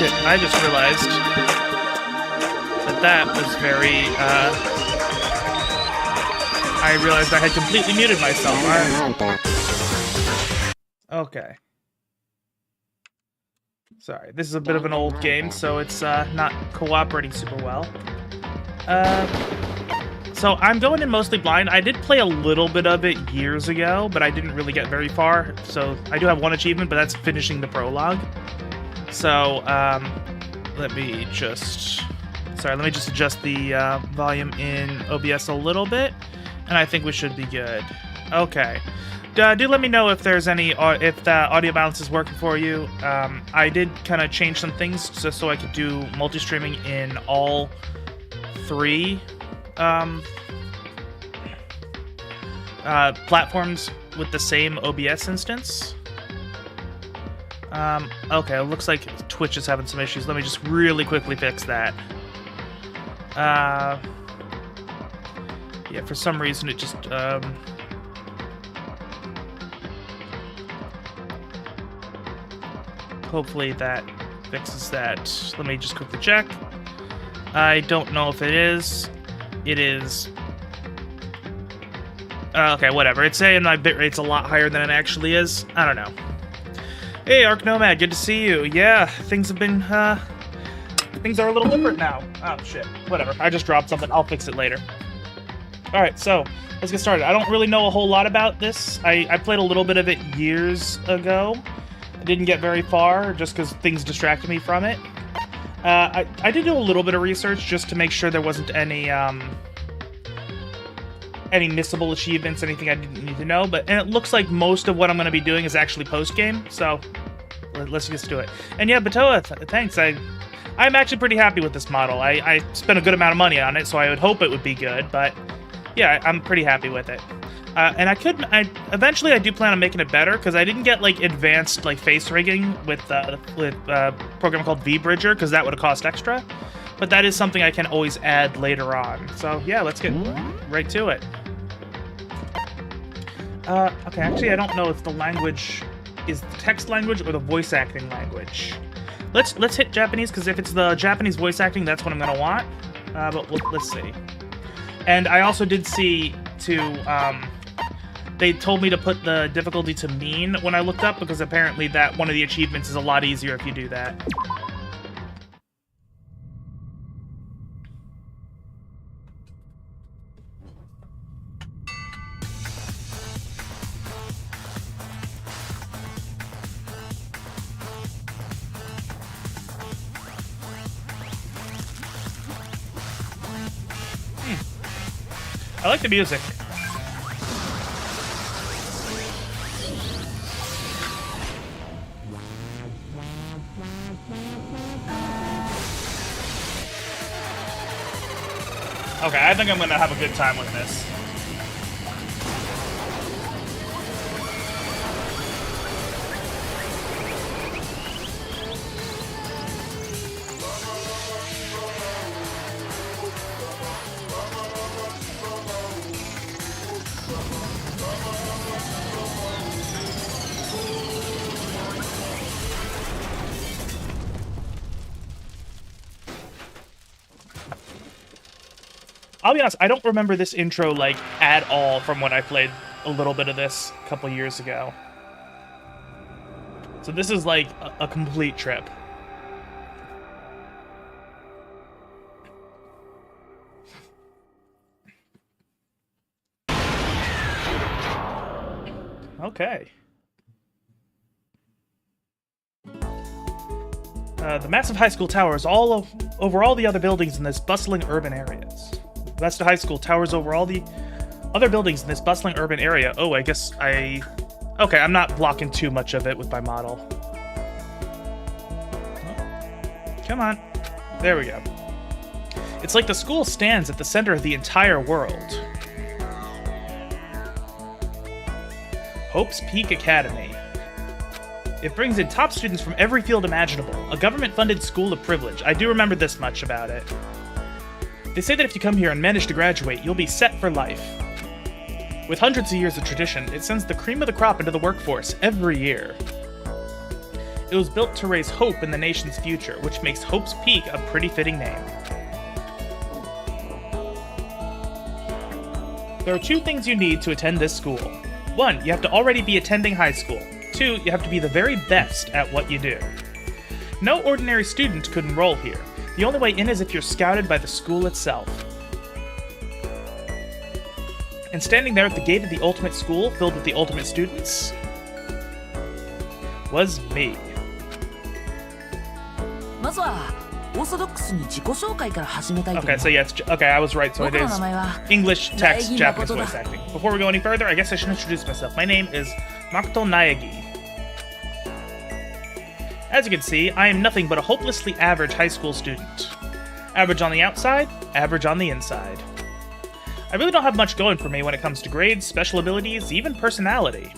Shit, I just realized that was very, I realized I had completely muted myself. Okay. Sorry, this is a bit of an old game, so it's not cooperating super well. So I'm going in mostly blind. I did play a little bit of it years ago, but I didn't really get very far. So I do have one achievement, but that's finishing the prologue. So let me just adjust the volume in OBS a little bit, and I think we should be good. Okay. Do let me know if there's any if the audio balance is working for you. I did kind of change some things just so I could do multi-streaming in all three platforms with the same OBS instance. Okay, it looks like Twitch is having some issues. Let me just really quickly fix that. Yeah, for some reason it just, hopefully that fixes that. Let me just quickly check. I don't know if it is. It is. Okay, whatever. It's saying my bitrate's a lot higher than it actually is. I don't know. Hey, Arc Nomad, good to see you. Yeah, things have been, things are a little different now. Oh, shit. Whatever. I just dropped something. I'll fix it later. Alright, so, let's get started. I don't really know a whole lot about this. I played a little bit of it years ago. I didn't get very far, just because things distracted me from it. I did do a little bit of research just to make sure there wasn't any missable achievements, anything I didn't need to know, and it looks like most of what I'm going to be doing is actually post-game, so let's just do it. And yeah, Batoa, thanks. I'm actually pretty happy with this model. I spent a good amount of money on it, so I would hope it would be good, but yeah, I'm pretty happy with it. And eventually I do plan on making it better, because I didn't get, like, advanced, like, face rigging with a program called VBridger, because that would have cost extra. But that is something I can always add later on. So, yeah, let's get right to it. Okay, actually, I don't know if the language is the text language or the voice acting language. Let's hit Japanese, because if it's the Japanese voice acting, that's what I'm going to want. But let's see. And I also did see, they told me to put the difficulty to mean when I looked up, because apparently that one of the achievements is a lot easier if you do that. I like the music. Okay, I think I'm gonna have a good time with this. I'll be honest, I don't remember this intro, like, at all from when I played a little bit of this a couple years ago. So this is, like, a complete trip. Okay. The massive high school tower is over all the other buildings in this bustling urban areas. Vesta High School towers over all the other buildings in this bustling urban area. Oh, I guess okay, I'm not blocking too much of it with my model. Oh, come on. There we go. It's like the school stands at the center of the entire world. Hope's Peak Academy. It brings in top students from every field imaginable. A government-funded school of privilege. I do remember this much about it. They say that if you come here and manage to graduate, you'll be set for life. With hundreds of years of tradition, it sends the cream of the crop into the workforce every year. It was built to raise hope in the nation's future, which makes Hope's Peak a pretty fitting name. There are two things you need to attend this school. 1, you have to already be attending high school. 2, you have to be the very best at what you do. No ordinary student could enroll here. The only way in is if you're scouted by the school itself. And standing there at the gate of the ultimate school, filled with the ultimate students, was me. Okay, so yeah, okay, I was right, so it is English, text, Japanese voice acting. Before we go any further, I guess I should introduce myself. My name is Makoto Naegi. As you can see, I am nothing but a hopelessly average high school student. Average on the outside, average on the inside. I really don't have much going for me when it comes to grades, special abilities, even personality.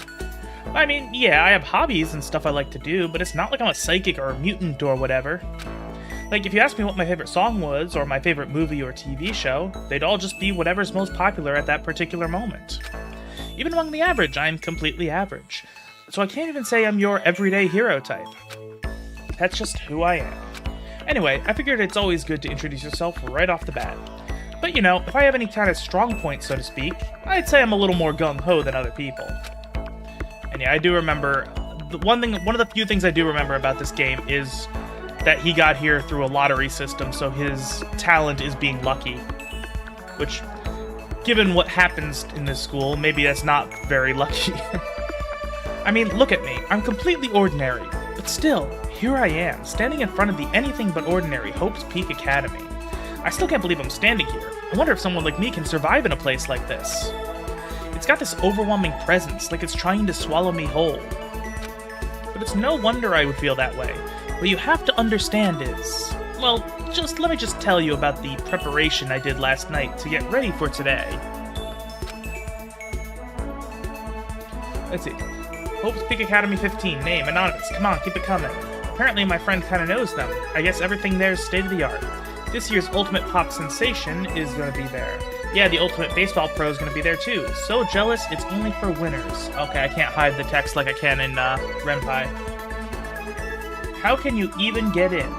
I mean, yeah, I have hobbies and stuff I like to do, but it's not like I'm a psychic or a mutant or whatever. Like, if you asked me what my favorite song was, or my favorite movie or TV show, they'd all just be whatever's most popular at that particular moment. Even among the average, I'm completely average. So I can't even say I'm your everyday hero type. That's just who I am. Anyway, I figured it's always good to introduce yourself right off the bat. But you know, if I have any kind of strong points, so to speak, I'd say I'm a little more gung-ho than other people. And yeah, I do remember, one of the few things I do remember about this game is that he got here through a lottery system, so his talent is being lucky. Which, given what happens in this school, maybe that's not very lucky. I mean, look at me, I'm completely ordinary, but still, here I am, standing in front of the anything but ordinary Hope's Peak Academy. I still can't believe I'm standing here. I wonder if someone like me can survive in a place like this. It's got this overwhelming presence, like it's trying to swallow me whole. But it's no wonder I would feel that way. What you have to understand is, well, let me just tell you about the preparation I did last night to get ready for today. Let's see. Hope's Peak Academy 15, name, anonymous, come on, keep it coming. Apparently my friend kinda knows them. I guess everything there is state-of-the-art. This year's Ultimate Pop Sensation is gonna be there. Yeah, the Ultimate Baseball Pro is gonna be there too. So jealous, it's only for winners. Okay, I can't hide the text like I can in Renpai. How can you even get in?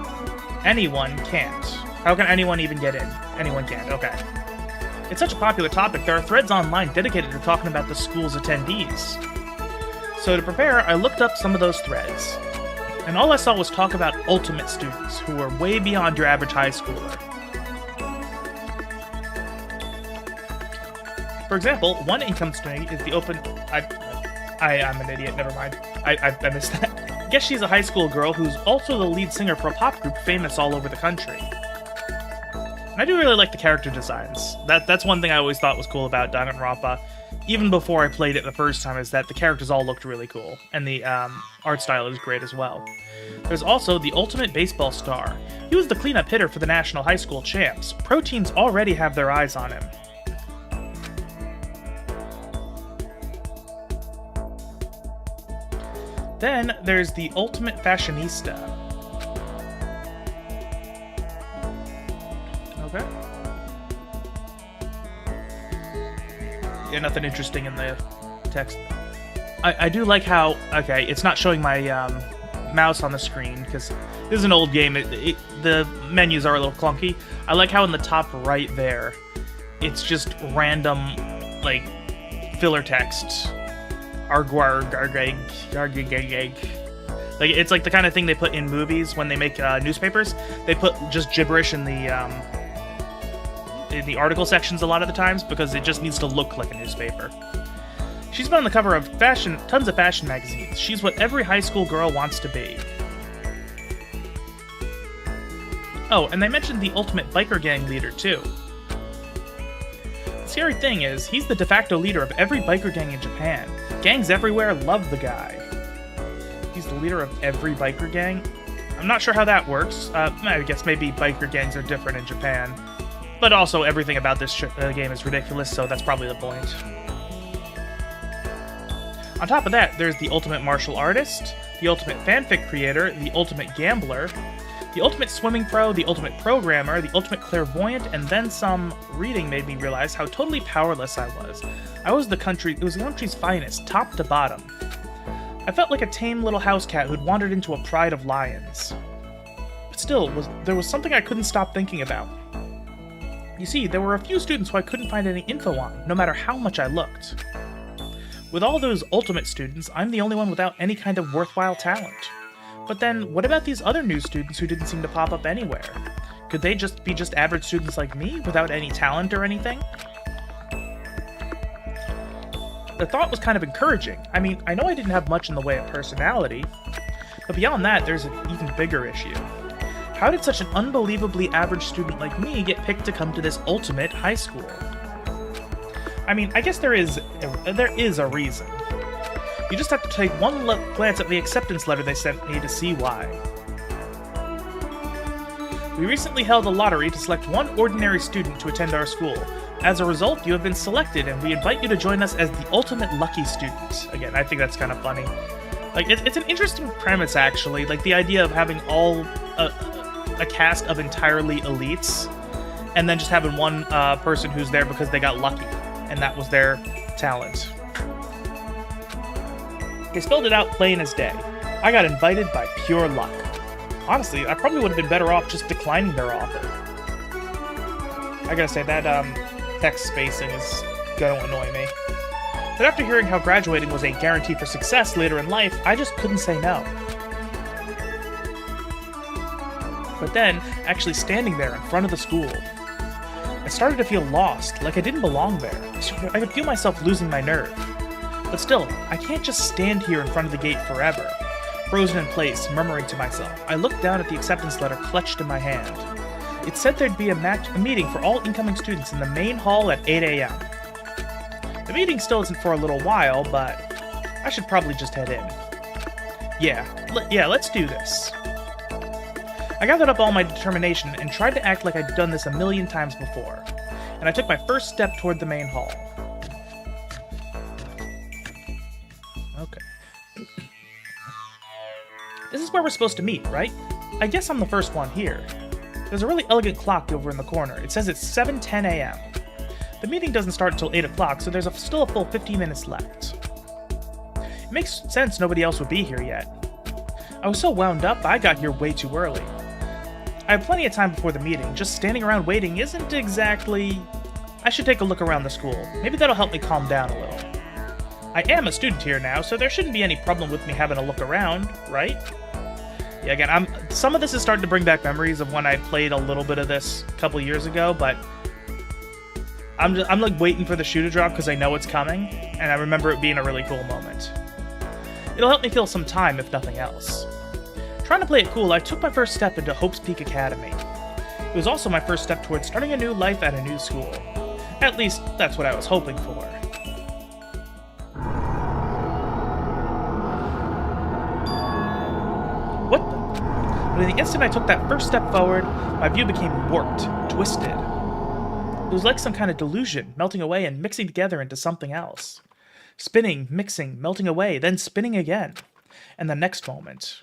Anyone can't. How can anyone even get in? Anyone can't, okay. It's such a popular topic, there are threads online dedicated to talking about the school's attendees. So to prepare, I looked up some of those threads. And all I saw was talk about ultimate students, who are way beyond your average high schooler. For example, one income stream is the open... I'm an idiot, never mind. I missed that. I guess she's a high school girl who's also the lead singer for a pop group famous all over the country. And I do really like the character designs. That's one thing I always thought was cool about Danganronpa, even before I played it the first time, is that the characters all looked really cool, and the art style is great as well. There's also the Ultimate Baseball Star. He was the cleanup hitter for the National High School Champs. Pro teams already have their eyes on him. Then there's the Ultimate Fashionista. Okay. Yeah, nothing interesting in the text. I do like how, okay, it's not showing my mouse on the screen, because this is an old game. The menus are a little clunky. I like how in the top right there, it's just random, like, filler text. Like, it's like the kind of thing they put in movies when they make newspapers. They put just gibberish in the article sections a lot of the times because it just needs to look like a newspaper. She's been on the cover of tons of fashion magazines. She's what every high school girl wants to be. Oh, and they mentioned the ultimate biker gang leader too. The scary thing is, he's the de facto leader of every biker gang in Japan. Gangs everywhere love the guy. He's the leader of every biker gang? I'm not sure how that works. I guess maybe biker gangs are different in Japan. But also, everything about this game is ridiculous, so that's probably the point. On top of that, there's the ultimate martial artist, the ultimate fanfic creator, the ultimate gambler, the ultimate swimming pro, the ultimate programmer, the ultimate clairvoyant, and then some reading made me realize how totally powerless I was. It was the country's finest, top to bottom. I felt like a tame little house cat who'd wandered into a pride of lions. But still, there was something I couldn't stop thinking about. You see, there were a few students who I couldn't find any info on, no matter how much I looked. With all those ultimate students, I'm the only one without any kind of worthwhile talent. But then, what about these other new students who didn't seem to pop up anywhere? Could they just be average students like me, without any talent or anything? The thought was kind of encouraging. I mean, I know I didn't have much in the way of personality, but beyond that, there's an even bigger issue. How did such an unbelievably average student like me get picked to come to this ultimate high school? I mean, I guess there is a reason. You just have to take one glance at the acceptance letter they sent me to see why. We recently held a lottery to select one ordinary student to attend our school. As a result, you have been selected, and we invite you to join us as the ultimate lucky student. Again, I think that's kind of funny. Like, it's an interesting premise, actually. Like, the idea of having a cast of entirely elites, and then just having one person who's there because they got lucky, and that was their talent. They spelled it out plain as day. I got invited by pure luck. Honestly, I probably would have been better off just declining their offer. I gotta say, that text spacing is gonna annoy me. But after hearing how graduating was a guarantee for success later in life, I just couldn't say no. But then, actually standing there in front of the school, I started to feel lost, like I didn't belong there. I could feel myself losing my nerve. But still, I can't just stand here in front of the gate forever. Frozen in place, murmuring to myself, I looked down at the acceptance letter clutched in my hand. It said there'd be a meeting for all incoming students in the main hall at 8 a.m. The meeting still isn't for a little while, but I should probably just head in. Yeah, let's do this. I gathered up all my determination and tried to act like I'd done this a million times before, and I took my first step toward the main hall. Okay. This is where we're supposed to meet, right? I guess I'm the first one here. There's a really elegant clock over in the corner. It says it's 7:10 a.m. The meeting doesn't start until 8 o'clock, so there's still a full 15 minutes left. It makes sense nobody else would be here yet. I was so wound up, I got here way too early. I have plenty of time before the meeting. Just standing around waiting isn't exactly... I should take a look around the school. Maybe that'll help me calm down a little. I am a student here now, so there shouldn't be any problem with me having a look around, right? Yeah, again, some of this is starting to bring back memories of when I played a little bit of this a couple years ago, but I'm like waiting for the shoe to drop because I know it's coming, and I remember it being a really cool moment. It'll help me kill some time, if nothing else. Trying to play it cool, I took my first step into Hope's Peak Academy. It was also my first step towards starting a new life at a new school. At least, that's what I was hoping for. What the? But in the instant I took that first step forward, my view became warped, twisted. It was like some kind of delusion, melting away and mixing together into something else. Spinning, mixing, melting away, then spinning again. And the next moment,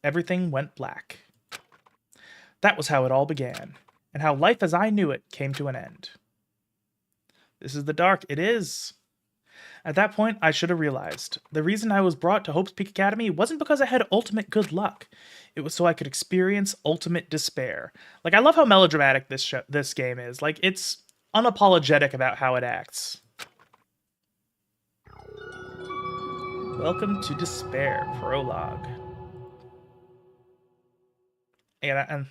everything went black. That was how it all began, and how life as I knew it came to an end. This is the dark. It is. At that point, I should have realized. The reason I was brought to Hope's Peak Academy wasn't because I had ultimate good luck. It was so I could experience ultimate despair. Like, I love how melodramatic this game is. Like, it's unapologetic about how it acts. Welcome to Despair, Prologue. And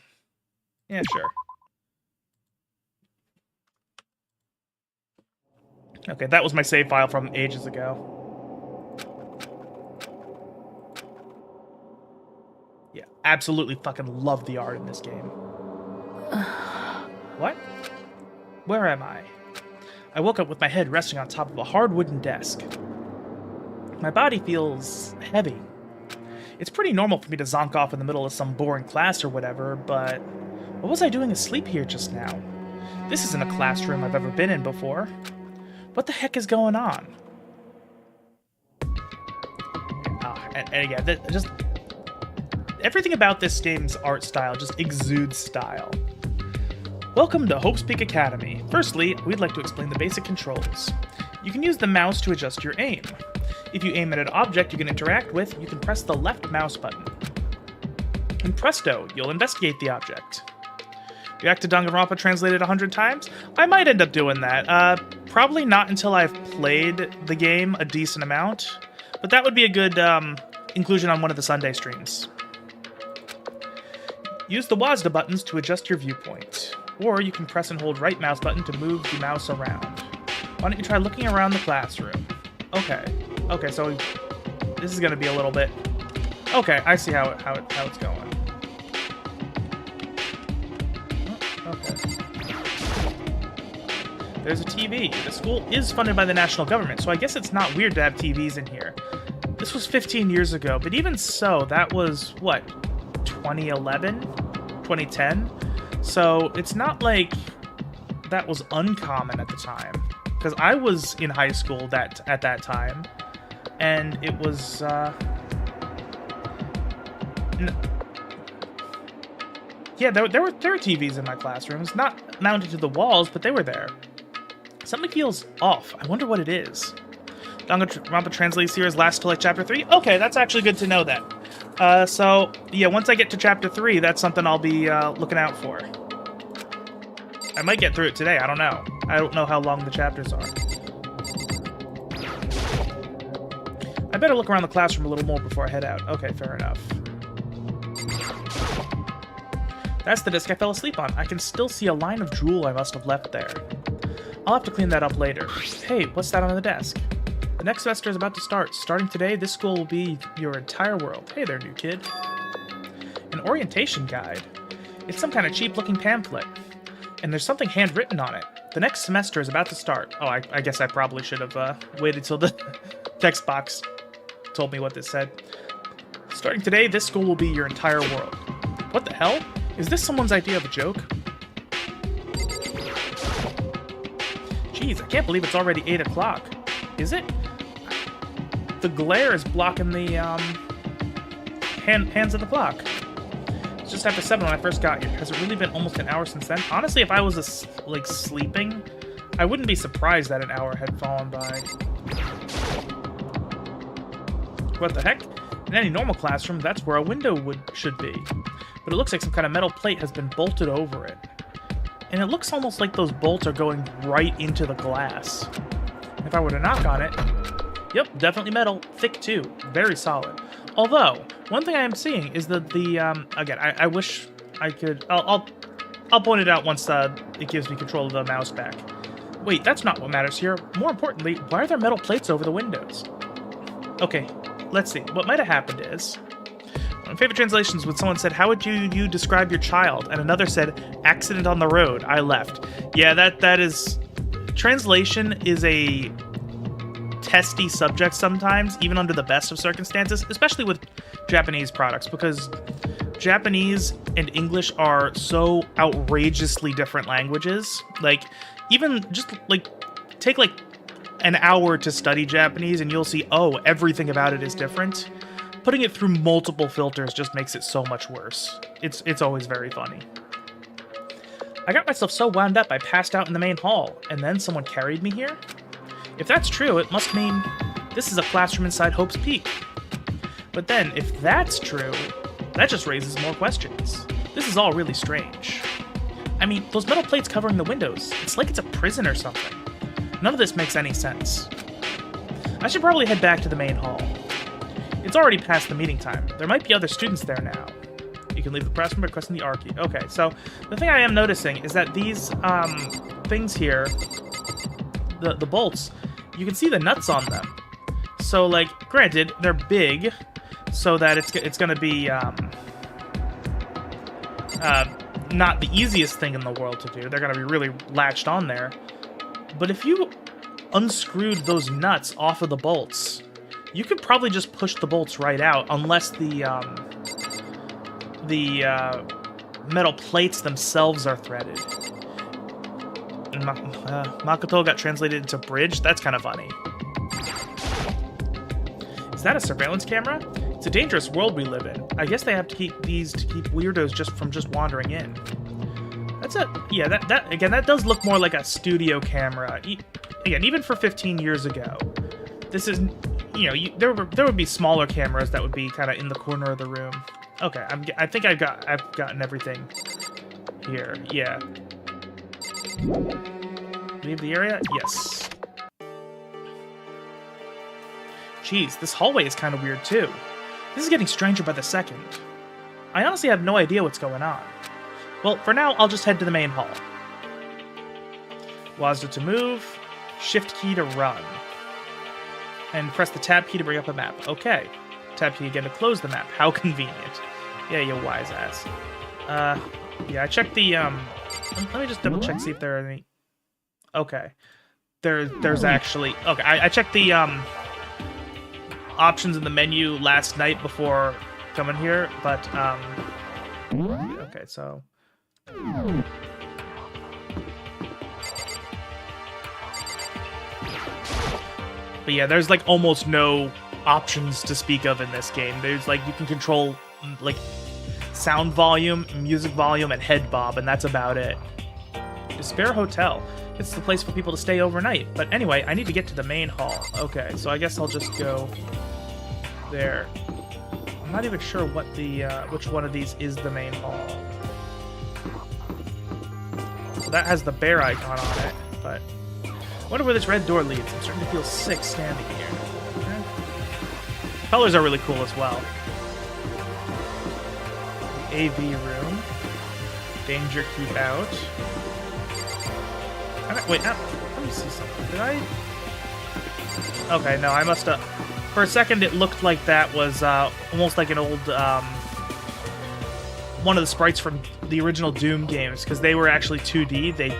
yeah, sure. Okay, that was my save file from ages ago. Yeah, absolutely fucking love the art in this game. What? Where am I? I woke up with my head resting on top of a hard wooden desk. My body feels heavy. It's pretty normal for me to zonk off in the middle of some boring class or whatever, but what was I doing asleep here just now? This isn't a classroom I've ever been in before. What the heck is going on? And again, just everything about this game's art style just exudes style. Welcome to Hope's Peak Academy. Firstly, we'd like to explain the basic controls. You can use the mouse to adjust your aim. If you aim at an object you can interact with, you can press the left mouse button. And presto, you'll investigate the object. React to Danganronpa translated 100 times? I might end up doing that. Probably not until I've played the game a decent amount, but that would be a good inclusion on one of the Sunday streams. Use the WASD buttons to adjust your viewpoint, or you can press and hold right mouse button to move the mouse around. Why don't you try looking around the classroom? Okay, so this is going to be a little bit... Okay, I see how it's going. Okay. There's a TV. The school is funded by the national government, so I guess it's not weird to have TVs in here. This was 15 years ago, but even so, that was, what, 2011? 2010? So it's not like that was uncommon at the time. Because I was in high school at that time, and it was, yeah, there were TVs in my classrooms, not mounted to the walls, but they were there. Something feels off. I wonder what it is. Danganronpa translates series lasts till like chapter 3? Okay, that's actually good to know that. So, yeah, once I get to chapter 3, that's something I'll be looking out for. I might get through it today, I don't know. I don't know how long the chapters are. I better look around the classroom a little more before I head out. Okay, fair enough. That's the disc I fell asleep on. I can still see a line of drool I must have left there. I'll have to clean that up later. Hey, what's that on the desk? The next semester is about to start. Starting today, this school will be your entire world. Hey there, new kid. An orientation guide. It's some kind of cheap-looking pamphlet. And there's something handwritten on it. The next semester is about to start. Oh, I guess I probably should have waited till the text box told me what this said. Starting today, this school will be your entire world. What the hell? Is this someone's idea of a joke? Jeez, I can't believe it's already 8 o'clock. Is it? The glare is blocking the hands of the clock. It's just after 7 when I first got here. Has it really been almost an hour since then? Honestly, if I was like sleeping, I wouldn't be surprised that an hour had fallen by. What the heck? In any normal classroom, that's where a window should be. But it looks like some kind of metal plate has been bolted over it. And it looks almost like those bolts are going right into the glass. If I were to knock on it... Yep, definitely metal. Thick, too. Very solid. Although, one thing I am seeing is that the... again, I wish I could... I'll point it out once it gives me control of the mouse back. Wait, that's not what matters here. More importantly, why are there metal plates over the windows? Okay, let's see. What might have happened is... One of my favorite translations when someone said, how would you describe your child? And another said, accident on the road. I left. Yeah, that is... Translation is a testy subject sometimes, even under the best of circumstances, especially with Japanese products, because Japanese and English are so outrageously different languages. Like, even just, like, take, like, an hour to study Japanese and you'll see, oh, everything about it is different. Putting it through multiple filters just makes it so much worse. It's always very funny. I got myself so wound up I passed out in the main hall, and then someone carried me here? If that's true, it must mean this is a classroom inside Hope's Peak. But then, if that's true, that just raises more questions. This is all really strange. I mean, those metal plates covering the windows, it's like it's a prison or something. None of this makes any sense. I should probably head back to the main hall. It's already past the meeting time. There might be other students there now. You can leave the classroom by requesting the R key. Okay, so the thing I am noticing is that these things here, the bolts, you can see the nuts on them. So, like, granted, they're big, so that it's going to be not the easiest thing in the world to do. They're going to be really latched on there. But if you unscrewed those nuts off of the bolts, you could probably just push the bolts right out, unless the metal plates themselves are threaded. And Makoto got translated into bridge? That's kind of funny. Is that a surveillance camera? It's a dangerous world we live in. I guess they have to keep these to keep weirdos from just wandering in. That's yeah, that does look more like a studio camera. Again, even for 15 years ago. This is, you know, there would be smaller cameras that would be kind of in the corner of the room. Okay, I think I've gotten everything here. Yeah. Leave the area? Yes. Jeez, this hallway is kind of weird too. This is getting stranger by the second. I honestly have no idea what's going on. Well, for now, I'll just head to the main hall. WASD to move, Shift key to run. And press the Tab key to bring up a map. Okay. Tab key again to close the map. How convenient. Yeah, you wise ass. Yeah, I checked the, let me just double check, see if there are any... Okay. There's actually... Okay, I checked the, options in the menu last night before coming here, but, okay, so... But yeah, there's like almost no options to speak of in this game. There's like, you can control like sound volume, music volume, and head bob, and that's about it. Despair Hotel. It's the place for people to stay overnight. But anyway, I need to get to the main hall. Okay, so I guess I'll just go there. I'm not even sure what the which one of these is the main hall. So that has the bear icon on it, but I wonder where this red door leads. I'm starting to feel sick standing here. Okay. Colors are really cool as well. The AV room. Danger, keep out. Wait, let me see something. Did I? Okay, no, I must have. For a second, it looked like that was almost like an old one of the sprites from the original Doom games, because they were actually 2D. They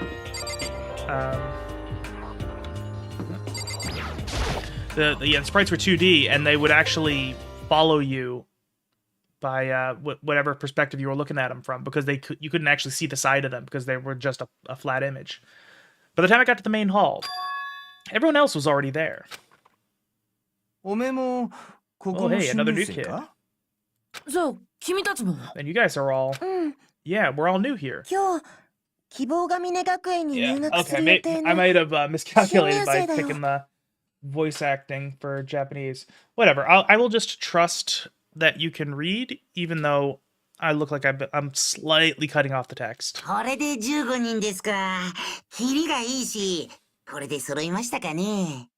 the sprites were 2D, and they would actually follow you by whatever perspective you were looking at them from, because you couldn't actually see the side of them because they were just a flat image. By the time I got to the main hall, everyone else was already there. Oh, hey, another new kid. And you guys are all... Yeah, we're all new here. Yeah, okay, I might have miscalculated by picking the voice acting for Japanese. Whatever, I will just trust that you can read, even though I look like I'm slightly cutting off the text.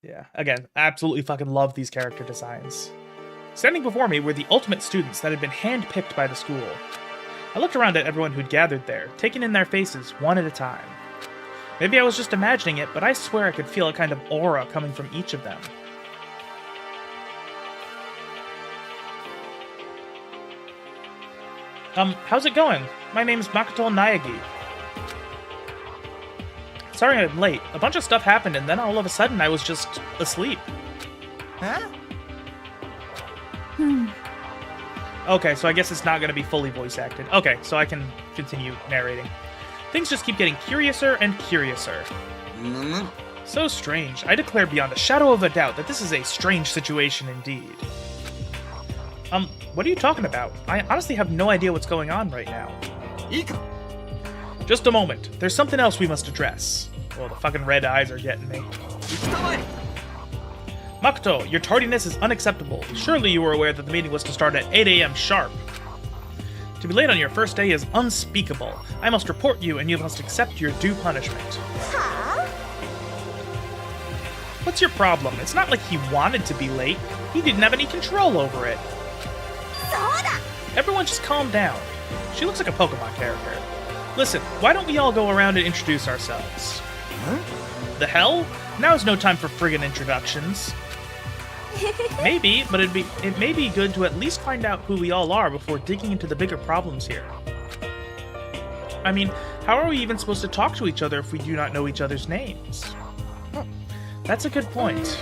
Yeah, again, absolutely fucking love these character designs. Standing before me were the ultimate students that had been handpicked by the school. I looked around at everyone who'd gathered there, taking in their faces one at a time. Maybe I was just imagining it, but I swear I could feel a kind of aura coming from each of them. How's it going? My name's Makoto Naegi. Sorry I'm late. A bunch of stuff happened, and then all of a sudden I was just asleep. Huh? Okay, so I guess it's not going to be fully voice acted. Okay, so I can continue narrating. Things just keep getting curiouser and curiouser. So strange. I declare beyond a shadow of a doubt that this is a strange situation indeed. What are you talking about? I honestly have no idea what's going on right now. Just a moment. There's something else we must address. Well, the fucking red eyes are getting me. Makoto, your tardiness is unacceptable. Surely you were aware that the meeting was to start at 8 a.m. sharp. To be late on your first day is unspeakable. I must report you, and you must accept your due punishment. Huh? What's your problem? It's not like he wanted to be late. He didn't have any control over it. Everyone just calm down. She looks like a Pokemon character. Listen, why don't we all go around and introduce ourselves? Huh? The hell? Now's no time for friggin' introductions. Maybe, but it may be good to at least find out who we all are before digging into the bigger problems here. I mean, how are we even supposed to talk to each other if we do not know each other's names? That's a good point.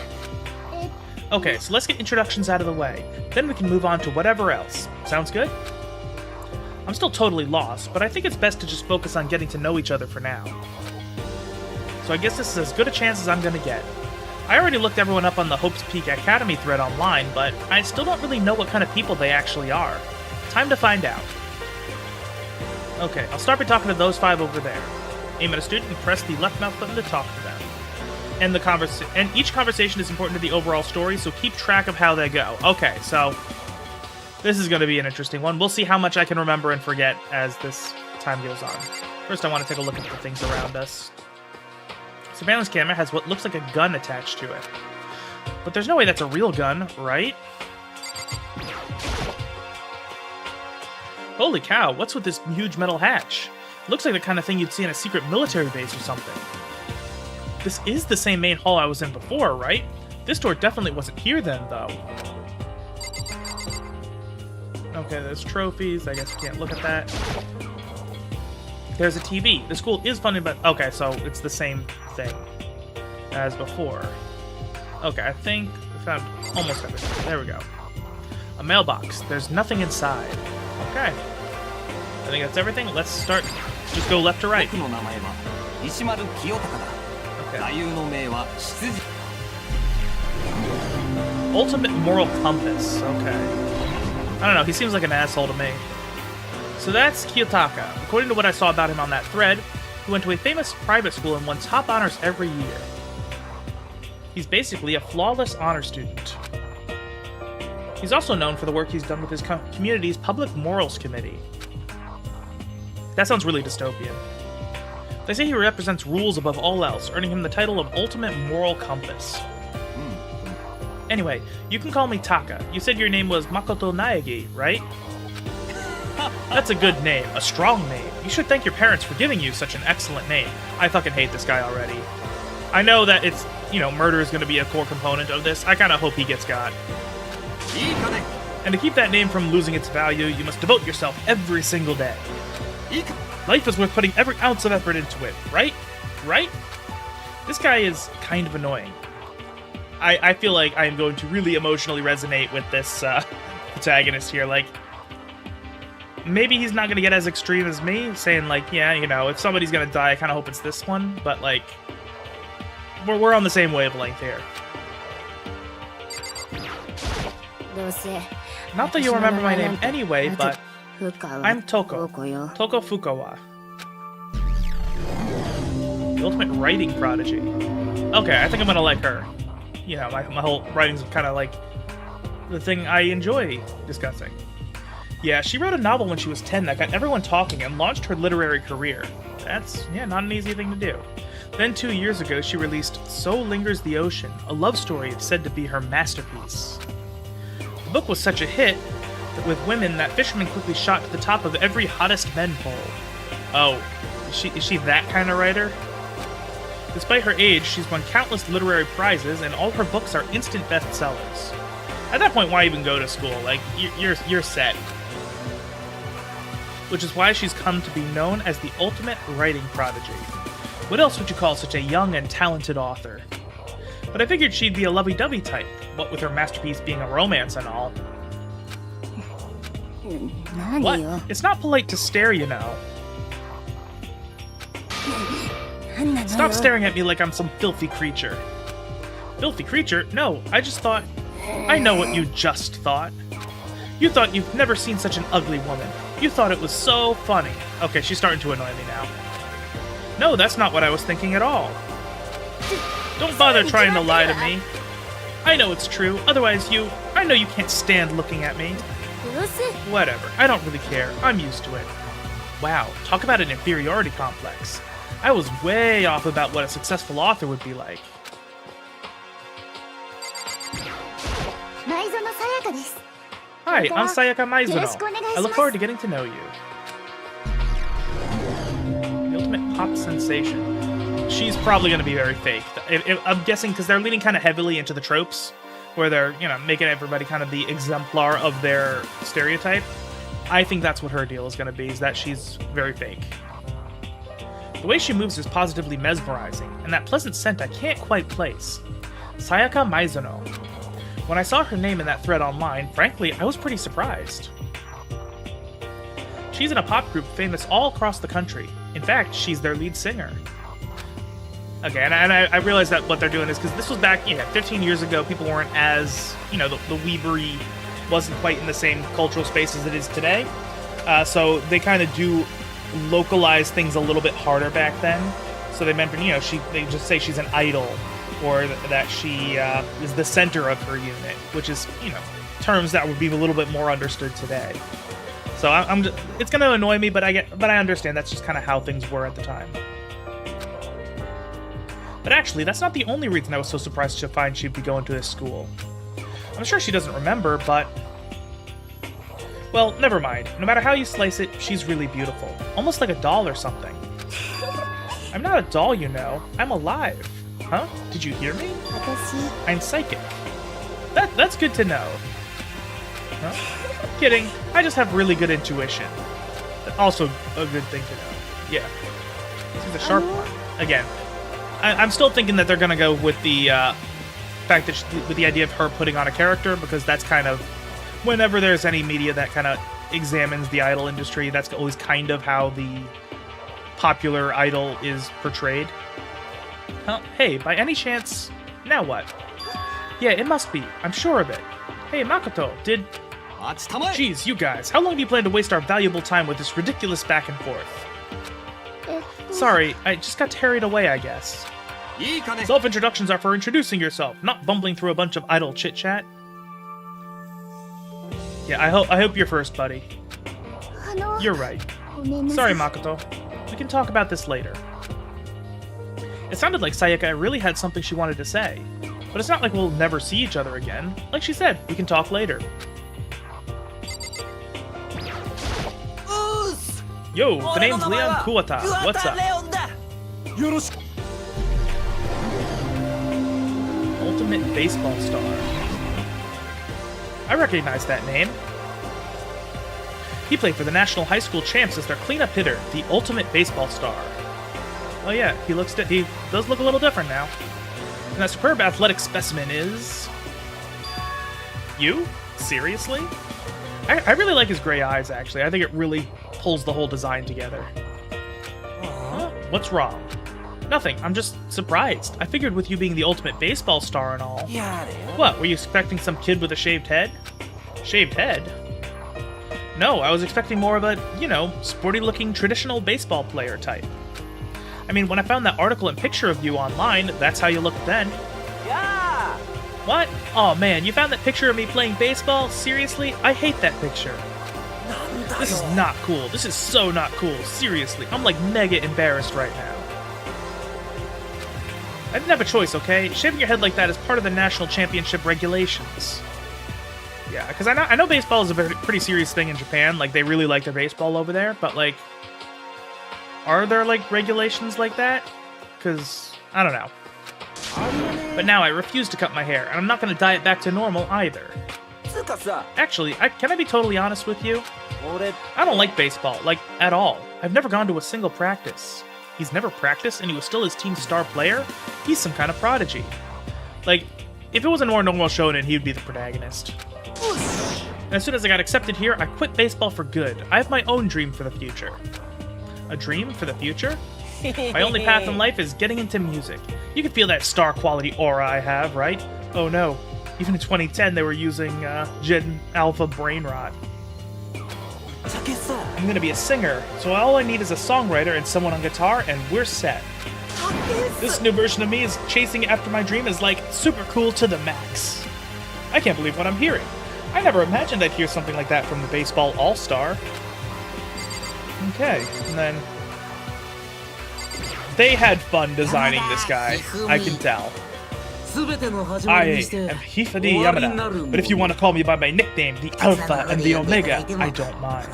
Okay, so let's get introductions out of the way. Then we can move on to whatever else. Sounds good? I'm still totally lost, but I think it's best to just focus on getting to know each other for now. So I guess this is as good a chance as I'm gonna get. I already looked everyone up on the Hope's Peak Academy thread online, but I still don't really know what kind of people they actually are. Time to find out. Okay, I'll start by talking to those 5 over there. Aim at a student and press the left mouse button to talk to them. And each conversation is important to the overall story, so keep track of how they go. Okay, so this is going to be an interesting one. We'll see how much I can remember and forget as this time goes on. First, I want to take a look at the things around us. Surveillance camera has what looks like a gun attached to it. But there's no way that's a real gun, right? Holy cow, what's with this huge metal hatch? It looks like the kind of thing you'd see in a secret military base or something. This is the same main hall I was in before, right? This door definitely wasn't here then, though. Okay, there's trophies. I guess we can't look at that. There's a TV. The school is funded by... Okay, so it's the same thing as before. Okay, I think we found almost everything. There we go. A mailbox. There's nothing inside. Okay. I think that's everything. Let's start. Just go left to right. Okay. Ultimate moral compass. Okay. I don't know, he seems like an asshole to me. So that's Kiyotaka. According to what I saw about him on that thread, he went to a famous private school and won top honors every year. He's basically a flawless honor student. He's also known for the work he's done with his community's Public Morals Committee. That sounds really dystopian. They say he represents rules above all else, earning him the title of Ultimate Moral Compass. Anyway, you can call me Taka. You said your name was Makoto Naegi, right? That's a good name, a strong name. You should thank your parents for giving you such an excellent name. I fucking hate this guy already. I know that it's, murder is going to be a core component of this. I kind of hope he gets got. And to keep that name from losing its value, you must devote yourself every single day. Life is worth putting every ounce of effort into it, right? Right? This guy is kind of annoying. I feel like I am going to really emotionally resonate with this protagonist here. Like, maybe he's not going to get as extreme as me, saying, like, yeah, if somebody's going to die, I kind of hope it's this one. But, like, we're on the same wavelength here. Not that you remember my name anyway, but I'm Toko. Toko Fukawa. The ultimate writing prodigy. Okay, I think I'm going to like her. My whole writing's kind of like the thing I enjoy discussing. Yeah, she wrote a novel when she was 10 that got everyone talking and launched her literary career. That's, not an easy thing to do. Then 2 years ago, she released So Lingers the Ocean, a love story said to be her masterpiece. The book was such a hit that with women that Fisherman quickly shot to the top of every hottest men poll. Oh, is she that kind of writer? Despite her age, she's won countless literary prizes, and all her books are instant bestsellers. At that point, why even go to school? Like, you're set. Which is why she's come to be known as the ultimate writing prodigy. What else would you call such a young and talented author? But I figured she'd be a lovey-dovey type, what with her masterpiece being a romance and all. What? It's not polite to stare, Stop staring at me like I'm some filthy creature. Filthy creature? No, I just thought... I know what you just thought. You thought you've never seen such an ugly woman. You thought it was so funny. Okay, she's starting to annoy me now. No, that's not what I was thinking at all. Don't bother trying to lie to me. I know it's true, otherwise I know you can't stand looking at me. Whatever, I don't really care. I'm used to it. Wow, talk about an inferiority complex. I was way off about what a successful author would be like. Hi, I'm Sayaka Maizuno. I look forward to getting to know you. The ultimate pop sensation. She's probably going to be very fake. I'm guessing because they're leaning kind of heavily into the tropes, where they're, making everybody kind of the exemplar of their stereotype. I think that's what her deal is going to be, is that she's very fake. The way she moves is positively mesmerizing, and that pleasant scent I can't quite place. Sayaka Maizuno. When I saw her name in that thread online, frankly, I was pretty surprised. She's in a pop group famous all across the country. In fact, she's their lead singer. Okay, and I realize that what they're doing is because this was back, 15 years ago, people weren't as, the weebery wasn't quite in the same cultural space as it is today. So they kind of do localize things a little bit harder back then. So they mention, they just say she's an idol, or that she is the center of her unit, which is, terms that would be a little bit more understood today. So it's going to annoy me, but I understand that's just kind of how things were at the time. But actually, that's not the only reason I was so surprised to find she'd be going to this school. I'm sure she doesn't remember, but... Well, never mind. No matter how you slice it, she's really beautiful. Almost like a doll or something. I'm not a doll, I'm alive. Huh? Did you hear me? I'm psychic. That's good to know. Huh? Kidding. I just have really good intuition. Also a good thing to know. Yeah. She's a sharp one. Again, I'm still thinking that they're gonna go with the fact that with the idea of her putting on a character, because that's kind of whenever there's any media that kind of examines the idol industry, that's always kind of how the popular idol is portrayed. Hey, by any chance, now what? Yeah, it must be. I'm sure of it. Hey, Makoto, Jeez, you guys, how long do you plan to waste our valuable time with this ridiculous back and forth? Sorry, I just got carried away, I guess. Self-introductions are for introducing yourself, not bumbling through a bunch of idle chit-chat. Yeah, I hope you're first, buddy. You're right. Sorry, Makoto. We can talk about this later. It sounded like Sayaka really had something she wanted to say. But it's not like we'll never see each other again. Like she said, we can talk later. Yo, the name's Leon Kuwata. What's up? Ultimate Baseball Star. I recognize that name. He played for the National High School Champs as their cleanup hitter, the Ultimate Baseball Star. Oh yeah, he does look a little different now. And that superb athletic specimen is... you? Seriously? I really like his gray eyes, actually. I think it really pulls the whole design together. What's wrong? Nothing, I'm just surprised. I figured with you being the ultimate baseball star and all... What, were you expecting some kid with a shaved head? Shaved head? No, I was expecting more of a, you know, sporty-looking traditional baseball player type. I mean, when I found that article and picture of you online, that's how you looked then. Yeah! What? Oh man, you found that picture of me playing baseball? Seriously? I hate that picture. This is not cool. This is so not cool. Seriously, I'm like mega embarrassed right now. I didn't have a choice, okay? Shaving your head like that is part of the national championship regulations. Yeah, because I know baseball is a pretty serious thing in Japan. Like, they really like their baseball over there. But, like, are there, like, regulations like that? Because, I don't know. But now I refuse to cut my hair, and I'm not going to dye it back to normal either. Actually, can I be totally honest with you? I don't like baseball, like, at all. I've never gone to a single practice. He's never practiced, and he was still his team's star player? He's some kind of prodigy. Like, if it was a more normal shonen, he would be the protagonist. And as soon as I got accepted here, I quit baseball for good. I have my own dream for the future. A dream for the future? My only path in life is getting into music. You can feel that star-quality aura I have, right? Oh no. Even in 2010, they were using Gen Alpha brain rot. I'm gonna be a singer, so all I need is a songwriter and someone on guitar, and we're set. This new version of me is chasing after my dream is like super cool to the max. I can't believe what I'm hearing. I never imagined I'd hear something like that from the Baseball All-Star. Okay, and then... they had fun designing this guy, I can tell. I am Hifadi Yamada, but if you want to call me by my nickname, the Alpha and the Omega, I don't mind.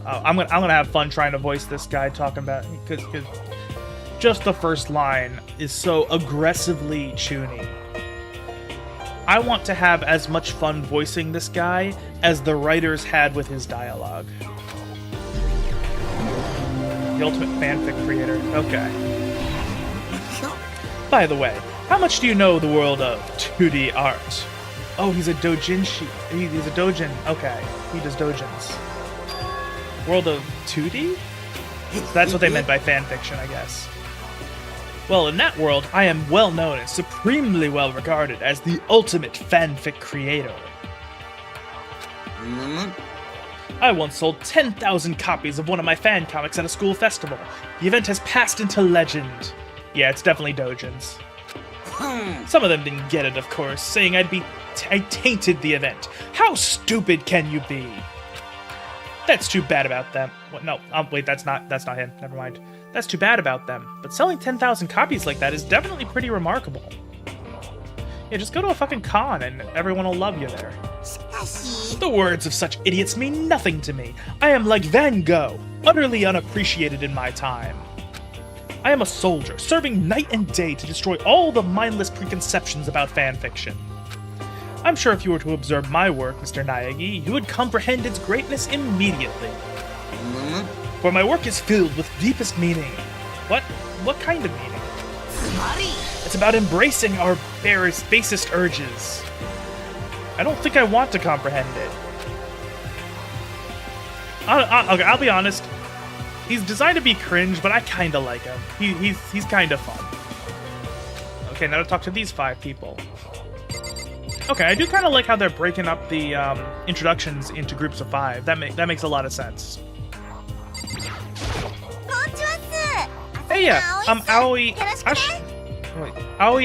I'm gonna have fun trying to voice this guy talking about... because just the first line is so aggressively chuny. I want to have as much fun voicing this guy as the writers had with his dialogue. The ultimate fanfic creator. Okay. By the way, how much do you know the world of 2D art? Oh, he's a doujinshi. He's a doujin. Okay, he does doujins. World of 2D? So that's what they meant by fanfiction, I guess. Well, in that world, I am well known and supremely well regarded as the ultimate fanfic creator. I once sold 10,000 copies of one of my fan comics at a school festival. The event has passed into legend. Yeah, it's definitely doujins. Some of them didn't get it, of course, saying I tainted the event. How stupid can you be? That's too bad about them. What, no, wait, that's not him. Never mind. That's too bad about them. But selling 10,000 copies like that is definitely pretty remarkable. Yeah, just go to a fucking con and everyone will love you there. The words of such idiots mean nothing to me. I am like Van Gogh, utterly unappreciated in my time. I am a soldier, serving night and day to destroy all the mindless preconceptions about fanfiction. I'm sure if you were to observe my work, Mr. Naegi, you would comprehend its greatness immediately. For my work is filled with deepest meaning. What kind of meaning? It's about embracing our basest urges. I don't think I want to comprehend it. Okay, I'll be honest. He's designed to be cringe, but I kinda like him. He's kinda fun. Okay, now to talk to these 5 people. Okay, I do kind of like how they're breaking up the introductions into groups of 5. That makes a lot of sense. Hey, yeah, I'm Aoi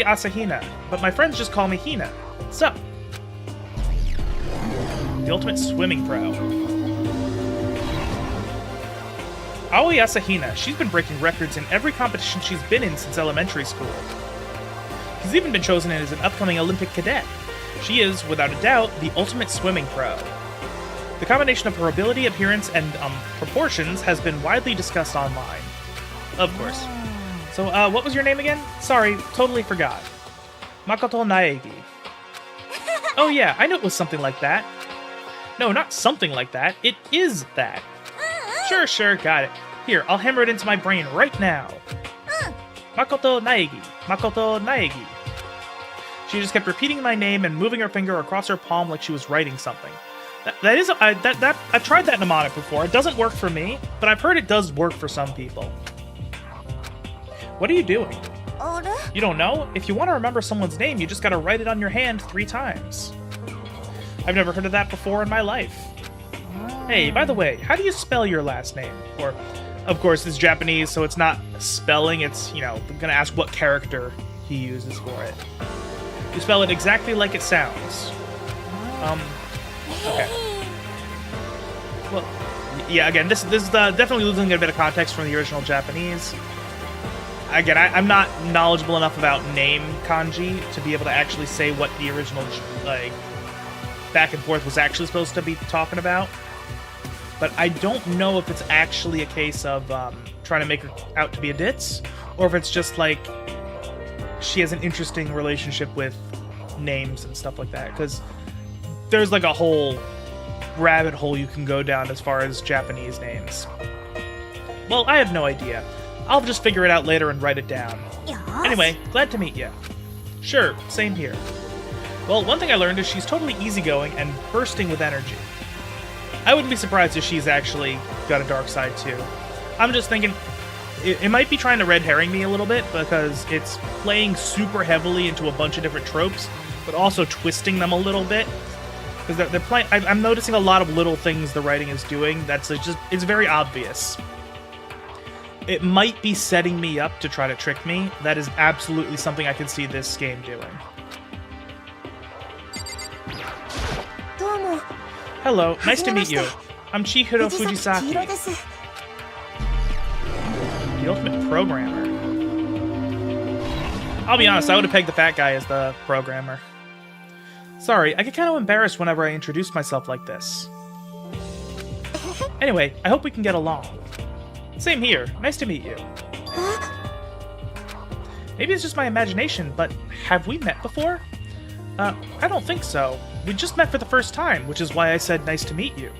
Asahina, but my friends just call me Hina. What's up? The ultimate swimming pro. Aoi Asahina, she's been breaking records in every competition she's been in since elementary school. She's even been chosen as an upcoming Olympic cadet. She is, without a doubt, the ultimate swimming pro. The combination of her ability, appearance, and proportions has been widely discussed online. Of course. So, what was your name again? Sorry, totally forgot. Makoto Naegi. Oh yeah, I knew it was something like that. No, not something like that. It is that. Sure, got it. Here, I'll hammer it into my brain right now. Makoto Naegi. Makoto Naegi. She just kept repeating my name and moving her finger across her palm like she was writing something. I've tried that mnemonic before. It doesn't work for me, but I've heard it does work for some people. What are you doing? You don't know? If you want to remember someone's name, you just gotta write it on your hand 3 times. I've never heard of that before in my life. Hey, by the way, how do you spell your last name? Or, of course, it's Japanese, so it's not spelling, it's, I'm gonna ask what character he uses for it. You spell it exactly like it sounds. Okay. Well, yeah, again, this is definitely losing a bit of context from the original Japanese. Again, I'm not knowledgeable enough about name kanji to be able to actually say what the original, back and forth was actually supposed to be talking about. But I don't know if it's actually a case of trying to make her out to be a ditz, or if it's just like she has an interesting relationship with names and stuff like that, because there's like a whole rabbit hole you can go down as far as Japanese names. Well, I have no idea. I'll just figure it out later and write it down. Anyway, glad to meet you. Sure, same here. Well, one thing I learned is she's totally easygoing and bursting with energy. I wouldn't be surprised if she's actually got a dark side too. I'm just thinking, it might be trying to red herring me a little bit, because it's playing super heavily into a bunch of different tropes, but also twisting them a little bit. Because they're playing. I'm noticing a lot of little things the writing is doing. It's very obvious. It might be setting me up to try to trick me. That is absolutely something I can see this game doing. Hello, nice to meet you. I'm Chihiro Fujisaki, the ultimate programmer. I'll be honest, I would have pegged the fat guy as the programmer. Sorry, I get kind of embarrassed whenever I introduce myself like this. Anyway, I hope we can get along. Same here, nice to meet you. Maybe it's just my imagination, but have we met before? I don't think so. We just met for the first time, which is why I said nice to meet you.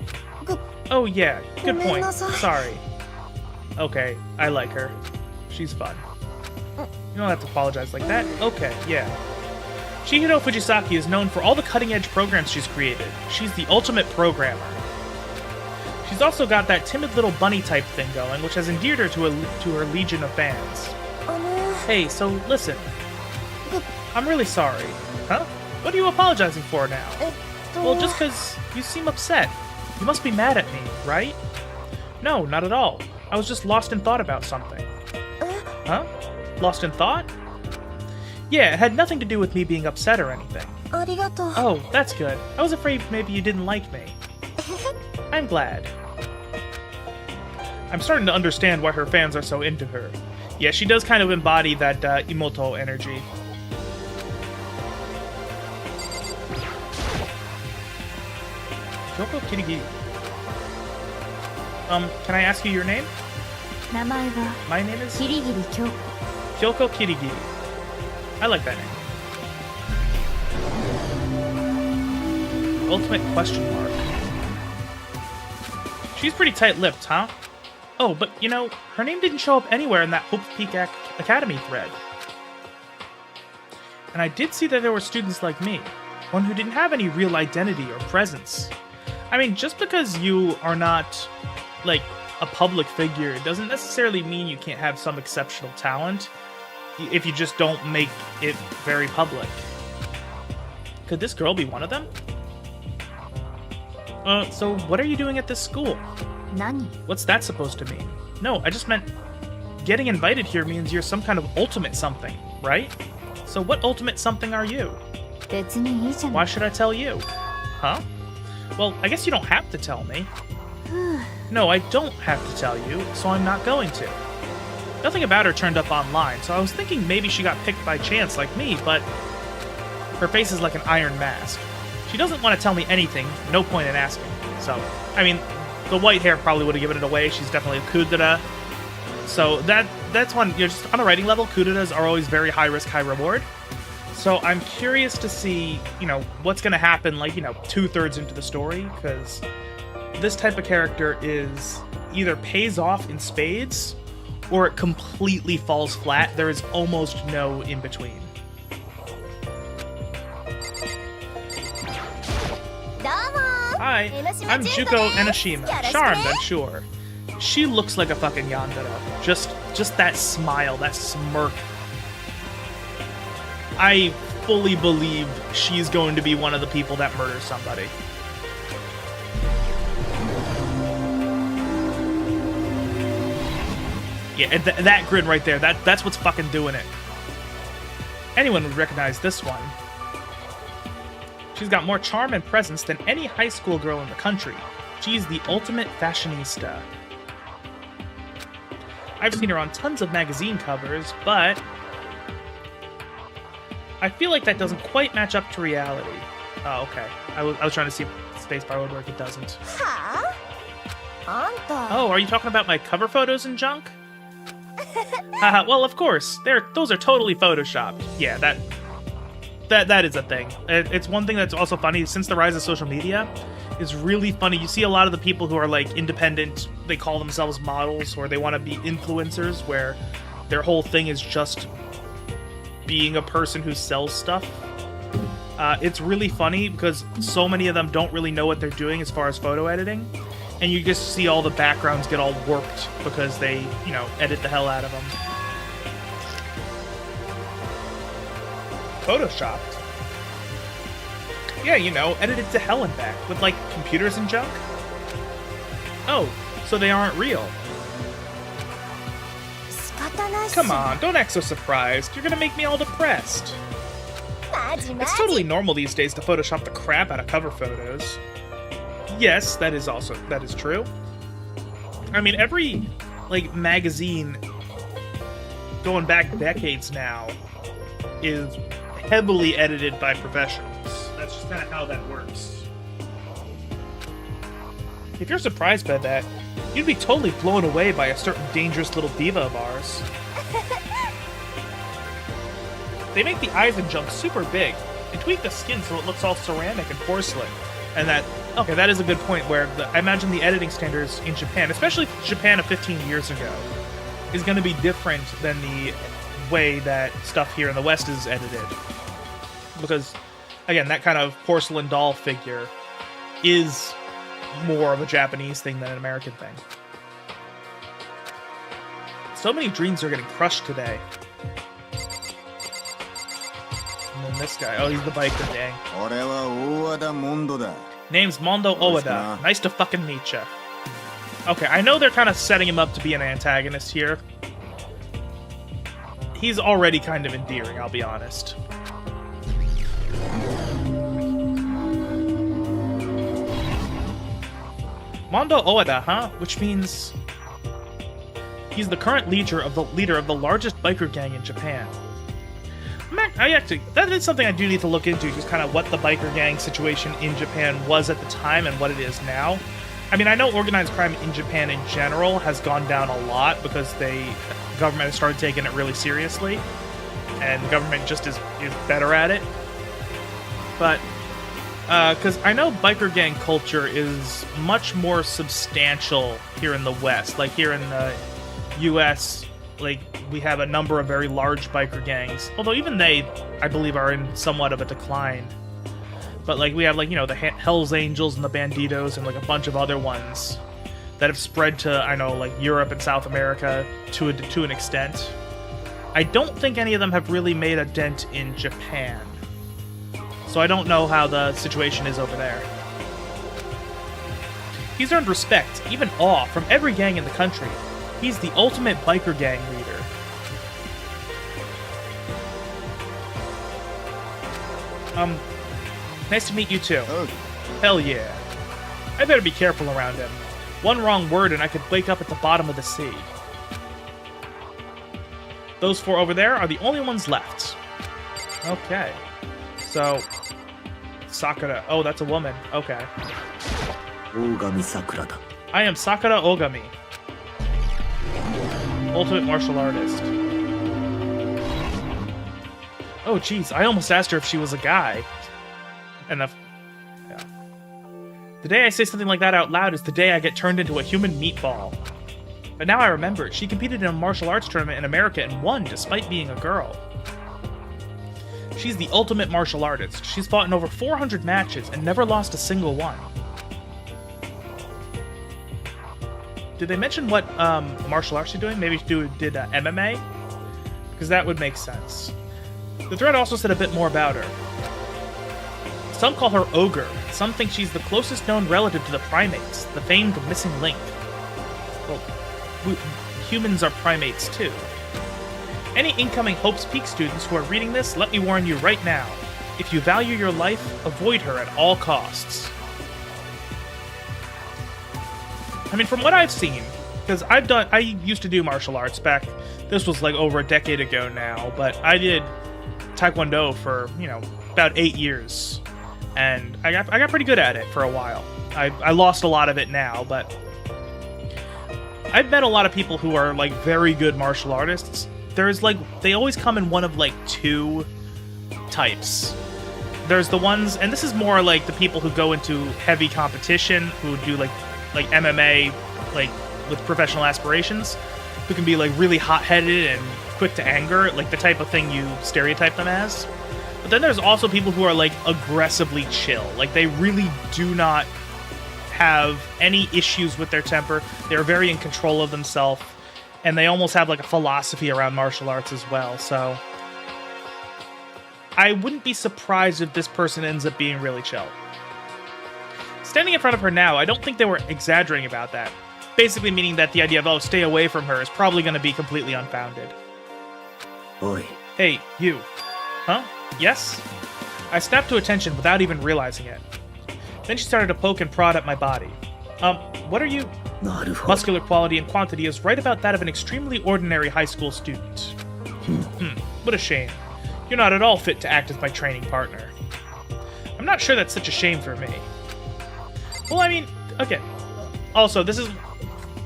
Oh yeah, good point. Sorry. Okay, I like her. She's fun. You don't have to apologize like that. Okay, yeah. Chihiro Fujisaki is known for all the cutting-edge programs she's created. She's the ultimate programmer. She's also got that timid little bunny-type thing going, which has endeared her to her legion of fans. Hey, so listen. I'm really sorry. Huh? What are you apologizing for now? Well, just because you seem upset. You must be mad at me, right? No, not at all. I was just lost in thought about something. Huh? Lost in thought? Yeah, it had nothing to do with me being upset or anything. Oh, that's good. I was afraid maybe you didn't like me. I'm glad. I'm starting to understand why her fans are so into her. Yeah, she does kind of embody that Imoto energy. Kyoko Kirigi. Can I ask you your name? My name is Kyoko Kirigi. I like that name. Ultimate question mark. She's pretty tight-lipped, huh? Oh, but her name didn't show up anywhere in that Hope Peak Academy thread. And I did see that there were students like me, one who didn't have any real identity or presence. I mean, just because you are not, like, a public figure, it doesn't necessarily mean you can't have some exceptional talent if you just don't make it very public. Could this girl be one of them? So what are you doing at this school? Nani? What's that supposed to mean? No, I just meant getting invited here means you're some kind of ultimate something, right? So what ultimate something are you? 別にいいじゃない。 Why should I tell you? Huh? Well, I guess you don't have to tell me. No, I don't have to tell you, so I'm not going to. Nothing about her turned up online, so I was thinking maybe she got picked by chance like me, but her face is like an iron mask. She doesn't want to tell me anything, no point in asking. So, I mean, the white hair probably would have given it away. She's definitely a kudera. So that's one, you're just on a writing level, kuderas are always very high risk, high reward. So I'm curious to see, what's going to happen, like, 2/3 into the story, because this type of character is either pays off in spades, or it completely falls flat. There is almost no in between. Hi, I'm Juko Enoshima. Charmed, I'm sure. She looks like a fucking yandere. Just that smile, that smirk. I fully believe she's going to be one of the people that murders somebody. Yeah, and that grin right there, that's what's fucking doing it. Anyone would recognize this one. She's got more charm and presence than any high school girl in the country. She's the ultimate fashionista. I've seen her on tons of magazine covers, but I feel like that doesn't quite match up to reality. Oh, okay. I was trying to see if Spacebar would work. It doesn't. Huh? Oh, are you talking about my cover photos and junk? Haha, well, of course. Those are totally photoshopped. Yeah, that is a thing. It's one thing that's also funny. Since the rise of social media, is really funny. You see a lot of the people who are like independent, they call themselves models, or they want to be influencers, where their whole thing is just being a person who sells stuff. It's really funny because so many of them don't really know what they're doing as far as photo editing, and you just see all the backgrounds get all warped because they, edit the hell out of them. Photoshopped. Yeah, edited to hell and back with, like, computers and junk. Oh, so they aren't real. Come on, don't act so surprised. You're gonna make me all depressed. It's totally normal these days to Photoshop the crap out of cover photos. Yes, that is true. I mean, every, like, magazine going back decades now is heavily edited by professionals. That's just kind of how that works. If you're surprised by that, you'd be totally blown away by a certain dangerous little diva of ours. They make the eyes and junk super big, and tweak the skin so it looks all ceramic and porcelain. And that is a good point, where I imagine the editing standards in Japan, especially Japan of 15 years ago, is going to be different than the way that stuff here in the West is edited. Because, again, that kind of porcelain doll figure is more of a Japanese thing than an American thing. So many dreams are getting crushed today. And then this guy, oh, he's the biker gang. Name's Mondo Owada. Nice to fucking meet ya. Okay, I know they're kind of setting him up to be an antagonist here. He's already kind of endearing, I'll be honest. Mondo Owada, huh? Which means he's the current leader of the largest biker gang in Japan. That is something I do need to look into, just kind of what the biker gang situation in Japan was at the time and what it is now. I mean, I know organized crime in Japan in general has gone down a lot because the government has started taking it really seriously, and the government just is better at it. But because I know biker gang culture is much more substantial here in the West. Like here in the U.S., like we have a number of very large biker gangs. Although even they, I believe, are in somewhat of a decline. But like we have like, the Hells Angels and the Banditos and like a bunch of other ones that have spread to, I know, like Europe and South America to an extent. I don't think any of them have really made a dent in Japan. so I don't know how the situation is over there. He's earned respect, even awe, from every gang in the country. He's the ultimate biker gang leader. Nice to meet you too. Oh. Hell yeah. I better be careful around him. One wrong word and I could wake up at the bottom of the sea. Those 4 over there are the only ones left. Okay. So, Sakura. Oh, that's a woman. Okay. Ogami Sakura. I am Sakura Ogami. Ultimate martial artist. Oh, jeez. I almost asked her if she was a guy. And yeah. The day I say something like that out loud is the day I get turned into a human meatball. But now I remember, she competed in a martial arts tournament in America and won despite being a girl. She's the ultimate martial artist. She's fought in over 400 matches and never lost a single one. Did they mention what martial arts she's doing? Maybe she did MMA? Because that would make sense. The thread also said a bit more about her. Some call her Ogre. Some think she's the closest known relative to the primates, the famed missing link. Well, humans are primates too. Any incoming Hope's Peak students who are reading this, let me warn you right now. If you value your life, avoid her at all costs. I mean, from what I've seen, because I used to do martial arts back, this was like over a decade ago now, but I did Taekwondo for, about 8 years. And I got pretty good at it for a while. I lost a lot of it now, but I've met a lot of people who are like very good martial artists. They always come in one of like 2 types. There's the ones, and this is more like the people who go into heavy competition, who do like MMA, like with professional aspirations, who can be like really hot-headed and quick to anger, like the type of thing you stereotype them as. But then there's also people who are like aggressively chill. Like they really do not have any issues with their temper. They're very in control of themselves, and they almost have like a philosophy around martial arts as well. So I wouldn't be surprised if this person ends up being really chill. Standing in front of her now, I don't think they were exaggerating about that. Basically meaning that the idea of, oh, stay away from her is probably going to be completely unfounded. Oi. Hey, you. Huh? Yes? I snapped to attention without even realizing it. Then she started to poke and prod at my body. What are you? Muscular quality and quantity is right about that of an extremely ordinary high school student. What a shame. You're not at all fit to act as my training partner. I'm not sure that's such a shame for me. Well, I mean, okay. Also, this is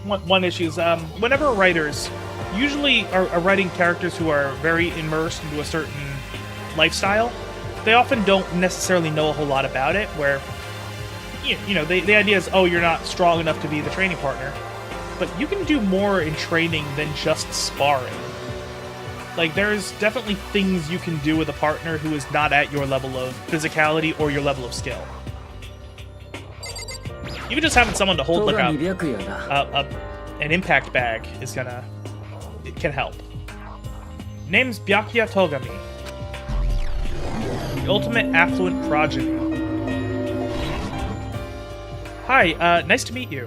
one issue. Whenever writers usually are writing characters who are very immersed into a certain lifestyle, they often don't necessarily know a whole lot about it, where, the idea is, oh, you're not strong enough to be the training partner. But you can do more in training than just sparring. Like, there's definitely things you can do with a partner who is not at your level of physicality or your level of skill. Even just having someone to hold like an impact bag it can help. Name's Byakuya Togami. The ultimate affluent progeny. Hi, nice to meet you.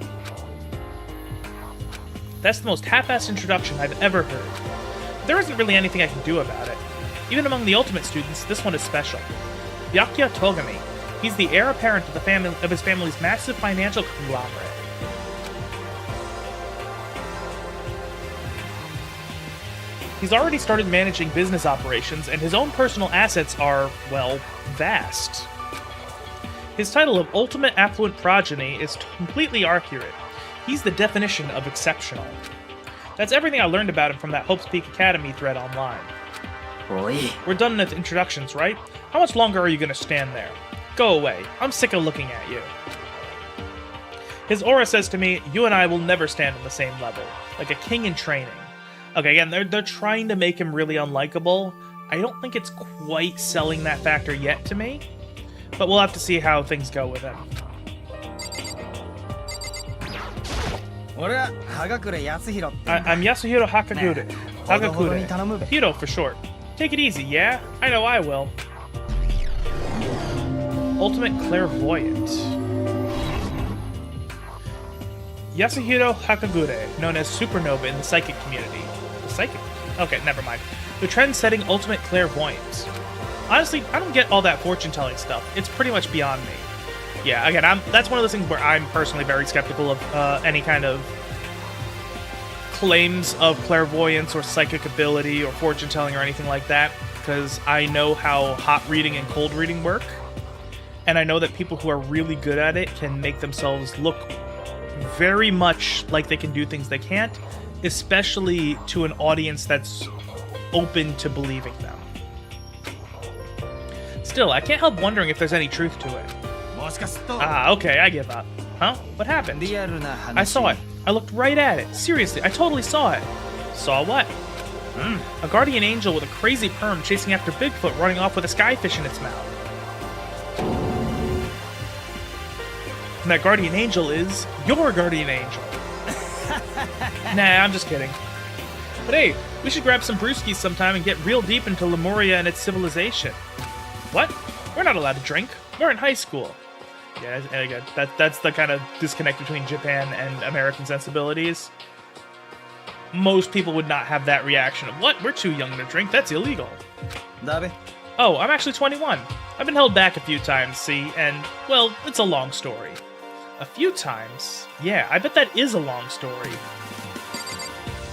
That's the most half-assed introduction I've ever heard. There isn't really anything I can do about it. Even among the ultimate students, this one is special. Byakuya Togami. He's the heir apparent of his family's massive financial conglomerate. He's already started managing business operations, and his own personal assets are, well, vast. His title of Ultimate Affluent Progeny is completely accurate. He's the definition of exceptional. That's everything I learned about him from that Hope's Peak Academy thread online. Oi. We're done with introductions, right? How much longer are you going to stand there? Go away. I'm sick of looking at you. His aura says to me, you and I will never stand on the same level, like a king in training. Okay, again, they're trying to make him really unlikable. I don't think it's quite selling that factor yet to me, but we'll have to see how things go with him. I'm Yasuhiro Hagakure. Hiro for short. Take it easy, yeah? I know I will. ultimate clairvoyant. Yasuhiro Hakagure, known as Supernova in the psychic community. The psychic? Okay, never mind. The trend-setting ultimate clairvoyant. Honestly, I don't get all that fortune-telling stuff. It's pretty much beyond me. Yeah, again, that's one of those things where I'm personally very skeptical of any kind of claims of clairvoyance or psychic ability or fortune-telling or anything like that, because I know how hot reading and cold reading work, and I know that people who are really good at it can make themselves look very much like they can do things they can't, especially to an audience that's open to believing them. Still, I can't help wondering if there's any truth to it. Ah, okay, I give up. Huh? What happened? I saw it. I looked right at it. Seriously, I totally saw it. Saw what? A guardian angel with a crazy perm chasing after Bigfoot running off with a skyfish in its mouth. And that guardian angel is your guardian angel. Nah, I'm just kidding. But hey, we should grab some brewskis sometime and get real deep into Lemuria and its civilization. What? We're not allowed to drink. We're in high school. Yeah, and again, that's the kind of disconnect between Japan and American sensibilities. Most people would not have that reaction of, what? We're too young to drink. That's illegal. Oh, I'm actually 21. I've been held back a few times, see, and, well, it's a long story. A few times? Yeah, I bet that is a long story.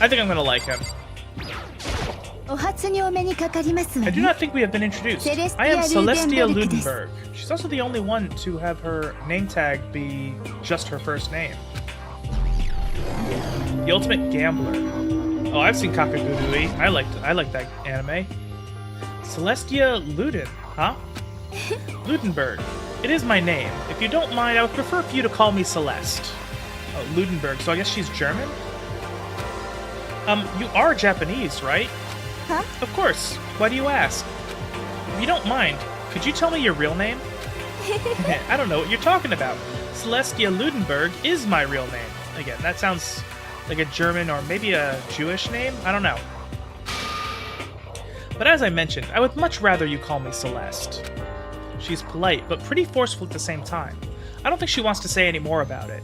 I think I'm gonna like him. I do not think we have been introduced. I am Celestia Ludenberg. She's also the only one to have her name tag be just her first name. The Ultimate Gambler. Oh, I've seen Kakagurui. I like that anime. Celestia Luden, huh? Ludenberg. It is my name. If you don't mind, I would prefer for you to call me Celeste. Oh, Ludenberg, so I guess she's German? You are Japanese, right? Huh? Of course. Why do you ask? If you don't mind, could you tell me your real name? I don't know what you're talking about. Celestia Ludenberg is my real name. Again, that sounds like a German or maybe a Jewish name? I don't know. But as I mentioned, I would much rather you call me Celeste. She's polite, but pretty forceful at the same time. I don't think she wants to say any more about it.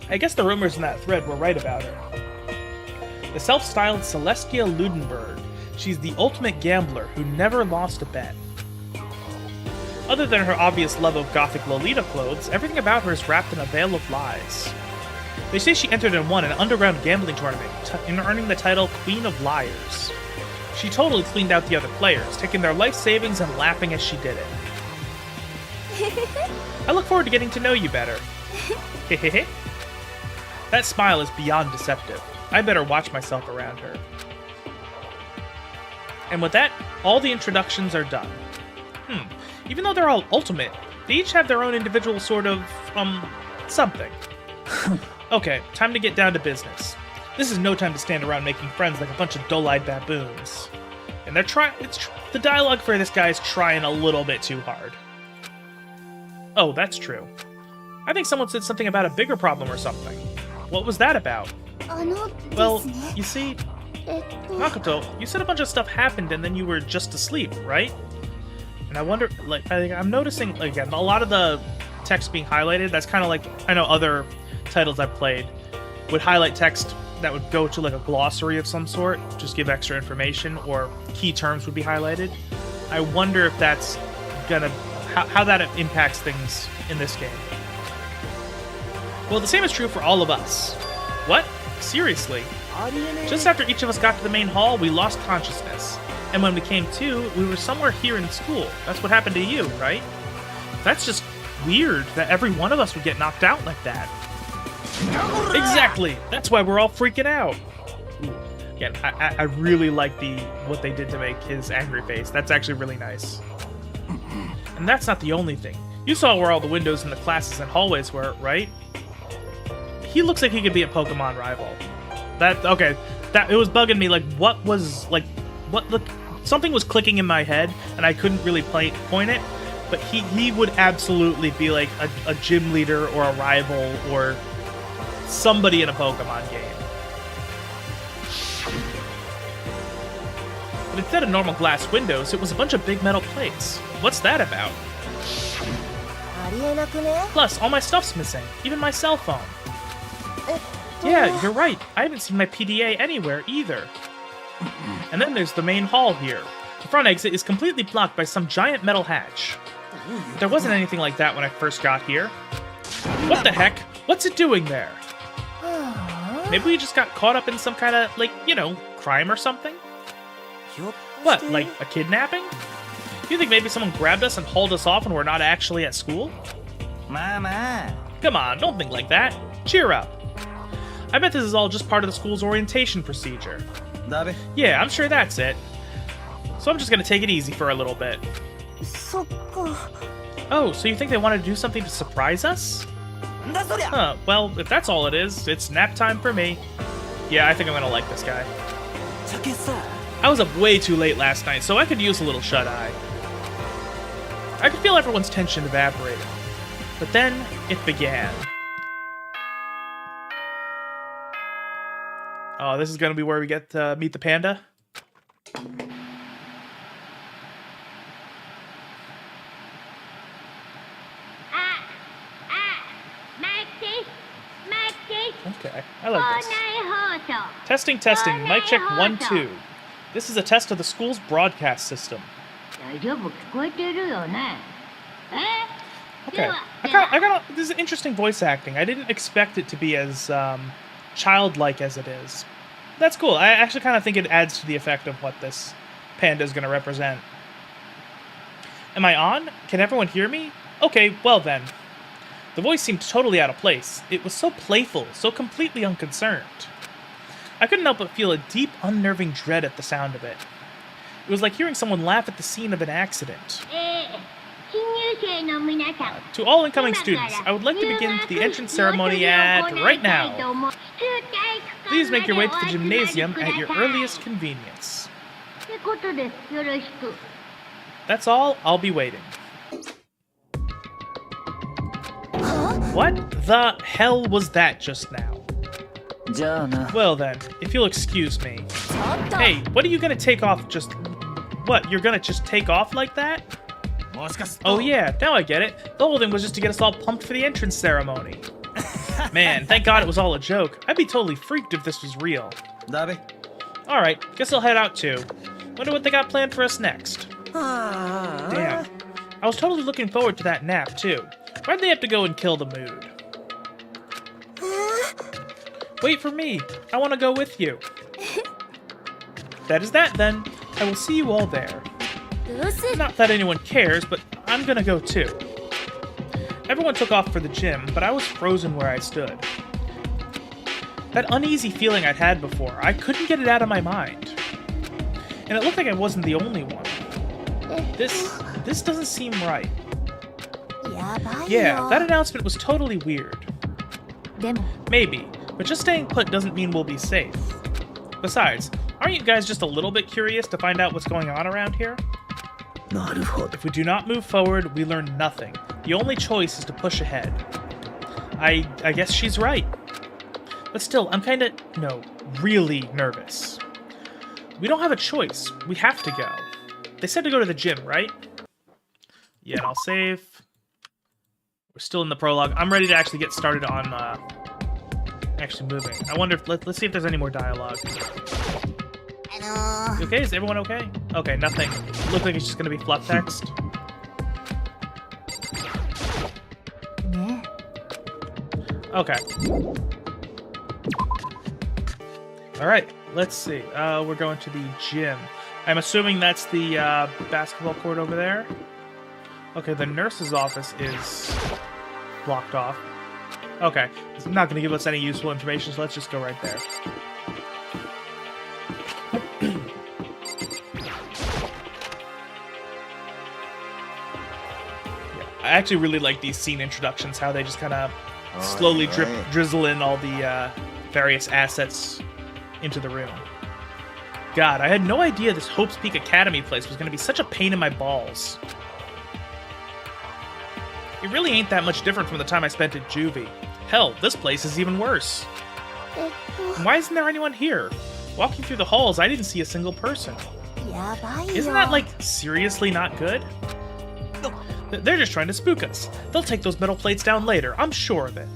I guess the rumors in that thread were right about her. The self-styled Celestia Ludenberg. She's the ultimate gambler who never lost a bet. Other than her obvious love of gothic Lolita clothes, everything about her is wrapped in a veil of lies. They say she entered and won an underground gambling tournament, earning the title Queen of Liars. She totally cleaned out the other players, taking their life savings and laughing as she did it. I look forward to getting to know you better. Hehehe. That smile is beyond deceptive. I better watch myself around her. And with that, all the introductions are done. Even though they're all ultimate, they each have their own individual sort of, something. Okay, time to get down to business. This is no time to stand around making friends like a bunch of dull-eyed baboons. And they're the dialogue for this guy is trying a little bit too hard. Oh, that's true. I think someone said something about a bigger problem or something. What was that about? Well, you see, Makoto, you said a bunch of stuff happened and then you were just asleep, right? And I wonder, I'm noticing, again, a lot of the text being highlighted, that's kind of like, I know other titles I've played would highlight text that would go to like a glossary of some sort, just give extra information, or key terms would be highlighted. I wonder if that's gonna, how that impacts things in this game. Well, the same is true for all of us. What? Seriously? Just after each of us got to the main hall, we lost consciousness. And when we came to, we were somewhere here in school. That's what happened to you, right? That's just weird that every one of us would get knocked out like that. Exactly! That's why we're all freaking out. Again, I really like what they did to make his angry face. That's actually really nice. And that's not the only thing. You saw where all the windows in the classes and hallways were, right? He looks like he could be a Pokemon rival. It was bugging me, something was clicking in my head, and I couldn't really point it, but he would absolutely be like a gym leader or a rival or somebody in a Pokemon game. But instead of normal glass windows, it was a bunch of big metal plates. What's that about? ありえなくね Plus, all my stuff's missing, even my cell phone. えっと Yeah, you're right. I haven't seen my PDA anywhere either. And then there's the main hall here. The front exit is completely blocked by some giant metal hatch. There wasn't anything like that when I first got here. What the heck? What's it doing there? Maybe we just got caught up in some kind of, like, you know, crime or something? ひょっと What, して like a kidnapping? You think maybe someone grabbed us and hauled us off when we're not actually at school? まあまあ Come on, don't think like that. Cheer up. I bet this is all just part of the school's orientation procedure. だべ Yeah, I'm sure that's it. So I'm just gonna take it easy for a little bit. そっか Oh, so you think they want to do something to surprise us? んだそりゃ Huh, well, if that's all it is, it's nap time for me. Yeah, I think I'm gonna like this guy. ちゃけさ I was up way too late last night, so I could use a little shut-eye. I could feel everyone's tension evaporating. But then, it began. Oh, this is gonna be where we get to meet the panda? Okay, I like this. Testing, testing. Mic check 1, 2. This is a test of the school's broadcast system. 大丈夫聞こえてるよね Okay. I got this is interesting voice acting. I didn't expect it to be as childlike as it is. That's cool. I actually kind of think it adds to the effect of what this panda is going to represent. Am I on? Can everyone hear me? Okay, well then. The voice seemed totally out of place. It was so playful, so completely unconcerned. I couldn't help but feel a deep, unnerving dread at the sound of it. It was like hearing someone laugh at the scene of an accident. 新入生の皆さん To all incoming students, I would like to begin the entrance ceremony at right now. Please make your way to the gymnasium at your earliest convenience. ってことですよろしく That's all. I'll be waiting. What the hell was that just now? じゃあな Well then, if you'll excuse me. ちょっと Hey, what are you gonna take off just... What, you're gonna just take off like that? もしかする Oh と yeah, now I get it. The whole thing was just to get us all pumped for the entrance ceremony. Man, thank God it was all a joke. I'd be totally freaked if this was real. だべ Alright, guess I'll head out too. Wonder what they got planned for us next. ああ Damn. I was totally looking forward to that nap too. Why'd they have to go and kill the mood? Wait for me. I want to go with you. That is that then. I will see you all there. うっせ Not that anyone cares, but I'm gonna go too. Everyone took off for the gym, but I was frozen where I stood. That uneasy feeling I'd had before, I couldn't get it out of my mind. And it looked like I wasn't the only one. This doesn't seem right. やばいよ Yeah, that announcement was totally weird. でも Maybe, but just staying put doesn't mean we'll be safe. Besides, aren't you guys just a little bit curious to find out what's going on around here? なるほど If we do not move forward, we learn nothing. The only choice is to push ahead. I guess she's right. But still, I'm kinda, really nervous. We don't have a choice. We have to go. They said to go to the gym, right? Yeah, and I'll save. We're still in the prologue. I'm ready to actually get started on, actually moving. I wonder if, let's see if there's any more dialogue. あの You okay? Is everyone okay? Okay, nothing. Looks like it's just gonna be fluff text. ね Okay. Alright, let's see. We're going to the gym. I'm assuming that's the basketball court over there. Okay, the nurse's office is blocked off. Okay, it's not going to give us any useful information, so let's just go right there. I actually really like these scene introductions, how they just kind of slowly drizzle in all the various assets into the room. God, I had no idea this Hope's Peak Academy place was going to be such a pain in my balls. It really ain't that much different from the time I spent at Juvie. Hell, this place is even worse. えっと And why isn't there anyone here? Walking through the halls, I didn't see a single person. やばいよ。 Isn't that, like, seriously not good? They're just trying to spook us. They'll take those metal plates down later, I'm sure of it.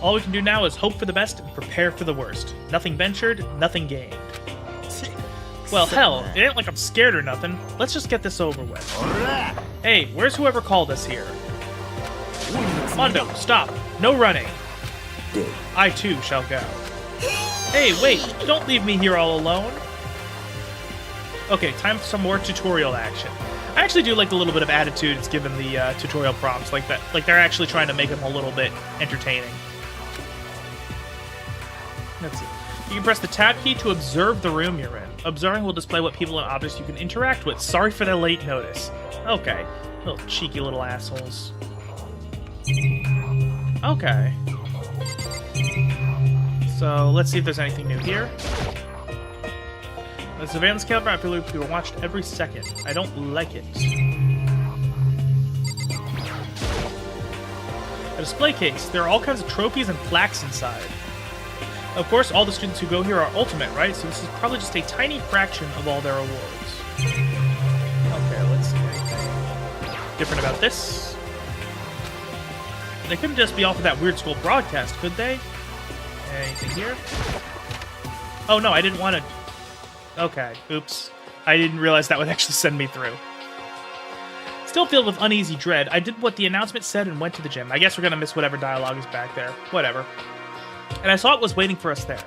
All we can do now is hope for the best and prepare for the worst. Nothing ventured, nothing gained. Well, hell, it ain't like I'm scared or nothing. Let's just get this over with. Hey, where's whoever called us here? Mondo, stop. No running. I too shall go. Hey, wait, don't leave me here all alone. Okay, time for some more tutorial action. I actually do like the little bit of attitude it's given the tutorial prompts, like that. Like they're actually trying to make them a little bit entertaining. Let's see. You can press the tab key to observe the room you're in. Observing will display what people and objects you can interact with. Sorry for the late notice. Okay, little cheeky little assholes. Okay. So let's see if there's anything new here. The surveillance camera I feel people watched every second. I don't like it. A display case. There are all kinds of trophies and plaques inside. Of course, all the students who go here are ultimate, right? So this is probably just a tiny fraction of all their awards. Okay, let's see anything different about this. They couldn't just be off of that weird school broadcast, could they? Anything here? Oh no, I didn't want to... Okay, oops. I didn't realize that would actually send me through. Still filled with uneasy dread, I did what the announcement said and went to the gym. I guess we're gonna miss whatever dialogue is back there. Whatever. And I saw it was waiting for us there.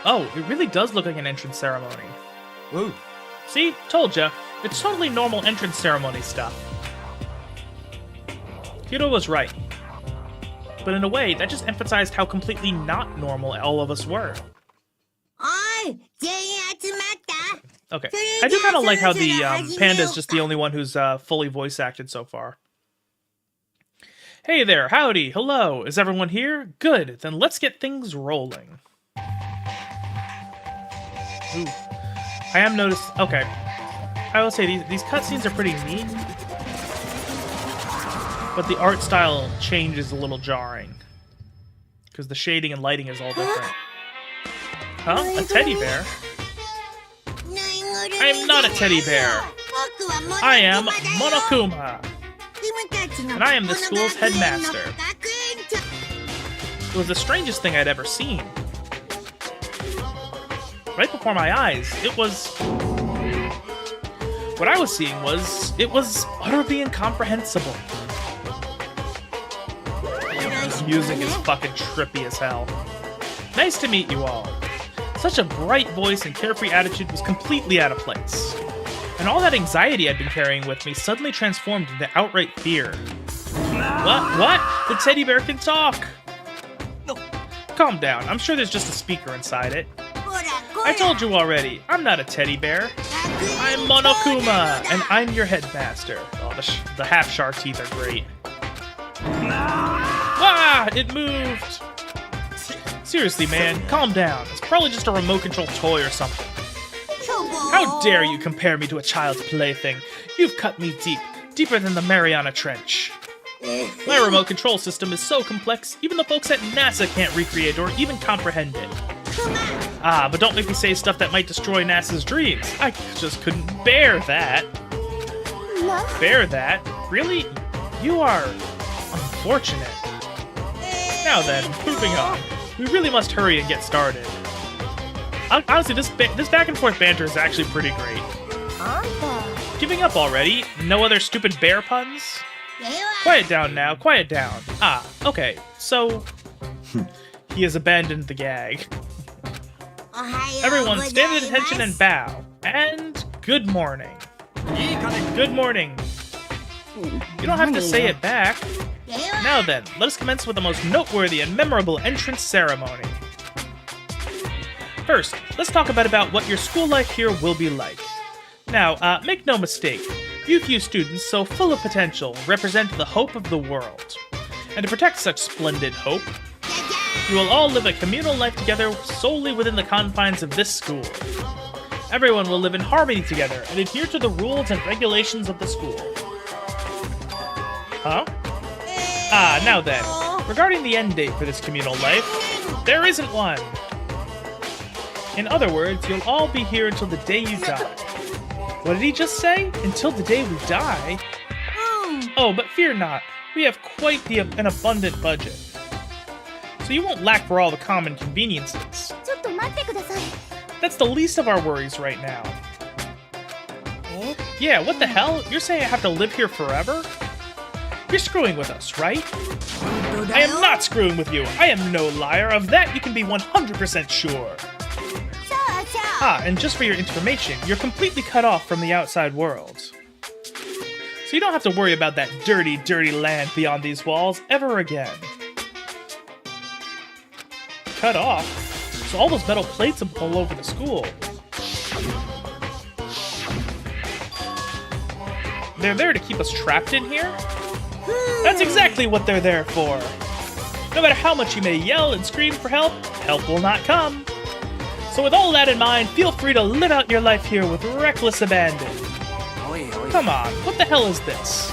Oh, it really does look like an entrance ceremony. Woo. See? Told ya. It's totally normal entrance ceremony stuff. Hiro was right. But in a way, that just emphasized how completely not normal all of us were. Okay. I do kind of like how the Panda's just the only one who's fully voice acted so far. Hey there, howdy, hello, is everyone here? Good, then let's get things rolling. Ooh. I am noticed, okay. I will say, these cutscenes are pretty neat. But the art style change is a little jarring. Because the shading and lighting is all different. Huh? A teddy bear? I am not a teddy bear. I am Monokuma. And I am the school's headmaster. It was the strangest thing I'd ever seen. Right before my eyes, it was... What I was seeing was... It was utterly incomprehensible. This music is fucking trippy as hell. Nice to meet you all. Such a bright voice and carefree attitude was completely out of place. And all that anxiety I'd been carrying with me suddenly transformed into outright fear. What? The teddy bear can talk! Calm down, I'm sure there's just a speaker inside it. I told you already, I'm not a teddy bear. I'm Monokuma, and I'm your headmaster. Oh, the half-shark teeth are great. Ah! It moved! Seriously, man, calm down. It's probably just a remote control toy or something. How dare you compare me to a child's plaything? You've cut me deep, deeper than the Mariana Trench. My remote control system is so complex, even the folks at NASA can't recreate or even comprehend it. Ah, but don't make me say stuff that might destroy NASA's dreams. I just couldn't bear that. Bear that? Really? You are unfortunate. Now then, moving on. We really must hurry and get started. Honestly, this back and forth banter is actually pretty great. Giving up already? No other stupid bear puns? Quiet down now, quiet down. Ah, okay, so... he has abandoned the gag. Everyone, stand at attention and bow. And good morning. Good morning. You don't have to say it back. Now then, let us commence with the most noteworthy and memorable entrance ceremony. First, let's talk about what your school life here will be like. Now, make no mistake, you few students so full of potential represent the hope of the world. And to protect such splendid hope, you will all live a communal life together solely within the confines of this school. Everyone will live in harmony together and adhere to the rules and regulations of the school. Huh? Ah, now then, regarding the end date for this communal life, there isn't one. In other words, you'll all be here until the day you die. What did he just say? Until the day we die? Oh, but fear not. We have quite an abundant budget. So you won't lack for all the common conveniences. ちょっと待ってください。 That's the least of our worries right now. Yeah, what the hell? You're saying I have to live here forever? You're screwing with us, right? I am not screwing with you. I am no liar. Of that you can be 100% sure. Ah, and just for your information, you're completely cut off from the outside world. So you don't have to worry about that dirty, dirty land beyond these walls ever again. Cut off? So all those metal plates all over the school. They're there to keep us trapped in here? That's exactly what they're there for. No matter how much you may yell and scream for help, help will not come. So with all that in mind, feel free to live out your life here with reckless abandon. Come on, what the hell is this?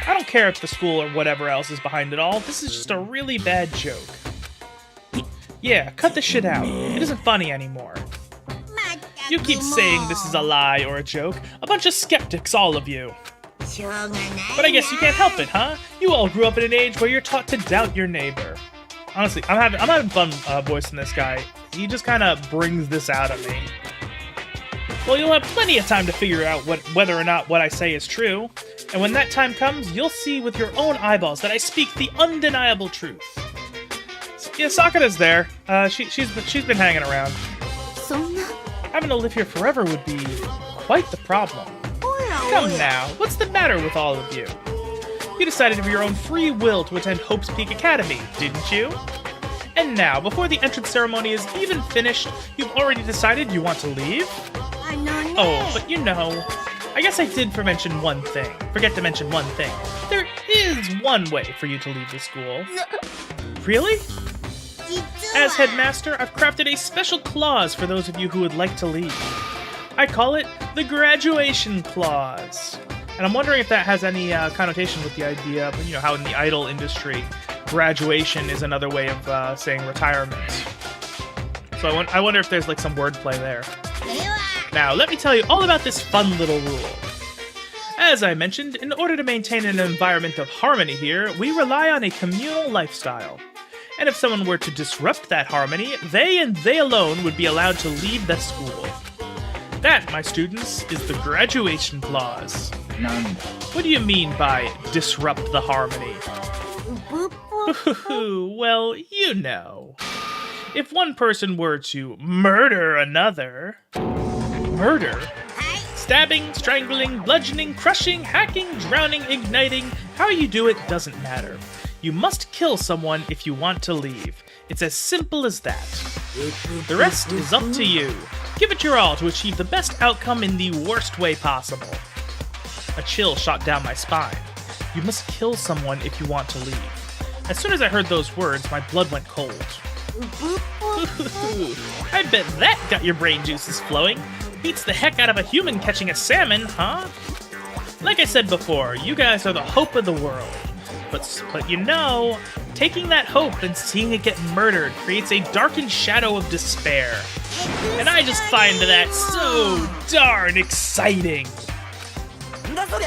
I don't care if the school or whatever else is behind it all, this is just a really bad joke. Yeah, cut the shit out. It isn't funny anymore. You keep saying this is a lie or a joke. A bunch of skeptics, all of you. But I guess you can't help it, huh? You all grew up in an age where you're taught to doubt your neighbor. Honestly, I'm having fun voicing this guy. He just kind of brings this out of me. Well, you'll have plenty of time to figure out whether or not what I say is true. And when that time comes, you'll see with your own eyeballs that I speak the undeniable truth. Yeah, Sakura's there. She's been hanging around. Having to live here forever would be quite the problem. Come now, what's the matter with all of you? You decided of your own free will to attend Hope's Peak Academy, didn't you? And now, before the entrance ceremony is even finished, you've already decided you want to leave? Oh, but you know, I guess I did forget to mention one thing. There is one way for you to leave the school. Really? As headmaster, I've crafted a special clause for those of you who would like to leave. I call it the graduation clause. And I'm wondering if that has any connotation with the idea of, you know, how in the idol industry, graduation is another way of saying retirement. So I wonder if there's like some wordplay there. Now, let me tell you all about this fun little rule. As I mentioned, in order to maintain an environment of harmony here, we rely on a communal lifestyle. And if someone were to disrupt that harmony, they and they alone would be allowed to leave the school. That, my students, is the graduation clause. What do you mean by disrupt the harmony? Well, you know. If one person were to murder another... Murder? Stabbing, strangling, bludgeoning, crushing, hacking, drowning, igniting, how you do it doesn't matter. You must kill someone if you want to leave. It's as simple as that. The rest is up to you. Give it your all to achieve the best outcome in the worst way possible. A chill shot down my spine. You must kill someone if you want to leave. As soon as I heard those words, my blood went cold. I bet that got your brain juices flowing. Beats the heck out of a human catching a salmon, huh? Like I said before, you guys are the hope of the world. But you know, taking that hope and seeing it get murdered creates a darkened shadow of despair. And I just find that so darn exciting.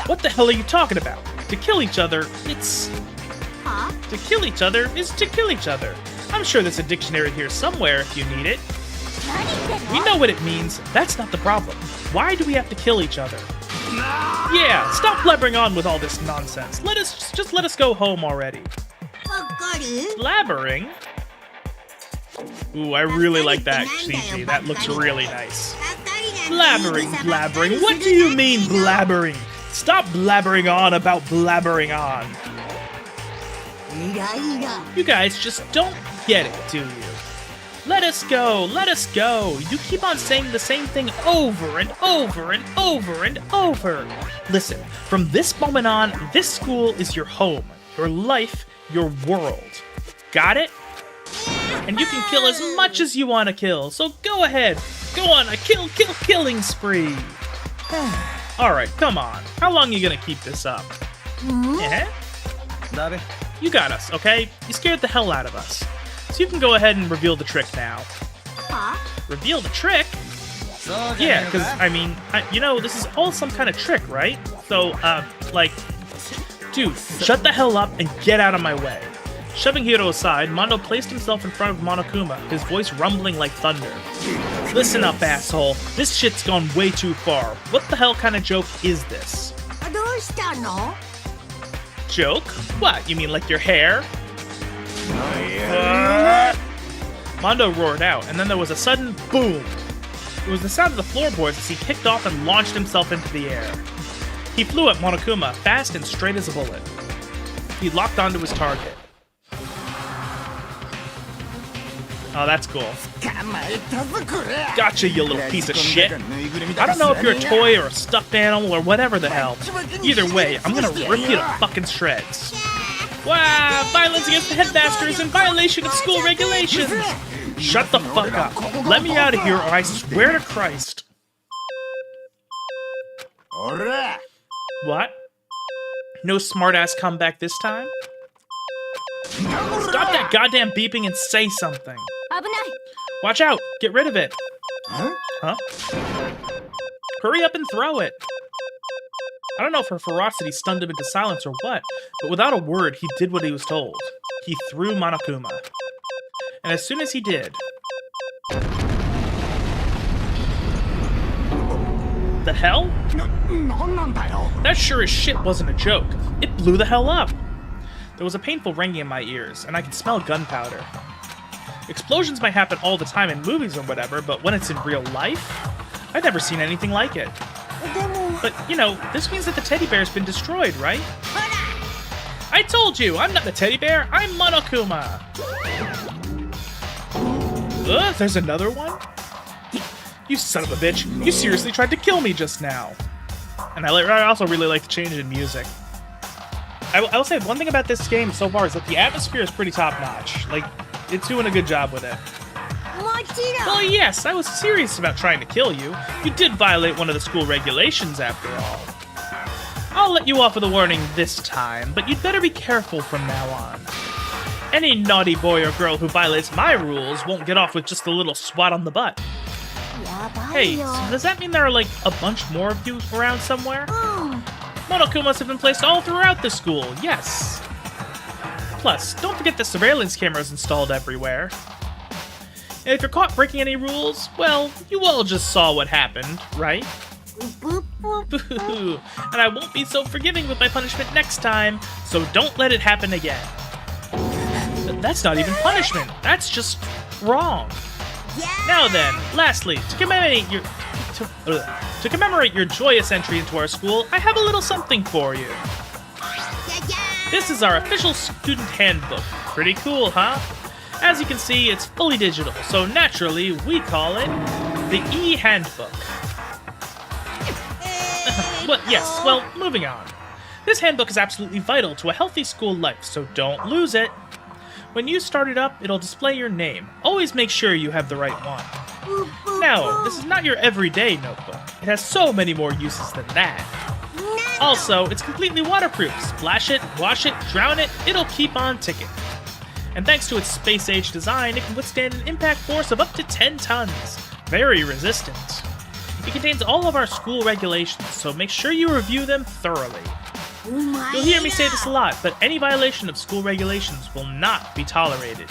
What the hell are you talking about? To kill each other, to kill each other is to kill each other. I'm sure there's a dictionary here somewhere if you need it. We know what it means. That's not the problem. Why do we have to kill each other? Yeah, stop blabbering on with all this nonsense. Let us go home already. Blabbering? Ooh, I really like that, CG. That looks really nice. Blabbering. What do you mean, blabbering? Stop blabbering on about blabbering on. You guys just don't get it, do you? Let us go. You keep on saying the same thing over and over and over and over. Listen, from this moment on, this school is your home, your life, your world. Got it? And you can kill as much as you want to kill, so go ahead. Go on a killing spree. Alright, come on. How long are you gonna keep this up? Yeah? You got us, okay? You scared the hell out of us. So you can go ahead and reveal the trick now. Reveal the trick? Yeah, because, I mean, this is all some kind of trick, right? So, dude, shut the hell up and get out of my way. Shoving Hiro aside, Mondo placed himself in front of Monokuma, his voice rumbling like thunder. Listen up, asshole. This shit's gone way too far. What the hell kind of joke is this? Joke? What, you mean like your hair? Mondo roared out, and then there was a sudden boom. It was the sound of the floorboards as he kicked off and launched himself into the air. He flew at Monokuma, fast and straight as a bullet. He locked onto his target. Oh, that's cool. Gotcha, you little piece of shit. I don't know if you're a toy or a stuffed animal or whatever the hell. Either way, I'm gonna rip you to fucking shreds. Wow, violence against the headmaster is in violation of school regulations. Shut the fuck up. Let me out of here or I swear to Christ. What? No smartass comeback this time? Stop that goddamn beeping and say something. Watch out! Get rid of it. Huh? Hurry up and throw it. I don't know if her ferocity stunned him into silence or what, but without a word, he did what he was told. He threw Monokuma. And as soon as he did... The hell? That sure as shit wasn't a joke. It blew the hell up. There was a painful ringing in my ears, and I could smell gunpowder. Explosions might happen all the time in movies or whatever, but when it's in real life, I've never seen anything like it. But, this means that the teddy bear's been destroyed, right? I told you, I'm not the teddy bear, I'm Monokuma! There's another one? You son of a bitch, you seriously tried to kill me just now. And I also really like the change in music. I will say one thing about this game so far is that the atmosphere is pretty top-notch. Like, it's doing a good job with it. Well, yes, I was serious about trying to kill you. You did violate one of the school regulations, after all. I'll let you off with a warning this time, but you'd better be careful from now on. Any naughty boy or girl who violates my rules won't get off with just a little swat on the butt. Hey, so does that mean there are, a bunch more of you around somewhere? Monokumas have been placed all throughout the school, yes. Plus, don't forget the surveillance cameras installed everywhere. And if you're caught breaking any rules, well, you all just saw what happened, right? Boo-hoo. And I won't be so forgiving with my punishment next time, so don't let it happen again. That's not even punishment, that's just wrong. Now then, lastly, to commemorate your joyous entry into our school, I have a little something for you. This is our official student handbook. Pretty cool, huh? As you can see, it's fully digital, so naturally, we call it the e-handbook. Well, moving on. This handbook is absolutely vital to a healthy school life, so don't lose it. When you start it up, it'll display your name. Always make sure you have the right one. Now, this is not your everyday notebook. It has so many more uses than that. Also, it's completely waterproof. Splash it, wash it, drown it, it'll keep on ticking. And thanks to its space-age design, it can withstand an impact force of up to 10 tons. Very resistant. It contains all of our school regulations, so make sure you review them thoroughly. You'll hear me say this a lot, but any violation of school regulations will not be tolerated.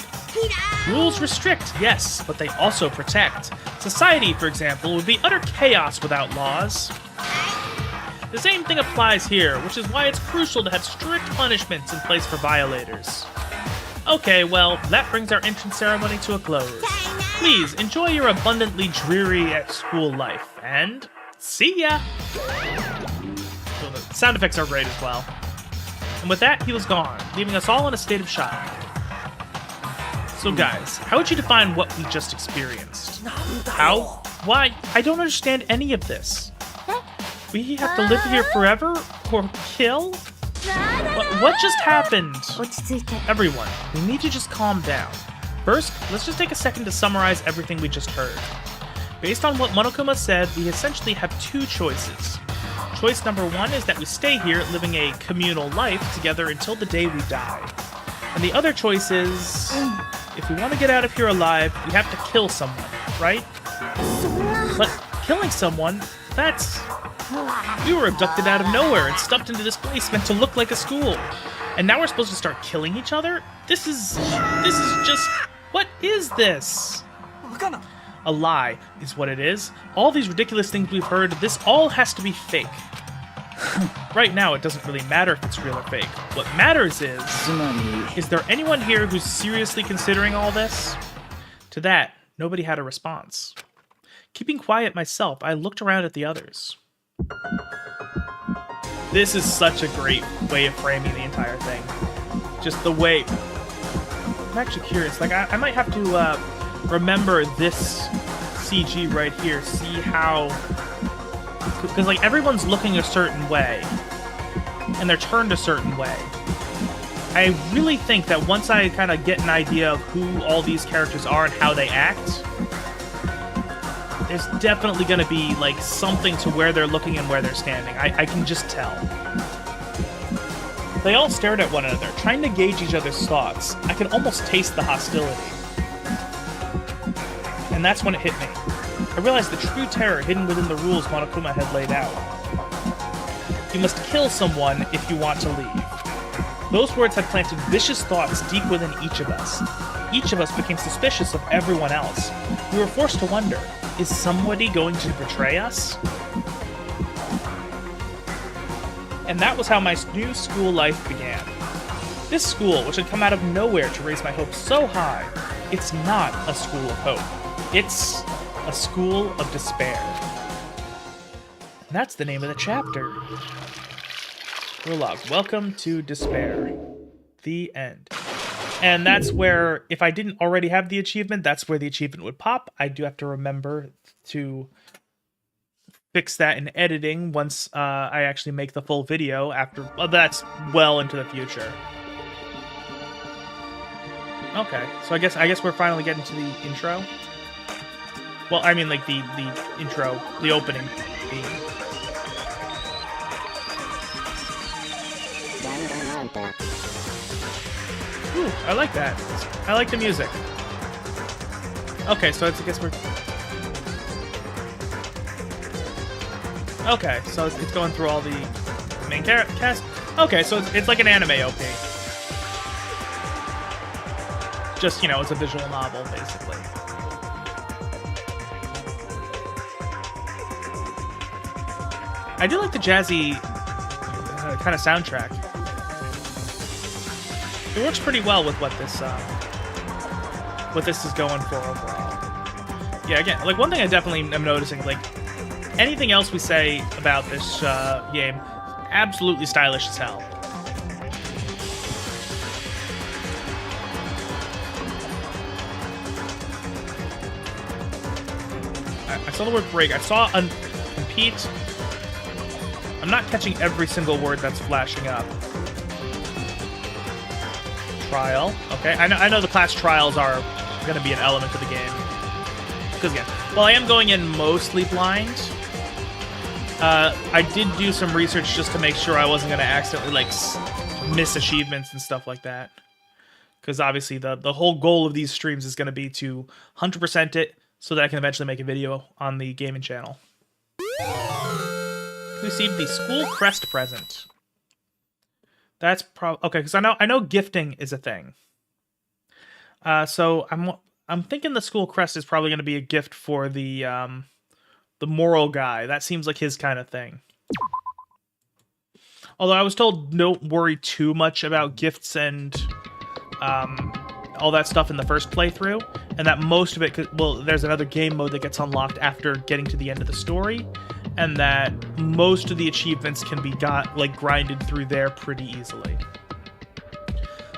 Rules restrict, yes, but they also protect. Society, for example, would be utter chaos without laws. The same thing applies here, which is why it's crucial to have strict punishments in place for violators. Okay, well, that brings our entrance ceremony to a close. Please, enjoy your abundantly dreary school life, and see ya! So the sound effects are great as well. And with that, he was gone, leaving us all in a state of shock. So guys, how would you define what we just experienced? How? Why? I don't understand any of this. We have to live here forever? Or kill? What just happened? Everyone, we need to just calm down. First, let's just take a second to summarize everything we just heard. Based on what Monokuma said, we essentially have two choices. Choice number one is that we stay here living a communal life together until the day we die. And the other choice is, if we want to get out of here alive, we have to kill someone, right? But killing someone, that's... We were abducted out of nowhere and stuffed into this place meant to look like a school. And now we're supposed to start killing each other? This is just... What is this? A lie is what it is. All these ridiculous things we've heard, this all has to be fake. Right now, it doesn't really matter if it's real or fake. What matters is there anyone here who's seriously considering all this? To that, nobody had a response. Keeping quiet myself, I looked around at the others. This is such a great way of framing the entire thing. Just the way... I'm actually curious. Like, I might have to remember this CG right here. See how... Because, like, everyone's looking a certain way. And they're turned a certain way. I really think that once I kind of get an idea of who all these characters are and how they act, there's definitely going to be, like, something to where they're looking and where they're standing. I can just tell. They all stared at one another, trying to gauge each other's thoughts. I could almost taste the hostility. And that's when it hit me. I realized the true terror hidden within the rules Monokuma had laid out. You must kill someone if you want to leave. Those words had planted vicious thoughts deep within each of us. Each of us became suspicious of everyone else. We were forced to wonder, is somebody going to betray us? And that was how my new school life began. This school, which had come out of nowhere to raise my hopes so high, it's not a school of hope. It's a school of despair. And that's the name of the chapter. Prologue. Welcome to Despair. The end. And that's where, if I didn't already have the achievement, that's where the achievement would pop. I do have to remember to fix that in editing once I actually make the full video after... Well, that's well into the future. Okay, so I guess we're finally getting to the intro. Well, I mean, like, the intro, the opening theme. Ooh, I like that. I like the music. Okay, so I guess we're... Okay, so it's going through all the main cast. Okay, so it's like an anime OP. Just, you know, it's a visual novel, basically. I do like the jazzy kind of soundtrack. It works pretty well with what this is going for overall. Yeah, again, like, one thing I definitely am noticing, like, anything else we say about this game, absolutely stylish as hell. I saw the word break. I saw compete. I'm not catching every single word that's flashing up. Trial. Okay, I know the class trials are going to be an element of the game. Because again, while I am going in mostly blind, I did do some research just to make sure I wasn't going to accidentally, like, miss achievements and stuff like that. Because obviously the whole goal of these streams is going to be to 100% it so that I can eventually make a video on the gaming channel. Received the school crest present. That's okay, because I know gifting is a thing. So I'm thinking the school crest is probably going to be a gift for the moral guy. That seems like his kind of thing. Although I was told don't worry too much about gifts and all that stuff in the first playthrough, and that most of it, well, there's another game mode that gets unlocked after getting to the end of the story, and that most of the achievements can be grinded through there pretty easily.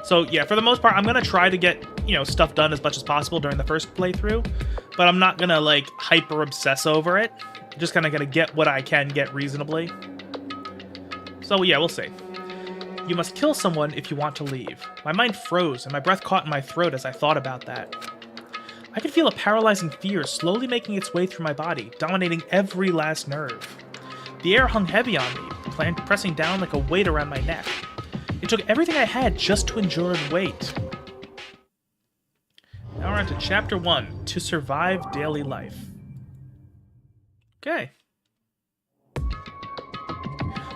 So yeah, for the most part, I'm gonna try to get, you know, stuff done as much as possible during the first playthrough, but I'm not gonna, like, hyper obsess over it. I'm just kind of gonna get what I can get reasonably. So yeah, we'll see. You must kill someone if you want to leave. My mind froze, and my breath caught in my throat as I thought about that. I could feel a paralyzing fear slowly making its way through my body, dominating every last nerve. The air hung heavy on me, pressing down like a weight around my neck. It took everything I had just to endure and wait. Now we're on to Chapter 1, To Survive Daily Life. Okay.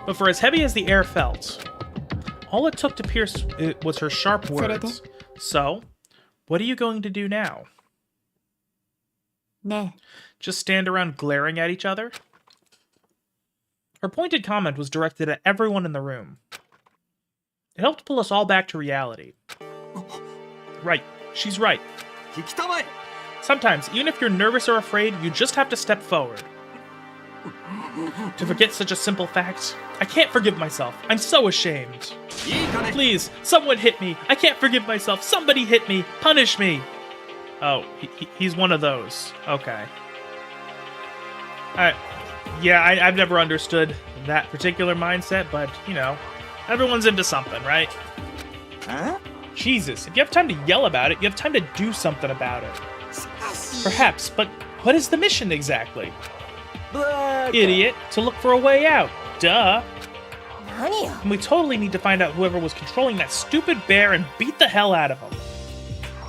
But for as heavy as the air felt, all it took to pierce it was her sharp words. So, what are you going to do now? ね Just stand around glaring at each other? Her pointed comment was directed at everyone in the room. It helped pull us all back to reality. Right, she's right. 聞きたまえ Sometimes, even if you're nervous or afraid, you just have to step forward. To forget such a simple fact, I can't forgive myself. I'm so ashamed. いいかね Please, someone hit me. I can't forgive myself. Somebody hit me. Punish me. Oh, he's one of those. Okay. Yeah, I've never understood that particular mindset, but, you know, everyone's into something, right? あ Jesus, if you have time to yell about it, you have time to do something about it. しかし Perhaps, but what is the mission exactly? バーカ Idiot, to look for a way out. Duh. 何よ And we totally need to find out whoever was controlling that stupid bear and beat the hell out of him.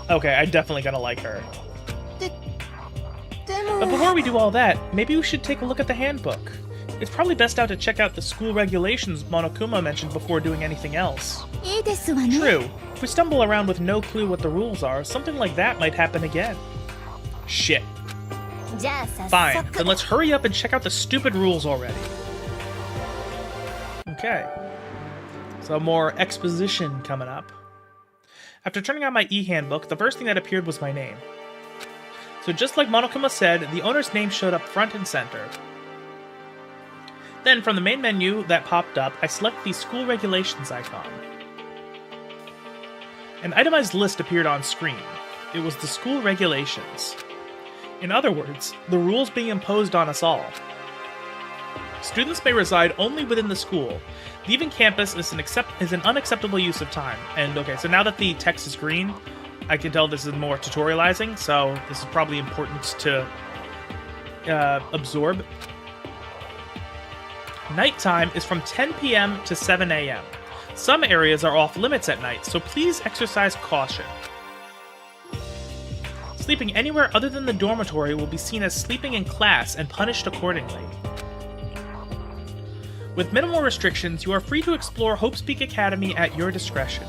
Okay, I'm definitely gonna like her. で But も before we do all that, maybe we should take a look at the handbook. It's probably best out to check out the school regulations Monokuma mentioned before doing anything else. いいですわね True. If we stumble around with no clue what the rules are, something like that might happen again. Shit. じゃあ早 Fine, 速 then let's hurry up and check out the stupid rules already. Okay. So more exposition coming up. After turning on my e-handbook, the first thing that appeared was my name. So just like Monokuma said, the owner's name showed up front and center. Then from the main menu that popped up, I selected the school regulations icon. An itemized list appeared on screen. It was the school regulations. In other words, the rules being imposed on us all. Students may reside only within the school. Leaving campus is an unacceptable use of time. And okay, so now that the text is green, I can tell this is more tutorializing, so this is probably important to absorb. Nighttime is from 10 p.m. to 7 a.m. Some areas are off limits at night, so please exercise caution. Sleeping anywhere other than the dormitory will be seen as sleeping in class and punished accordingly. With minimal restrictions, you are free to explore Hope's Peak Academy at your discretion.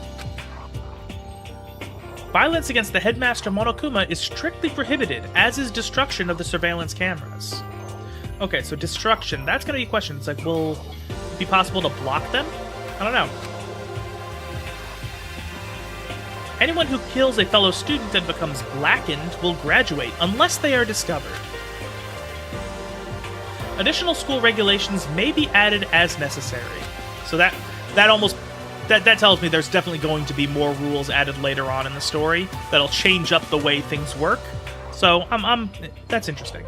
Violence against the headmaster Monokuma is strictly prohibited, as is destruction of the surveillance cameras. Okay, so destruction, that's gonna be a question. It's like, will it be possible to block them? I don't know. Anyone who kills a fellow student and becomes blackened will graduate unless they are discovered. Additional school regulations may be added as necessary. So that tells me there's definitely going to be more rules added later on in the story that'll change up the way things work. So that's interesting.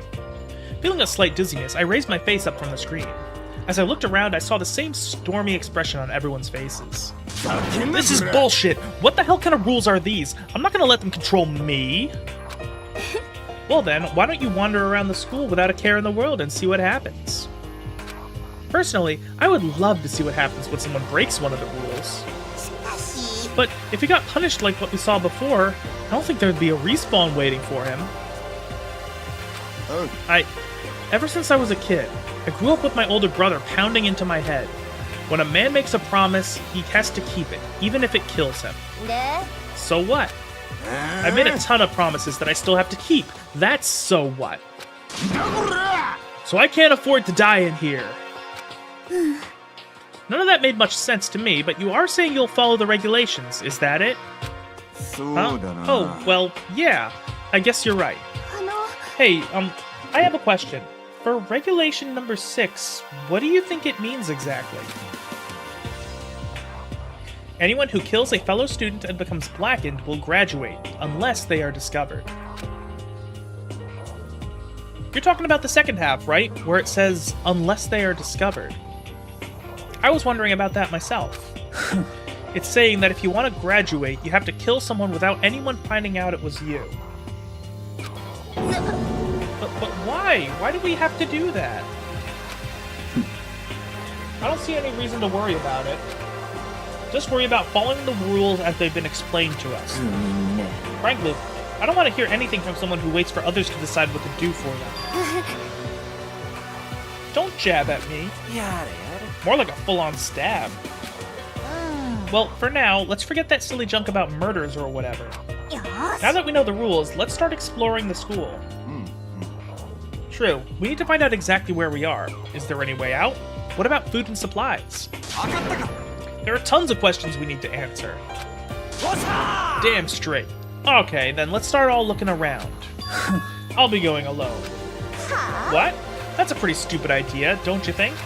Feeling a slight dizziness, I raised my face up from the screen. As I looked around, I saw the same stormy expression on everyone's faces. This is bullshit! What the hell kind of rules are these? I'm not gonna let them control me! Well then, why don't you wander around the school without a care in the world and see what happens? Personally, I would love to see what happens when someone breaks one of the rules. しかし But if he got punished like what we saw before, I don't think there'd be a respawn waiting for him. Ever since I was a kid, I grew up with my older brother pounding into my head. When a man makes a promise, he has to keep it, even if it kills him. で So what? I made a ton of promises that I still have to keep. That's so what? So I can't afford to die in here. None of that made much sense to me, but you are saying you'll follow the regulations, is that it? そう Huh? だな Oh, well, yeah. I guess you're right. あの Hey, I have a question. For regulation number 6, what do you think it means exactly? Anyone who kills a fellow student and becomes blackened will graduate, unless they are discovered. You're talking about the second half, right? Where it says, unless they are discovered. I was wondering about that myself. It's saying that if you want to graduate, you have to kill someone without anyone finding out it was you. But why? Why do we have to do that? I don't see any reason to worry about it. Just worry about following the rules as they've been explained to us. Frankly, I don't want to hear anything from someone who waits for others to decide what to do for them. Don't jab at me. More like a full-on stab. Well, for now, let's forget that silly junk about murders or whatever. Now that we know the rules, let's start exploring the school. True, we need to find out exactly where we are. Is there any way out? What about food and supplies? There are tons of questions we need to answer. Damn straight. Okay, then let's start all looking around. I'll be going alone. What? That's a pretty stupid idea, don't you think?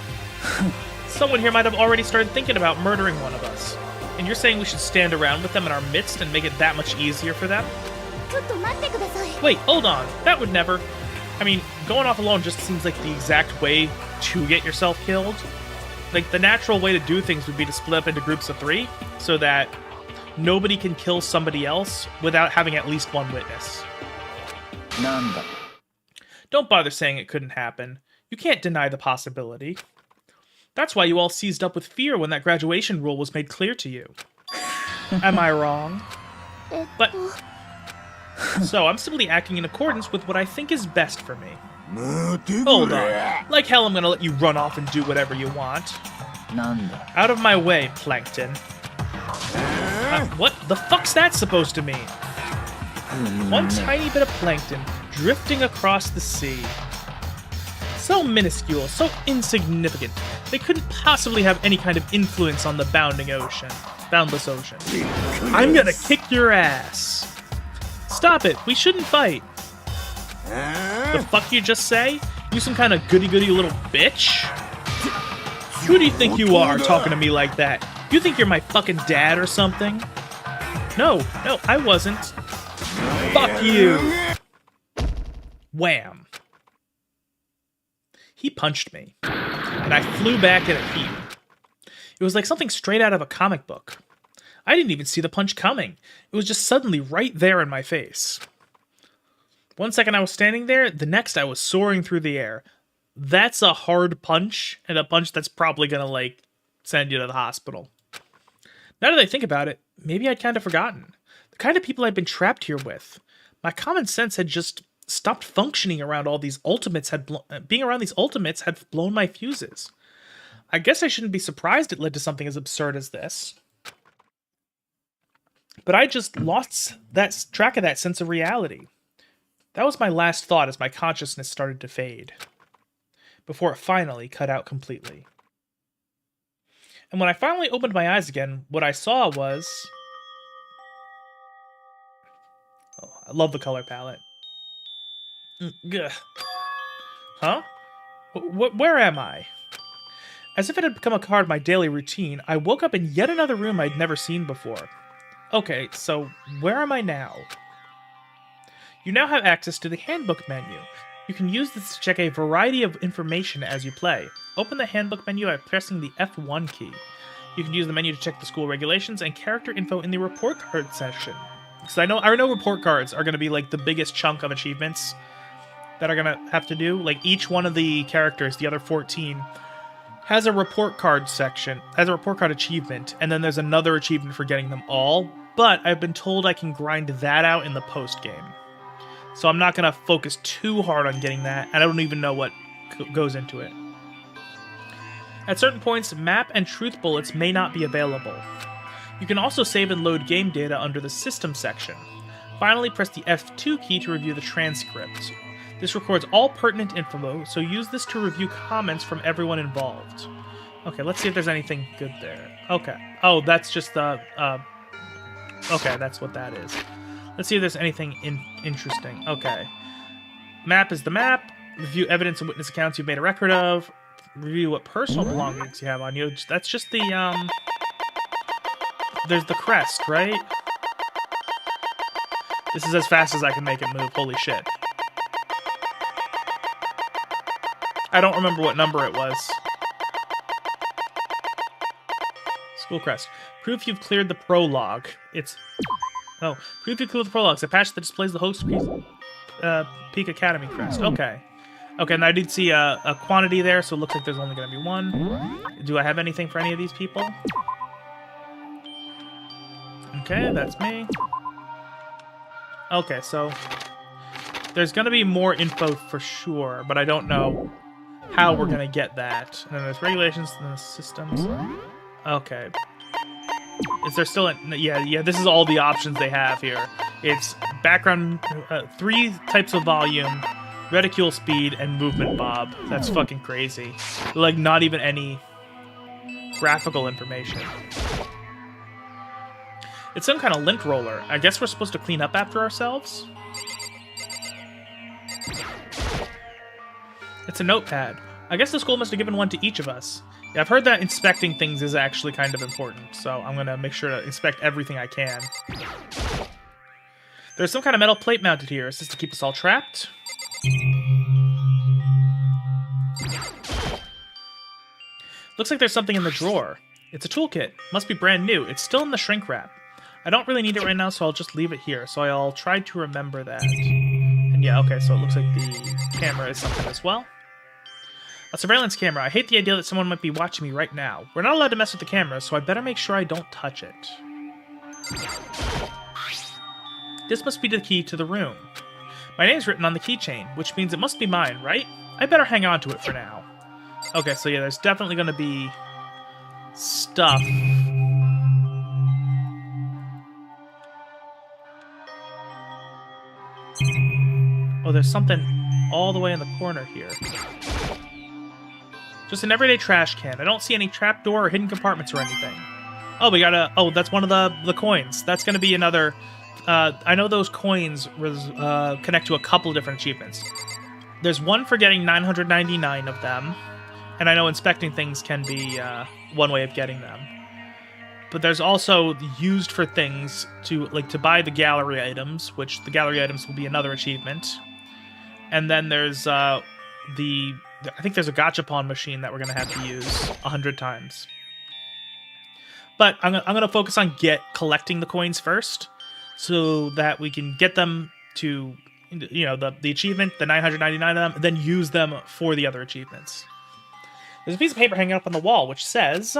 Someone here might have already started thinking about murdering one of us. And you're saying we should stand around with them in our midst and make it that much easier for them? Wait, hold on. That would never... I mean, going off alone just seems like the exact way to get yourself killed. Like, the natural way to do things would be to split up into groups of 3, so that nobody can kill somebody else without having at least one witness. Don't bother saying it couldn't happen. You can't deny the possibility. That's why you all seized up with fear when that graduation rule was made clear to you. Am I wrong? But... So, I'm simply acting in accordance with what I think is best for me. Hold on. Like hell I'm gonna let you run off and do whatever you want. Out of my way, Plankton. What the fuck's that supposed to mean? One tiny bit of plankton drifting across the sea. So minuscule, so insignificant, they couldn't possibly have any kind of influence on the boundless ocean. I'm gonna kick your ass. Stop it, we shouldn't fight. The fuck you just say? You some kind of goody-goody little bitch? Who do you think you are talking to me like that? You think you're my fucking dad or something? No, I wasn't. Fuck you! Wham. He punched me, and I flew back in a heap. It was like something straight out of a comic book. I didn't even see the punch coming. It was just suddenly right there in my face. One second I was standing there, the next I was soaring through the air. That's a hard punch, and a punch that's probably gonna, like, send you to the hospital. Now that I think about it, maybe I'd kind of forgotten. The kind of people I'd been trapped here with. My common sense had just stopped functioning around all these ultimates. Being around these ultimates had blown my fuses. I guess I shouldn't be surprised it led to something as absurd as this. But I just lost track of that sense of reality. That was my last thought as my consciousness started to fade, before it finally cut out completely. And when I finally opened my eyes again, what I saw was... Oh, I love the color palette. Gah. Huh? Where am I? As if it had become a part of my daily routine, I woke up in yet another room I'd never seen before. Okay, so where am I now? You now have access to the handbook menu. You can use this to check a variety of information as you play. Open the handbook menu by pressing the F1 key. You can use the menu to check the school regulations and character info in the report card section. Because I know report cards are going to be like the biggest chunk of achievements that are going to have to do. Like each one of the characters, the other 14, has a report card section, has a report card achievement, and then there's another achievement for getting them all. But I've been told I can grind that out in the post game. So I'm not going to focus too hard on getting that. I don't even know what goes into it. At certain points, map and truth bullets may not be available. You can also save and load game data under the system section. Finally, press the F2 key to review the transcript. This records all pertinent info, so use this to review comments from everyone involved. Okay, let's see if there's anything good there. Okay. Oh, that's just the... Okay, that's what that is. Let's see if there's anything interesting. Okay. Map is the map. Review evidence and witness accounts you've made a record of. Review what personal belongings you have on you. That's just the, There's the crest, right? This is as fast as I can make it move. Holy shit. I don't remember what number it was. School crest. Proof you've cleared the prologue. It's... Oh, proof you cleared the prologue. It's a patch that displays the host Peak Academy crest. Okay. Okay, and I did see a quantity there, so it looks like there's only going to be one. Do I have anything for any of these people? Okay, that's me. Okay, so... There's going to be more info for sure, but I don't know how we're gonna get that. And then there's regulations and then systems. Okay. Is there still yeah, this is all the options they have here. It's background, 3 types of volume, reticule speed, and movement bob. That's fucking crazy. Like, not even any graphical information. It's some kind of lint roller. I guess we're supposed to clean up after ourselves? It's a notepad. I guess the school must have given one to each of us. Yeah, I've heard that inspecting things is actually kind of important, so I'm gonna make sure to inspect everything I can. There's some kind of metal plate mounted here. Is this to keep us all trapped? Looks like there's something in the drawer. It's a toolkit. Must be brand new. It's still in the shrink wrap. I don't really need it right now, so I'll just leave it here. So I'll try to remember that. And yeah, okay, so it looks like the camera is something as well. A surveillance camera. I hate the idea that someone might be watching me right now. We're not allowed to mess with the camera, so I better make sure I don't touch it. This must be the key to the room. My name's written on the keychain, which means it must be mine, right? I better hang on to it for now. Okay, so yeah, there's definitely going to be stuff. Oh, there's something all the way in the corner here. Just an everyday trash can. I don't see any trapdoor or hidden compartments or anything. Oh, we got a... Oh, that's one of the coins. That's going to be another... I know those coins connect to a couple of different achievements. There's one for getting 999 of them. And I know inspecting things can be one way of getting them. But there's also used for things to buy the gallery items, which the gallery items will be another achievement. And then there's I think there's a gachapon machine that we're going to have to use 100 times. But I'm going to focus on collecting the coins first, so that we can get them to, the achievement, the 999 of them, and then use them for the other achievements. There's a piece of paper hanging up on the wall, which says,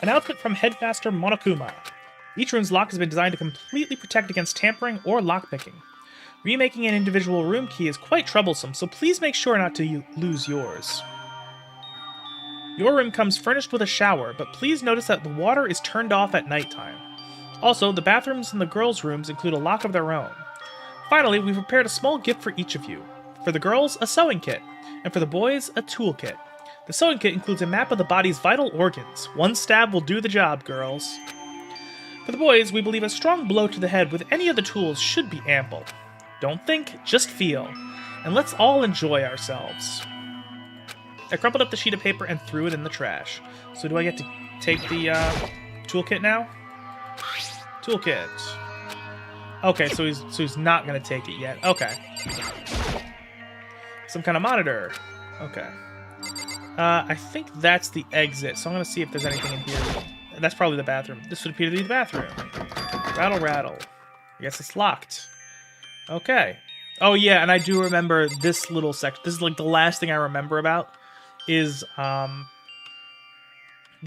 "Announcement from Headmaster Monokuma. Each room's lock has been designed to completely protect against tampering or lockpicking. Remaking an individual room key is quite troublesome, so please make sure not to lose yours. Your room comes furnished with a shower, but please notice that the water is turned off at nighttime. Also, the bathrooms in the girls' rooms include a lock of their own. Finally, we've prepared a small gift for each of you. For the girls, a sewing kit, and for the boys, a toolkit. The sewing kit includes a map of the body's vital organs. One stab will do the job, girls. For the boys, we believe a strong blow to the head with any of the tools should be ample. Don't think, just feel. And let's all enjoy ourselves." I crumpled up the sheet of paper and threw it in the trash. So do I get to take the toolkit now? Toolkit. Okay, so he's not going to take it yet. Okay. Some kind of monitor. Okay. I think that's the exit, so I'm going to see if there's anything in here. That's probably the bathroom. This would appear to be the bathroom. Rattle, rattle. I guess it's locked. Okay. Oh, yeah, and I do remember this little section. This is, like, the last thing I remember about is, the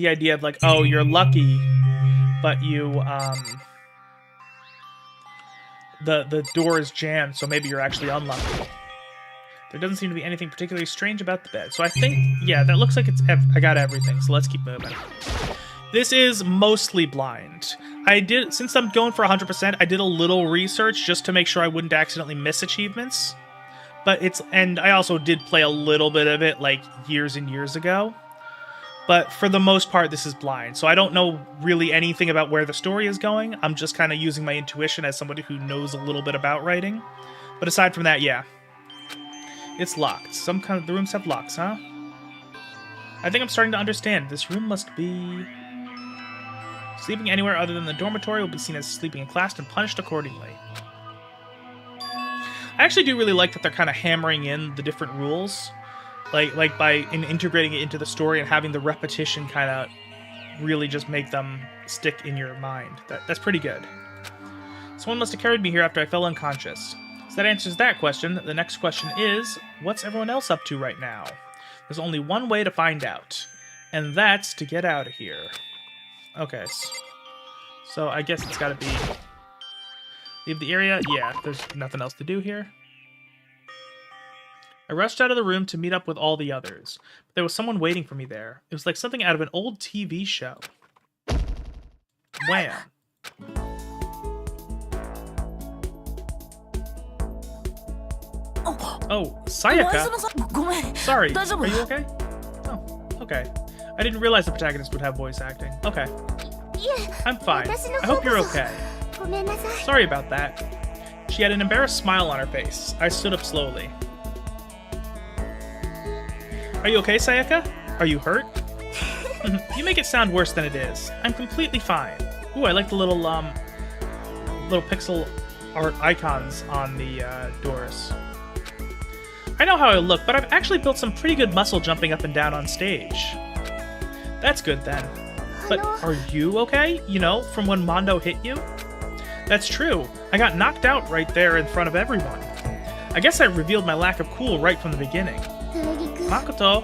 idea of, like, oh, you're lucky, but you, the door is jammed, so maybe you're actually unlucky. There doesn't seem to be anything particularly strange about the bed. So I think, yeah, that looks like I got everything, so let's keep moving. This is mostly blind. Since I'm going for 100%, I did a little research just to make sure I wouldn't accidentally miss achievements. And I also did play a little bit of it, like, years and years ago. But for the most part, this is blind. So I don't know really anything about where the story is going. I'm just kind of using my intuition as somebody who knows a little bit about writing. But aside from that, yeah. It's locked. The rooms have locks, huh? I think I'm starting to understand. This room must be... Sleeping anywhere other than the dormitory will be seen as sleeping in class and punished accordingly. I actually do really like that they're kind of hammering in the different rules. Like by integrating it into the story and having the repetition kind of really just make them stick in your mind. That's pretty good. Someone must have carried me here after I fell unconscious. So that answers that question. The next question is, what's everyone else up to right now? There's only one way to find out, and that's to get out of here. Okay, so I guess it's gotta be... Leave the area? Yeah, there's nothing else to do here. I rushed out of the room to meet up with all the others. But there was someone waiting for me there. It was like something out of an old TV show. Wham. Oh, Sayaka? ごめん。 Sorry, 大丈夫？ are you okay? Oh, okay. I didn't realize the protagonist would have voice acting. Okay. いえ、 I'm fine. 私の I 方 hope you're こそ。 okay. ごめんなさい。 Sorry about that. She had an embarrassed smile on her face. I stood up slowly. Are you okay, Sayaka? Are you hurt? You make it sound worse than it is. I'm completely fine. Ooh, I like the little pixel art icons on the doors. I know how I look, but I've actually built some pretty good muscle jumping up and down on stage. That's good then. But are you okay? You know, from when Mondo hit you? That's true. I got knocked out right there in front of everyone. I guess I revealed my lack of cool right from the beginning. 高木くん。 Makoto?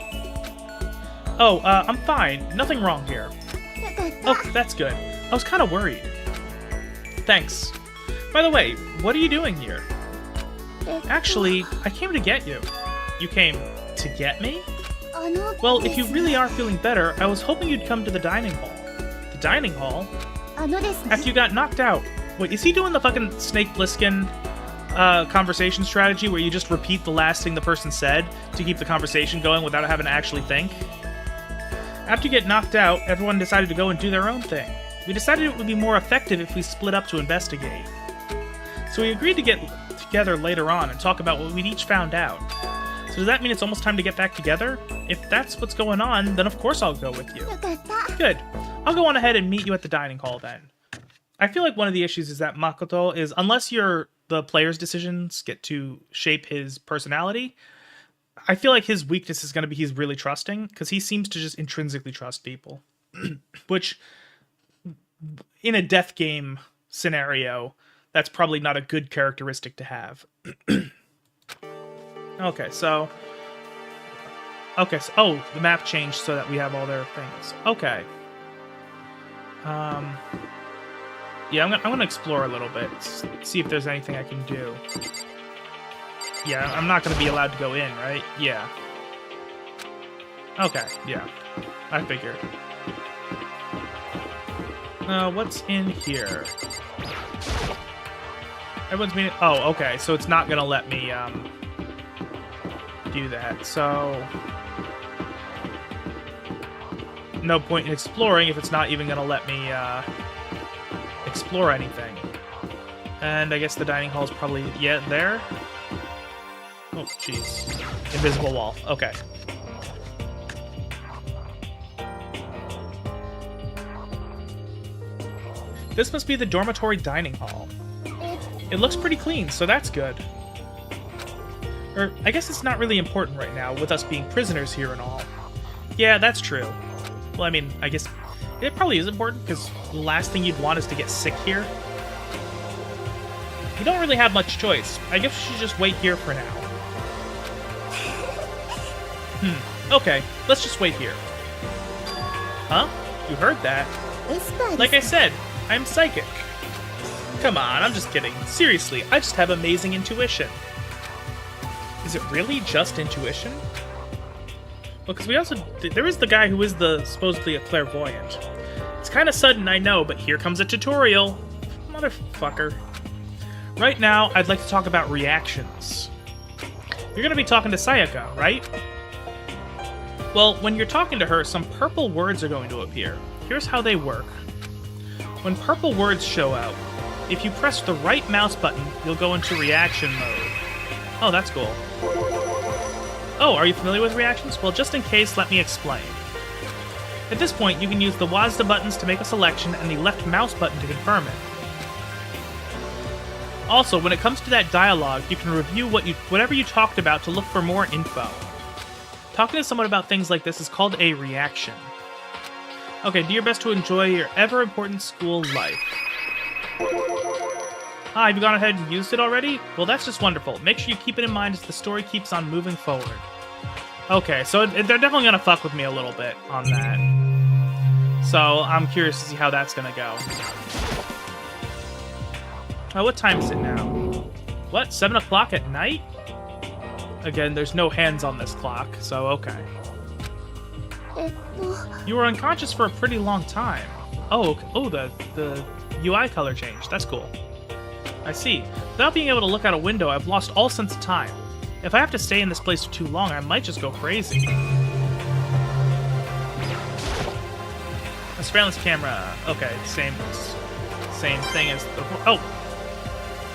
Oh, I'm fine. Nothing wrong here. よかった。 Oh, that's good. I was kind of worried. Thanks. By the way, what are you doing here? Actually, I came to get you. You came to get me? あの Well, if you really are feeling better, I was hoping you'd come to the dining hall. The dining hall? あのですね。 After you got knocked out. Wait, is he doing the fucking Snake Plissken conversation strategy where you just repeat the last thing the person said to keep the conversation going without having to actually think? After you get knocked out, everyone decided to go and do their own thing. We decided it would be more effective if we split up to investigate. So we agreed to get together later on and talk about what we'd each found out. So does that mean it's almost time to get back together? If that's what's going on, then of course I'll go with you. よかった。 Good. I'll go on ahead and meet you at the dining hall then. I feel like one of the issues is that Makoto is, unless the player's decisions get to shape his personality, I feel like his weakness is going to be he's really trusting, because he seems to just intrinsically trust people. Which, in a death game scenario, that's probably not a good characteristic to have. Okay, so... oh, the map changed so that we have all their things. Okay. Yeah, I'm gonna explore a little bit, see if there's anything I can do. Yeah, I'm not gonna be allowed to go in, right? Yeah. Okay, yeah. I figured. What's in here? Everyone's meeting. Oh, okay, so it's not gonna let me, do that, so... No point in exploring if it's not even gonna let me, explore anything. And I guess the dining hall is probably, yeah, there? Oh, jeez. Invisible wall. Okay. This must be the dormitory dining hall. It looks pretty clean, so that's good. Or, I guess it's not really important right now, with us being prisoners here and all. Yeah, that's true. Well, I mean, I guess it probably is important, because the last thing you'd want is to get sick here. You don't really have much choice. I guess we should just wait here for now. Okay, let's just wait here. Huh? You heard that? Like I said, I'm psychic. Come on, I'm just kidding. Seriously, I just have amazing intuition. Is it really just intuition? Well, because we also... There is the guy who is supposedly a clairvoyant. It's kind of sudden, I know, but here comes a tutorial. Motherfucker. Right now, I'd like to talk about reactions. You're going to be talking to Sayaka, right? Well, when you're talking to her, some purple words are going to appear. Here's how they work. When purple words show out, if you press the right mouse button, you'll go into reaction mode. Oh, that's cool. Oh, are you familiar with reactions? Well, just in case, let me explain. At this point, you can use the WASD buttons to make a selection and the left mouse button to confirm it. Also, when it comes to that dialogue, you can review whatever you talked about to look for more info. Talking to someone about things like this is called a reaction. Okay, do your best to enjoy your ever-important school life. Ah, have you gone ahead and used it already? Well, that's just wonderful. Make sure you keep it in mind as the story keeps on moving forward. Okay, so they're definitely gonna fuck with me a little bit on that. So, I'm curious to see how that's gonna go. Oh, what time is it now? What, 7 o'clock at night? Again, there's no hands on this clock, so okay. えっと You were unconscious for a pretty long time. Oh, the UI color changed. That's cool. I see. Without being able to look out a window, I've lost all sense of time. If I have to stay in this place for too long, I might just go crazy. A surveillance camera. Okay, same thing as the... Oh!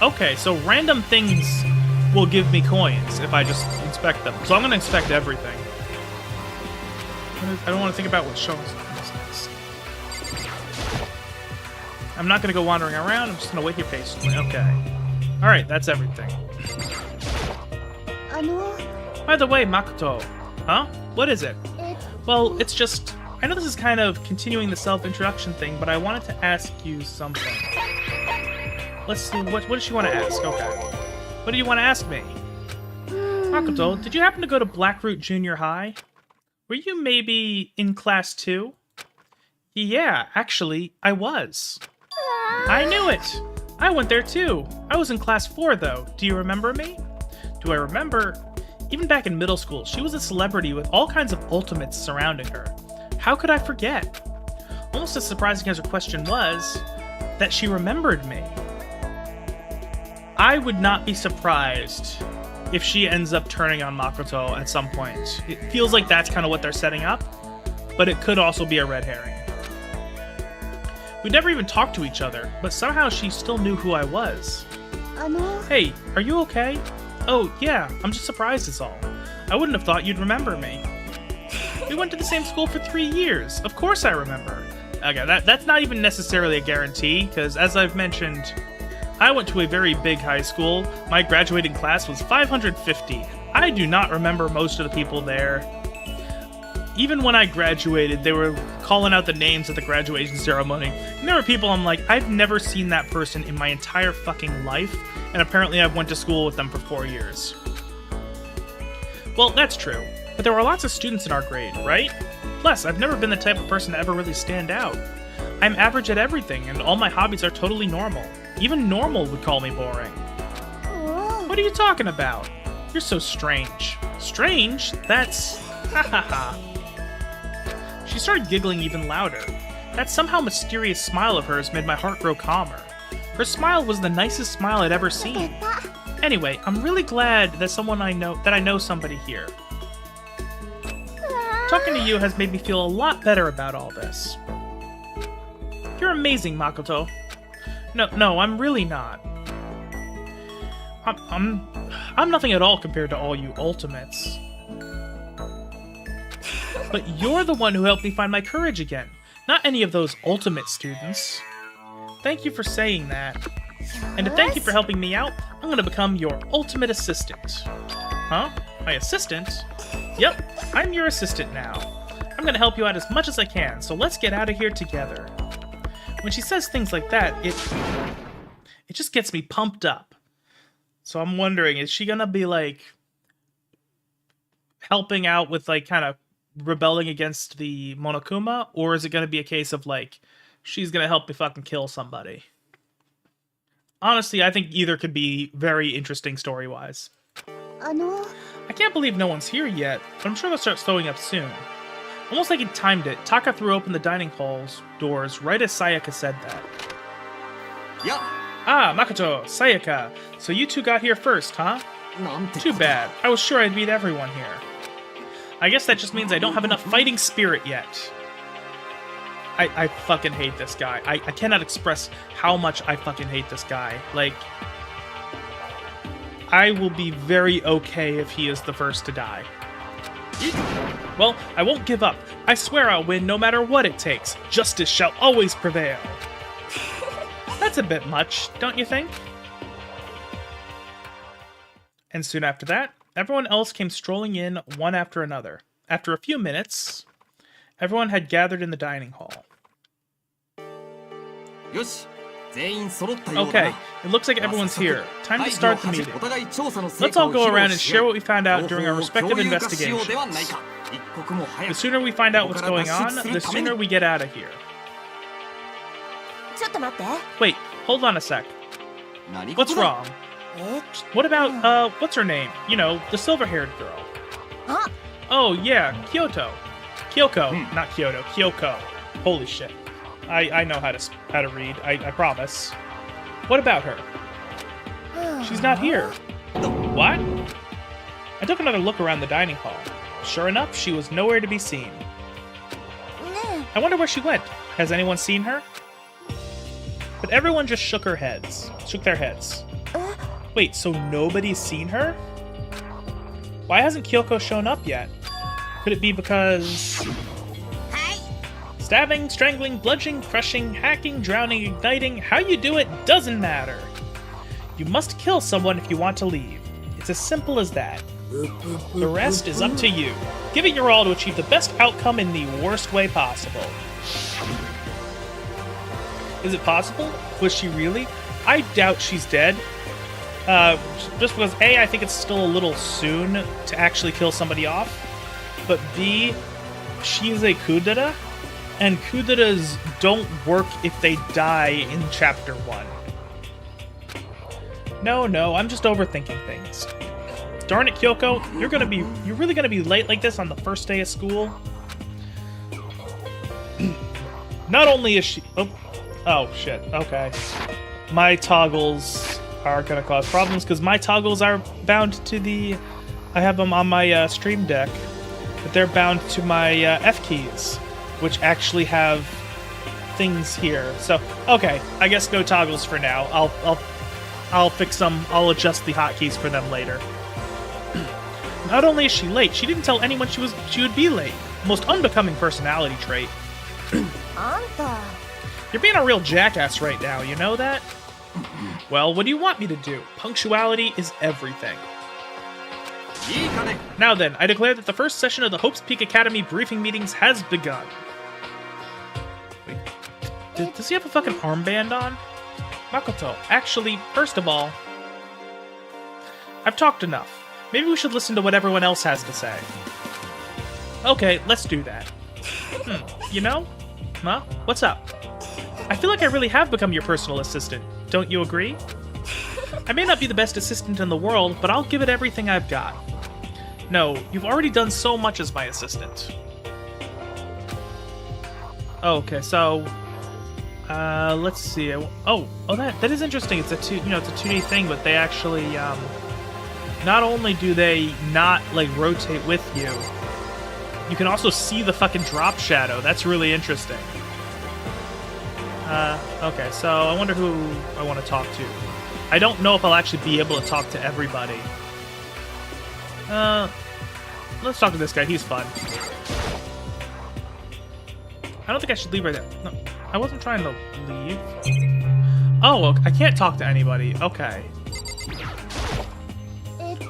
Okay, so random things will give me coins if I just inspect them. So I'm going to inspect everything. I don't want to think about what shows next. I'm not going to go wandering around. I'm just going to wait here patiently. Okay. Alright, that's everything. あの By the way, Makoto. Huh? What is it? えっ Well, it's just... I know this is kind of continuing the self-introduction thing, but I wanted to ask you something. Let's see, what does she want to ask? Okay. What do you want to ask me? Makoto, did you happen to go to Blackroot Junior High? Were you maybe in class 2? Yeah, actually, I was. I knew it! I went there too. I was in class 4, though. Do you remember me? Do I remember? Even back in middle school, she was a celebrity with all kinds of ultimates surrounding her. How could I forget? Almost as surprising as her question was, that she remembered me. I would not be surprised if she ends up turning on Makoto at some point. It feels like that's kind of what they're setting up, but it could also be a red herring. We never even talked to each other, but somehow she still knew who I was. あの Hey, are you okay? Oh, yeah, I'm just surprised is all. I wouldn't have thought you'd remember me. We went to the same school for 3 years. Of course I remember. Okay, that's not even necessarily a guarantee, because as I've mentioned, I went to a very big high school. My graduating class was 550. I do not remember most of the people there. Even when I graduated, they were calling out the names at the graduation ceremony. And there were people I'm like, I've never seen that person in my entire fucking life, and apparently I went to school with them for 4 years. Well, that's true. But there were lots of students in our grade, right? Plus, I've never been the type of person to ever really stand out. I'm average at everything, and all my hobbies are totally normal. Even normal would call me boring. What are you talking about? You're so strange. Strange? That's... ha ha ha. She started giggling even louder. That somehow mysterious smile of hers made my heart grow calmer. Her smile was the nicest smile I'd ever seen. Anyway, I'm really glad that I know somebody here. Talking to you has made me feel a lot better about all this. You're amazing, Makoto. No, I'm really not. I'm nothing at all compared to all you ultimates. But you're the one who helped me find my courage again, not any of those ultimate students. Thank you for saying that. And to thank you for helping me out, I'm gonna become your ultimate assistant. Huh? My assistant? Yep, I'm your assistant now. I'm gonna help you out as much as I can, so let's get out of here together. When she says things like that, it just gets me pumped up. So I'm wondering, is she gonna be like helping out with like kind of rebelling against the Monokuma, or is it gonna be a case of like she's gonna help me fucking kill somebody? Honestly, I think either could be very interesting story-wise. あの I can't believe no one's here yet, but I'm sure they'll start slowing up soon. Almost like he timed it, Taka threw open the dining hall's doors right as Sayaka said that. Yeah. Ah, Makoto, Sayaka, so you two got here first, huh? Too bad. I was sure I'd beat everyone here. I guess that just means I don't have enough fighting spirit yet. I fucking hate this guy. I cannot express how much I fucking hate this guy. Like, I will be very okay if he is the first to die. Well, I won't give up. I swear I'll win no matter what it takes. Justice shall always prevail. That's a bit much, don't you think? And soon after that, everyone else came strolling in one after another. After a few minutes, everyone had gathered in the dining hall. Okay, it looks like everyone's here. Time to start the meeting. Let's all go around and share what we found out during our respective investigations. The sooner we find out what's going on, the sooner we get out of here. ちょっと待って Wait, hold on a sec. What's wrong? What about, what's her name? You know, the silver-haired girl. Huh? Oh, yeah, Kyoko, not Kyoto, Kyoko. Holy shit. I know how to read, I promise. What about her? She's not here. What? I took another look around the dining hall. Sure enough, she was nowhere to be seen. I wonder where she went. Has anyone seen her? But everyone just shook their heads. Wait, so nobody's seen her? Why hasn't Kyoko shown up yet? Could it be because... Stabbing, strangling, bludgeoning, crushing, hacking, drowning, igniting, how you do it doesn't matter. You must kill someone if you want to leave. It's as simple as that. The rest is up to you. Give it your all to achieve the best outcome in the worst way possible. Is it possible? Was she really? I doubt she's dead. Just because A, I think it's still a little soon to actually kill somebody off. But B, she's a kudera, and kuderas don't work if they die in Chapter 1. No, I'm just overthinking things. Darn it, Kyoko, you're really gonna be late like this on the first day of school? Not only is she... Oh, shit, okay. My toggles are gonna cause problems, because my toggles are bound to the... I have them on my Stream Deck, but they're bound to my F keys, which actually have things here. So, okay, I guess no toggles for now. I'll fix them. I'll adjust the hotkeys for them later. Not only is she late, she didn't tell anyone she would be late. Most unbecoming personality trait. Anta. You're being a real jackass right now, you know that? Well, what do you want me to do? Punctuality is everything. Now then, I declare that the first session of the Hope's Peak Academy briefing meetings has begun. Wait, does he have a fucking armband on? Makoto, actually, first of all, I've talked enough. Maybe we should listen to what everyone else has to say. Okay, let's do that. You know? Huh? What's up? I feel like I really have become your personal assistant. Don't you agree? I may not be the best assistant in the world, but I'll give it everything I've got. No, you've already done so much as my assistant. Okay, so... let's see. That is interesting. It's a 2D thing, but they actually, not only do they not, like, rotate with you, you can also see the fucking drop shadow. That's really interesting. Okay, so I wonder who I want to talk to. I don't know if I'll actually be able to talk to everybody. Let's talk to this guy. He's fun. I don't think I should leave right there. No, I wasn't trying to leave. Oh, I can't talk to anybody. Okay.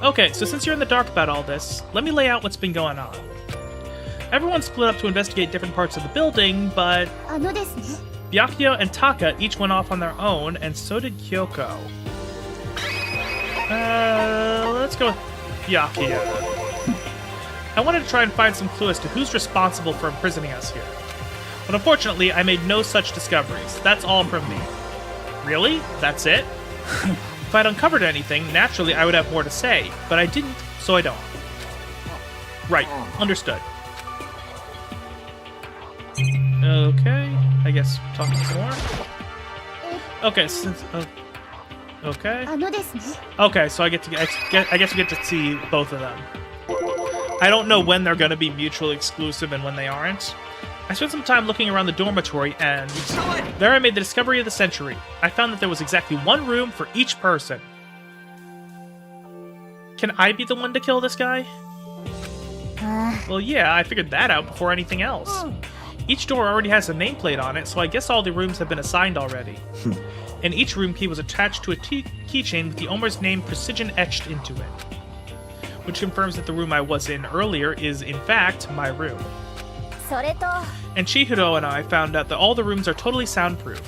Okay, so since you're in the dark about all this, let me lay out what's been going on. Everyone split up to investigate different parts of the building, but... Byakuya and Taka each went off on their own, and so did Kyoko. Let's go with Byakuya. I wanted to try and find some clue as to who's responsible for imprisoning us here. But unfortunately, I made no such discoveries. That's all from me. Really? That's it? If I'd uncovered anything, naturally I would have more to say, but I didn't, so I don't. Right, understood. Okay, I guess talk some more. Okay, since okay. Okay, so I guess we get to see both of them. I don't know when they're going to be mutually exclusive and when they aren't. I spent some time looking around the dormitory, and there I made the discovery of the century. I found that there was exactly one room for each person. Can I be the one to kill this guy? Well, yeah, I figured that out before anything else. Each door already has a nameplate on it, so I guess all the rooms have been assigned already. And each room key was attached to a keychain with the owner's name precision etched into it. Which confirms that the room I was in earlier is, in fact, my room. And Chihiro and I found out that all the rooms are totally soundproof.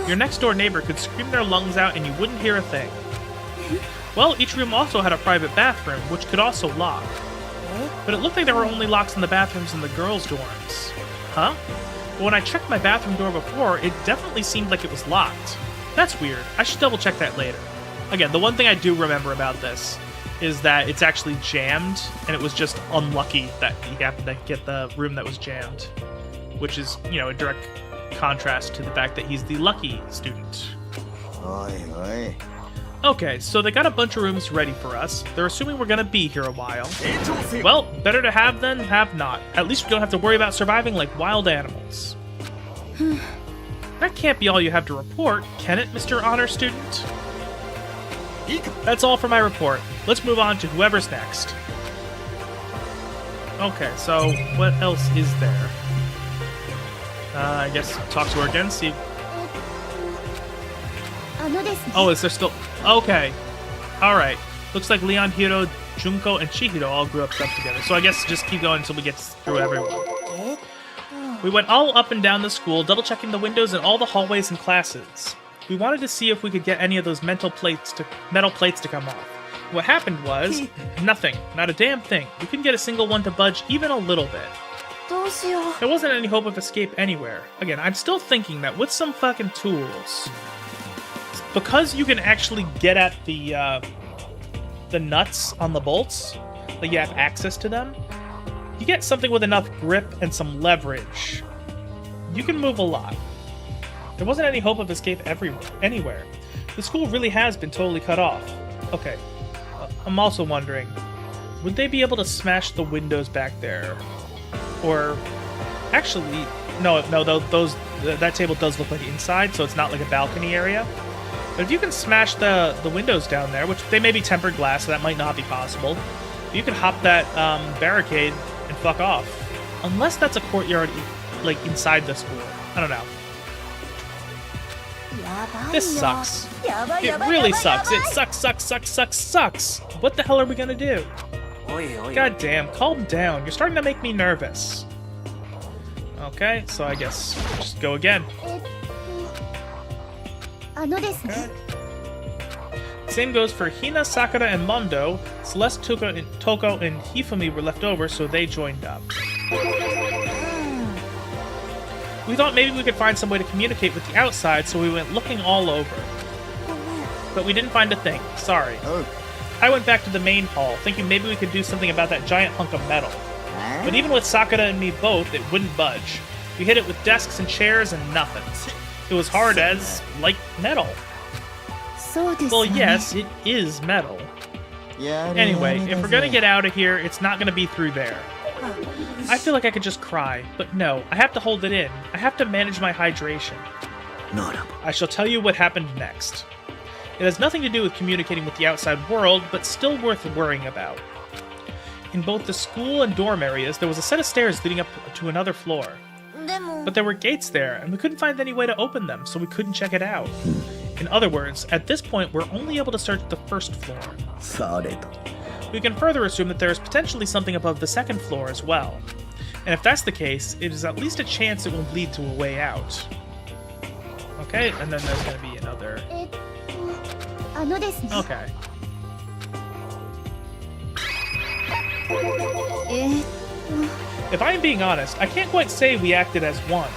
Your next door neighbor could scream their lungs out and you wouldn't hear a thing. Well, each room also had a private bathroom, which could also lock. But it looked like there were only locks in the bathrooms in the girls' dorms. Huh? But when I checked my bathroom door before, it definitely seemed like it was locked. That's weird. I should double check that later. Again, the one thing I do remember about this is that it's actually jammed, and it was just unlucky that he happened to get the room that was jammed, which is, you know, a direct contrast to the fact that he's the lucky student. Oi, oi. Okay, so they got a bunch of rooms ready for us. They're assuming we're gonna be here a while. Well, better to have than have not. At least we don't have to worry about surviving like wild animals. That can't be all you have to report, can it, Mr. Honor Student? That's all for my report. Let's move on to whoever's next. Okay, so what else is there? I guess talk to her again, see... Oh, is there still... Okay. Alright. Looks like Leon, Hiro, Junko, and Chihiro all grew up together. So I guess just keep going until we get through everyone. We went all up and down the school, double-checking the windows in all the hallways and classes. We wanted to see if we could get any of those metal plates to come off. What happened was... nothing. Not a damn thing. We couldn't get a single one to budge even a little bit. There wasn't any hope of escape anywhere. Again, I'm still thinking that with some fucking tools... Because you can actually get at the nuts on the bolts, like you have access to them, you get something with enough grip and some leverage. You can move a lot. There wasn't any hope of escape anywhere. The school really has been totally cut off. Okay, I'm also wondering, would they be able to smash the windows back there? Or, actually, no, that table does look like inside, so it's not like a balcony area. But if you can smash the windows down there, which they may be tempered glass, so that might not be possible, you can hop that barricade and fuck off. Unless that's a courtyard, like, inside the school. I don't know. This sucks. It really sucks. It sucks. What the hell are we gonna do? God damn, calm down. You're starting to make me nervous. Okay, so I guess we'll just go again. Okay. Same goes for Hina, Sakura, and Mondo. Celeste, Toko, and Hifumi were left over, so they joined up. We thought maybe we could find some way to communicate with the outside, so we went looking all over. But we didn't find a thing. Sorry. I went back to the main hall, thinking maybe we could do something about that giant hunk of metal. But even with Sakura and me both, it wouldn't budge. We hit it with desks and chairs and nothing. It was hard as, like, metal. Well, yes, it is metal. Anyway, if we're gonna get out of here, it's not gonna be through there. I feel like I could just cry, but no, I have to hold it in. I have to manage my hydration. I shall tell you what happened next. It has nothing to do with communicating with the outside world, but still worth worrying about. In both the school and dorm areas, there was a set of stairs leading up to another floor. But there were gates there, and we couldn't find any way to open them, so we couldn't check it out. In other words, at this point, we're only able to search the first floor. We can further assume that there is potentially something above the second floor as well. And if that's the case, it is at least a chance it will lead to a way out. Okay, and then there's going to be another... Okay. If I'm being honest, I can't quite say we acted as one.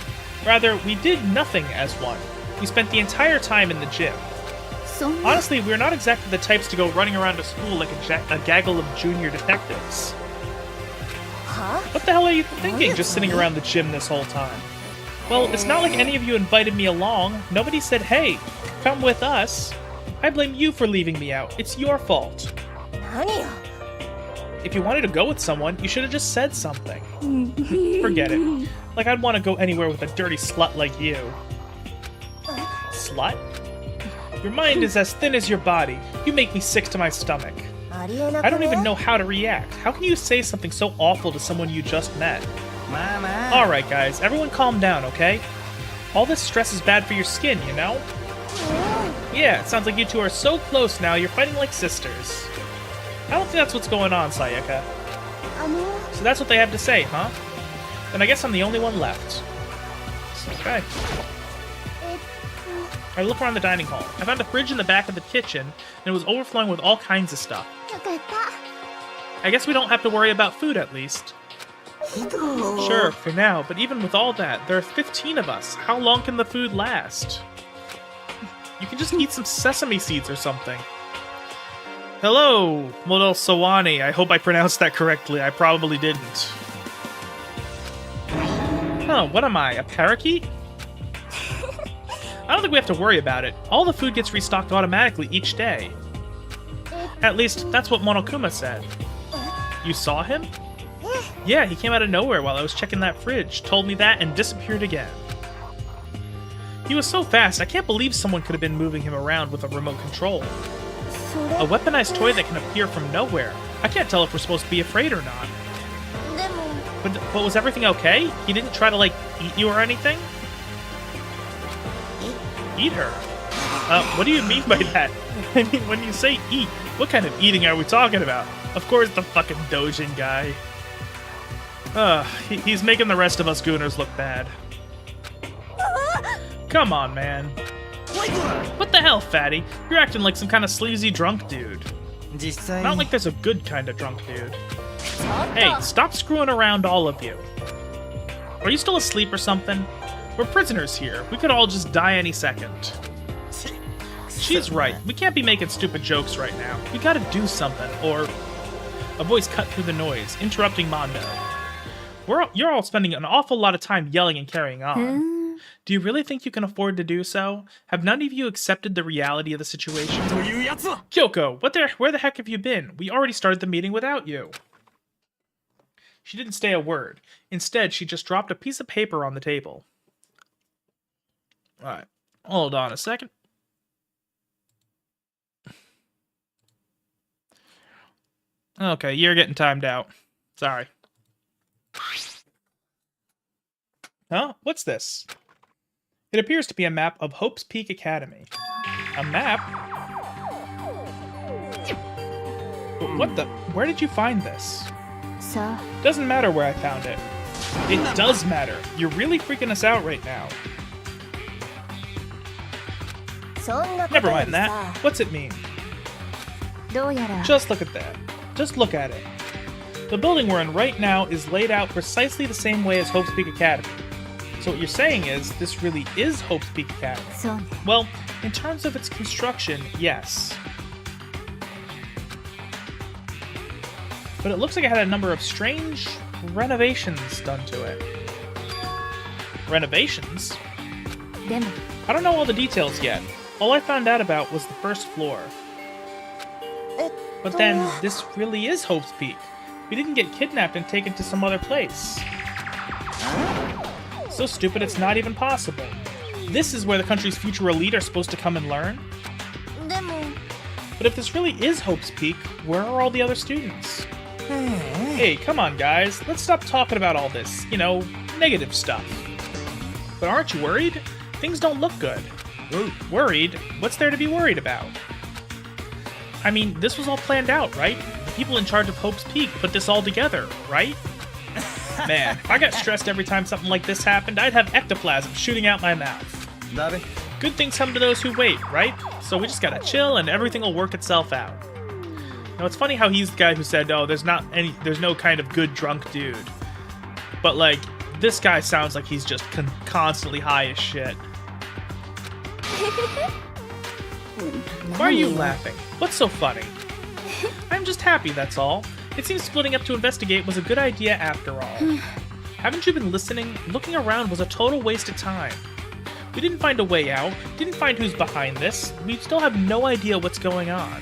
Rather, we did nothing as one. We spent the entire time in the gym. Honestly, we're not exactly the types to go running around a school like a gaggle of junior detectives. What the hell are you thinking just sitting around the gym this whole time? Well, it's not like any of you invited me along. Nobody said, hey, come with us. I blame you for leaving me out. It's your fault. If you wanted to go with someone, you should have just said something. Forget it. Like I'd want to go anywhere with a dirty slut like you. Slut? Your mind is as thin as your body. You make me sick to my stomach. I don't even know how to react. How can you say something so awful to someone you just met? Alright guys, everyone calm down, okay? All this stress is bad for your skin, you know? Yeah, it sounds like you two are so close now, you're fighting like sisters. I don't think that's what's going on, Sayaka. So that's what they have to say, huh? Then I guess I'm the only one left. Okay. I look around the dining hall. I found a fridge in the back of the kitchen, and it was overflowing with all kinds of stuff. I guess we don't have to worry about food, at least. Sure, for now, but even with all that, there are 15 of us. How long can the food last? You can just eat some sesame seeds or something. Hello, Model Sawani. I hope I pronounced that correctly. I probably didn't. Huh, what am I, a parakeet? I don't think we have to worry about it. All the food gets restocked automatically each day. At least, that's what Monokuma said. You saw him? Yeah, he came out of nowhere while I was checking that fridge, told me that, and disappeared again. He was so fast, I can't believe someone could have been moving him around with a remote control. A weaponized toy that can appear from nowhere. I can't tell if we're supposed to be afraid or not. But was everything okay? He didn't try to, like, eat you or anything? Eat her? What do you mean by that? I mean, when you say eat, what kind of eating are we talking about? Of course, the fucking Dojin guy. He's making the rest of us gooners look bad. Come on, man. What the hell, fatty? You're acting like some kind of sleazy drunk dude. Not like there's a good kind of drunk dude. Hey, stop screwing around, all of you. Are you still asleep or something? We're prisoners here. We could all just die any second. She's right. We can't be making stupid jokes right now. We gotta do something, or... A voice cut through the noise, interrupting Mondo. You're all spending an awful lot of time yelling and carrying on. Do you really think you can afford to do so? Have none of you accepted the reality of the situation? Kyoko, where the heck have you been? We already started the meeting without you. She didn't say a word. Instead, she just dropped a piece of paper on the table. Alright, hold on a second. Okay, you're getting timed out. Sorry. Huh? What's this? It appears to be a map of Hope's Peak Academy. A map? What the? Where did you find this? Doesn't matter where I found it. It does matter. You're really freaking us out right now. Never mind that. What's it mean? Just look at that. Just look at it. The building we're in right now is laid out precisely the same way as Hope's Peak Academy. So what you're saying is, this really is Hope's Peak Academy. Well, in terms of its construction, yes. But it looks like it had a number of strange renovations done to it. Renovations? I don't know all the details yet. All I found out about was the first floor. But then, this really is Hope's Peak. We didn't get kidnapped and taken to some other place. So stupid it's not even possible. This is where the country's future elite are supposed to come and learn? But if this really is Hope's Peak, where are all the other students? Hey, come on guys, let's stop talking about all this, you know, negative stuff. But aren't you worried? Things don't look good. Worried? What's there to be worried about? I mean, this was all planned out, right? The people in charge of Hope's Peak put this all together, right? Man, if I got stressed every time something like this happened, I'd have ectoplasm shooting out my mouth. Good things come to those who wait, right? So we just gotta chill and everything will work itself out. Now it's funny how he's the guy who said, oh, there's no kind of good drunk dude. But like, this guy sounds like he's just constantly high as shit. Why are you laughing? What's so funny? I'm just happy, that's all. It seems splitting up to investigate was a good idea after all. Haven't you been listening? Looking around was a total waste of time. We didn't find a way out, didn't find who's behind this. We still have no idea what's going on.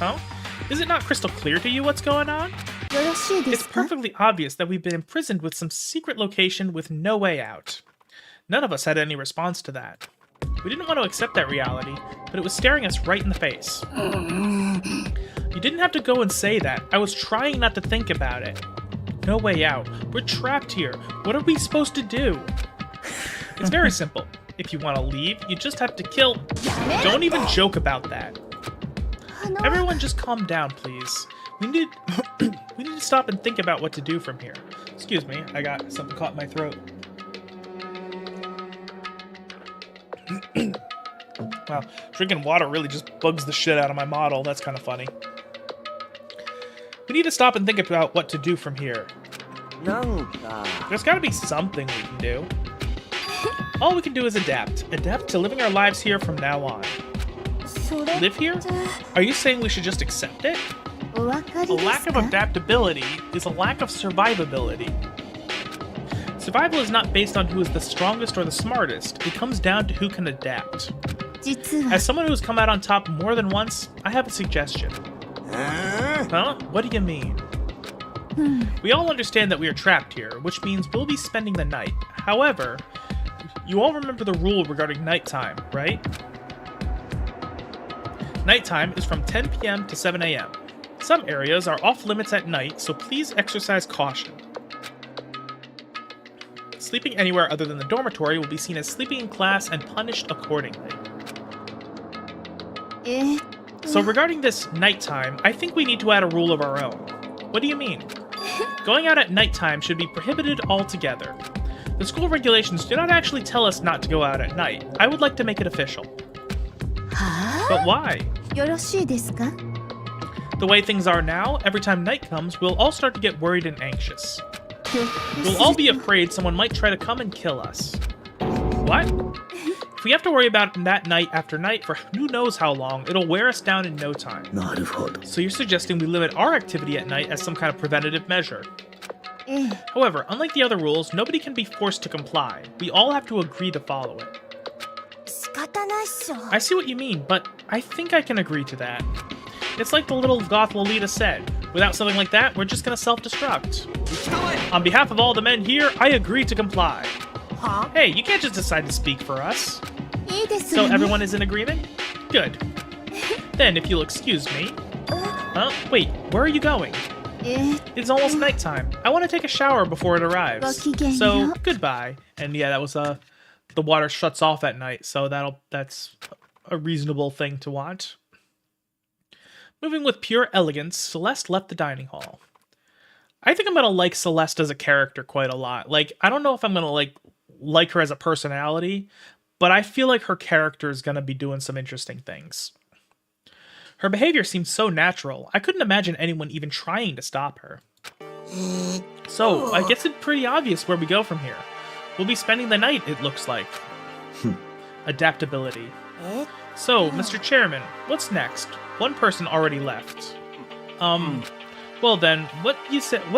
Huh? Is it not crystal clear to you what's going on? It's perfectly obvious that we've been imprisoned with some secret location with no way out. None of us had any response to that. We didn't want to accept that reality, but it was staring us right in the face. You didn't have to go and say that. I was trying not to think about it. No way out. We're trapped here. What are we supposed to do? It's very simple. If you want to leave, you just have to kill... Don't even joke about that. Everyone just calm down, please. We need to stop and think about what to do from here. Excuse me, I got something caught in my throat. Wow, drinking water really just bugs the shit out of my model. That's kind of funny. We need to stop and think about what to do from here. There's got to be something we can do. All we can do is adapt. Adapt to living our lives here from now on. Live here? Are you saying we should just accept it? A lack of adaptability is a lack of survivability. Survival is not based on who is the strongest or the smartest. It comes down to who can adapt. As someone who has come out on top more than once, I have a suggestion. Huh? What do you mean? We all understand that we are trapped here, which means we'll be spending the night. However, you all remember the rule regarding nighttime, right? Nighttime is from 10 p.m. to 7 a.m. Some areas are off limits at night, so please exercise caution. Sleeping anywhere other than the dormitory will be seen as sleeping in class and punished accordingly. So regarding this nighttime, I think we need to add a rule of our own. What do you mean? Going out at nighttime should be prohibited altogether. The school regulations do not actually tell us not to go out at night. I would like to make it official. But why? The way things are now, every time night comes, we'll all start to get worried and anxious. We'll all be afraid someone might try to come and kill us. What? If we have to worry about that night after night for who knows how long, it'll wear us down in no time. So you're suggesting we limit our activity at night as some kind of preventative measure. However, unlike the other rules, nobody can be forced to comply. We all have to agree to follow it. I see what you mean, but I think I can agree to that. It's like the little goth Lolita said. Without something like that, we're just gonna self-destruct. On behalf of all the men here, I agree to comply. Hey, you can't just decide to speak for us. So everyone is in agreement? Good. Then, if you'll excuse me... Wait, where are you going? It's almost nighttime. I want to take a shower before it arrives. So, goodbye. And yeah, that was, the water shuts off at night, so that's a reasonable thing to want. Moving with pure elegance, Celeste left the dining hall. I think I'm gonna like Celeste as a character quite a lot. Like, I don't know if I'm gonna like her as a personality, but I feel like her character is gonna be doing some interesting things. Her behavior seems so natural. I couldn't imagine anyone even trying to stop her. So, I guess it's pretty obvious where we go from here. We'll be spending the night, it looks like. Adaptability. So, Mr. Chairman, what's next? One person already left. Well then, what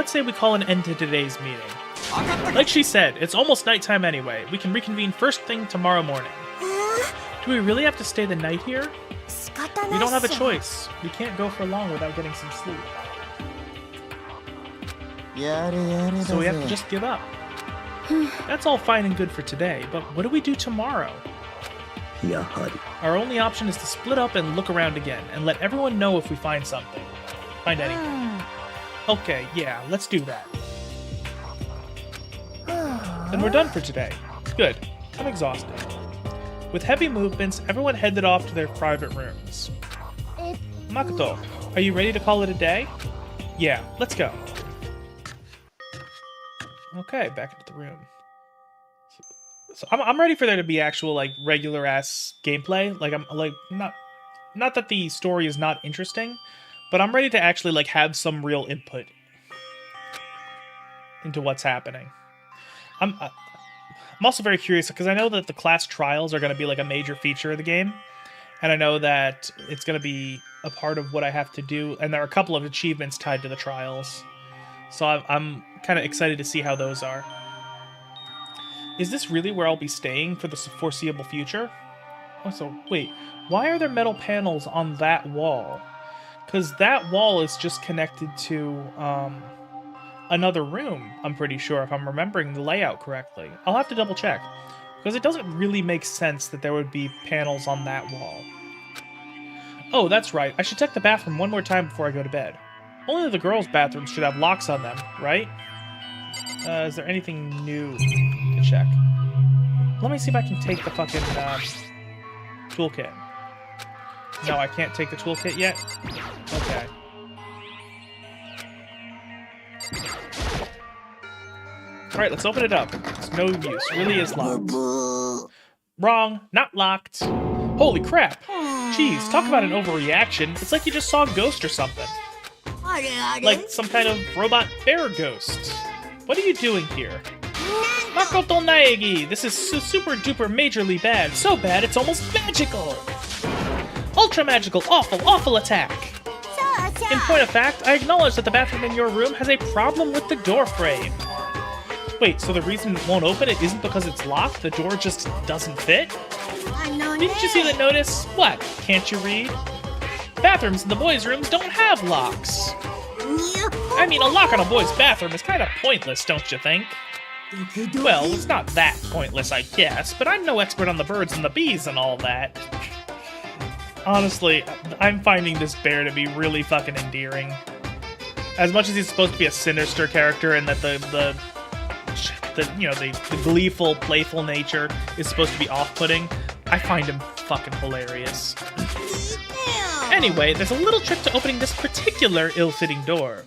say we call an end to today's meeting? Like she said, it's almost nighttime anyway. We can reconvene first thing tomorrow morning. Do we really have to stay the night here? We don't have a choice. We can't go for long without getting some sleep. So we have to just give up. That's all fine and good for today, but what do we do tomorrow? Our only option is to split up and look around again, and let everyone know if we find something. Find anything. Okay, yeah, let's do that. Then we're done for today. Good. I'm exhausted. With heavy movements, everyone headed off to their private rooms. Makoto, are you ready to call it a day? Yeah, let's go. Okay, back into the room. So I'm ready for there to be actual, like, regular ass gameplay. Like, I'm like not that the story is not interesting, but I'm ready to actually like have some real input into what's happening. I'm also very curious because I know that the class trials are going to be like a major feature of the game, and I know that it's going to be a part of what I have to do, and there are a couple of achievements tied to the trials. So I'm kind of excited to see how those are. Is this really where I'll be staying for the foreseeable future? Also, wait, why are there metal panels on that wall? Because that wall is just connected to another room, I'm pretty sure, if I'm remembering the layout correctly. I'll have to double check, because it doesn't really make sense that there would be panels on that wall. Oh, that's right, I should check the bathroom one more time before I go to bed. Only the girls' bathrooms should have locks on them, right? Is there anything new to check? Let me see if I can take the fucking toolkit. No, I can't take the toolkit yet? Okay. Alright, let's open it up. It's no use. It really is locked. Wrong. Not locked. Holy crap. Jeez, talk about an overreaction. It's like you just saw a ghost or something. Like some kind of robot bear ghost. What are you doing here? Makoto Naegi! This is super duper majorly bad. So bad it's almost magical! ultra magical, awful, awful attack. In point of fact, I acknowledge that the bathroom in your room has a problem with the door frame. Wait, so the reason it won't open it isn't because it's locked? The door just doesn't fit? Didn't you see the notice? What, can't you read? Bathrooms in the boys' rooms don't have locks. I mean, a lock on a boy's bathroom is kind of pointless, don't you think? Well, it's not that pointless, I guess, but I'm no expert on the birds and the bees and all that. Honestly, I'm finding this bear to be really fucking endearing. As much as he's supposed to be a sinister character and that the gleeful, playful nature is supposed to be off-putting, I find him fucking hilarious. Anyway, there's a little trick to opening this particular ill-fitting door.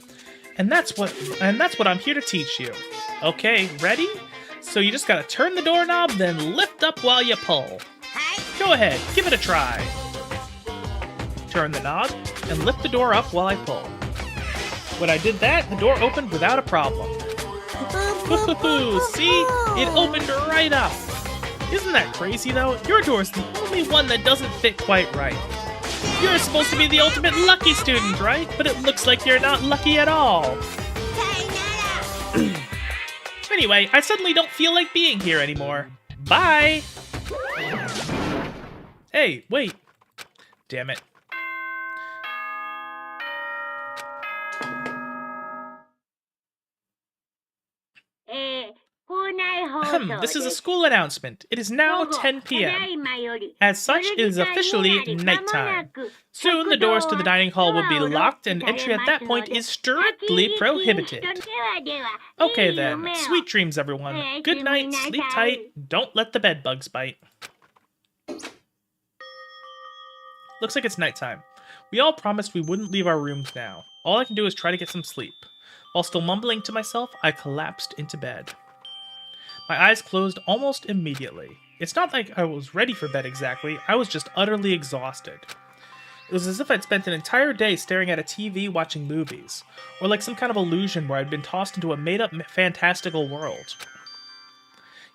And that's what I'm here to teach you. Okay, ready? So you just gotta turn the doorknob, then lift up while you pull. Go ahead, give it a try. Turn the knob, and lift the door up while I pull. When I did that, the door opened without a problem. Woohoo! See? It opened right up. Isn't that crazy, though? Your door's the only one that doesn't fit quite right. You're supposed to be the ultimate lucky student, right? But it looks like you're not lucky at all. Anyway, I suddenly don't feel like being here anymore. Bye! Hey, wait. Damn it. This is a school announcement. It is now 10 p.m. As such, it is officially nighttime. Soon, the doors to the dining hall will be locked, and entry at that point is strictly prohibited. Okay then, sweet dreams, everyone. Good night, sleep tight, don't let the bed bugs bite. Looks like it's nighttime. We all promised we wouldn't leave our rooms now. All I can do is try to get some sleep. While still mumbling to myself, I collapsed into bed. My eyes closed almost immediately. It's not like I was ready for bed exactly, I was just utterly exhausted. It was as if I'd spent an entire day staring at a TV watching movies, or like some kind of illusion where I'd been tossed into a made-up fantastical world.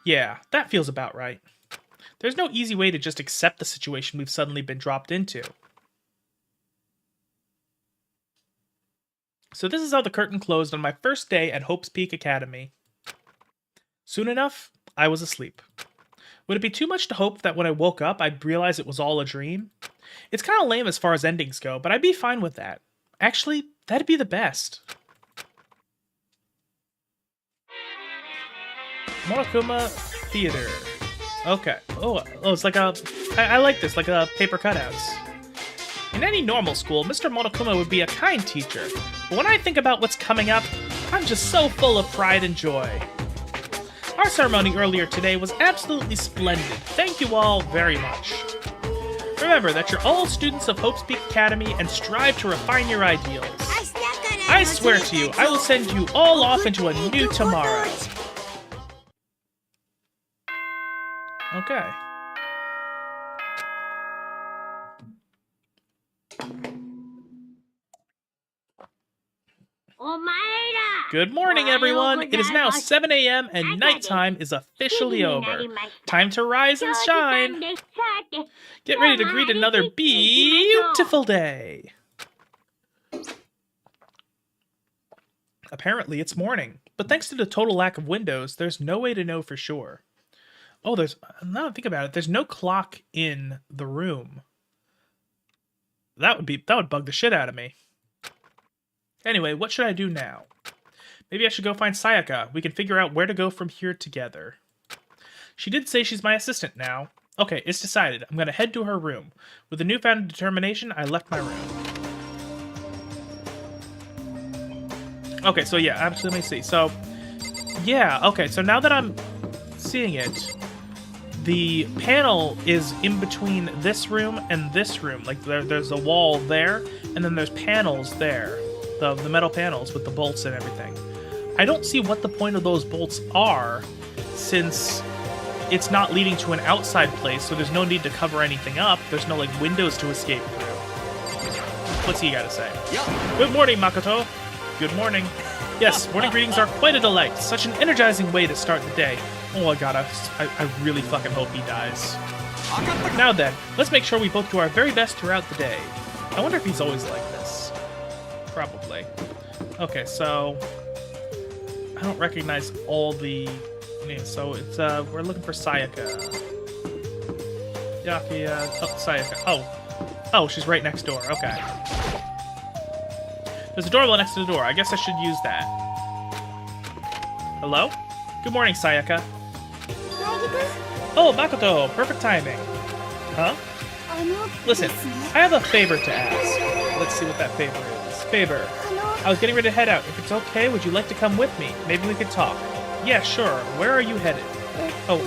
Yeah, that feels about right. There's no easy way to just accept the situation we've suddenly been dropped into. So this is how the curtain closed on my first day at Hope's Peak Academy. Soon enough, I was asleep. Would it be too much to hope that when I woke up, I'd realize it was all a dream? It's kind of lame as far as endings go, but I'd be fine with that. Actually, that'd be the best. Monokuma Theater. Okay. Oh, it's like a... I like this, like a paper cutouts. In any normal school, Mr. Monokuma would be a kind teacher. But when I think about what's coming up, I'm just so full of pride and joy. Our ceremony earlier today was absolutely splendid. Thank you all very much. Remember that you're all students of Hope's Peak Academy and strive to refine your ideals. I swear to you, I will send you all off into a new tomorrow. Okay. Good morning, everyone! It is now 7 a.m. and nighttime is officially over. Time to rise and shine! Get ready to greet another beautiful day! Apparently it's morning, but thanks to the total lack of windows, there's no way to know for sure. Oh, now that I think about it, there's no clock in the room. That would bug the shit out of me. Anyway, what should I do now? Maybe I should go find Sayaka. We can figure out where to go from here together. She did say she's my assistant now. Okay, it's decided. I'm gonna head to her room. With a newfound determination, I left my room. Okay, so yeah, actually, let me see. So, yeah, okay, so now that I'm seeing it, the panel is in between this room and this room. Like, there's a wall there, and then there's panels there. The metal panels with the bolts and everything. I don't see what the point of those bolts are, since it's not leading to an outside place, so there's no need to cover anything up. There's no, like, windows to escape through. What's he gotta say? Good morning, Makoto. Good morning. Yes, morning greetings are quite a delight. Such an energizing way to start the day. Oh my god, I really fucking hope he dies. Now then, let's make sure we both do our very best throughout the day. I wonder if he's always like this. Probably. Okay, so I don't recognize all the names. So it's we're looking for Sayaka. Yakuya. Oh, Sayaka. Oh, she's right next door. Okay. There's a doorbell next to the door. I guess I should use that. Hello? Good morning, Sayaka. Oh, Makoto. Perfect timing. Huh? Listen, I have a favor to ask. Let's see what that favor is. Favor. I was getting ready to head out. If it's okay, would you like to come with me? Maybe we could talk. Yeah, sure. Where are you headed? Oh,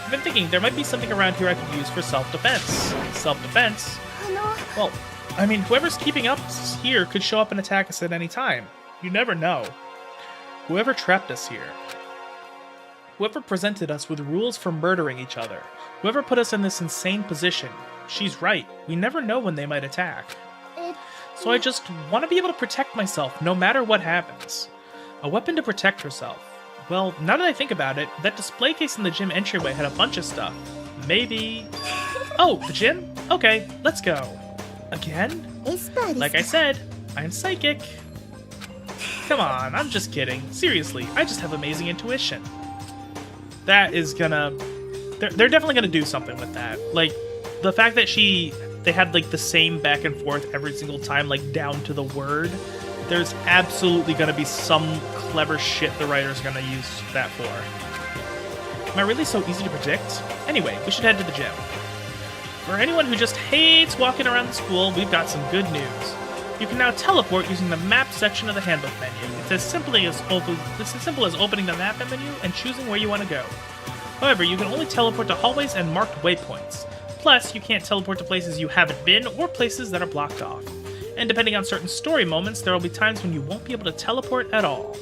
I've been thinking there might be something around here I could use for self-defense. Self-defense? Well, I mean, whoever's keeping us here could show up and attack us at any time. You never know. Whoever trapped us here. Whoever presented us with rules for murdering each other. Whoever put us in this insane position. She's right. We never know when they might attack. So I just want to be able to protect myself no matter what happens. A weapon to protect herself. Well, now that I think about it, that display case in the gym entryway had a bunch of stuff. Maybe... Oh, the gym? Okay, let's go. Again? Like I said, I'm psychic. Come on, I'm just kidding. Seriously, I just have amazing intuition. That is gonna... They're definitely gonna do something with that. Like, the fact that they had, like, the same back and forth every single time, like, down to the word. There's absolutely gonna be some clever shit the writer's gonna use that for. Am I really so easy to predict? Anyway, we should head to the gym. For anyone who just hates walking around the school, we've got some good news. You can now teleport using the map section of the handbook menu. It's as simple as opening the map menu and choosing where you want to go. However, you can only teleport to hallways and marked waypoints. Plus, you can't teleport to places you haven't been or places that are blocked off. And depending on certain story moments, there will be times when you won't be able to teleport at all.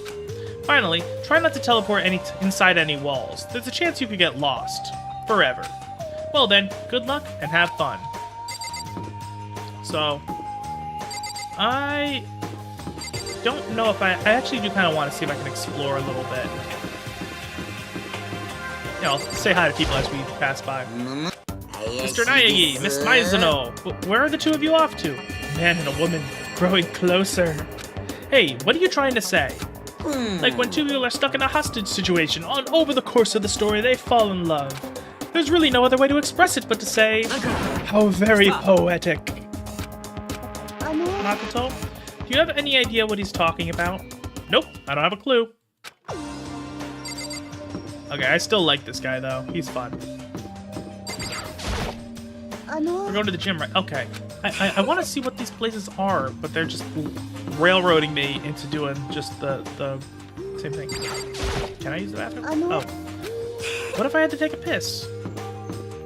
Finally, try not to teleport inside any walls. There's a chance you could get lost. Forever. Well then, good luck and have fun. So, I don't know if I actually do kind of want to see if I can explore a little bit. You know, say hi to people as we pass by. Mr. Naegi, Miss Maizuno, where are the two of you off to? Man and a woman growing closer. Hey, what are you trying to say? Like when two people are stuck in a hostage situation, over the course of the story they fall in love. There's really no other way to express it but to say, how very poetic. Makoto, do you have any idea what he's talking about? Nope, I don't have a clue. Okay, I still like this guy though. He's fun. We're going to the gym, right? Okay. I want to see what these places are, but they're just railroading me into doing just the same thing. Can I use the bathroom? Oh. What if I had to take a piss?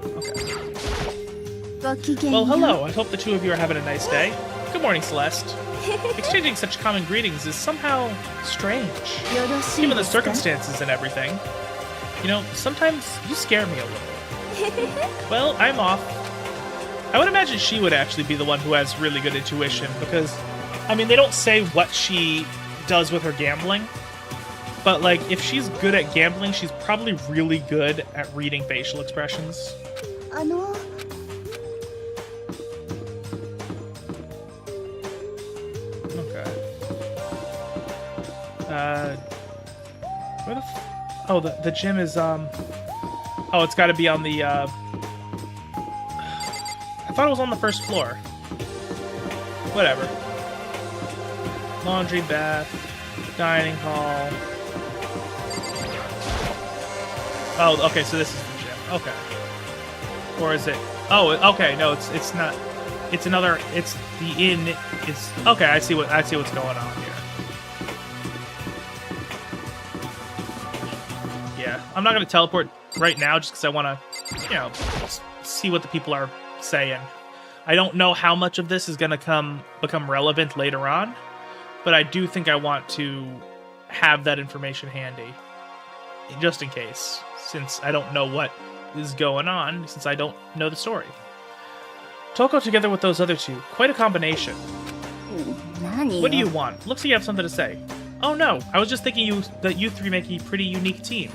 Okay. Well, hello. I hope the two of you are having a nice day. Good morning, Celeste. Exchanging such common greetings is somehow strange. Given the circumstances and everything. You know, sometimes you scare me a little. Well, I'm off. I would imagine she would actually be the one who has really good intuition because, I mean, they don't say what she does with her gambling, but, like, if she's good at gambling, she's probably really good at reading facial expressions. Okay. Where the oh, the gym is, oh, it's gotta be on the, I thought it was on the first floor. Whatever. Laundry, bath, dining hall. Oh, okay, so this is the gym. Okay. Or is it? Oh, okay, no, it's not. It's another. It's the inn. It's okay. I see what's going on here. Yeah, I'm not gonna teleport right now just because I want to, you know, see what the people are saying. I don't know how much of this is going to become relevant later on, but I do think I want to have that information handy, just in case, since I don't know what is going on, since I don't know the story. Toko together with those other two, quite a combination. What do you want? Looks like you have something to say. Oh no, I was just thinking that you three make a pretty unique team.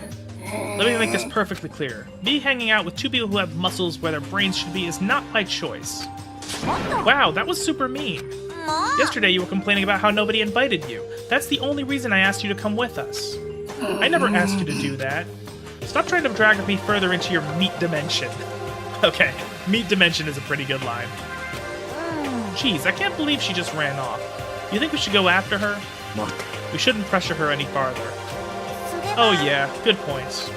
Let me make this perfectly clear. Me hanging out with two people who have muscles where their brains should be is not my choice. Wow, that was super mean. Yesterday you were complaining about how nobody invited you. That's the only reason I asked you to come with us. I never asked you to do that. Stop trying to drag me further into your meat dimension. Okay, meat dimension is a pretty good line. Jeez, I can't believe she just ran off. You think we should go after her? We shouldn't pressure her any farther. Oh yeah, good points.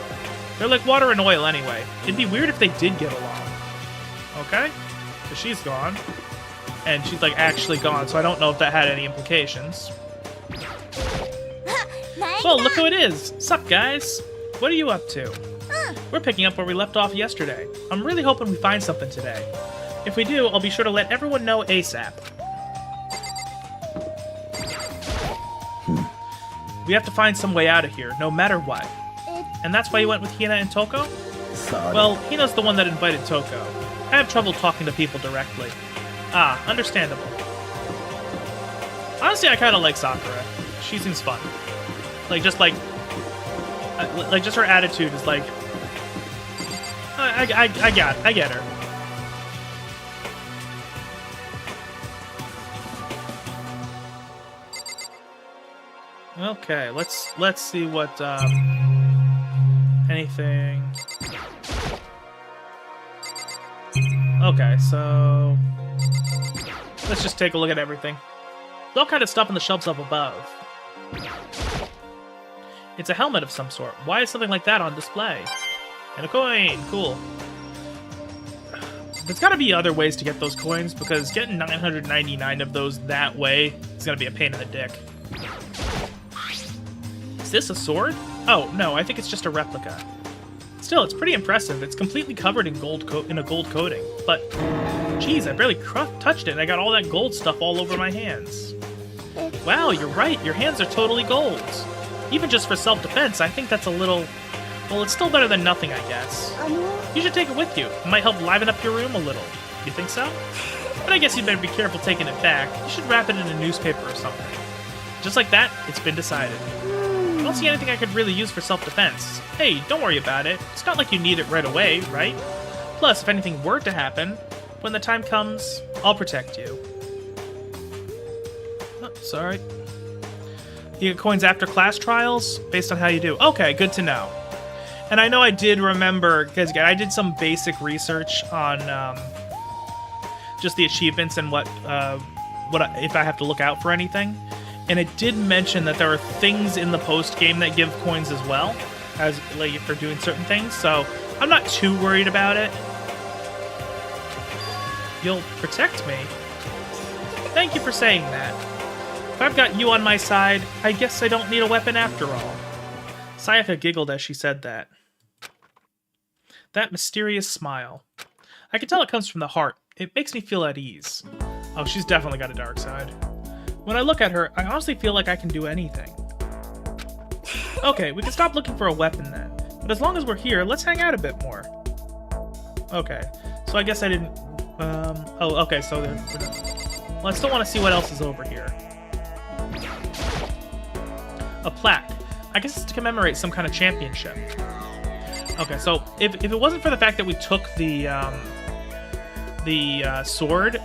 They're like water and oil anyway. It'd be weird if they did get along. Okay? So she's gone. And she's like actually gone, so I don't know if that had any implications. Well, look who it is! Sup, guys? What are you up to? We're picking up where we left off yesterday. I'm really hoping we find something today. If we do, I'll be sure to let everyone know ASAP. We have to find some way out of here, no matter what. And that's why you went with Hina and Toko? Well, Hina's the one that invited Toko. I have trouble talking to people directly. Ah, understandable. Honestly, I kind of like Sakura. She seems fun. Just her attitude is like... I get her. Okay, let's see what, anything... Okay, so... Let's just take a look at everything. There's all kind of stuff on the shelves up above. It's a helmet of some sort. Why is something like that on display? And a coin! Cool. There's gotta be other ways to get those coins, because getting 999 of those that way is gonna be a pain in the dick. Is this a sword? Oh, no, I think it's just a replica. Still, it's pretty impressive. It's completely covered in in a gold coating. But, geez, I barely touched it, and I got all that gold stuff all over my hands. Wow, you're right. Your hands are totally gold. Even just for self-defense, I think that's a little... Well, it's still better than nothing, I guess. You should take it with you. It might help liven up your room a little. You think so? But I guess you'd better be careful taking it back. You should wrap it in a newspaper or something. Just like that, it's been decided. I don't see anything I could really use for self-defense. Hey, don't worry about it. It's not like you need it right away, right? Plus, if anything were to happen, when the time comes, I'll protect you. Oh, sorry. You get coins after class trials, based on how you do. Okay, good to know. And I know I did remember, because I did some basic research on just the achievements and what if I have to look out for anything. And it did mention that there are things in the post-game that give coins as well, as like for doing certain things, so I'm not too worried about it. You'll protect me? Thank you for saying that. If I've got you on my side, I guess I don't need a weapon after all. Sayaka giggled as she said that. That mysterious smile. I can tell it comes from the heart. It makes me feel at ease. Oh, she's definitely got a dark side. When I look at her, I honestly feel like I can do anything. Okay, we can stop looking for a weapon then. But as long as we're here, let's hang out a bit more. Okay, so I guess I didn't... oh, okay, so we're done. Well, I still want to see what else is over here. A plaque. I guess it's to commemorate some kind of championship. Okay, so if it wasn't for the fact that we took the sword,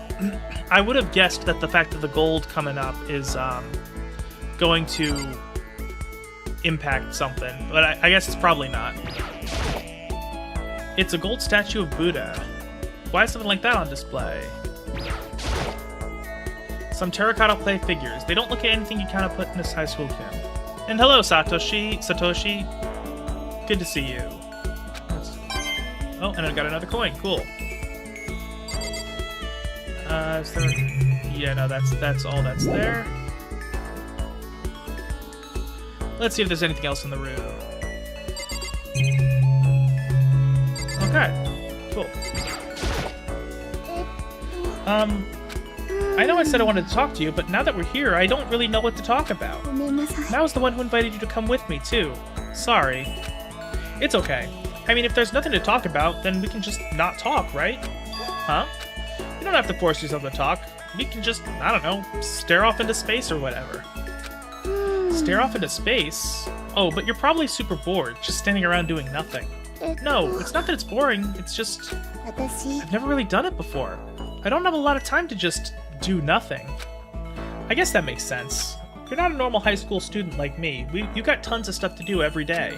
I would have guessed that the fact that the gold coming up is going to impact something, but I guess it's probably not. It's a gold statue of Buddha. Why is something like that on display? Some terracotta clay figures. They don't look at anything you kind of put in this high school camp. And hello, Satoshi. Good to see you. Oh, and I got another coin. Cool. Is there... Yeah, no, that's all that's there. Let's see if there's anything else in the room. Okay. Cool. I know I said I wanted to talk to you, but now that we're here, I don't really know what to talk about. And I was the one who invited you to come with me, too. Sorry. It's okay. I mean, if there's nothing to talk about, then we can just not talk, right? Huh? You don't have to force yourself to talk. We can just, I don't know, stare off into space or whatever. Stare off into space? Oh, but you're probably super bored, just standing around doing nothing. No, it's not that it's boring, it's just... 私 I've never really done it before. I don't have a lot of time to just do nothing. I guess that makes sense. You're not a normal high school student like me. You got tons of stuff to do every day.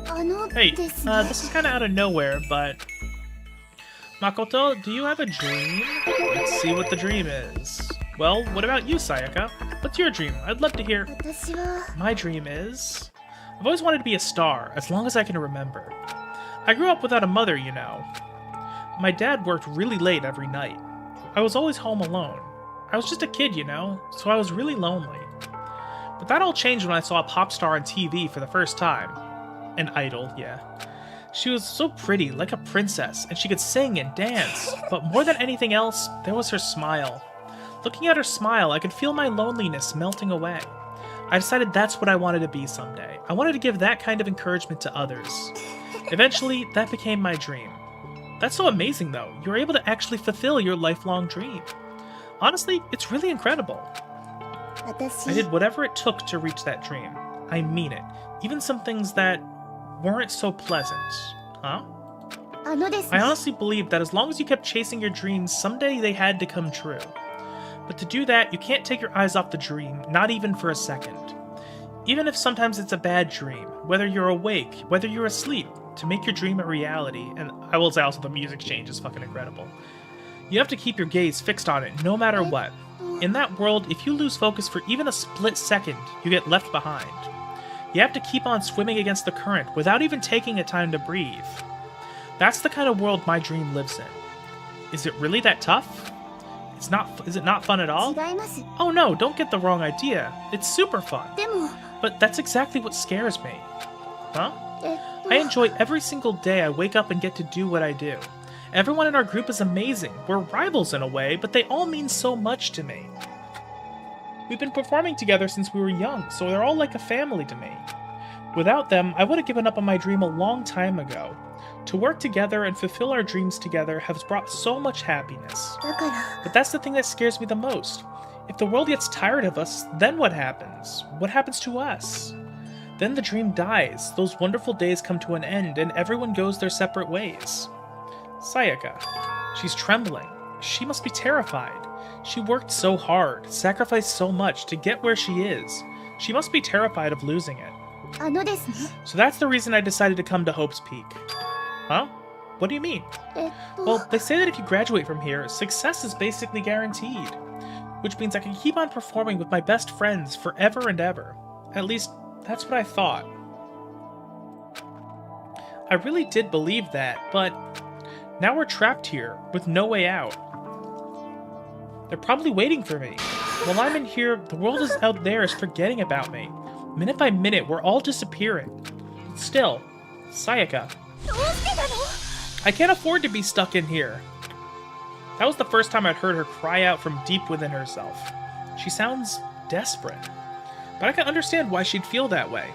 あの Hey, ですね this is kind of out of nowhere, but... Makoto, do you have a dream? Let's see what the dream is. Well, what about you, Sayaka? What's your dream? I'd love to hear. 私は My dream is... I've always wanted to be a star, as long as I can remember. I grew up without a mother, you know. My dad worked really late every night. I was always home alone. I was just a kid, you know, so I was really lonely. But that all changed when I saw a pop star on TV for the first time. An idol, yeah. She was so pretty, like a princess, and she could sing and dance. But more than anything else, there was her smile. Looking at her smile, I could feel my loneliness melting away. I decided that's what I wanted to be someday. I wanted to give that kind of encouragement to others. Eventually, that became my dream. That's so amazing, though. You were able to actually fulfill your lifelong dream. Honestly, it's really incredible. 私 I did whatever it took to reach that dream. I mean it. Even some things that weren't so pleasant. Huh? あのです I ね honestly believe that as long as you kept chasing your dreams, someday they had to come true. But to do that, you can't take your eyes off the dream, not even for a second. Even if sometimes it's a bad dream, whether you're awake, whether you're asleep, to make your dream a reality, and I will say also the music change is fucking incredible. You have to keep your gaze fixed on it no matter what. In that world, if you lose focus for even a split second, you get left behind. You have to keep on swimming against the current without even taking a time to breathe. That's the kind of world my dream lives in. Is it really that tough? Is it not fun at all? 違います Oh no, don't get the wrong idea. It's super fun. でも But that's exactly what scares me. Huh? と I enjoy every single day I wake up and get to do what I do. Everyone in our group is amazing. We're rivals in a way, but they all mean so much to me. We've been performing together since we were young, so they're all like a family to me. Without them, I would have given up on my dream a long time ago. To work together and fulfill our dreams together has brought so much happiness. だから But that's the thing that scares me the most. If the world gets tired of us, then what happens? What happens to us? Then the dream dies, those wonderful days come to an end, and everyone goes their separate ways. Sayaka. She's trembling. She must be terrified. She worked so hard, sacrificed so much to get where she is. She must be terrified of losing it. あのですね So that's the reason I decided to come to Hope's Peak. Huh? What do you mean? と Well, they say that if you graduate from here, success is basically guaranteed. Which means I can keep on performing with my best friends forever and ever. At least, that's what I thought. I really did believe that, but now we're trapped here, with no way out. They're probably waiting for me. While I'm in here, the world is out there is forgetting about me. Minute by minute, we're all disappearing. Still, Sayaka, どうしてなの I can't afford to be stuck in here. That was the first time I'd heard her cry out from deep within herself. She sounds desperate. But I can understand why she'd feel that way.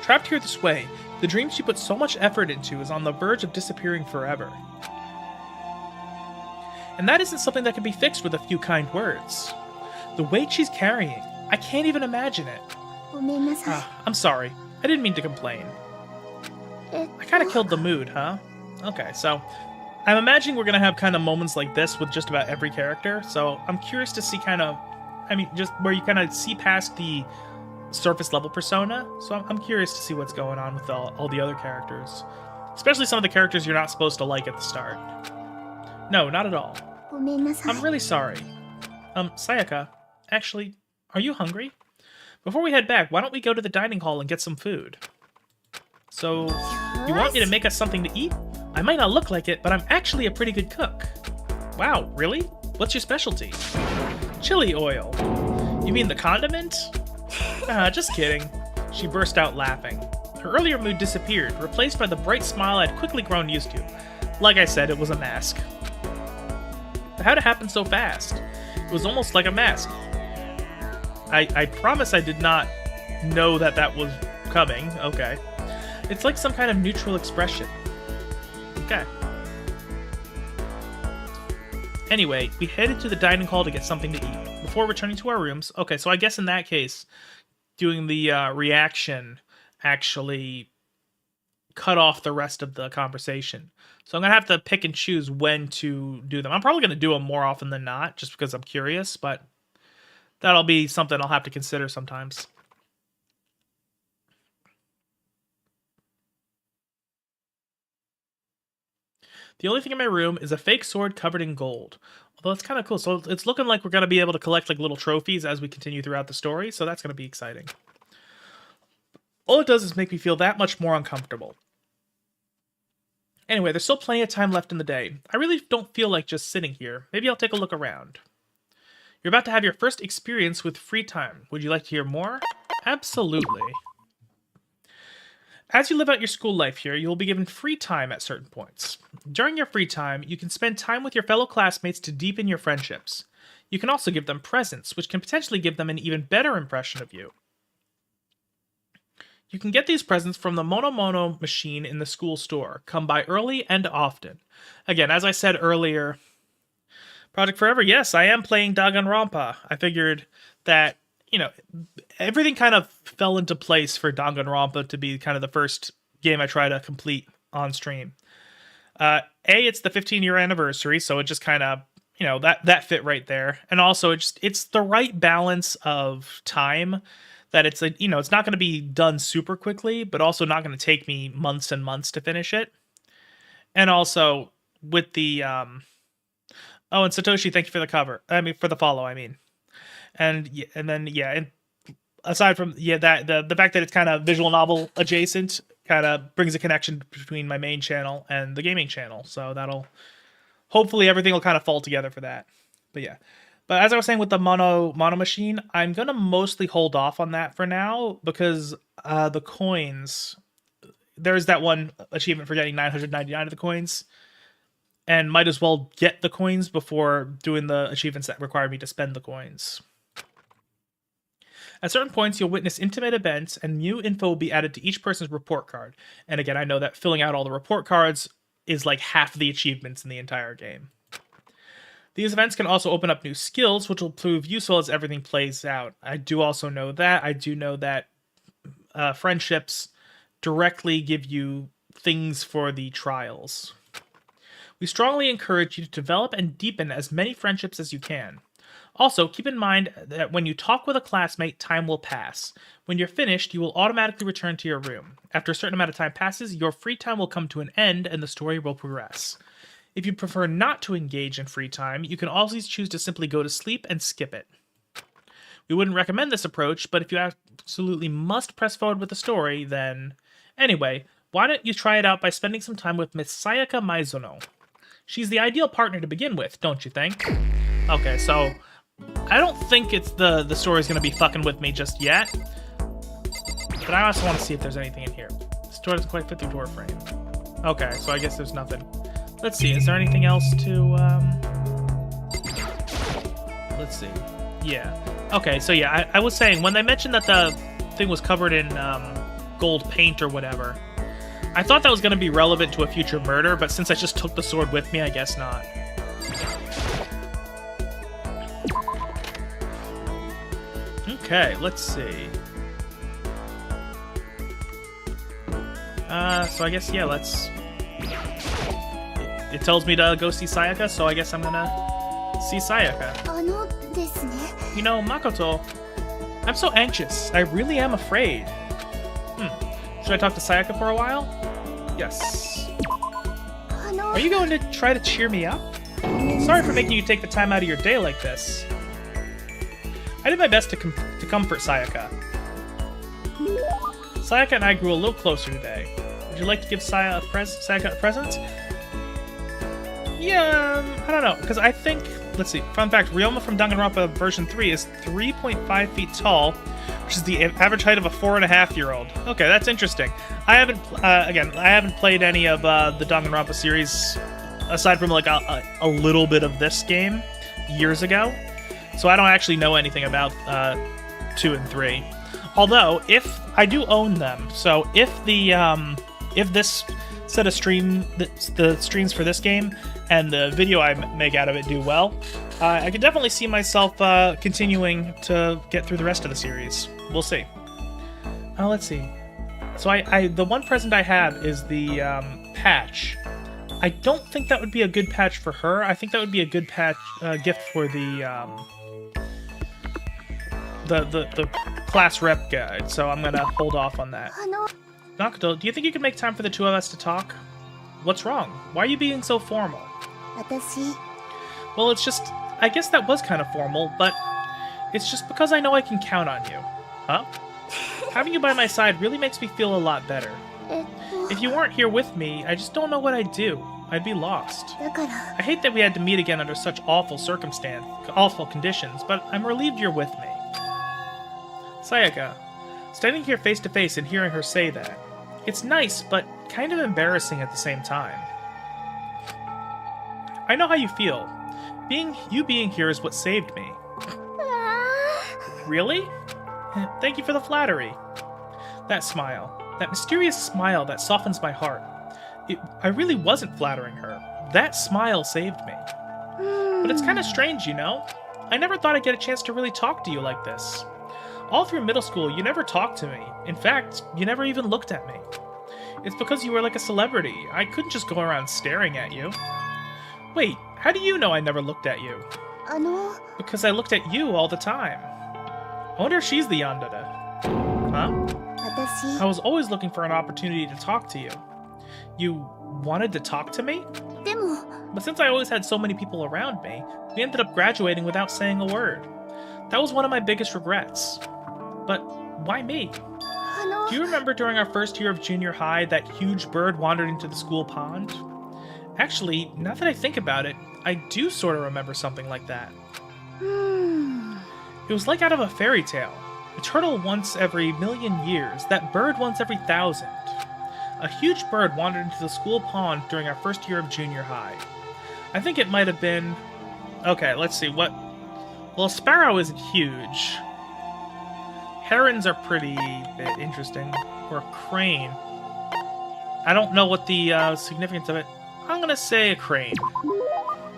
Trapped here this way, the dream she put so much effort into is on the verge of disappearing forever. And that isn't something that can be fixed with a few kind words. The weight she's carrying, I can't even imagine it. ごめんなさい I'm sorry. I didn't mean to complain. えっ I kind of killed the mood, huh? Okay, so I'm imagining we're gonna have kind of moments like this with just about every character. So I'm curious to see just where you kind of see past the surface level persona. So I'm curious to see what's going on with all the other characters, especially some of the characters you're not supposed to like at the start. No, not at all. ごめんなさい I'm really sorry. Sayaka, actually, are you hungry? Before we head back, why don't we go to the dining hall and get some food? So, you want me to make us something to eat? I might not look like it, but I'm actually a pretty good cook. Wow, really? What's your specialty? Chili oil. You mean the condiment? Just kidding. She burst out laughing. Her earlier mood disappeared, replaced by the bright smile I'd quickly grown used to. Like I said, it was a mask. But how'd it happen so fast? It was almost like a mask. I promise I did not know that was coming. Okay. It's like some kind of neutral expression. Okay. Anyway, we headed to the dining hall to get something to eat, before returning to our rooms. Okay, so I guess in that case, doing the reaction actually cut off the rest of the conversation. So I'm going to have to pick and choose when to do them. I'm probably going to do them more often than not, just because I'm curious, but that'll be something I'll have to consider sometimes. The only thing in my room is a fake sword covered in gold. Although it's kind of cool. So it's looking like we're going to be able to collect like little trophies as we continue throughout the story. So that's going to be exciting. All it does is make me feel that much more uncomfortable. Anyway, there's still plenty of time left in the day. I really don't feel like just sitting here. Maybe I'll take a look around. You're about to have your first experience with free time. Would you like to hear more? Absolutely. As you live out your school life here, you will be given free time at certain points. During your free time, you can spend time with your fellow classmates to deepen your friendships. You can also give them presents, which can potentially give them an even better impression of you. You can get these presents from the Mono machine in the school store. Come by early and often. Again, as I said earlier, Project Forever, yes, I am playing Danganronpa. I figured that, you know, everything kind of fell into place for Danganronpa to be kind of the first game I try to complete on stream. It's the 15-year anniversary, so it just kind of, you know, that fit right there. And also, it's the right balance of time that it's like, you know, it's not going to be done super quickly, but also not going to take me months and months to finish it. And also with the and Satoshi, thank you for the cover. I mean, for the follow. I mean, and aside from that the fact that it's kind of visual novel adjacent kind of brings a connection between my main channel and the gaming channel. So that'll hopefully everything will kind of fall together for that. But yeah. But as I was saying with the mono machine, I'm going to mostly hold off on that for now because the coins, there's that one achievement for getting 999 of the coins, and might as well get the coins before doing the achievements that require me to spend the coins. At certain points, you'll witness intimate events, and new info will be added to each person's report card. And again, I know that filling out all the report cards is like half the achievements in the entire game. These events can also open up new skills, which will prove useful as everything plays out. I do also know that. I do know that friendships directly give you things for the trials. We strongly encourage you to develop and deepen as many friendships as you can. Also, keep in mind that when you talk with a classmate, time will pass. When you're finished, you will automatically return to your room. After a certain amount of time passes, your free time will come to an end and the story will progress. If you prefer not to engage in free time, you can always choose to simply go to sleep and skip it. We wouldn't recommend this approach, but if you absolutely must press forward with the story, then... Anyway, why don't you try it out by spending some time with Miss Sayaka Maizono? She's the ideal partner to begin with, don't you think? Okay, so... I don't think it's the story's gonna be fucking with me just yet. But I also want to see if there's anything in here. The story doesn't quite fit the door frame. Okay, so I guess there's nothing. Let's see, is there anything else to, let's see. Yeah. Okay, so yeah, I was saying, when they mentioned that the thing was covered in, gold paint or whatever, I thought that was going to be relevant to a future murder, but since I just took the sword with me, I guess not. Okay, let's see. So I guess, yeah, let's... It tells me to go see Sayaka, so I guess I'm gonna see Sayaka. You know, Makoto, I'm so anxious. I really am afraid. Should I talk to Sayaka for a while? Yes. Are you going to try to cheer me up? Sorry for making you take the time out of your day like this. I did my best to comfort Sayaka. Sayaka and I grew a little closer today. Would you like to give Sayaka a present? Yeah, I don't know, because I think... Let's see. Fun fact, Ryoma from Danganronpa version 3 is 3.5 feet tall, which is the average height of a 4.5-year-old. Okay, that's interesting. I haven't played any of the Danganronpa series, aside from like a little bit of this game years ago. So I don't actually know anything about 2 and 3. Although, if I do own them, so if this set of the streams for this game and the video I make out of it do well, I could definitely see myself continuing to get through the rest of the series. We'll see. let's see. So the one present I have is the patch. I don't think that would be a good patch for her. I think that would be a good patch gift for the class rep guide. So I'm gonna hold off on that. Nakoto, do you think you could make time for the two of us to talk? What's wrong? Why are you being so formal? 私 Well, it's just... I guess that was kind of formal, but... It's just because I know I can count on you. Huh? Having you by my side really makes me feel a lot better. えっと If you weren't here with me, I just don't know what I'd do. I'd be lost. だから I hate that we had to meet again under such awful conditions, but I'm relieved you're with me. Sayaka, standing here face to face and hearing her say that, it's nice, but kind of embarrassing at the same time. I know how you feel. Being here is what saved me. Really? Thank you for the flattery. That smile. That mysterious smile that softens my heart. I really wasn't flattering her. That smile saved me. But it's kind of strange, you know? I never thought I'd get a chance to really talk to you like this. All through middle school, you never talked to me. In fact, you never even looked at me. It's because you were like a celebrity. I couldn't just go around staring at you. Wait, how do you know I never looked at you? あの Because I looked at you all the time. I wonder if she's the yandere. Huh? 私 I was always looking for an opportunity to talk to you. You wanted to talk to me? でも But since I always had so many people around me, we ended up graduating without saying a word. That was one of my biggest regrets. But why me? あの Do you remember during our first year of junior high that huge bird wandered into the school pond? Actually, now that I think about it, I do sort of remember something like that. うーん It was like out of a fairy tale. A turtle once every million years, that bird once every 1,000. A huge bird wandered into the school pond during our first year of junior high. I think it might have been... Okay, let's see, what... Well, a sparrow isn't huge. Herons are pretty interesting. Or a crane. I don't know what the significance of it... I'm gonna say a crane.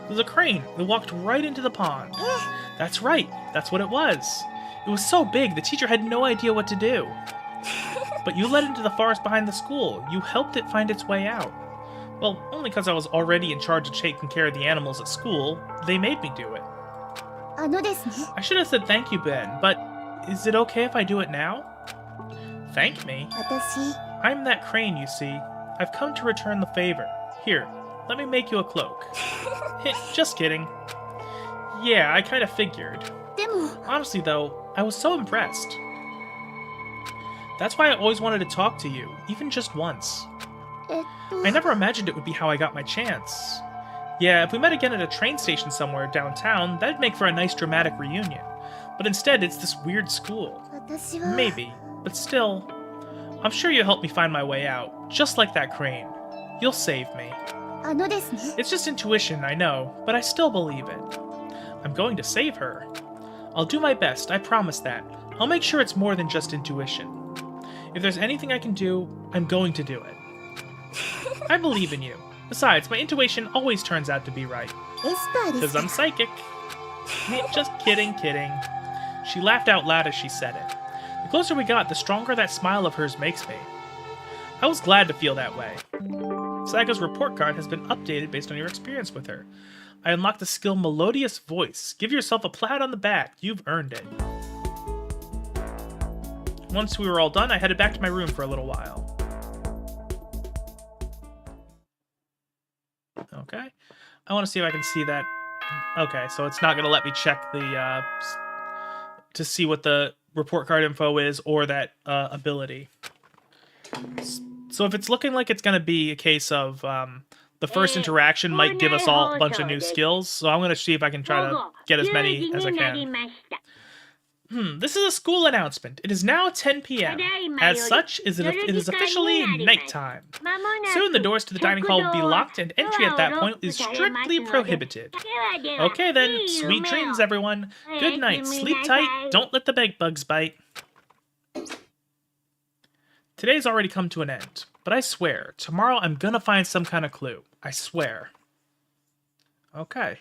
There's a crane that walked right into the pond. That's right, that's what it was. It was so big, the teacher had no idea what to do. But you led it into the forest behind the school. You helped it find its way out. Well, only because I was already in charge of taking care of the animals at school. They made me do it. あのですね I should have said thank you, Ben, but is it okay if I do it now? Thank me? 私 I'm that crane, you see. I've come to return the favor. Here, let me make you a cloak. Just kidding. Yeah, I kind of figured. でも Honestly, though, I was so impressed. That's why I always wanted to talk to you, even just once. えっと I never imagined it would be how I got my chance. Yeah, if we met again at a train station somewhere downtown, that'd make for a nice dramatic reunion. But instead, it's this weird school. 私は Maybe, but still, I'm sure you'll help me find my way out, just like that crane. You'll save me. あのですね It's just intuition, I know, but I still believe it. I'm going to save her. I'll do my best, I promise that. I'll make sure it's more than just intuition. If there's anything I can do, I'm going to do it. I believe in you. Besides, my intuition always turns out to be right. エスパーで Because すか I'm psychic. Just kidding, kidding. She laughed out loud as she said it. The closer we got, the stronger that smile of hers makes me. I was glad to feel that way. Saga's report card has been updated based on your experience with her. I unlocked the skill Melodious Voice. Give yourself a pat on the back. You've earned it. Once we were all done, I headed back to my room for a little while. Okay. I want to see if I can see that. Okay, so it's not going to let me check the, to see what the report card info is or that ability. So if it's looking like it's going to be a case of the first interaction might give us all a bunch of new skills, so I'm going to see if I can try to get as many as I can. This is a school announcement. It is now 10 p.m. As such, it is officially nighttime. Soon the doors to the dining hall will be locked and entry at that point is strictly prohibited. Okay then, sweet dreams everyone. Good night, sleep tight, don't let the bed bugs bite. Today's already come to an end, but I swear, tomorrow I'm gonna find some kind of clue. I swear. Okay.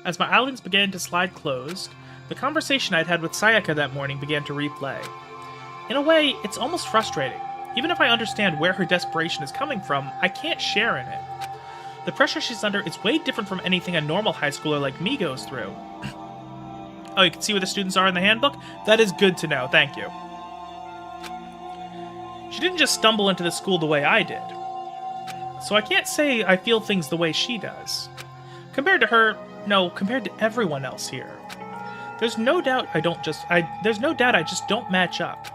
As my eyelids began to slide closed, the conversation I'd had with Sayaka that morning began to replay. In a way, it's almost frustrating. Even if I understand where her desperation is coming from, I can't share in it. The pressure she's under is way different from anything a normal high schooler like me goes through. Oh, you can see where the students are in the handbook? That is good to know, thank you. She didn't just stumble into the school the way I did. So I can't say I feel things the way she does. Compared to her, no, compared to everyone else here. There's no doubt I just don't match up.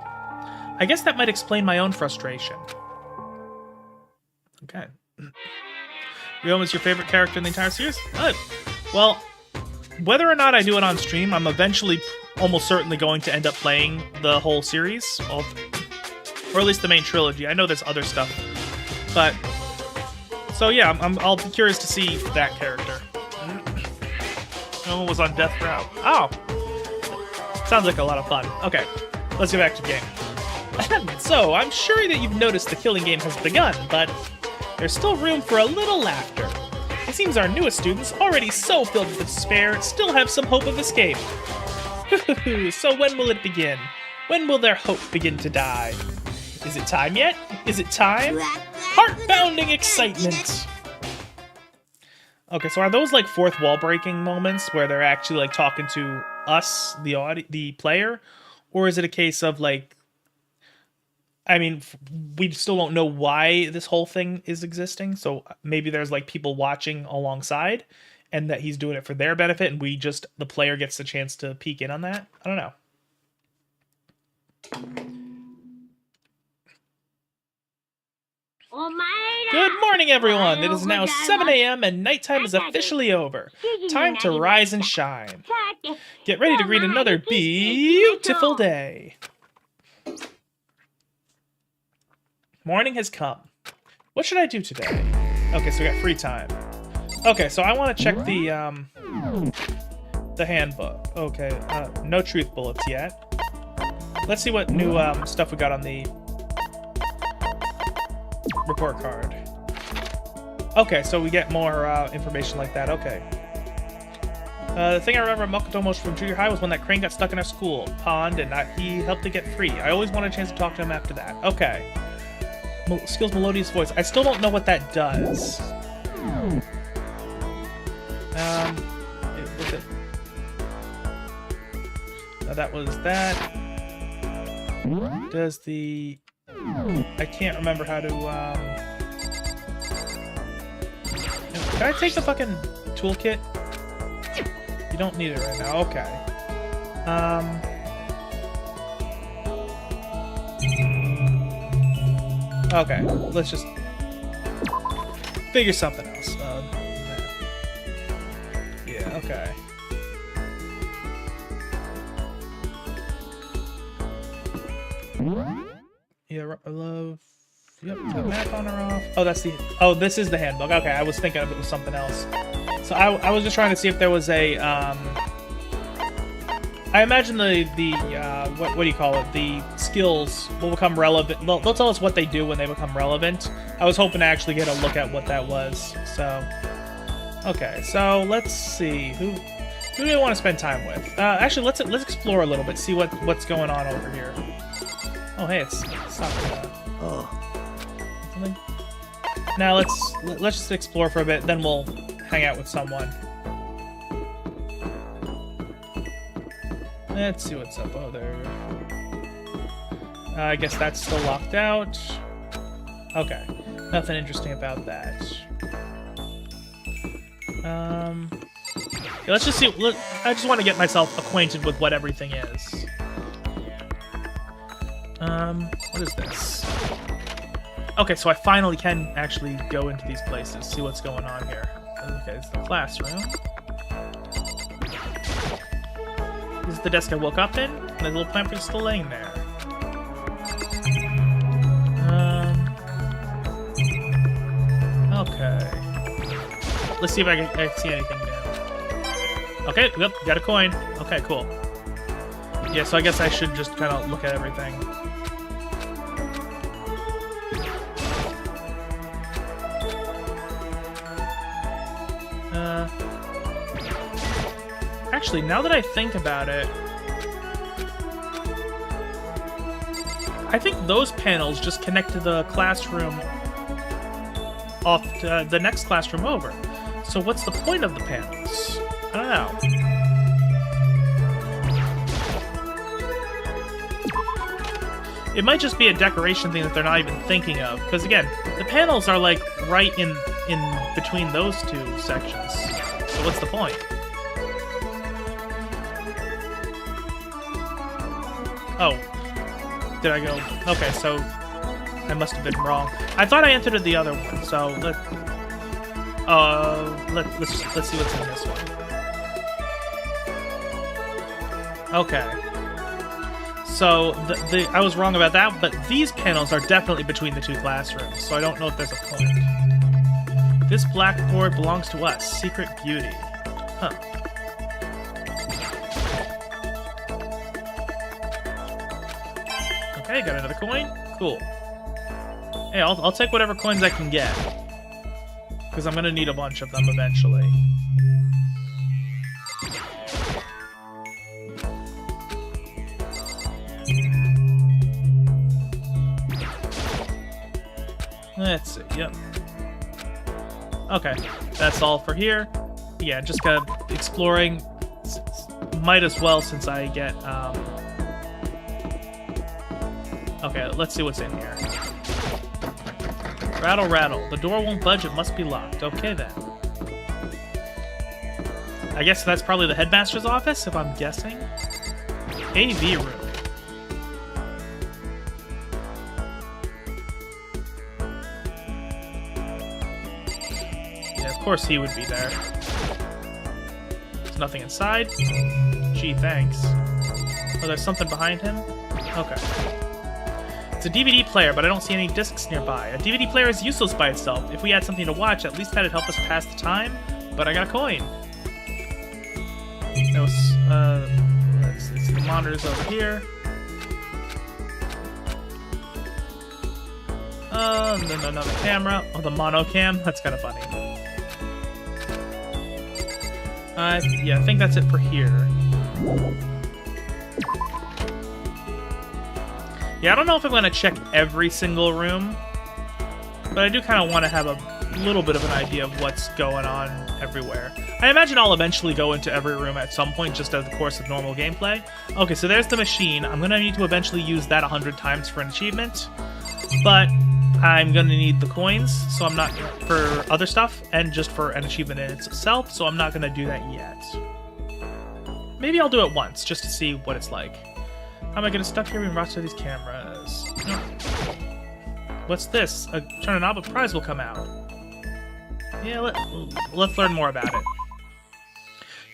I guess that might explain my own frustration. Okay. Ryoma is your favorite character in the entire series? Well, whether or not I do it on stream, I'm eventually almost certainly going to end up playing the whole series. Or at least the main trilogy. I know there's other stuff. But, so yeah, I'll be curious to see that character. No one was on death row. Oh! Sounds like a lot of fun. Okay, let's get back to the game. So, I'm sure that you've noticed the killing game has begun, but there's still room for a little laughter. It seems our newest students, already so filled with despair, still have some hope of escape. So when will it begin? When will their hope begin to die? Is it time yet? Is it time? Heart-pounding excitement! Okay, so are those like fourth wall breaking moments where they're actually like talking to us, the player? Or is it a case of like, I mean, we still don't know why this whole thing is existing, so maybe there's like people watching alongside and that he's doing it for their benefit and the player gets the chance to peek in on that? I don't know. Good morning, everyone! It is now 7 a.m. and nighttime is officially over. Time to rise and shine. Get ready to greet another beautiful day. Morning has come. What should I do today? Okay, so we got free time. Okay, so I want to check the handbook. Okay, no truth bullets yet. Let's see what new stuff we got on the report card. Okay, so we get more information like that. Okay. The thing I remember Makoto most from junior high was when that crane got stuck in our school pond and he helped it get free. I always wanted a chance to talk to him after that. Okay. Skills melodious voice. I still don't know what that does. Was it? That was that. Does the... I can't remember how to, Can I take the fucking toolkit? You don't need it right now. Okay. Okay, let's just figure something else. Yeah, okay. Yeah, I love... Yep, got map on or off. Oh, that's the... Oh, this is the handbook. Okay, I was thinking of it was something else. So I was just trying to see if there was a, I imagine what do you call it? The skills will become relevant. They'll tell us what they do when they become relevant. I was hoping to actually get a look at what that was. So, okay. So let's see who do we want to spend time with. Actually, let's explore a little bit. See what's going on over here. Oh, hey, it's not something. Now let's just explore for a bit. Then we'll hang out with someone. Let's see what's up. Oh, there. I guess that's still locked out. Okay. Nothing interesting about that. Yeah, let's just see. I just want to get myself acquainted with what everything is. What is this? Okay, so I finally can actually go into these places, see what's going on here. Okay, it's the classroom. This is the desk I woke up in, and the little pamphlet is still laying there. Okay. Let's see if I can see anything new. Okay, yep, got a coin. Okay, cool. Yeah, so I guess I should just kind of look at everything. Actually, now that I think about it... I think those panels just connect to the classroom off to the next classroom over. So what's the point of the panels? I don't know. It might just be a decoration thing that they're not even thinking of. Because again, the panels are like right in between those two sections. So what's the point? Oh. Did I go? Okay, so I must have been wrong. I thought I entered the other one, so let's see what's in this one. Okay. So I was wrong about that, but these panels are definitely between the two classrooms, so I don't know if there's a point. This blackboard belongs to us. Secret beauty. Huh. Okay, got another coin. Cool. Hey, I'll take whatever coins I can get. Because I'm going to need a bunch of them eventually. Let's see, yep. Okay, that's all for here. Yeah, just kind of exploring. Might as well since I get, Okay, let's see what's in here. Rattle, rattle. The door won't budge, it must be locked. Okay, then. I guess that's probably the headmaster's office, if I'm guessing. AV room. Yeah, of course he would be there. There's nothing inside. Gee, thanks. Oh, there's something behind him? Okay. It's a DVD player, but I don't see any discs nearby. A DVD player is useless by itself. If we had something to watch, at least that'd help us pass the time. But I got a coin. Let's see, the monitor's over here. And then another camera. Oh, the mono cam. That's kind of funny. Yeah, I think that's it for here. Yeah, I don't know if I'm going to check every single room, but I do kind of want to have a little bit of an idea of what's going on everywhere. I imagine I'll eventually go into every room at some point, just as the course of normal gameplay. Okay, so there's the machine. I'm going to need to eventually use that 100 times for an achievement, but I'm going to need the coins, so I'm not for other stuff, and just for an achievement in itself, so I'm not going to do that yet. Maybe I'll do it once, just to see what it's like. How am I getting stuck here being watched by these cameras? No. What's this? Turn a knob, a prize will come out. Yeah, let's learn more about it.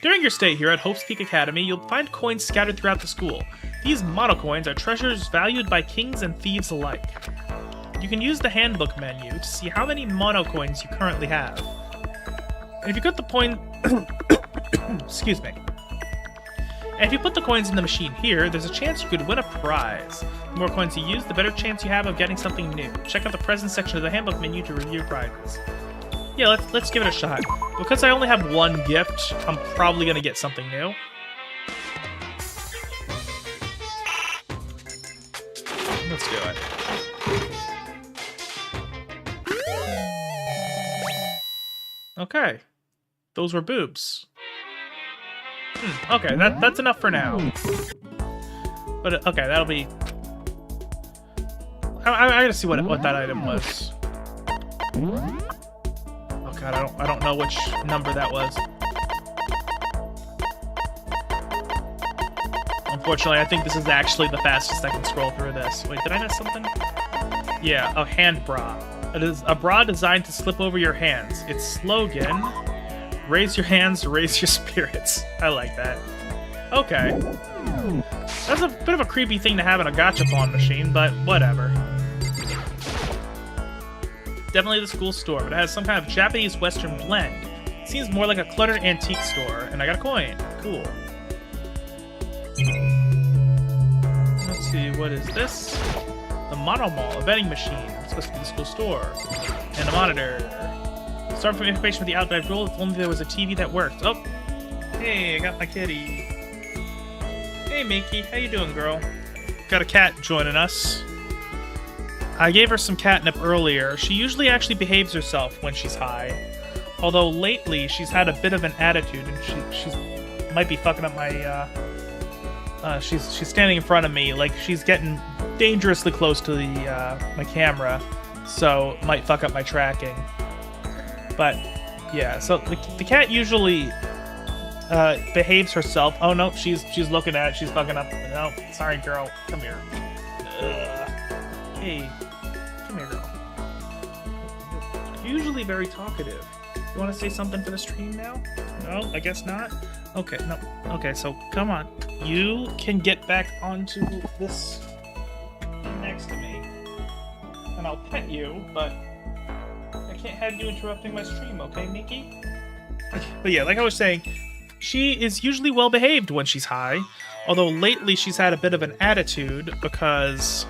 During your stay here at Hope's Peak Academy, you'll find coins scattered throughout the school. These monocoins are treasures valued by kings and thieves alike. You can use the handbook menu to see how many monocoins you currently have. And if you put the excuse me. And if you put the coins in the machine here, there's a chance you could win a prize. The more coins you use, the better chance you have of getting something new. Check out the present section of the handbook menu to review prizes. Yeah, let's give it a shot. Because I only have one gift, I'm probably going to get something new. Let's do it. Okay. Those were boobs. Okay, that's enough for now. But okay, that'll be. I gotta see what that item was. Oh god, I don't know which number that was. Unfortunately, I think this is actually the fastest I can scroll through this. Wait, did I miss something? Yeah, a hand bra. It is a bra designed to slip over your hands. Its slogan: raise your hands, raise your spirits. I like that. Okay. That's a bit of a creepy thing to have in a gachapon machine, but whatever. Definitely the school store, but it has some kind of Japanese-Western blend. It seems more like a cluttered antique store, and I got a coin. Cool. Let's see, what is this? The Mono Mall, a vending machine. It's supposed to be the school store. And a monitor. Start from information for the outdive rule. If only there was a TV that worked. Oh, hey, I got my kitty. Hey, Minky, how you doing, girl? Got a cat joining us. I gave her some catnip earlier. She usually actually behaves herself when she's high. Although lately she's had a bit of an attitude and she's might be fucking up my she's standing in front of me, like she's getting dangerously close to the my camera, so might fuck up my tracking. But yeah, so the cat usually behaves herself. Oh no, she's looking at it, she's fucking up. No, sorry girl, come here. Hey, come here girl. Usually very talkative. You want to say something for the stream now? No, I guess not. Okay, no. Okay, so come on. You can get back onto this next to me. And I'll pet you, but I can't have you interrupting my stream, okay, Mickey? But yeah, like I was saying, she is usually well behaved when she's high, although lately she's had a bit of an attitude because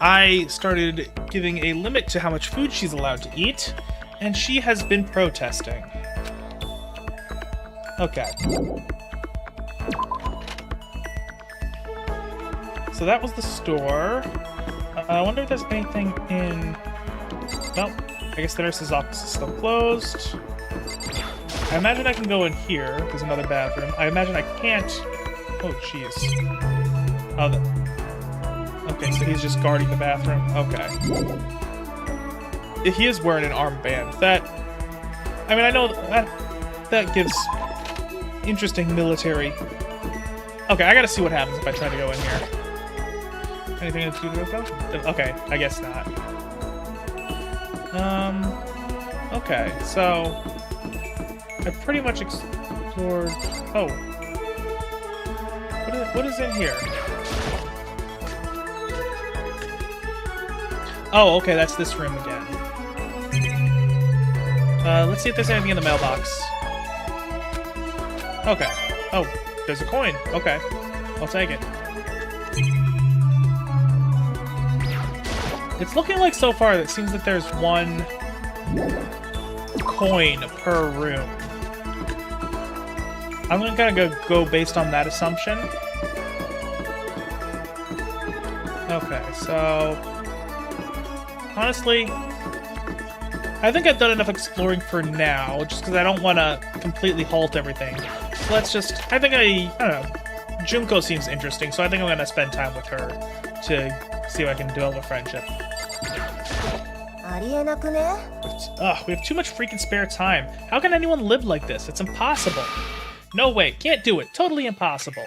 I started giving a limit to how much food she's allowed to eat, and she has been protesting. Okay. So that was the store. I wonder if there's anything in... Nope. I guess the nurse's office is still closed. I imagine I can go in here. There's another bathroom. I imagine I can't... Oh, jeez. Oh, okay, so he's just guarding the bathroom. Okay. He is wearing an armband. That... I mean, I know that gives interesting military... Okay, I gotta see what happens if I try to go in here. Anything to do with that? Okay, I guess not. Okay, so... I pretty much explored... Oh. What is in here? Oh, okay, that's this room again. Let's see if there's anything in the mailbox. Okay. Oh, there's a coin. Okay. I'll take it. It's looking like so far that it seems that there's one coin per room. I'm gonna go based on that assumption. Okay, so... Honestly, I think I've done enough exploring for now, just because I don't want to completely halt everything. So let's just... I don't know. Junko seems interesting, so I think I'm going to spend time with her to see if I can develop a friendship. Ugh, we have too much freaking spare time. How can anyone live like this? It's impossible. No way, can't do it. Totally impossible.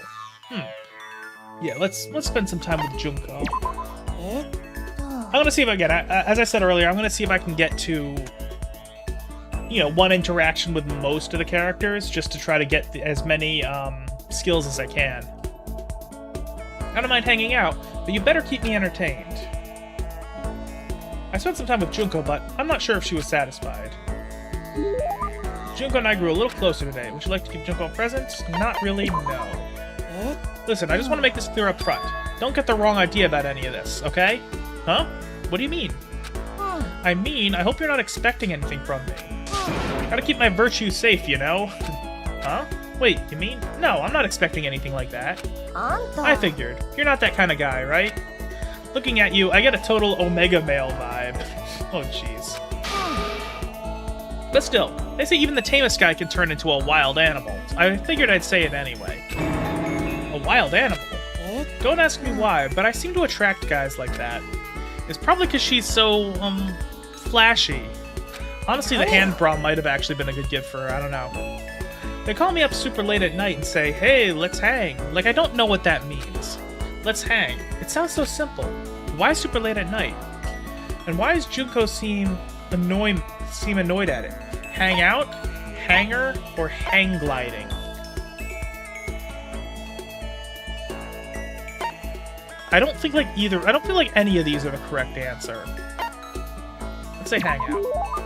Yeah, let's spend some time with Junko. I'm gonna see if I as I said earlier, I'm gonna see if I can get to, one interaction with most of the characters, just to try to get as many skills as I can. I don't mind hanging out, but you better keep me entertained. I spent some time with Junko, but I'm not sure if she was satisfied. Junko and I grew a little closer today. Would you like to give Junko a present? Not really, no. Listen, I just want to make this clear up front. Don't get the wrong idea about any of this, okay? Huh? What do you mean? I mean, I hope you're not expecting anything from me. Gotta keep my virtue safe, you know? Huh? Wait, you mean? No, I'm not expecting anything like that. I figured. You're not that kind of guy, right? Looking at you, I get a total Omega male vibe. Oh, jeez. But still, they say even the tamest guy can turn into a wild animal. I figured I'd say it anyway. A wild animal? Don't ask me why, but I seem to attract guys like that. It's probably because she's so, flashy. Honestly, the hand bra might have actually been a good gift for her, I don't know. They call me up super late at night and say, hey, let's hang. Like, I don't know what that means. Let's hang. It sounds so simple. Why super late at night? And why does Junko seem annoyed at it? Hang out, hanger, or hang gliding? I don't feel like any of these are the correct answer. Let's say hang out.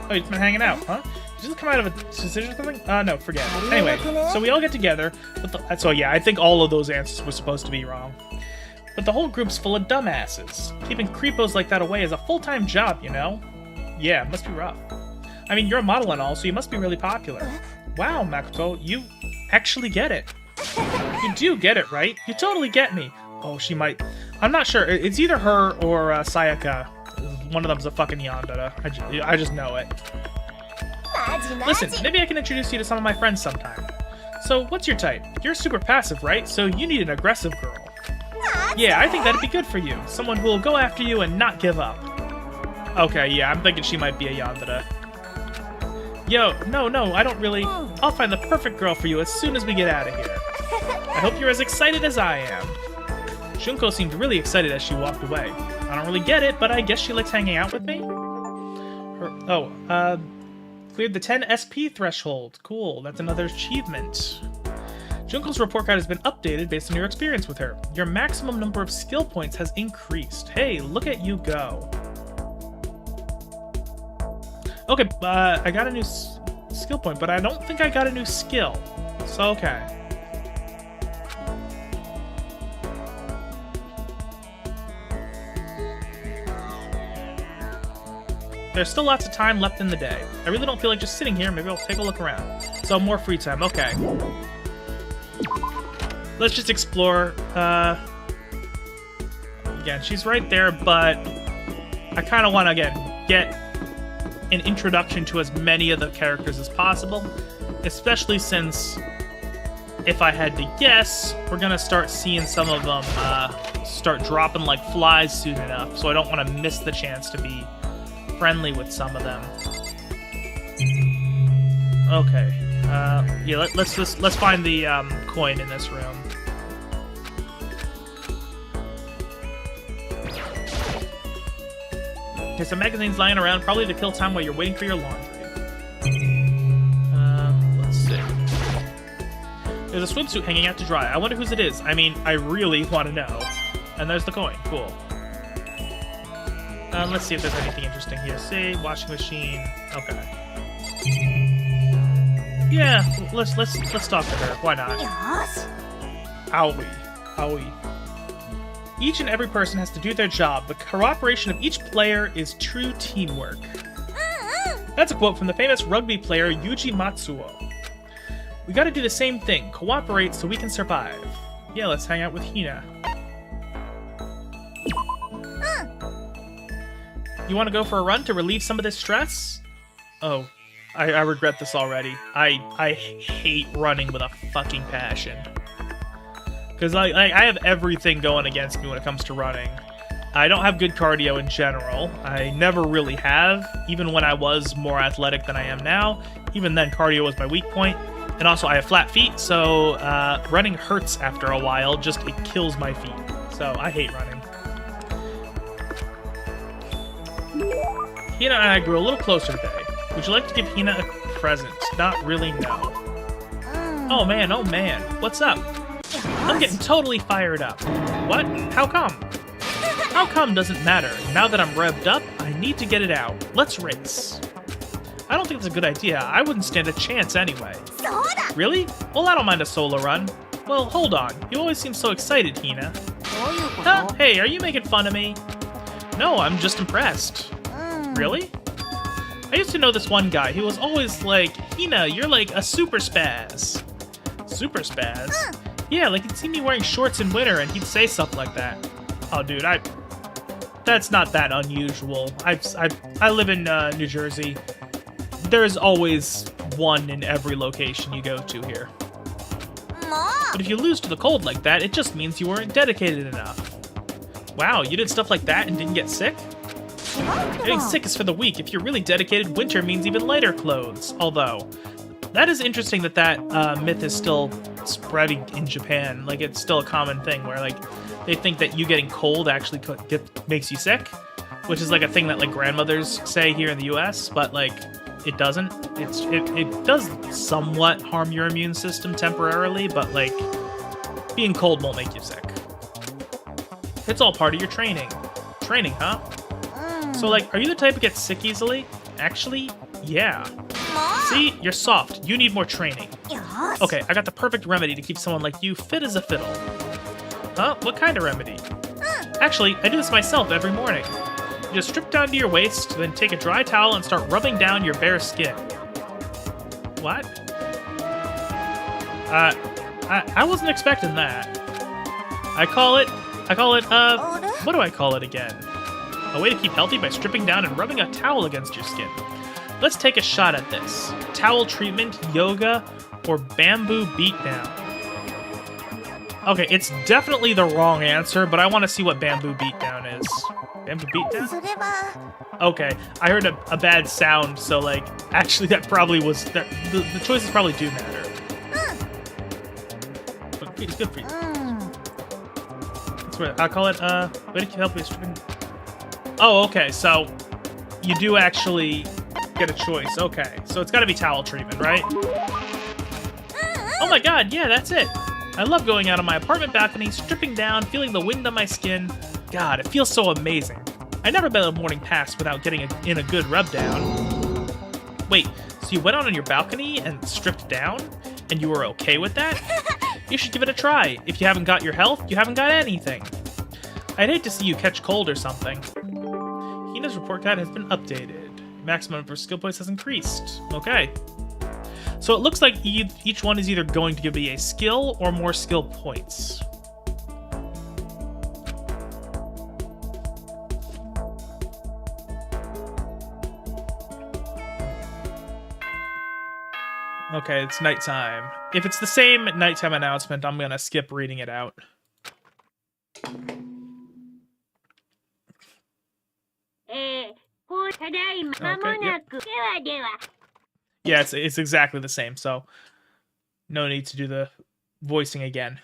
Oh, you've been hanging out, huh? Did you come out of a decision or something? No, forget it. Anyway, so we all get together, so yeah, I think all of those answers were supposed to be wrong. But the whole group's full of dumbasses. Keeping creepos like that away is a full-time job, you know? Yeah, it must be rough. I mean, you're a model and all, so you must be really popular. Wow, Makoto, you actually get it. You do get it, right? You totally get me. Oh, she might... I'm not sure. It's either her or Sayaka. one of them's a fucking yandere. I just know it. Listen, maybe I can introduce you to some of my friends sometime. So, what's your type? You're super passive, right? So you need an aggressive girl. Yeah, I think that'd be good for you. Someone who will go after you and not give up. Okay, yeah, I'm thinking she might be a yandere. Yo, no, I don't really... I'll find the perfect girl for you as soon as we get out of here. I hope you're as excited as I am. Junko seemed really excited as she walked away. I don't really get it, but I guess she likes hanging out with me? Cleared the 10 SP threshold. Cool, that's another achievement. Junko's report card has been updated based on your experience with her. Your maximum number of skill points has increased. Hey, look at you go. Okay, I got a new skill point, but I don't think I got a new skill. So, okay. There's still lots of time left in the day. I really don't feel like just sitting here. Maybe I'll take a look around. So, more free time. Okay. Let's just explore. Again, she's right there, but I kind of want to, again, get an introduction to as many of the characters as possible, especially since, if I had to guess, we're going to start seeing some of them start dropping like flies soon enough, so I don't want to miss the chance to be friendly with some of them. Okay. Yeah, let's find the coin in this room. There's some magazines lying around, probably to kill time while you're waiting for your laundry. Let's see. There's a swimsuit hanging out to dry. I wonder whose it is. I mean, I really want to know. And there's the coin. Cool. Let's see if there's anything interesting here. See, washing machine. Okay. Yeah, let's talk to her. Why not? Owie. Each and every person has to do their job. The cooperation of each player is true teamwork. That's a quote from the famous rugby player Yuji Matsuo. We gotta do the same thing. Cooperate so we can survive. Yeah, let's hang out with Hina. You want to go for a run to relieve some of this stress? Oh, I regret this already. I hate running with a fucking passion. Because I have everything going against me when it comes to running. I don't have good cardio in general. I never really have, even when I was more athletic than I am now. Even then, cardio was my weak point. And also, I have flat feet, so running hurts after a while. Just, it kills my feet. So, I hate running. Hina and I grew a little closer today. Would you like to give Hina a present? Not really, no. Oh man, what's up? I'm getting totally fired up. What? How come? How come doesn't matter. Now that I'm revved up, I need to get it out. Let's race. I don't think it's a good idea. I wouldn't stand a chance anyway. Really? Well, I don't mind a solo run. Well, hold on. You always seem so excited, Hina. Huh? Hey, are you making fun of me? No, I'm just impressed. Really? I used to know this one guy. He was always like, Hina, you're like a super spaz. Super spaz? Yeah, like he'd see me wearing shorts in winter and he'd say stuff like that. Oh, dude, that's not that unusual. I live in New Jersey. There's always one in every location you go to here. But if you lose to the cold like that, it just means you weren't dedicated enough. Wow, you did stuff like that and didn't get sick? Getting sick is for the weak. If you're really dedicated, winter means even lighter clothes. Although, that is interesting that myth is still spreading in Japan. Like, it's still a common thing where, like, they think that you getting cold actually makes you sick, which is, like, a thing that, like, grandmothers say here in the US, but, like, it doesn't. It does somewhat harm your immune system temporarily, but, like, being cold won't make you sick. It's all part of your training. Training, huh? So, like, are you the type who gets sick easily? Actually, yeah. See? You're soft. You need more training. Okay, I got the perfect remedy to keep someone like you fit as a fiddle. Huh? What kind of remedy? Actually, I do this myself every morning. You just strip down to your waist, then take a dry towel and start rubbing down your bare skin. What? I wasn't expecting that. I call it, what do I call it again? A way to keep healthy by stripping down and rubbing a towel against your skin. Let's take a shot at this. Towel treatment, yoga, or bamboo beatdown. Okay, it's definitely the wrong answer, but I want to see what bamboo beatdown is. Bamboo beatdown? それは Okay, I heard a bad sound, so like, actually that probably was, the choices probably do matter. But it's good for you. うん That's what I call it, way to help with stripping. Oh, okay, so you do actually get a choice. Okay, so it's gotta be towel treatment, right? Oh my god, yeah, that's it. I love going out on my apartment balcony, stripping down, feeling the wind on my skin. God, it feels so amazing. I never let a morning pass without getting in a good rub down. Wait, so you went out on your balcony and stripped down? And you were okay with that? You should give it a try. If you haven't got your health, you haven't got anything. I'd hate to see you catch cold or something. Hina's report card has been updated. Maximum for skill points has increased. Okay. So it looks like each one is either going to give me a skill or more skill points. Okay, it's nighttime. If it's the same nighttime announcement, I'm gonna skip reading it out. Yeah, it's exactly the same, so no need to do the voicing again.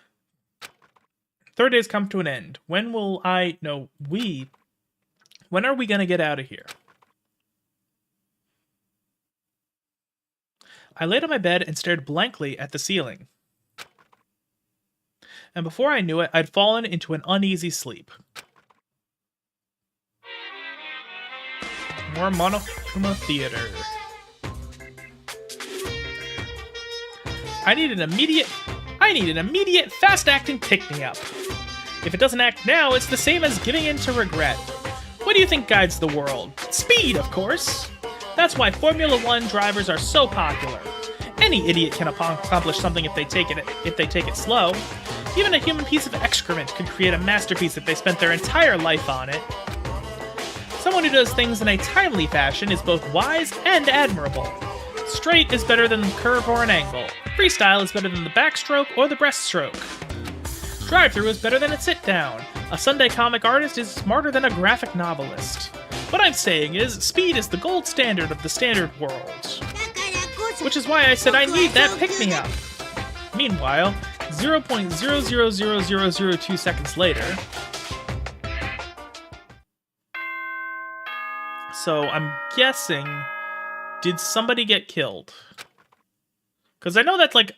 Third day's come to an end. When are we gonna get out of here? I laid on my bed and stared blankly at the ceiling. And before I knew it, I'd fallen into an uneasy sleep. More Monokuma Theater. I need an immediate fast-acting pick-me-up. If it doesn't act now, it's the same as giving in to regret. What do you think guides the world? Speed, of course! That's why Formula One drivers are so popular. Any idiot can accomplish something if they take it slow. Even a human piece of excrement could create a masterpiece if they spent their entire life on it. Someone who does things in a timely fashion is both wise and admirable. Straight is better than curve or an angle. Freestyle is better than the backstroke or the breaststroke. Drive-thru is better than a sit-down. A Sunday comic artist is smarter than a graphic novelist. What I'm saying is, speed is the gold standard of the standard world. Which is why I said I need that pick-me-up. Meanwhile, 0.000002 seconds later... So, I'm guessing... Did somebody get killed? Because I know that's like...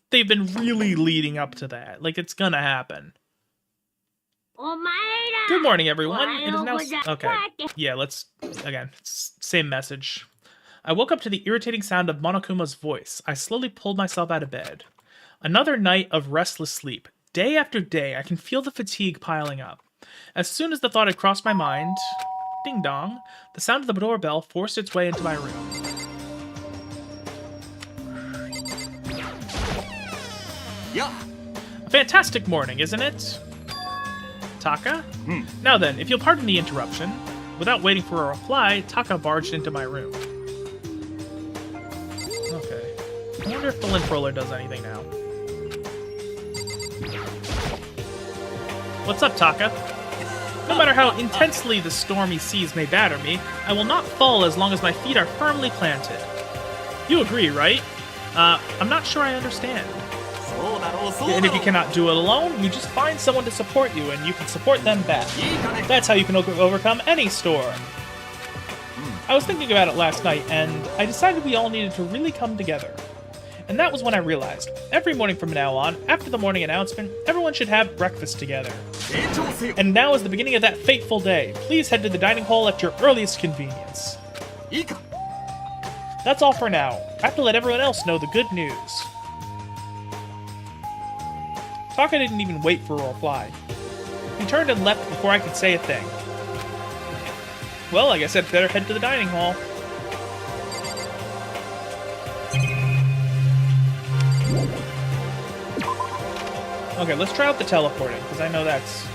They've been really leading up to that. Like, it's gonna happen. Good morning, everyone. It is now... Okay. Yeah, let's... Again, same message. I woke up to the irritating sound of Monokuma's voice. I slowly pulled myself out of bed. Another night of restless sleep. Day after day, I can feel the fatigue piling up. As soon as the thought had crossed my mind... Ding dong. The sound of the doorbell forced its way into my room. Yeah. A fantastic morning, isn't it? Taka? Now then, if you'll pardon the interruption, without waiting for a reply, Taka barged into my room. Okay. I wonder if the lint roller does anything now. What's up, Taka? No matter how intensely the stormy seas may batter me, I will not fall as long as my feet are firmly planted. You agree, right? I'm not sure I understand. And if you cannot do it alone, you just find someone to support you, and you can support them back. That's how you can overcome any storm. I was thinking about it last night, and I decided we all needed to really come together. And that was when I realized, every morning from now on, after the morning announcement, everyone should have breakfast together. And now is the beginning of that fateful day. Please head to the dining hall at your earliest convenience. That's all for now. I have to let everyone else know the good news. Taka didn't even wait for a reply. He turned and left before I could say a thing. Well, I guess I'd better head to the dining hall. Okay, let's try out the teleporting, because I know that's...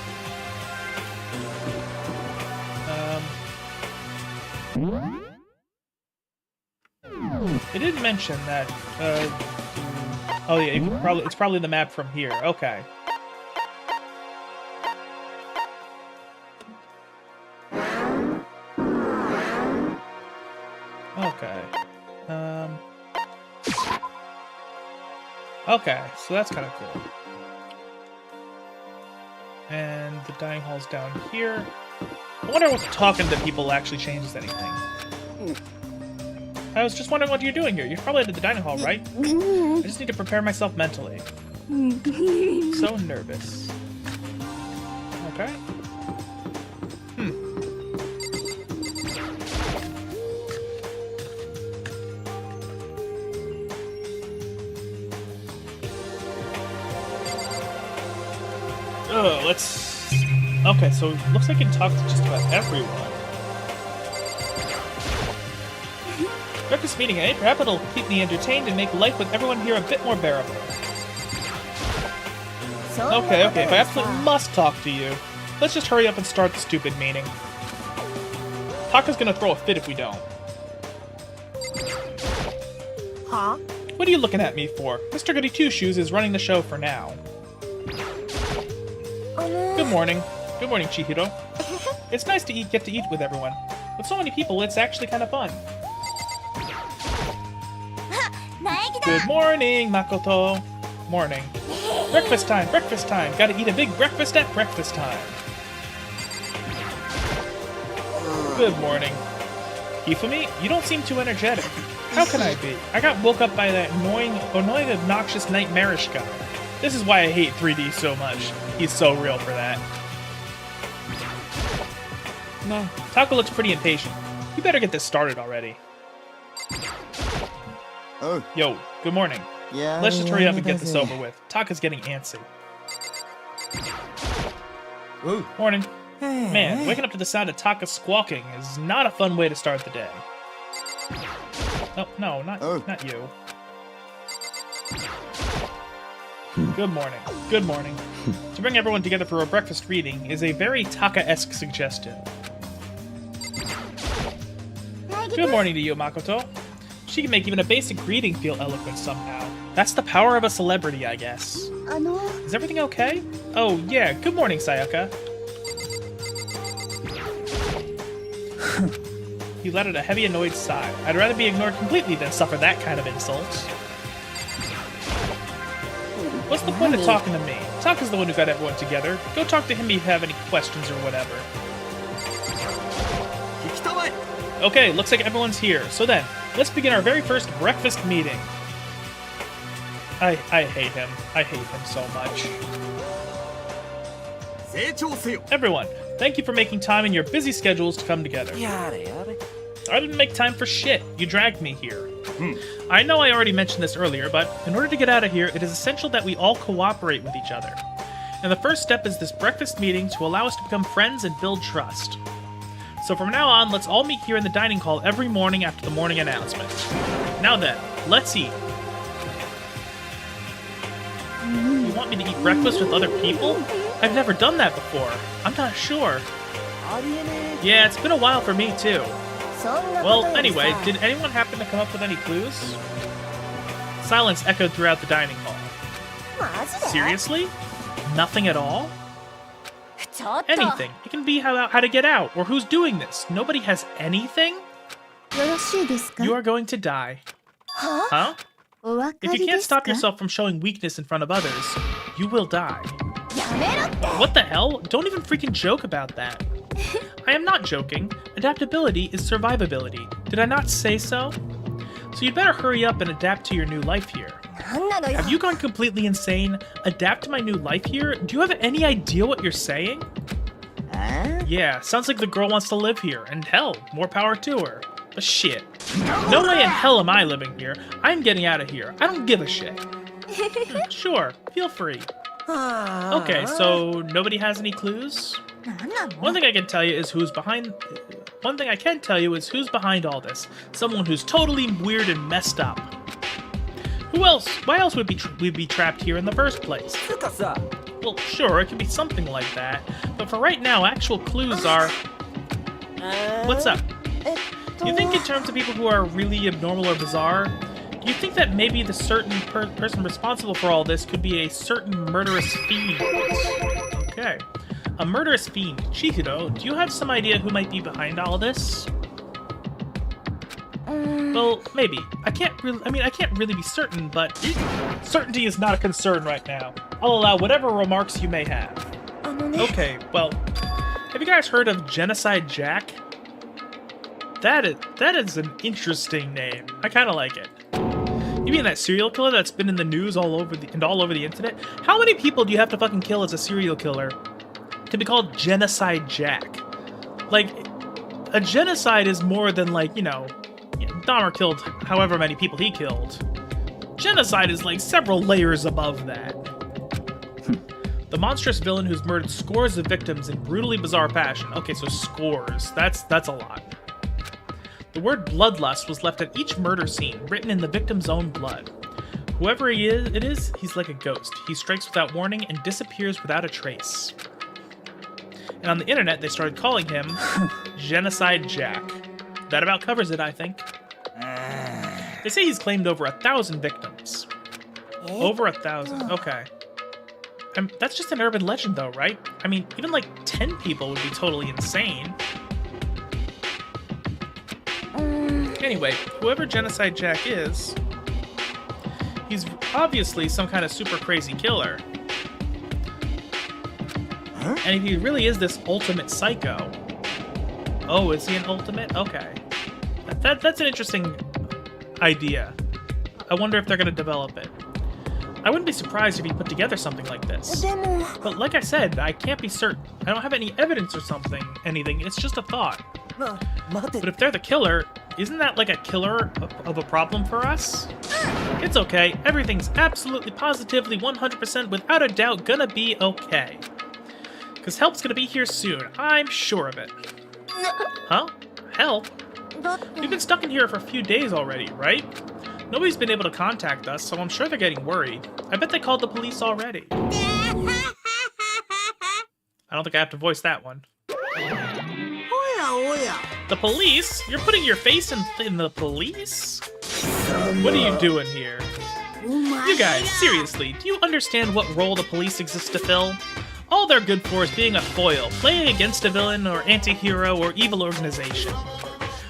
mention that, oh yeah, it's probably the map from here. Okay. Okay. Okay, so that's kind of cool. And the dining hall's down here. I wonder what talking to people actually changes anything. I was just wondering what you're doing here. You're probably at the dining hall, right? I just need to prepare myself mentally. So nervous. Okay. Oh, let's... Okay, so it looks like you can talk to just about everyone. Breakfast meeting, eh? Perhaps it'll keep me entertained and make life with everyone here a bit more bearable. Okay, if I absolutely must talk to you, let's just hurry up and start the stupid meeting. Taka's gonna throw a fit if we don't. Huh? What are you looking at me for? Mr. Goody Two-Shoes is running the show for now. Good morning. Good morning, Chihiro. It's nice to get to eat with everyone. With so many people, it's actually kind of fun. Good morning, Makoto. Morning. Breakfast time, breakfast time. Gotta eat a big breakfast at breakfast time. Good morning. Hifumi, you don't seem too energetic. How can I be? I got woke up by that annoying, obnoxious, nightmarish guy. This is why I hate 3D so much. He's so real for that. No, Taka looks pretty impatient. You better get this started already. Oh, Yo, good morning. yeah. Let's just hurry up and get this over with. Taka's getting antsy. Oh, Morning. Man, waking up to the sound of Taka squawking is not a fun way to start the day. Oh, no, not you. Good morning. Good morning. To bring everyone together for a breakfast reading is a very Taka-esque suggestion. Good morning to you, Makoto. She can make even a basic greeting feel eloquent somehow. That's the power of a celebrity, I guess. Is everything okay? Oh, yeah. Good morning, Sayaka. He let out a heavy, annoyed sigh. I'd rather be ignored completely than suffer that kind of insult. What's the point of talking to me? Taka's the one who got everyone together. Go talk to him if you have any questions or whatever. Okay, looks like everyone's here. So then, let's begin our very first breakfast meeting. I hate him. I hate him so much. Everyone, thank you for making time in your busy schedules to come together. I didn't make time for shit. You dragged me here. I know I already mentioned this earlier, but in order to get out of here, it is essential that we all cooperate with each other. And the first step is this breakfast meeting to allow us to become friends and build trust. So from now on, let's all meet here in the dining hall every morning after the morning announcement. Now then, let's eat. You want me to eat breakfast with other people? I've never done that before. I'm not sure. Yeah, it's been a while for me too. Well, anyway, did anyone happen to come up with any clues? Silence echoed throughout the dining hall. Seriously? Nothing at all? Anything. It can be how to get out, or who's doing this. Nobody has anything? You are going to die. Huh? If you can't stop yourself from showing weakness in front of others, you will die. What the hell? Don't even freaking joke about that. I am not joking. Adaptability is survivability. Did I not say so? So you'd better hurry up and adapt to your new life here. Have you gone completely insane? Adapt to my new life here? Do you have any idea what you're saying? Yeah, sounds like the girl wants to live here, and hell, more power to her. But shit. No way in hell am I living here. I'm getting out of here. I don't give a shit. Sure, feel free. Okay, so nobody has any clues? One thing I can tell you is who's behind... One thing I can tell you is who's behind all this. Someone who's totally weird and messed up. Who else? Why else would we be trapped here in the first place? Well, sure, it could be something like that. But for right now, actual clues are... What's up? You think in terms of people who are really abnormal or bizarre? You think that maybe the certain person responsible for all this could be a certain murderous fiend? Okay. A murderous fiend. Chihiro, do you have some idea who might be behind all this? Well, maybe. I can't really be certain, but certainty is not a concern right now. I'll allow whatever remarks you may have. Okay, well, have you guys heard of Genocide Jack? That is an interesting name. I kind of like it. You mean that serial killer that's been in the news all over the internet? How many people do you have to fucking kill as a serial killer to be called Genocide Jack? Like, a genocide is more than, like, you know, Dahmer killed however many people he killed. Genocide is like several layers above that. The monstrous villain who's murdered scores of victims in brutally bizarre fashion. Okay, so scores. That's a lot. The word bloodlust was left at each murder scene, written in the victim's own blood. Whoever it is, he's like a ghost. He strikes without warning and disappears without a trace. And on the internet, they started calling him Genocide Jack. That about covers it, I think. They say he's claimed over 1,000 victims. Over 1,000, okay. That's just an urban legend though, right? I mean, even like 10 people would be totally insane. Anyway, whoever Genocide Jack is, he's obviously some kind of super crazy killer. And if he really is this ultimate psycho... Oh, is he an ultimate? Okay. That's an interesting idea. I wonder if they're going to develop it. I wouldn't be surprised if he put together something like this. But like I said, I can't be certain. I don't have any evidence or anything. It's just a thought. But if they're the killer, isn't that like a killer of a problem for us? It's okay. Everything's absolutely, positively, 100% without a doubt gonna be okay. Because help's gonna be here soon. I'm sure of it. Huh? Help? We've been stuck in here for a few days already, right? Nobody's been able to contact us, so I'm sure they're getting worried. I bet they called the police already. I don't think I have to voice that one. The police? You're putting your face in the police? What are you doing here? You guys, seriously, do you understand what role the police exist to fill? All they're good for is being a foil, playing against a villain or anti-hero or evil organization.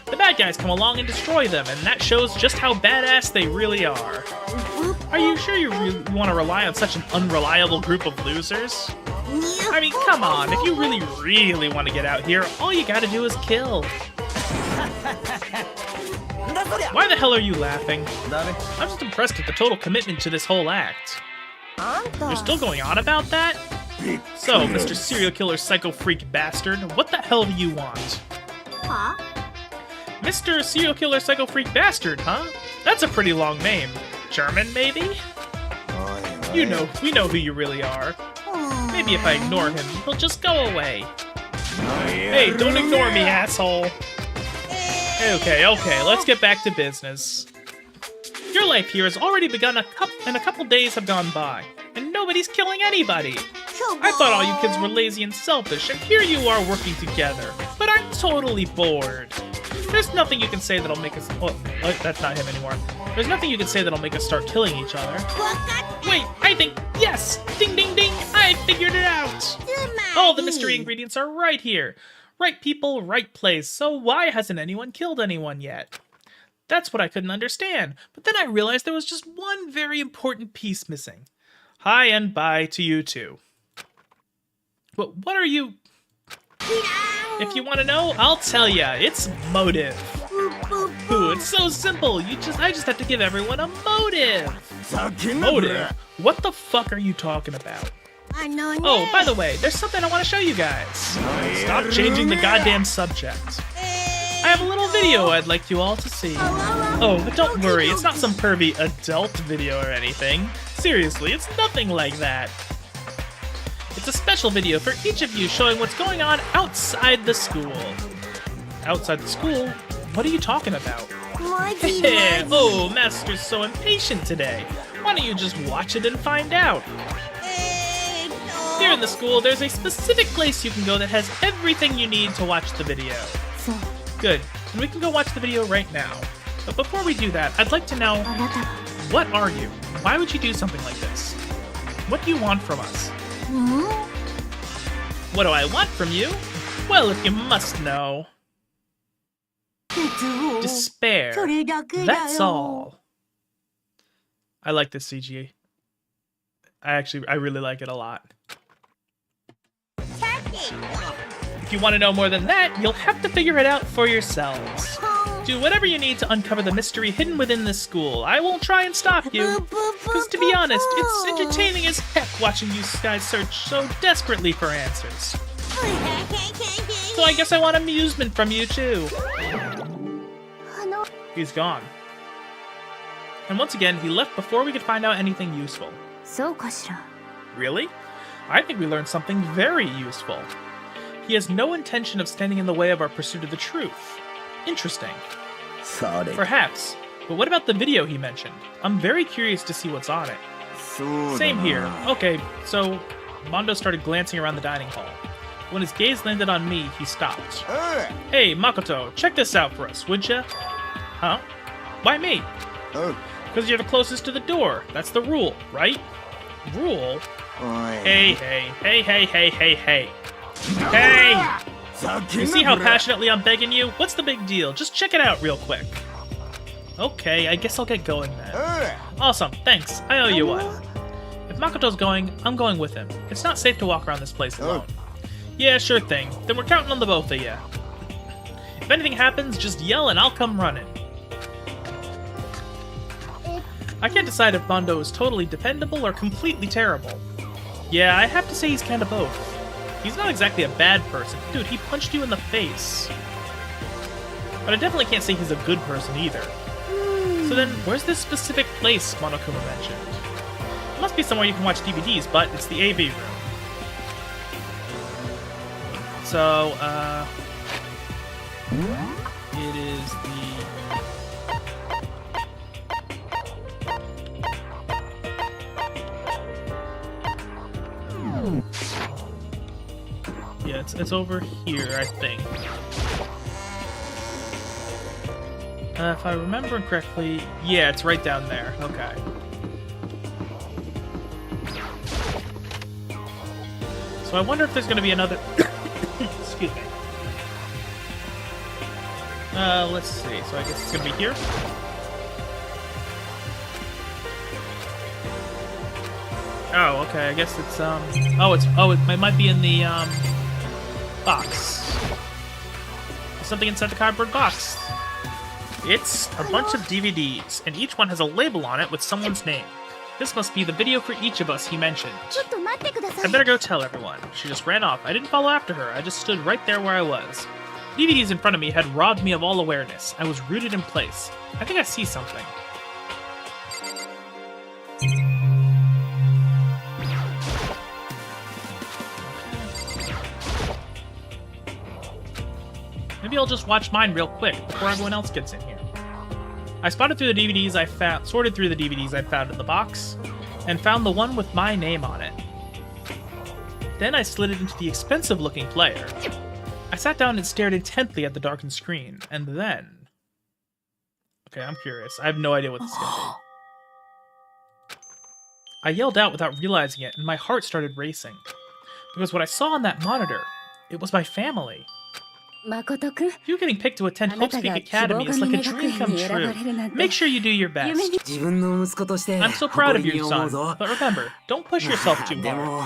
The bad guys come along and destroy them, and that shows just how badass they really are. Are you sure you want to rely on such an unreliable group of losers? I mean, come on, if you really want to get out here, all you gotta do is kill. Why the hell are you laughing? I'm just impressed at the total commitment to this whole act. You're still going on about that? So, Mr. Serial Killer Psycho Freak Bastard, what the hell do you want? Huh? Mr. Serial Killer Psycho Freak Bastard, huh? That's a pretty long name. German, maybe? We know who you really are. Maybe if I ignore him, he'll just go away. Hey, don't ignore me, asshole. Okay, let's get back to business. Your life here has already begun and a couple days have gone by, and nobody's killing anybody. I thought all you kids were lazy and selfish, and here you are working together. But I'm totally bored. There's nothing you can say that'll make us... Oh, that's not him anymore. There's nothing you can say that'll make us start killing each other. Wait, I think... Yes! Ding, ding, ding! I figured it out! All the mystery ingredients are right here. Right people, right place. So why hasn't anyone killed anyone yet? That's what I couldn't understand. But then I realized there was just one very important piece missing. Hi and bye to you too. But what are you... If you want to know, I'll tell ya. It's motive. Ooh, it's so simple. I just have to give everyone a motive. Motive? What the fuck are you talking about? Oh, by the way, there's something I want to show you guys. Stop changing the goddamn subject. I have a little video I'd like you all to see. Oh, but don't worry, it's not some pervy adult video or anything. Seriously, it's nothing like that. It's a special video for each of you showing what's going on outside the school. Outside the school? What are you talking about? Oh, Master's so impatient today. Why don't you just watch it and find out? Here in the school, there's a specific place you can go that has everything you need to watch the video. Good. And we can go watch the video right now. But before we do that, I'd like to know, あなたは what are you? Why would you do something like this? What do you want from us? うん What do I want from you? Well, if you must know. 鉄を Despair. それだけだよ That's all. I like this CG. I really like it a lot. If you want to know more than that, you'll have to figure it out for yourselves. Do whatever you need to uncover the mystery hidden within this school. I won't try and stop you. Because to be honest, it's entertaining as heck watching you guys search so desperately for answers. So I guess I want amusement from you too. あの He's gone. And once again, he left before we could find out anything useful. そうかしら Really? I think we learned something very useful. He has no intention of standing in the way of our pursuit of the truth. Interesting. それ Perhaps. But what about the video he mentioned? I'm very curious to see what's on it. そうだ Same な here. Okay, so Mondo started glancing around the dining hall. When his gaze landed on me, he stopped. おい Hey, Makoto, check this out for us, would ya? Huh? Why me? おい Because you're the closest to the door. That's the rule, right? Rule? おい Hey, hey, hey, hey, hey, hey, hey. Hey! さっき You の see how これ passionately I'm begging you? What's the big deal? Just check it out real quick. Okay, I guess I'll get going お then. い Awesome, thanks. I owe you one. If Makoto's going, I'm going with him. It's not safe to walk around this place alone. Yeah, sure thing. Then we're counting on the both of you. If anything happens, just yell and I'll come running. I can't decide if Mondo is totally dependable or completely terrible. Yeah, I have to say he's kind of both. He's not exactly a bad person. Dude, he punched you in the face. But I definitely can't say he's a good person either. So then, where's this specific place Monokuma mentioned? It must be somewhere you can watch DVDs, but it's the AV room. So, it is the... Yeah, it's over here, I think. If I remember correctly, yeah, it's right down there. Okay. So I wonder if there's going to be another... Excuse me. Let's see. So I guess it's going to be here. Oh, okay. I guess it's, it might be in the, box. There's something inside the cardboard box. It's a bunch of DVDs, and each one has a label on it with someone's name. This must be the video for each of us he mentioned. ちょっと待ってくださ I い better go tell everyone. She just ran off. I didn't follow after her. I just stood right there where I was. DVDs in front of me had robbed me of all awareness. I was rooted in place. I think I see something. Maybe I'll just watch mine real quick before everyone else gets in here. I spotted through the DVDs I found, sorted through the DVDs I found in the box, and found the one with my name on it. Then I slid it into the expensive-looking player. I sat down and stared intently at the darkened screen, and then... Okay, I'm curious. I have no idea what this is going to be. I yelled out without realizing it, and my heart started racing. Because what I saw on that monitor, it was my family. 誠くん You getting picked to attend Hope's Peak Academy is like a dream come true. Make sure you do your best. 自分の息子として I'm so proud of 誇り you, に思う son. ぞ But remember, don't push yourself too で hard. も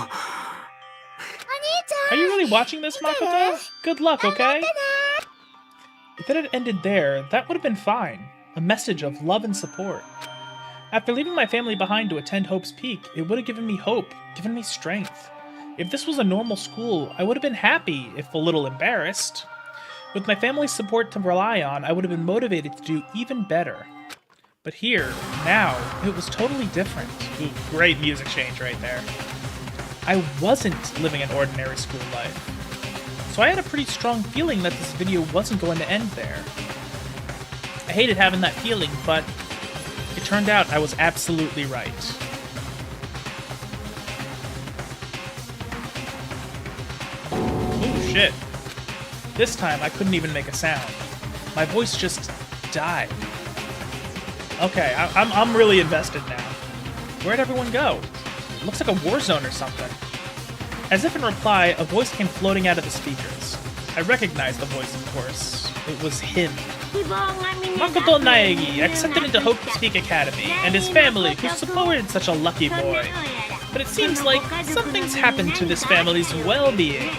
Are you really watching this, Makoto? Good luck, okay? If it had ended there, that would have been fine. A message of love and support. After leaving my family behind to attend Hope's Peak, it would have given me hope, given me strength. If this was a normal school, I would have been happy, if a little embarrassed. With my family's support to rely on, I would have been motivated to do even better. But here, now, it was totally different. Ooh, great music change right there. I wasn't living an ordinary school life. So I had a pretty strong feeling that this video wasn't going to end there. I hated having that feeling, but it turned out I was absolutely right. Oh shit. This time I couldn't even make a sound. My voice just died. Okay, I'm really invested now. Where'd everyone go? Looks like a war zone or something. As if in reply, a voice came floating out of the speakers. I recognized the voice, of course. It was him. Makoto Naegi, accepted into Hope to Speak Academy, and his family, who supported such a lucky boy. But it seems like something's happened to this family's well-being.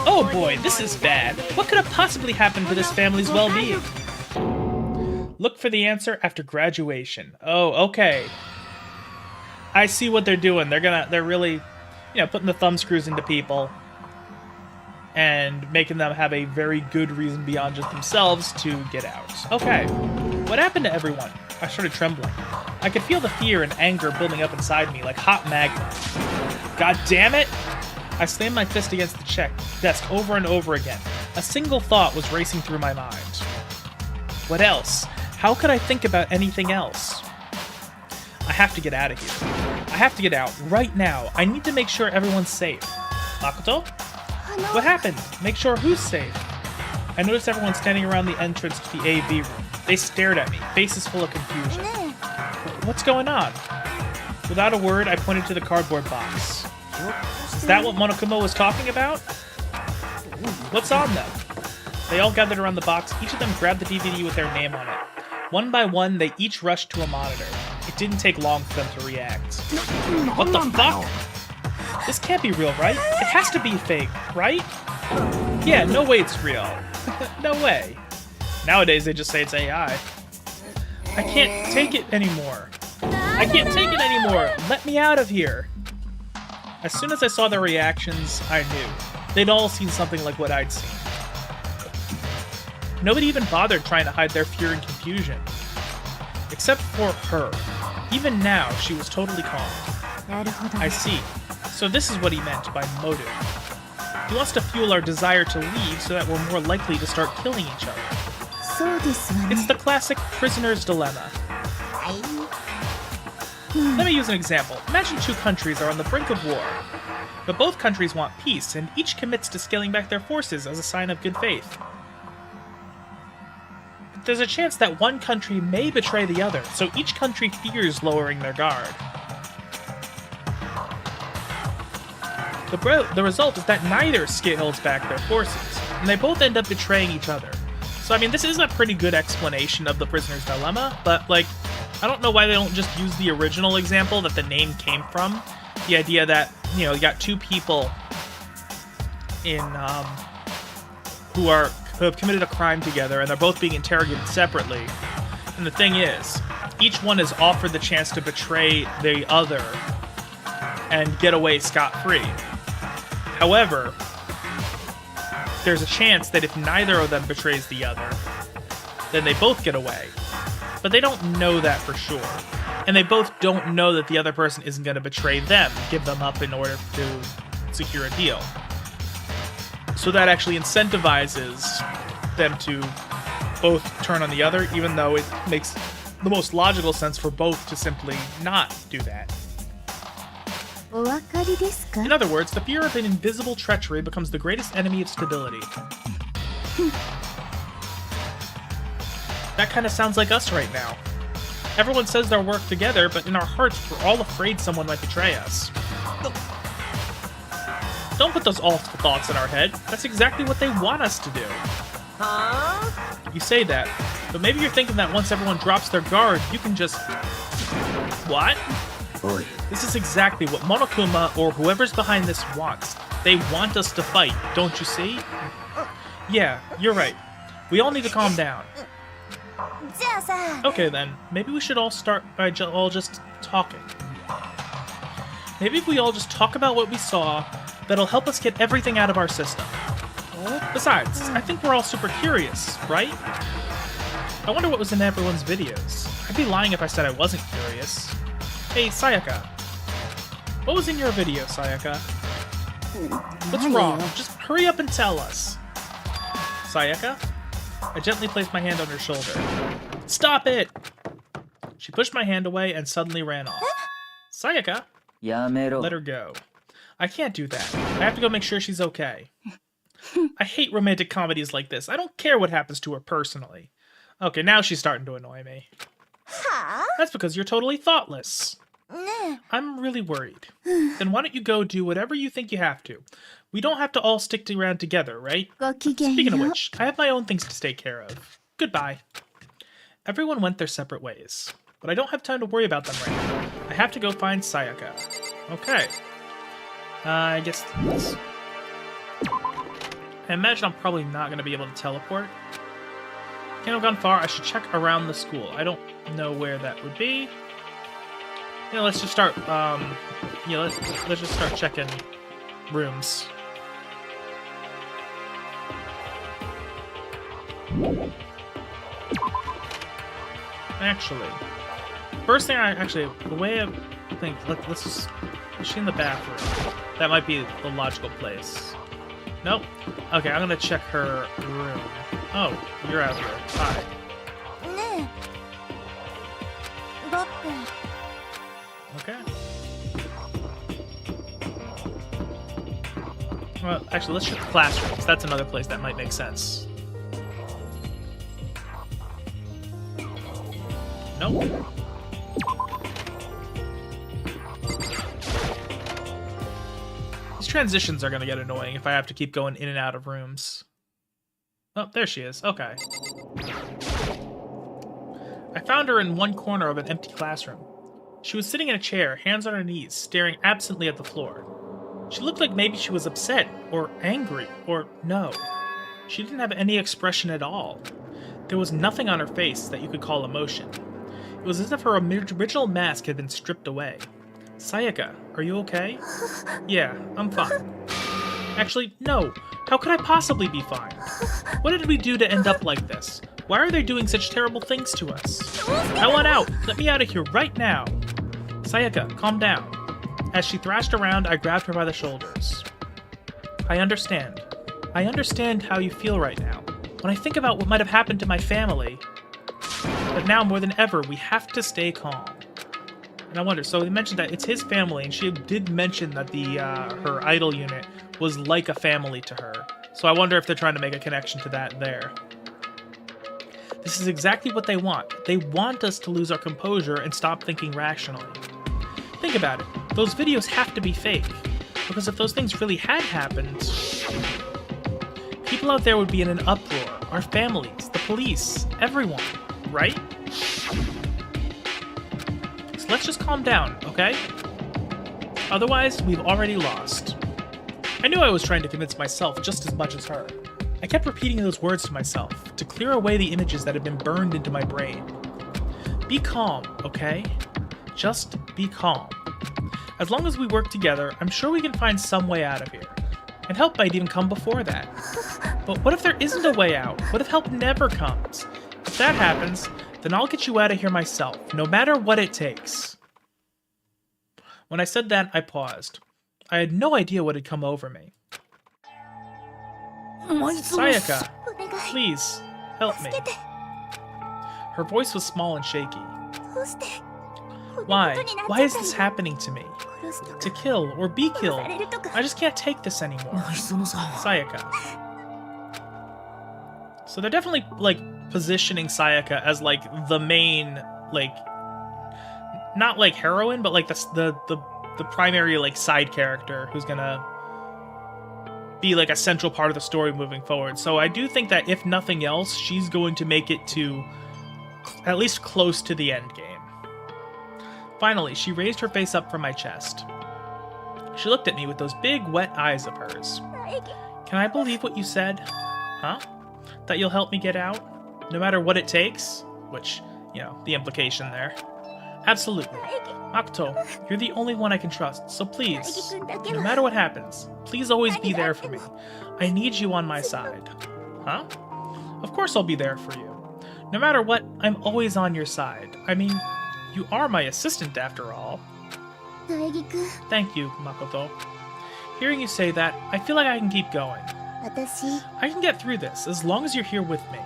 Oh boy, this is bad. What could have possibly happened to this family's well-being? Look for the answer after graduation. Oh, okay. I see what they're doing. They're really, you know, putting the thumb screws into people and making them have a very good reason beyond just themselves to get out. Okay. What happened to everyone? I started trembling. I could feel the fear and anger building up inside me like hot magma. God damn it! I slammed my fist against the desk over and over again. A single thought was racing through my mind. What else? How could I think about anything else? I have to get out of here. I have to get out right now. I need to make sure everyone's safe. Makoto? What happened? Make sure who's safe? I noticed everyone standing around the entrance to the AV room. They stared at me, faces full of confusion. What's going on? Without a word, I pointed to the cardboard box. Is that what Monokuma was talking about? What's on them? They all gathered around the box. Each of them grabbed the DVD with their name on it. One by one, they each rushed to a monitor. It didn't take long for them to react. What the fuck? This can't be real, right? It has to be fake, right? Yeah, no way it's real. No way. Nowadays, they just say it's AI. I can't take it anymore. I can't take it anymore. Let me out of here. As soon as I saw their reactions, I knew. They'd all seen something like what I'd seen. Nobody even bothered trying to hide their fear and confusion. Except for her. Even now, she was totally calm. I see. So this is what he meant by motive. He wants to fuel our desire to leave so that we're more likely to start killing each other. It's the classic prisoner's dilemma. Let me use an example. Imagine two countries are on the brink of war, but both countries want peace, and each commits to scaling back their forces as a sign of good faith. But there's a chance that one country may betray the other, so each country fears lowering their guard. The result is that neither scales back their forces, and they both end up betraying each other. So, I mean, this is a pretty good explanation of the prisoner's dilemma, but, like, I don't know why they don't just use the original example that the name came from. The idea that, you know, you got two people in, who have committed a crime together, and they're both being interrogated separately. And the thing is, each one is offered the chance to betray the other and get away scot-free. However, there's a chance that if neither of them betrays the other, then they both get away. But they don't know that for sure. And they both don't know that the other person isn't going to betray them, give them up in order to secure a deal. So that actually incentivizes them to both turn on the other, even though it makes the most logical sense for both to simply not do that. In other words, the fear of an invisible treachery becomes the greatest enemy of stability. That kind of sounds like us right now. Everyone says they'll work together, but in our hearts, we're all afraid someone might betray us. Don't put those awful thoughts in our head. That's exactly what they want us to do. You say that, but maybe you're thinking that once everyone drops their guard, you can just... What? This is exactly what Monokuma, or whoever's behind this, wants. They want us to fight, don't you see? Yeah, you're right. We all need to calm down. Okay then, maybe we should all start by all just talking. Maybe if we all just talk about what we saw, that'll help us get everything out of our system. Besides, I think we're all super curious, right? I wonder what was in everyone's videos. I'd be lying if I said I wasn't curious. Hey, Sayaka. What was in your video, Sayaka? What's wrong? Just hurry up and tell us. Sayaka? I gently placed my hand on her shoulder. Stop it! She pushed my hand away and suddenly ran off. Sayaka? Let her go. I can't do that. I have to go make sure she's okay. I hate romantic comedies like this. I don't care what happens to her personally. Okay, now she's starting to annoy me. That's because you're totally thoughtless. ね I'm really worried. Then why don't you go do whatever you think you have to? We don't have to all stick around together, right? えごきげん Speaking of よう which, I have my own things to take care of. Goodbye. Everyone went their separate ways, but I don't have time to worry about them right now. I have to go find Sayaka. Okay. I guess this. I imagine I'm probably not going to be able to teleport. Can't have gone far. I should check around the school. I don't know where that would be. Yeah, let's just start. Yeah, let's just start checking rooms. Actually, first thing the way I think, let's just, is she in the bathroom? That might be the logical place. Nope. Okay, I'm gonna check her room. Oh, you're out here. Hi. ねえだって Okay. Well, actually, let's check the classrooms. That's another place that might make sense. Nope. These transitions are gonna get annoying if I have to keep going in and out of rooms. Oh, there she is. Okay. I found her in one corner of an empty classroom. She was sitting in a chair, hands on her knees, staring absently at the floor. She looked like maybe she was upset, or angry, or no. She didn't have any expression at all. There was nothing on her face that you could call emotion. It was as if her original mask had been stripped away. Sayaka, are you okay? Yeah, I'm fine. Actually, no. How could I possibly be fine? What did we do to end up like this? Why are they doing such terrible things to us? I want out! Let me out of here right now! Sayaka, calm down. As she thrashed around, I grabbed her by the shoulders. I understand. I understand how you feel right now. When I think about what might have happened to my family... But now, more than ever, we have to stay calm. And I wonder, so they mentioned that it's his family, and she did mention that her idol unit was like a family to her. So I wonder if they're trying to make a connection to that there. This is exactly what they want. They want us to lose our composure and stop thinking rationally. Think about it. Those videos have to be fake. Because if those things really had happened, people out there would be in an uproar. Our families, the police, everyone, right? So let's just calm down, okay? Otherwise, we've already lost. I knew I was trying to convince myself just as much as her. I kept repeating those words to myself, to clear away the images that had been burned into my brain. Be calm, okay? Just be calm. As long as we work together, I'm sure we can find some way out of here. And help might even come before that. But what if there isn't a way out? What if help never comes? If that happens, then I'll get you out of here myself, no matter what it takes. When I said that, I paused. I had no idea what had come over me. Sayaka, please, help me. Her voice was small and shaky. Why? Why is this happening to me? To kill or be killed? I just can't take this anymore. Sayaka. So they're definitely, like, positioning Sayaka as, like, the main, like, not, like, heroine, but, like, the primary, like, side character who's gonna be, like, a central part of the story moving forward. So I do think that, if nothing else, she's going to make it to at least close to the end game. Finally, she raised her face up from my chest. She looked at me with those big, wet eyes of hers. Can I believe what you said? Huh? That you'll help me get out? No matter what it takes? Which, you know, the implication there. Absolutely. Makoto, you're the only one I can trust, so please, no matter what happens, please always be there for me. I need you on my side. Huh? Of course I'll be there for you. No matter what, I'm always on your side. I mean, you are my assistant after all. Thank you, Makoto. Hearing you say that, I feel like I can keep going. I can get through this as long as you're here with me.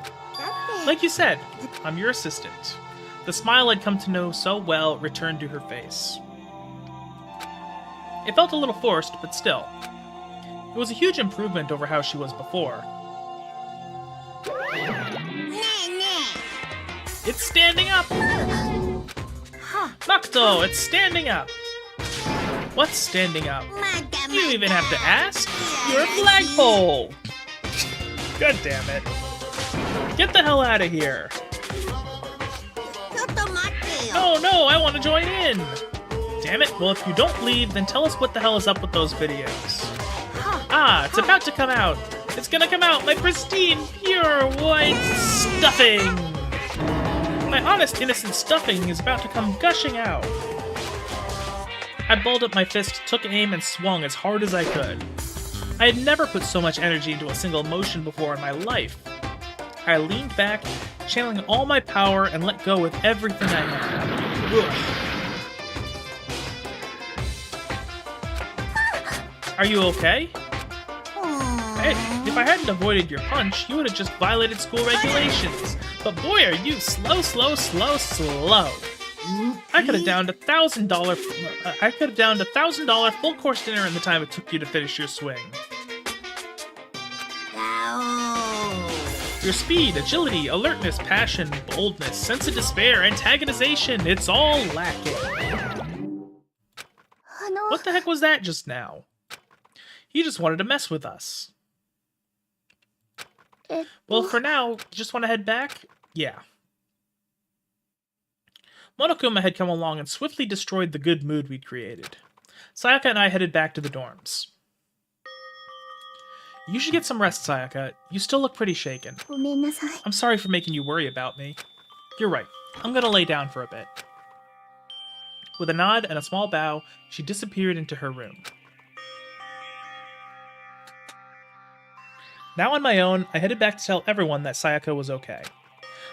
Like you said, I'm your assistant. The smile I'd come to know so well returned to her face. It felt a little forced, but still. It was a huge improvement over how she was before. It's standing up! Makoto, it's standing up! What's standing up? You even have to ask? You're a flagpole! God damn it. Get the hell out of here! Oh no, I want to join in! Damn it, well if you don't leave, then tell us what the hell is up with those videos. Ah, it's about to come out! It's gonna come out, my pristine, pure white stuffing! My honest, innocent stuffing is about to come gushing out. I balled up my fist, took aim, and swung as hard as I could. I had never put so much energy into a single motion before in my life. I leaned back, channeling all my power, and let go with everything I had. Ugh. Are you okay? Hey, if I hadn't avoided your punch, you would have just violated school regulations. But boy, are you slow. I could have downed $1,000 full course dinner in the time it took you to finish your swing. Your speed, agility, alertness, passion, boldness, sense of despair, antagonization, it's all lacking. What the heck was that just now? He just wanted to mess with us. Well, for now, you just want to head back? Yeah. Monokuma had come along and swiftly destroyed the good mood we'd created. Sayaka and I headed back to the dorms. You should get some rest, Sayaka. You still look pretty shaken. I'm sorry for making you worry about me. You're right. I'm gonna lay down for a bit. With a nod and a small bow, she disappeared into her room. Now on my own, I headed back to tell everyone that Sayaka was okay.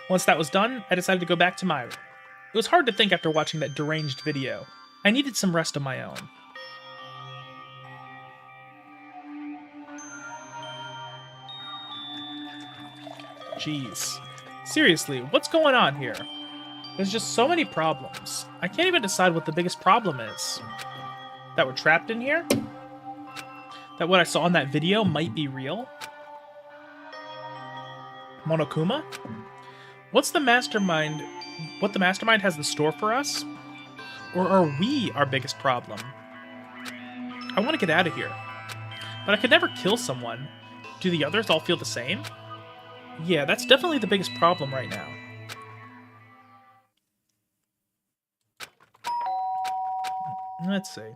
Once that was done, I decided to go back to my room. It was hard to think after watching that deranged video. I needed some rest of my own. Jeez. Seriously, what's going on here? There's just so many problems. I can't even decide what the biggest problem is. That we're trapped in here? That what I saw in that video might be real? Monokuma? What the mastermind has in store for us? Or are we our biggest problem? I want to get out of here. But I could never kill someone. Do the others all feel the same? Yeah, that's definitely the biggest problem right now. Let's see.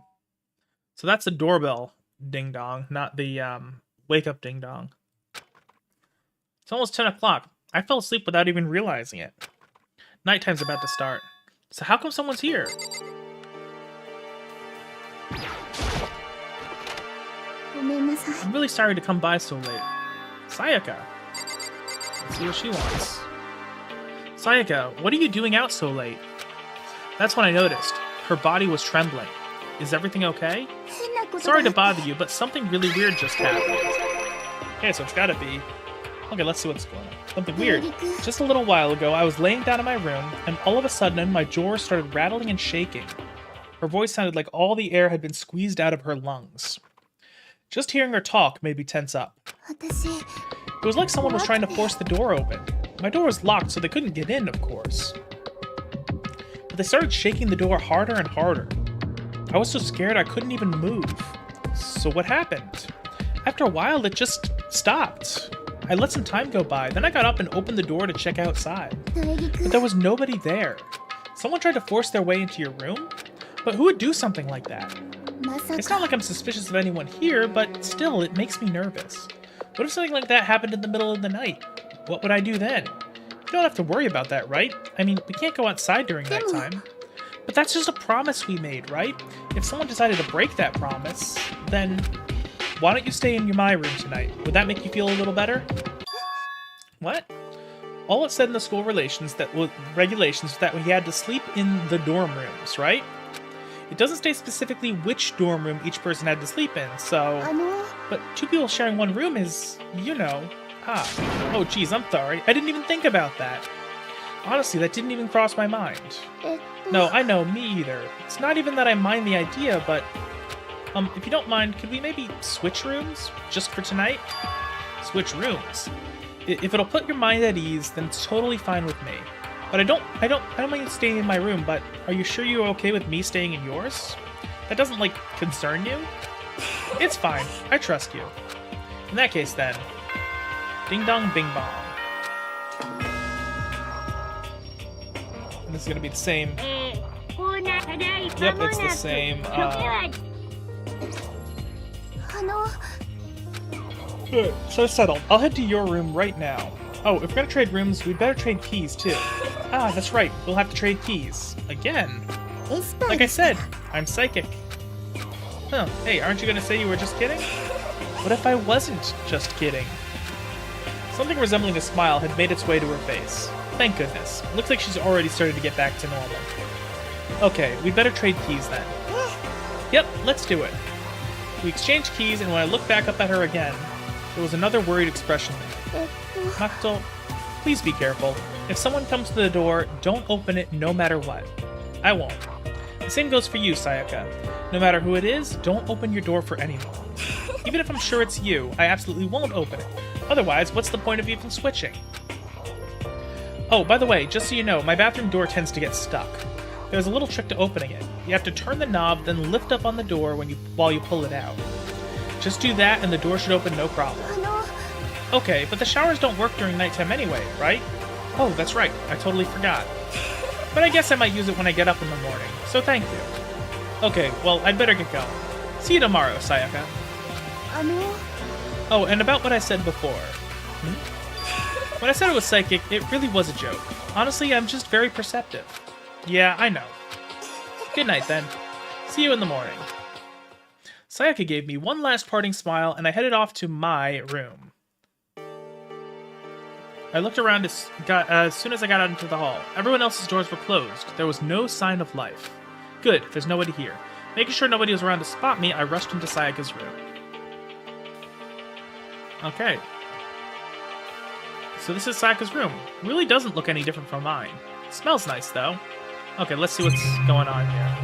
So that's the doorbell ding-dong, not the wake-up ding-dong. It's almost 10 o'clock. I fell asleep without even realizing it. Nighttime's about to start. So how come someone's here? I'm really sorry to come by so late. Sayaka. Let's see what she wants. Sayaka, what are you doing out so late? That's when I noticed. Her body was trembling. Is everything okay? Sorry to bother you, but something really weird just happened. Okay, so it's gotta be... Okay, let's see what's going on. Something weird. Just a little while ago, I was laying down in my room, and all of a sudden, my drawers started rattling and shaking. Her voice sounded like all the air had been squeezed out of her lungs. Just hearing her talk made me tense up. It was like someone was trying to force the door open. My door was locked, so they couldn't get in, of course. But they started shaking the door harder and harder. I was so scared I couldn't even move. So what happened? After a while, it just stopped. I let some time go by, then I got up and opened the door to check outside. But there was nobody there. Someone tried to force their way into your room? But who would do something like that? It's not like I'm suspicious of anyone here, but still, it makes me nervous. What if something like that happened in the middle of the night? What would I do then? You don't have to worry about that, right? I mean, we can't go outside during that time. But that's just a promise we made, right? If someone decided to break that promise, then why don't you stay in my room tonight? Would that make you feel a little better? What? All it said in the school regulations was that we had to sleep in the dorm rooms, right? It doesn't state specifically which dorm room each person had to sleep in, so... But two people sharing one room is, you know... Oh geez, I'm sorry. I didn't even think about that. Honestly, that didn't even cross my mind. No, I know, me either. It's not even that I mind the idea, but... if you don't mind, could we maybe switch rooms? Just for tonight? Switch rooms? If it'll put your mind at ease, then it's totally fine with me. But I don't mind staying in my room, but are you sure you're okay with me staying in yours? That doesn't, like, concern you? It's fine. I trust you. In that case, then. Ding dong bing bong. And this is gonna be the same. Yep, it's the same. So settled. I'll head to your room right now. Oh, if we're gonna trade rooms, we'd better trade keys, too. Ah, that's right. We'll have to trade keys. Again. Like I said, I'm psychic. Huh. Hey, aren't you gonna say you were just kidding? What if I wasn't just kidding? Something resembling a smile had made its way to her face. Thank goodness. Looks like she's already started to get back to normal. Okay, we'd better trade keys then. Yep, let's do it. We exchanged keys, and when I looked back up at her again, there was another worried expression there. Makoto, please be careful. If someone comes to the door, don't open it no matter what. I won't. The same goes for you, Sayaka. No matter who it is, don't open your door for anyone. Even if I'm sure it's you, I absolutely won't open it. Otherwise, what's the point of even switching? Oh, by the way, just so you know, my bathroom door tends to get stuck. There's a little trick to opening it. You have to turn the knob, then lift up on the door while you pull it out. Just do that and the door should open no problem. Okay, but the showers don't work during nighttime anyway, right? Oh, that's right. I totally forgot. But I guess I might use it when I get up in the morning, so thank you. Okay, well, I'd better get going. See you tomorrow, Sayaka. Oh, and about what I said before. When I said it was psychic, it really was a joke. Honestly, I'm just very perceptive. Yeah, I know. Good night, then. See you in the morning. Sayaka gave me one last parting smile, and I headed off to my room. I looked around as soon as I got out into the hall. Everyone else's doors were closed. There was no sign of life. Good, there's nobody here. Making sure nobody was around to spot me, I rushed into Sayaka's room. Okay. So this is Sayaka's room. Really doesn't look any different from mine. It smells nice, though. Okay, let's see what's going on here.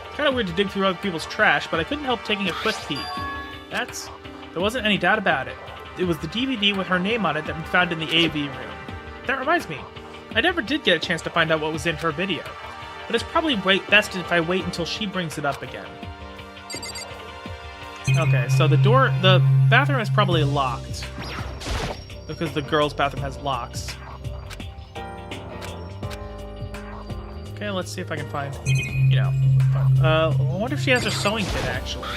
It's kind of weird to dig through other people's trash, but I couldn't help taking a quick peek. There wasn't any doubt about it. It was the DVD with her name on it that we found in the AV room. That reminds me, I never did get a chance to find out what was in her video, but it's probably best if I wait until she brings it up again. Okay, so the bathroom is probably locked, because the girls' bathroom has locks. Okay, let's see if I can find, I wonder if she has her sewing kit, actually.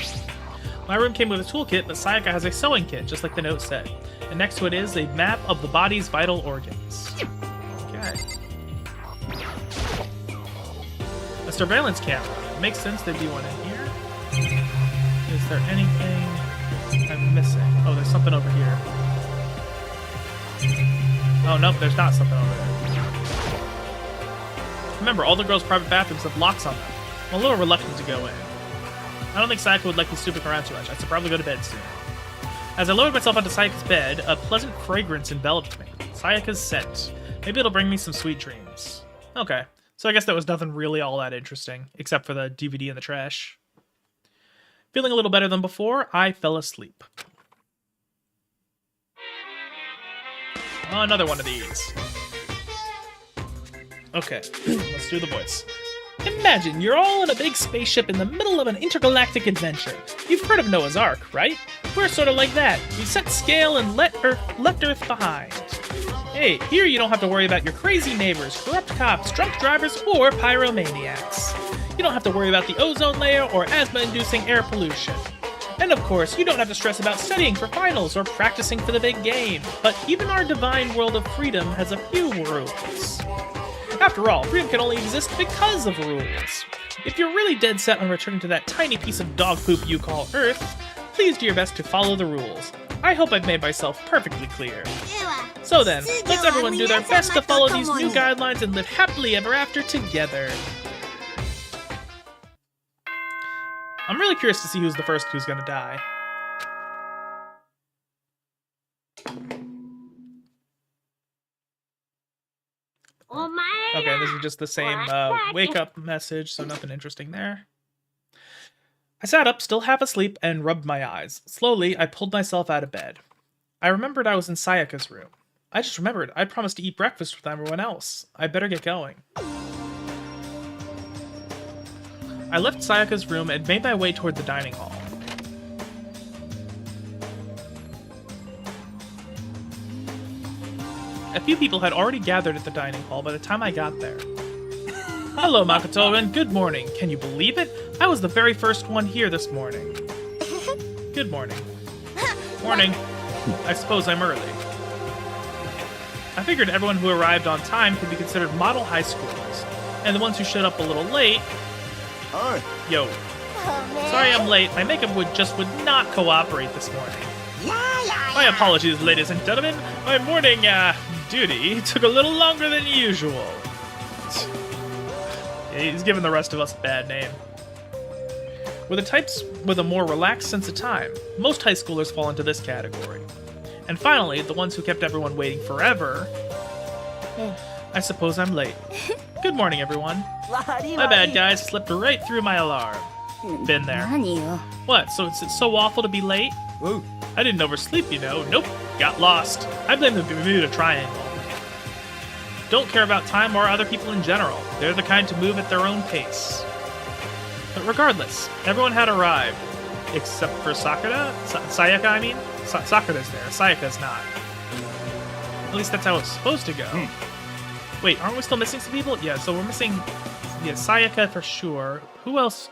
My room came with a toolkit, but Sayaka has a sewing kit, just like the note said. And next to it is a map of the body's vital organs. Okay. A surveillance camera. It makes sense there'd be one in here. Is there anything I'm missing? Oh, there's something over here. Oh, nope, there's not something over there. Remember, all the girls' private bathrooms have locks on them. I'm a little reluctant to go in. I don't think Sayaka would like me snooping around too much. I should probably go to bed soon. As I lowered myself onto Sayaka's bed, a pleasant fragrance enveloped me. Sayaka's scent. Maybe it'll bring me some sweet dreams. Okay, so I guess that was nothing really all that interesting, except for the DVD in the trash. Feeling a little better than before, I fell asleep. Oh, another one of these. Okay, let's do the voice. Imagine you're all in a big spaceship in the middle of an intergalactic adventure. You've heard of Noah's Ark, right? We're sort of like that. We set scale and left Earth behind. Hey, here you don't have to worry about your crazy neighbors, corrupt cops, drunk drivers, or pyromaniacs. You don't have to worry about the ozone layer or asthma-inducing air pollution. And of course, you don't have to stress about studying for finals or practicing for the big game. But even our divine world of freedom has a few rules. After all, freedom can only exist because of rules. If you're really dead set on returning to that tiny piece of dog poop you call Earth, please do your best to follow the rules. I hope I've made myself perfectly clear. So then, let's everyone do their best to follow these new guidelines and live happily ever after together. I'm really curious to see who's the first who's gonna die. Okay, this is just the same wake up message, so nothing interesting there. I sat up, still half asleep, and rubbed my eyes. Slowly, I pulled myself out of bed. I remembered I was in Sayaka's room. I just remembered. I promised to eat breakfast with everyone else. I better get going. I left Sayaka's room and made my way toward the dining hall. A few people had already gathered at the dining hall by the time I got there. Hello, Makoto, and good morning. Can you believe it? I was the very first one here this morning. Good morning. Morning. I suppose I'm early. I figured everyone who arrived on time could be considered model high schoolers, and the ones who showed up a little late... Yo. Sorry I'm late. My makeup would not cooperate this morning. My apologies, ladies and gentlemen. My morning, duty took a little longer than usual. He's giving the rest of us a bad name. We're the types with a more relaxed sense of time. Most high schoolers fall into this category. And finally, the ones who kept everyone waiting forever... I suppose I'm late. Good morning, everyone. My bad, guys. Slipped right through my alarm. Been there. What, so it's so awful to be late? I didn't oversleep, you know. Nope. Got lost. I blame the Bermuda Triangle. Don't care about time or other people in general. They're the kind to move at their own pace. But regardless, everyone had arrived. Except for Sakura? Sayaka, I mean? Sakura's there. Sayaka's not. At least that's how it's supposed to go. Wait, aren't we still missing some people? Yeah, so we're missing... Yeah, Sayaka for sure. Who else?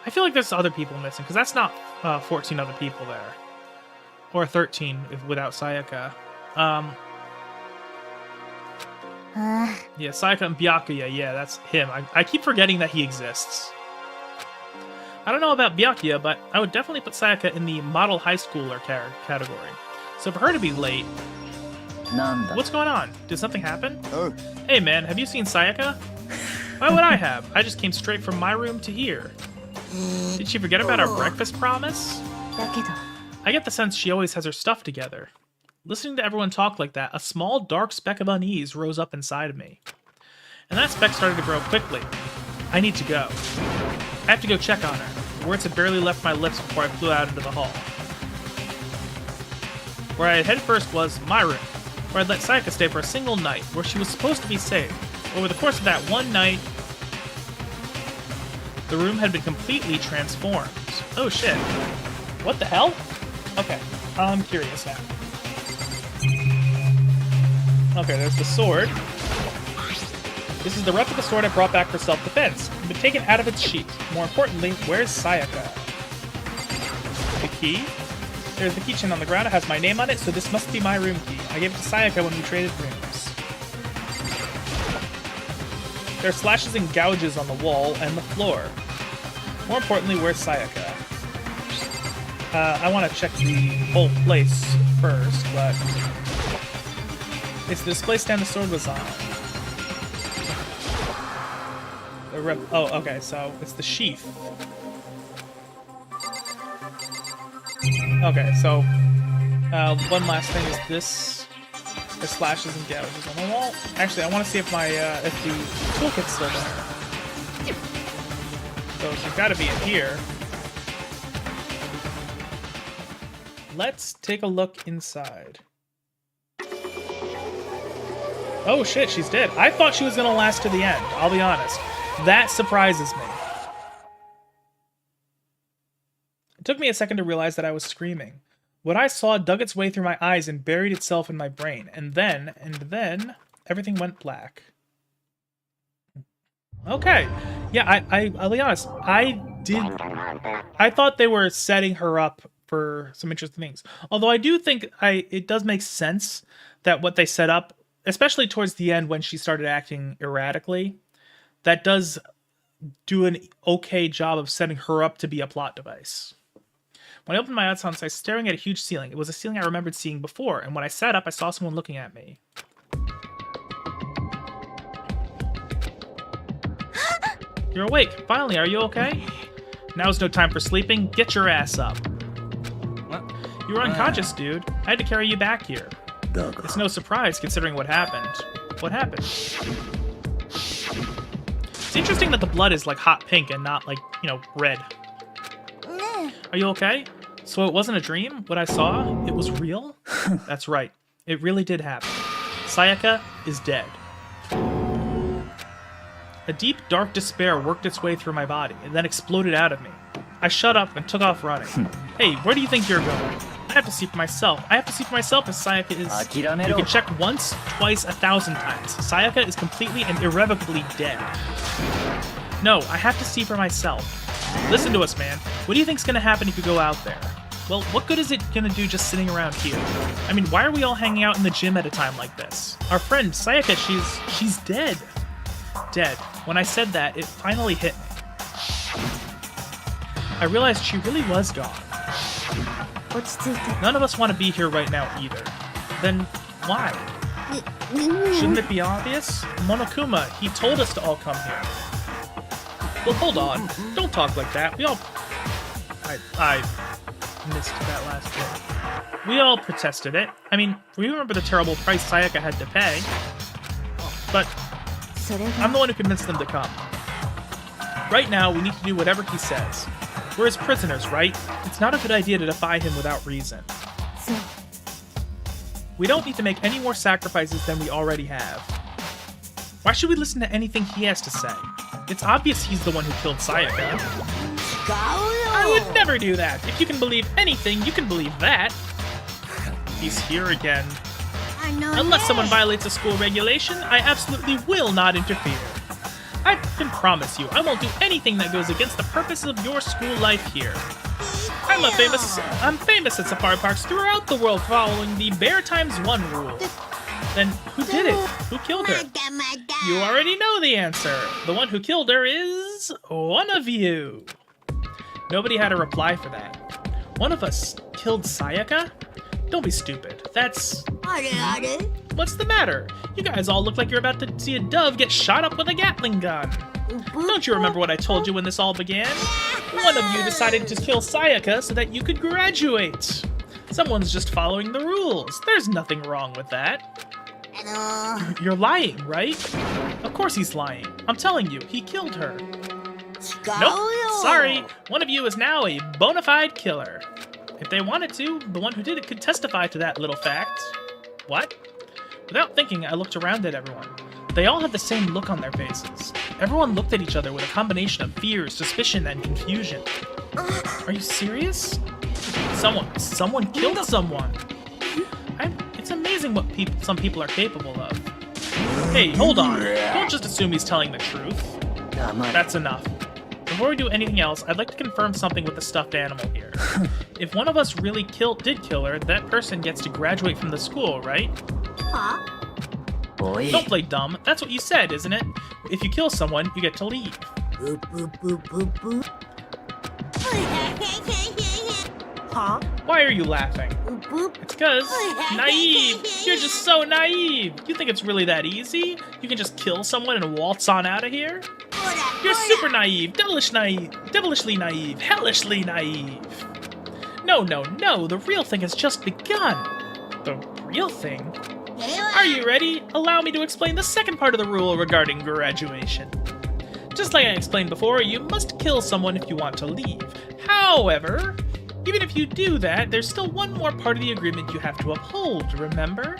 I feel like there's other people missing, because that's not 14 other people there. Or 13 without Sayaka. Yeah, Sayaka and Byakuya, yeah, that's him. I keep forgetting that he exists. I don't know about Byakuya, but I would definitely put Sayaka in the model high schooler category. So for her to be late... What's going on? Did something happen? Hey man, have you seen Sayaka? Why would I have? I just came straight from my room to here. Did she forget about our breakfast promise? I get the sense she always has her stuff together. Listening to everyone talk like that, a small dark speck of unease rose up inside of me. And that speck started to grow quickly. I need to go. I have to go check on her. Words had barely left my lips before I flew out into the hall. Where I had headed first was my room, where I'd let Sayaka stay for a single night, where she was supposed to be safe. Over the course of that one night, the room had been completely transformed. Oh shit. What the hell? Okay, I'm curious now. Okay, there's the sword. This is the replica sword I brought back for self-defense. It's been taken out of its sheath. More importantly, where's Sayaka? The key? There's the keychain on the ground. It has my name on it, so this must be my room key. I gave it to Sayaka when we traded rooms. There are slashes and gouges on the wall and the floor. More importantly, where's Sayaka? I want to check the whole place first, but... It's the display stand the sword was on. Oh, okay, so it's the sheath. Okay, so one last thing is this. There's slashes and gouges on the wall. Actually, I want to see if my if the toolkit's still there. So it's got to be in here. Let's take a look inside. Oh shit, she's dead. I thought she was gonna last to the end, I'll be honest. That surprises me. It took me a second to realize that I was screaming. What I saw dug its way through my eyes and buried itself in my brain. And then, everything went black. Okay. Yeah, I'll be honest. I thought they were setting her up for some interesting things. Although I do think it does make sense that what they set up, especially towards the end when she started acting erratically, that does do an okay job of setting her up to be a plot device. When I opened my eyes, I was staring at a huge ceiling. It was a ceiling I remembered seeing before, and when I sat up, I saw someone looking at me. You're awake. Finally, are you okay? Now's no time for sleeping. Get your ass up. You were unconscious, dude. I had to carry you back here. It's no surprise, considering what happened. What happened? It's interesting that the blood is, like, hot pink and not, like, you know, red. Are you okay? So it wasn't a dream? What I saw? It was real? That's right. It really did happen. Sayaka is dead. A deep, dark despair worked its way through my body and then exploded out of me. I shut up and took off running. Hey, where do you think you're going? I have to see for myself. I have to see for myself if Sayaka is... You can check once, twice, 1,000 times. Sayaka is completely and irrevocably dead. No, I have to see for myself. Listen to us, man. What do you think's gonna happen if you go out there? Well, what good is it gonna do just sitting around here? I mean, why are we all hanging out in the gym at a time like this? Our friend, Sayaka, she's dead. Dead. When I said that, it finally hit me. I realized she really was gone. None of us want to be here right now either. Then why? Shouldn't it be obvious? Monokuma, he told us to all come here. Well, hold on. Don't talk like that. We all... I missed that last bit. We all protested it. I mean, we remember the terrible price Sayaka had to pay. But I'm the one who convinced them to come. Right now, we need to do whatever he says. We're his prisoners, right? It's not a good idea to defy him without reason. We don't need to make any more sacrifices than we already have. Why should we listen to anything he has to say? It's obvious he's the one who killed Sayaka. I would never do that. If you can believe anything, you can believe that. He's here again. Unless someone violates a school regulation, I absolutely will not interfere. I can promise you, I won't do anything that goes against the purpose of your school life here. I'm famous at safari parks throughout the world following the Bear Times 1 rule. Then who did it? Who killed her? You already know the answer. The one who killed her is one of you. Nobody had a reply for that. One of us killed Sayaka? Don't be stupid. That's... What's the matter? You guys all look like you're about to see a dove get shot up with a Gatling gun. Don't you remember what I told you when this all began? One of you decided to kill Sayaka so that you could graduate. Someone's just following the rules. There's nothing wrong with that. You're lying, right? Of course he's lying. I'm telling you, he killed her. Nope, sorry. One of you is now a bona fide killer. If they wanted to, the one who did it could testify to that little fact. What? Without thinking, I looked around at everyone. They all had the same look on their faces. Everyone looked at each other with a combination of fear, suspicion, and confusion. Are you serious? Someone killed someone. It's amazing what some people are capable of. Hey, hold on. Don't just assume he's telling the truth. That's enough. Before we do anything else, I'd like to confirm something with the stuffed animal here. If one of us really did kill her, that person gets to graduate from the school, right? Don't play dumb. That's what you said, isn't it? If you kill someone, you get to leave. Why are you laughing? It's because naive. You're just so naive. You think it's really that easy? You can just kill someone and waltz on out of here? You're super naive, devilishly naive, hellishly naive. No, the real thing has just begun. The real thing? Are you ready? Allow me to explain the second part of the rule regarding graduation. Just like I explained before, you must kill someone if you want to leave. However, even if you do that, there's still one more part of the agreement you have to uphold, remember?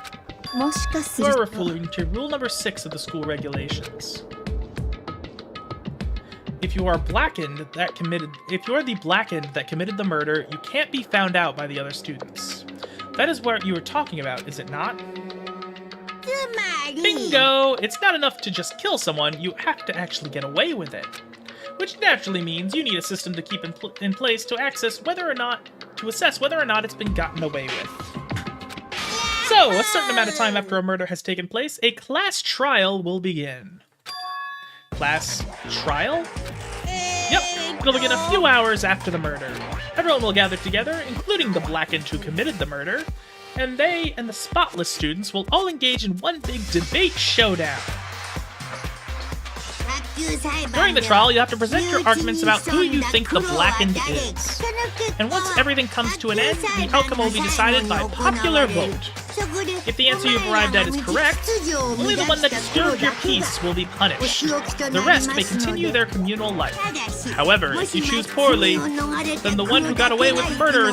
We're referring to rule number 6 of the school regulations. If you are the blackened that committed the murder, you can't be found out by the other students. That is what you were talking about, is it not? Bingo! It's not enough to just kill someone, you have to actually get away with it. Which naturally means you need a system to keep in place to assess whether or not it's been gotten away with. So, a certain amount of time after a murder has taken place, a class trial will begin. Class trial? Yep, it'll begin a few hours after the murder. Everyone will gather together, including the blackened who committed the murder, and they and the spotless students will all engage in one big debate showdown. During the trial, you have to present your arguments about who you think the blackened is. And once everything comes to an end, the outcome will be decided by popular vote. If the answer you've arrived at is correct, only the one that disturbed your peace will be punished. The rest may continue their communal life. However, if you choose poorly, then the one who got away with murder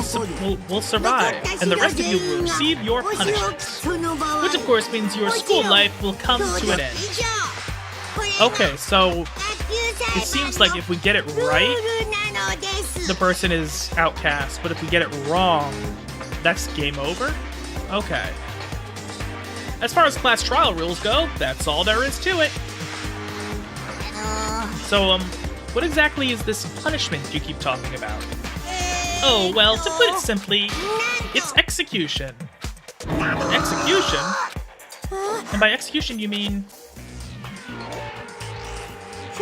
will survive, and the rest of you will receive your punishment. which of course means your school life will come to an end. Okay, so it seems like if we get it right, the person is outcast, but if we get it wrong, that's game over? Okay. As far as class trial rules go, that's all there is to it. So, what exactly is this punishment you keep talking about? Oh, well, to put it simply, it's execution. Execution? And by execution, you mean...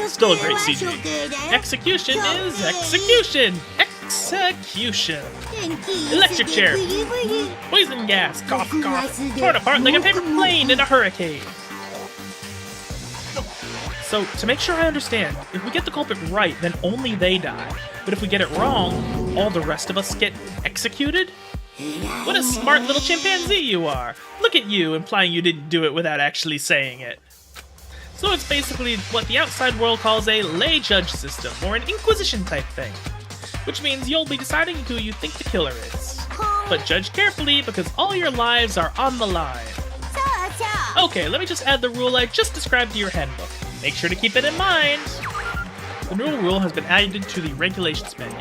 Still a great CG. Execution is execution! Execution! Electric chair! Poison gas! Cough, cough! Torn apart like a paper plane in a hurricane! So, to make sure I understand, if we get the culprit right, then only they die. But if we get it wrong, all the rest of us get executed? What a smart little chimpanzee you are! Look at you, implying you didn't do it without actually saying it. So it's basically what the outside world calls a lay judge system, or an inquisition type thing. Which means you'll be deciding who you think the killer is. But judge carefully, because all your lives are on the line. Okay, let me just add the rule I just described to your handbook. Make sure to keep it in mind. The new rule has been added to the regulations menu.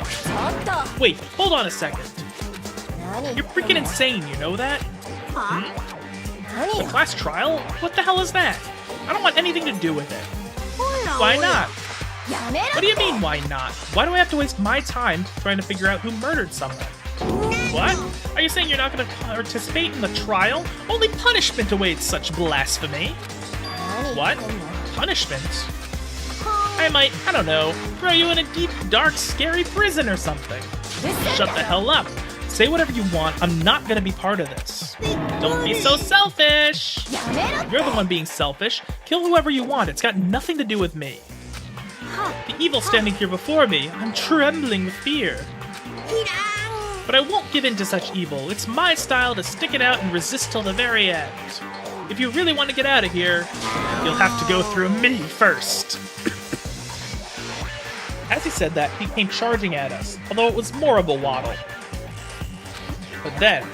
Wait, hold on a second. You're freaking insane, you know that? The class trial? What the hell is that? I don't want anything to do with it. Why not? What do you mean, why not? Why do I have to waste my time trying to figure out who murdered someone? What? Are you saying you're not going to participate in the trial? Only punishment awaits such blasphemy. What? Punishment? I might, I don't know, throw you in a deep, dark, scary prison or something. Shut the hell up. Say whatever you want, I'm not gonna be part of this. Don't be so selfish! You're the one being selfish. Kill whoever you want, it's got nothing to do with me. The evil standing here before me, I'm trembling with fear. But I won't give in to such evil. It's my style to stick it out and resist till the very end. If you really want to get out of here, you'll have to go through me first. As he said that, he came charging at us, although it was more of a waddle. But then...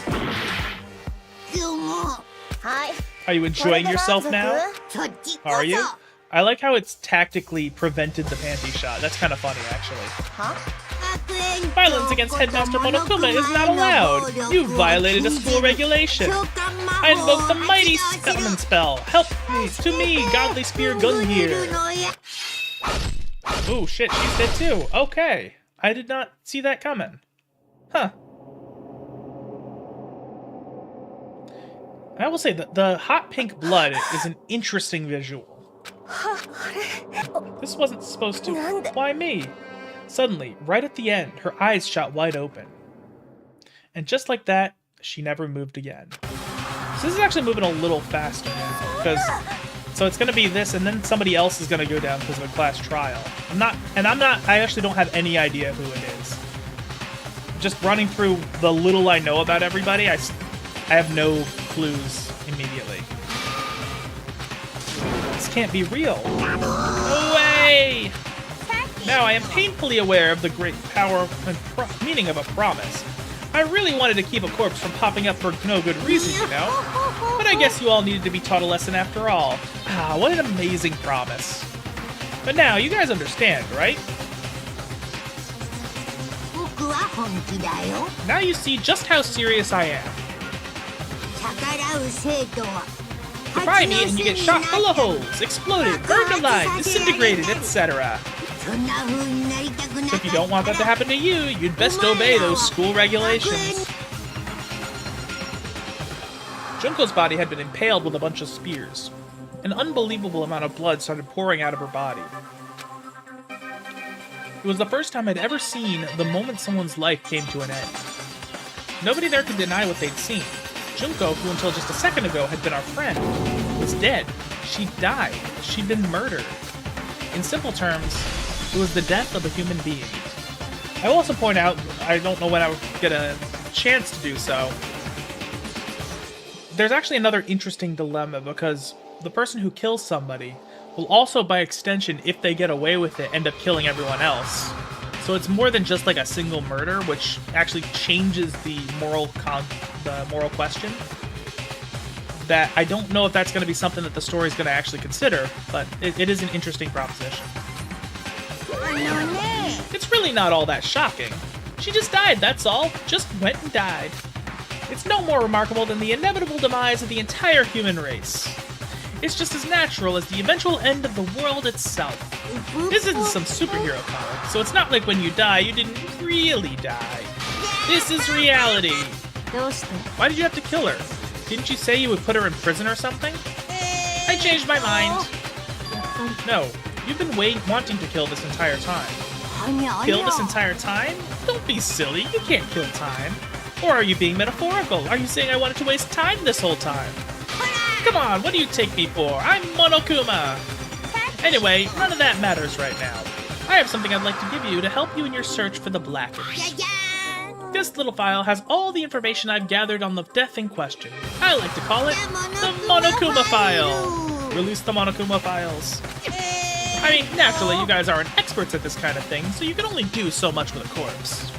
Are you enjoying yourself now? Are you? I like how it's tactically prevented the panty shot. That's kind of funny, actually. Violence against Headmaster Monokuma is not allowed. You violated a school regulation. I invoke the mighty summon spell. Help me, to me, godly spear Gungear. Oh shit, she's dead too. Okay. I did not see that coming. Huh. I will say that the hot pink blood is an interesting visual. This wasn't supposed to... Why me? Suddenly, right at the end, her eyes shot wide open. And just like that, she never moved again. So this is actually moving a little faster now, because... So it's gonna be this, and then somebody else is gonna go down because of a class trial. I actually don't have any idea who it is. Just running through the little I know about everybody, I have no clues immediately. This can't be real. No way! Now I am painfully aware of the great power and meaning of a promise. I really wanted to keep a corpse from popping up for no good reason, you know? But I guess you all needed to be taught a lesson after all. Ah, what an amazing promise. But now, you guys understand, right? Now you see just how serious I am. Defy me and you get shot full of holes, exploded, burned alive, disintegrated, etc. If you don't want that to happen to you, you'd best obey those school regulations. Junko's body had been impaled with a bunch of spears. An unbelievable amount of blood started pouring out of her body. It was the first time I'd ever seen the moment someone's life came to an end. Nobody there could deny what they'd seen. Junko, who until just a second ago had been our friend, was dead. She died. She'd been murdered. In simple terms, it was the death of a human being. I will also point out, I don't know when I would get a chance to do so, there's actually another interesting dilemma, because the person who kills somebody will also, by extension, if they get away with it, end up killing everyone else. So it's more than just like a single murder, which actually changes the moral question. that I don't know if that's going to be something that the story's going to actually consider, but it is an interesting proposition. あのね It's really not all that shocking. She just died, that's all. Just went and died. It's no more remarkable than the inevitable demise of the entire human race. It's just as natural as the eventual end of the world itself. This isn't some superhero comic, so it's not like when you die, you didn't really die. This is reality. どうして Why did you have to kill her? Didn't you say you would put her in prison or something? I changed my mind. No, you've been wanting to kill this entire time. あにゃあに Kill ゃ this entire time? Don't be silly, you can't kill time. Or are you being metaphorical? Are you saying I wanted to waste time this whole time? Come on, what do you take me for? I'm Monokuma! Anyway, none of that matters right now. I have something I'd like to give you to help you in your search for the Blackens. じゃーん This little file has all the information I've gathered on the death in question. I like to call it the Monokuma file. Release the Monokuma files. I mean, naturally, you guys aren't experts at this kind of thing, so you can only do so much with a corpse.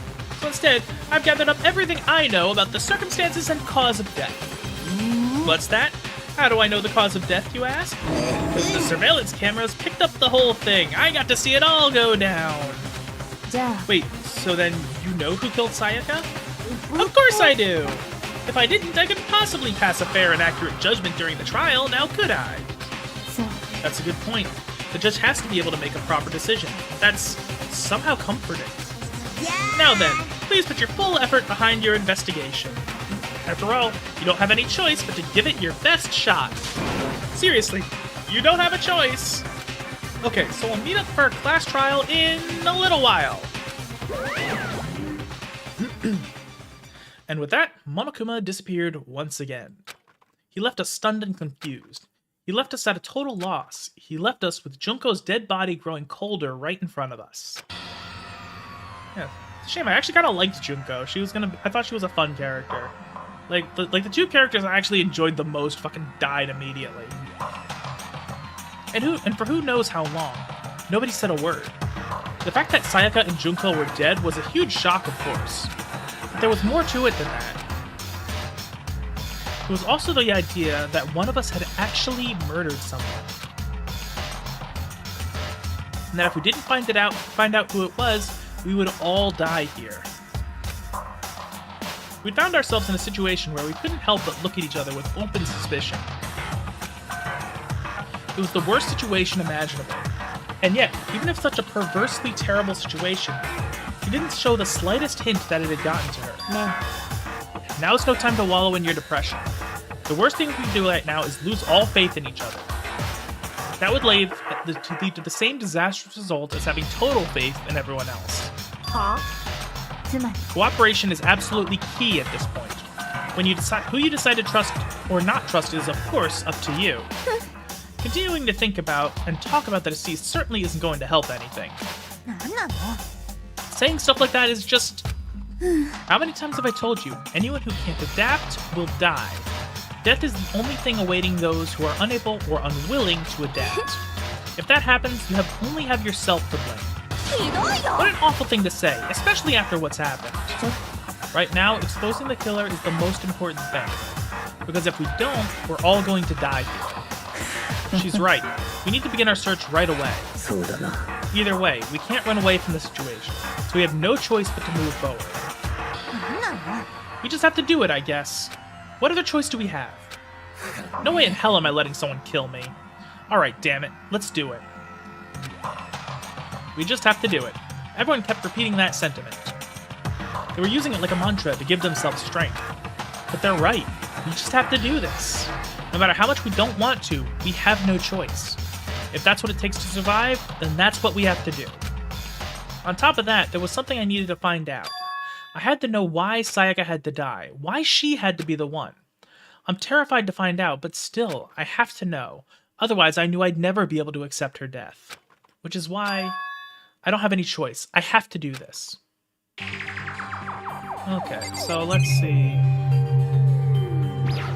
So instead, I've gathered up everything I know about the circumstances and cause of death. What's that? How do I know the cause of death, you ask? Because the surveillance cameras picked up the whole thing. I got to see it all go down. じゃあ Wait, so then you know who killed Sayaka? Of course I do! If I didn't, I couldn't possibly pass a fair and accurate judgment during the trial, now could I? そう That's a good point. The judge has to be able to make a proper decision. That's somehow comforting. Now then, please put your full effort behind your investigation. After all, you don't have any choice but to give it your best shot. Seriously, you don't have a choice. Okay, so we'll meet up for a class trial in a little while. And with that, Monokuma disappeared once again. He left us stunned and confused. He left us at a total loss. He left us with Junko's dead body growing colder right in front of us. Yeah, it's a shame. I actually kind of liked Junko. I thought she was a fun character. Like the two characters I actually enjoyed the most fucking died immediately. And for who knows how long. Nobody said a word. The fact that Sayaka and Junko were dead was a huge shock, of course. But there was more to it than that. It was also the idea that one of us had actually murdered someone. And that if we didn't find out who it was, we would all die here. We'd found ourselves in a situation where we couldn't help but look at each other with open suspicion. It was the worst situation imaginable. And yet, even if such a perversely terrible situation, he didn't show the slightest hint that it had gotten to her. ね Now's no time to wallow in your depression. The worst thing we can do right now is lose all faith in each other. That would lead to the same disastrous result as having total faith in everyone else. はつまり Cooperation is absolutely key at this point. When you decide who you decide to trust or not trust is, of course, up to you. Continuing to think about and talk about the deceased certainly isn't going to help anything. なんなの Saying stuff like that is just... How many times have I told you? Anyone who can't adapt will die. Death is the only thing awaiting those who are unable or unwilling to adapt. If that happens, you only have yourself to blame. ひどいよ What an awful thing to say, especially after what's happened. Right now, exposing the killer is the most important thing. Because if we don't, we're all going to die here. She's right. We need to begin our search right away. そうだな Either way, we can't run away from the situation, so we have no choice but to move forward. なんなの We just have to do it, I guess. What other choice do we have? No way in hell am I letting someone kill me. Alright, damn it. Let's do it. We just have to do it. Everyone kept repeating that sentiment. They were using it like a mantra to give themselves strength. But they're right. We just have to do this. No matter how much we don't want to, we have no choice. If that's what it takes to survive, then that's what we have to do. On top of that, there was something I needed to find out. I had to know why Sayaka had to die, why she had to be the one. I'm terrified to find out, but still, I have to know. Otherwise, I knew I'd never be able to accept her death. Which is why I don't have any choice. I have to do this. Okay, so let's see.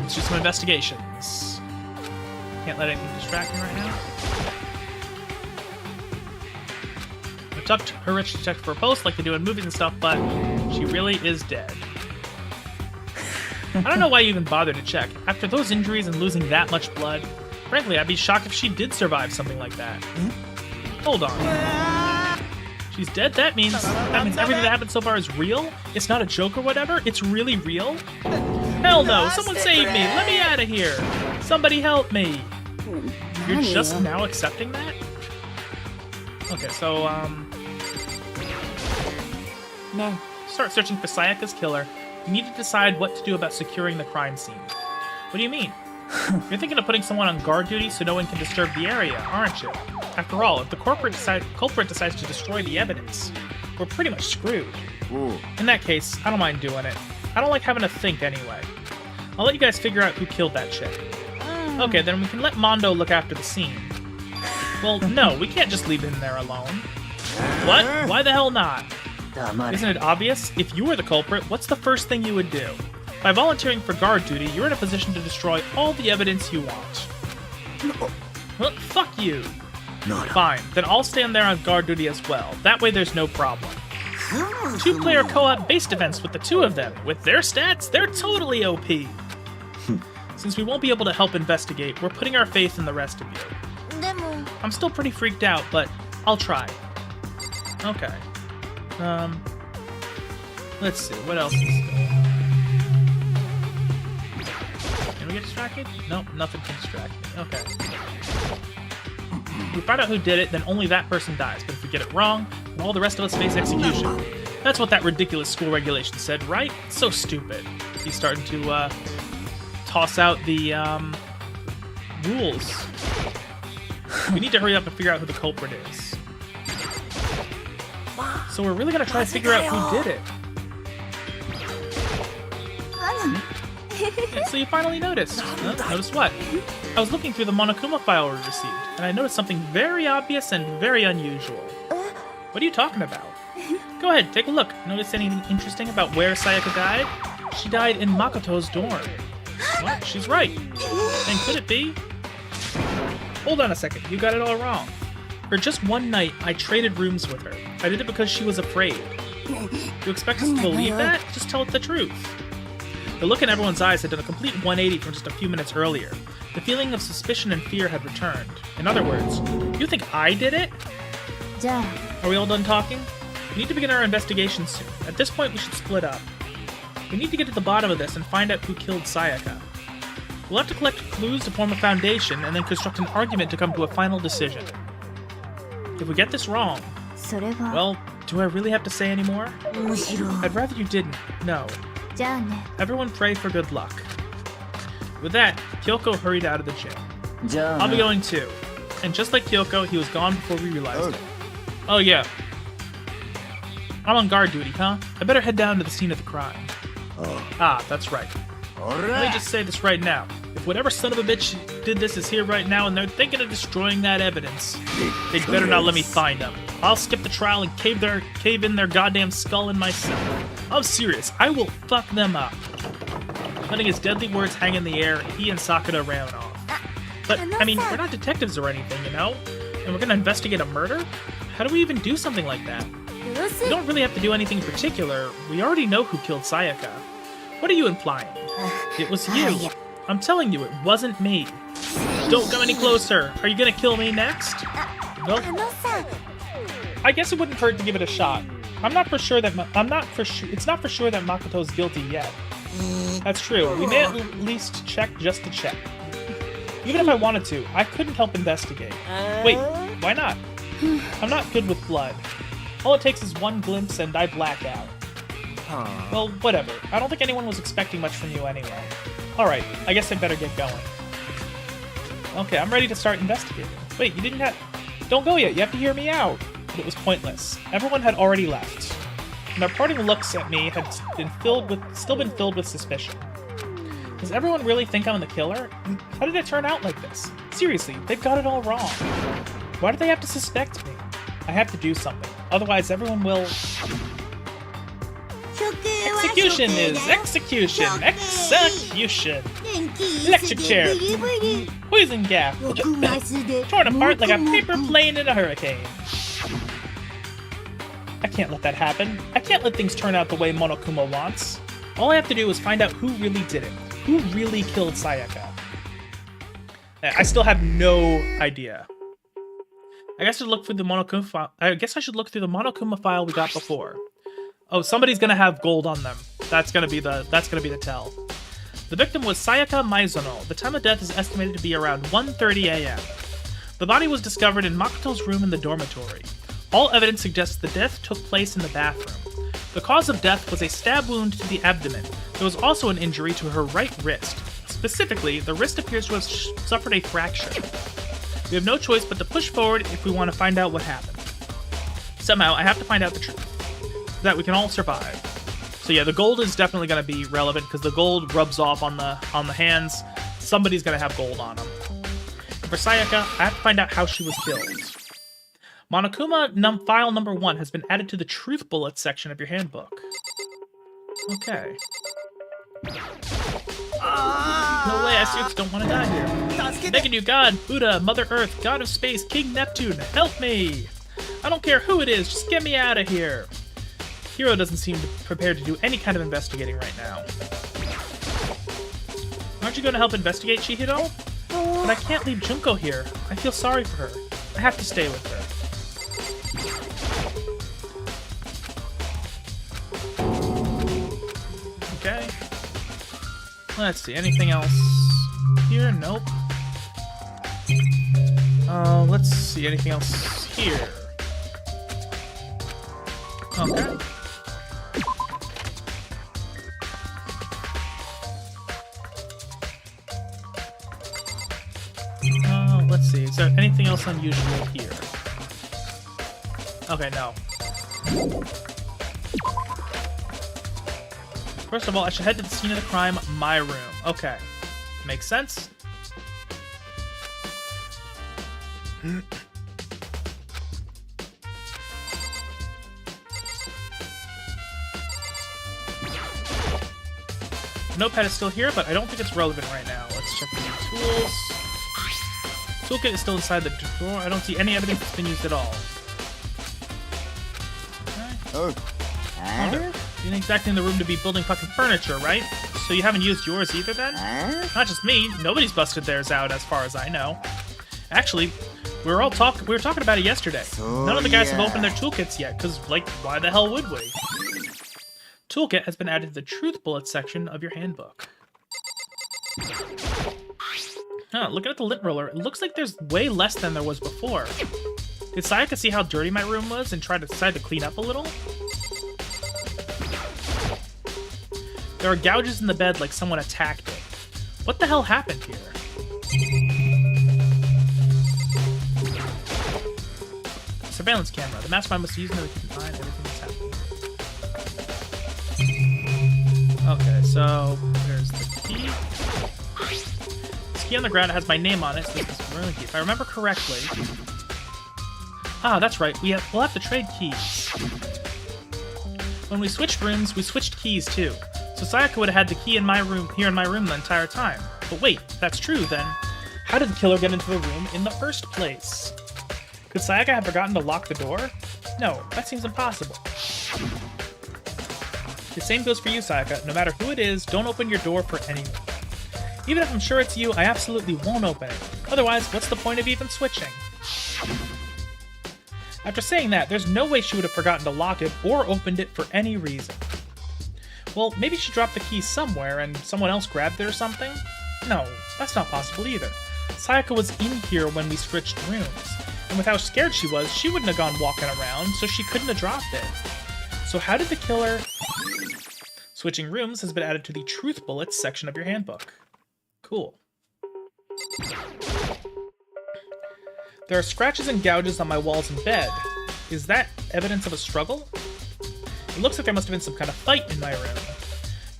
Let's do some investigations. Can't let anything distract me right now. Abduct her rich detective for a post like they do in movies and stuff, but she really is dead. I don't know why you even bothered to check. After those injuries and losing that much blood, frankly, I'd be shocked if she did survive something like that. Hold on. She's dead? That means everything that happened so far is real? It's not a joke or whatever? It's really real? Hell no! Someone save me! Let me out of here! Somebody help me! You're just now accepting that? Okay, so,ね start searching for Sayaka's killer. You need to decide what to do about securing the crime scene. What do you mean? You're thinking of putting someone on guard duty so no one can disturb the area, aren't you? After all, if the culprit decides to destroy the evidence, we're pretty much screwed. Ooh. In that case, I don't mind doing it. I don't like having to think anyway. I'll let you guys figure out who killed that chick. Okay, then we can let Mondo look after the scene. Well, no, we can't just leave him there alone. What? Why the hell not? Isn't it obvious? If you were the culprit, what's the first thing you would do? By volunteering for guard duty, you're in a position to destroy all the evidence you want. Well, fuck you. Fine, then I'll stand there on guard duty as well. That way there's no problem. 2-player co-op base defense with the two of them. With their stats, they're totally OP. Since we won't be able to help investigate, we're putting our faith in the rest of you. でも I'm still pretty freaked out, but I'll try. Okay. Let's see, what else is going on? Can we get distracted? Nope, nothing can distract me. Okay. If we find out who did it, then only that person dies. But if we get it wrong, then all the rest of us face execution. That's what that ridiculous school regulation said, right? So stupid. He's starting to, toss out the, rules. We need to hurry up and figure out who the culprit is. So we're really gonna try to figure out who did it. So you finally noticed. Notice what? I was looking through the Monokuma file we received, and I noticed something very obvious and very unusual. What are you talking about? Go ahead, take a look. Notice anything interesting about where Sayaka died? She died in Makoto's dorm. What? She's right. And could it be? Hold on a second, you got it all wrong. For just one night, I traded rooms with her. I did it because she was afraid. You expect us to believe that? Just tell it the truth. The look in everyone's eyes had done a complete 180 from just a few minutes earlier. The feeling of suspicion and fear had returned. In other words, you think I did it? じゃあ Are we all done talking? We need to begin our investigation soon. At this point, we should split up. We need to get to the bottom of this and find out who killed Sayaka. We'll have to collect clues to form a foundation and then construct an argument to come to a final decision. If we get this wrong, それは well, do I really have to say any more? むしろ I'd rather you didn't. No. じゃあね Everyone pray for good luck. With that, Kyoko hurried out of the gym. じゃあ I'll be going too. And just like Kyoko, he was gone before we realized it. Oh yeah. I'm on guard duty, huh? I better head down to the scene of the crime. Ah, that's right. Let me just say this right now. If whatever son of a bitch did this is here right now and they're thinking of destroying that evidence, they'd better not let me find them. I'll skip the trial and cave in their goddamn skull in myself. I'm serious. I will fuck them up. Letting his deadly words hang in the air, he and Sakura ran off. But, I mean, we're not detectives or anything, you know? And we're gonna investigate a murder? How do we even do something like that? どうす We don't really have to do anything particular. We already know who killed Sayaka. What are you implying? It was you. I'm telling you, it wasn't me. Don't come any closer. Are you gonna kill me next? Well, あのさ I guess it wouldn't hurt to give it a shot. I'm not for sure that it's not for sure that Makoto's guilty yet. That's true. We may at least check just to check. Even if I wanted to, I couldn't help investigate. Wait, why not? I'm not good with blood. All it takes is one glimpse and I black out. Well, whatever. I don't think anyone was expecting much from you anyway. Alright, I guess I better get going. Okay, I'm ready to start investigating. Wait, you didn't have... Don't go yet, you have to hear me out. But it was pointless. Everyone had already left. And their parting looks at me had still been filled with suspicion. Does everyone really think I'm the killer? How did it turn out like this? Seriously, they've got it all wrong. Why do they have to suspect me? I have to do something. Otherwise, everyone will... Execution is execution! Execution! Electric chair! Poison gas! Torn apart like a paper plane in a hurricane. I can't let that happen. I can't let things turn out the way Monokuma wants. All I have to do is find out who really did it. Who really killed Sayaka? I still have no idea. I guess I should look through the Monokuma file. I guess I should look through the Monokuma file we got before. Oh, somebody's gonna have gold on them. That's gonna be the tell. The victim was Sayaka Maizono. The time of death is estimated to be around 1:30 a.m. The body was discovered in Makoto's room in the dormitory. All evidence suggests the death took place in the bathroom. The cause of death was a stab wound to the abdomen. There was also an injury to her right wrist. Specifically, the wrist appears to have suffered a fracture. We have no choice but to push forward if we want to find out what happened. Somehow, I have to find out the truth, so that we can all survive. So yeah, the gold is definitely going to be relevant, because the gold rubs off on the hands. Somebody's going to have gold on them. And for Sayaka, I have to find out how she was killed. Monokuma file number 1 has been added to the truth bullets section of your handbook. Okay. No way, I seriously don't want to die here. Begging you, God, Buddha, Mother Earth, God of Space, King Neptune, help me! I don't care who it is, just get me out of here! Hiro doesn't seem prepared to do any kind of investigating right now. Aren't you going to help investigate, Chihiro? But I can't leave Junko here. I feel sorry for her. I have to stay with her. Okay. Let's see, anything else here? Nope. Let's see, anything else here? Okay. Let's see, is there anything else unusual here? Okay, no. First of all, I should head to the scene of the crime, my room. Okay. Makes sense. The notepad is still here, but I don't think it's relevant right now. Let's check the tools. Toolkit is still inside the drawer. I don't see any evidence it's been used at all. Okay. Oh. You didn't exactly in the room to be building fucking furniture, right? So you haven't used yours either then? Not just me. Nobody's busted theirs out as far as I know. Actually, we were talking about it yesterday. None of the guys have opened their toolkits yet, because, like, why the hell would we? Toolkit has been added to the truth bullets section of your handbook. Huh, looking at the lint roller, it looks like there's way less than there was before. Did Sayaka see how dirty my room was and decide to clean up a little? There are gouges in the bed like someone attacked it. What the hell happened here? Surveillance camera. The mastermind must use it to keep an eye on everything that's happening. Okay, so there's the key. This key on the ground has my name on it, so this is really key. If I remember correctly... Ah, that's right. We'll have to trade keys. When we switched rooms, we switched keys too. So Sayaka would have had the key in my room the entire time. But wait, if that's true, then how did the killer get into the room in the first place? Could Sayaka have forgotten to lock the door? No, that seems impossible. The same goes for you, Sayaka. No matter who it is, don't open your door for anyone. Even if I'm sure it's you, I absolutely won't open it. Otherwise, what's the point of even switching? After saying that, there's no way she would have forgotten to lock it or opened it for any reason. Well, maybe she dropped the key somewhere and someone else grabbed it or something? No, that's not possible either. Sayaka was in here when we switched rooms, and with how scared she was, she wouldn't have gone walking around, so she couldn't have dropped it. So how did the killer... Switching rooms has been added to the Truth Bullets section of your handbook. Cool. There are scratches and gouges on my walls and bed. Is that evidence of a struggle? It looks like there must have been some kind of fight in my room.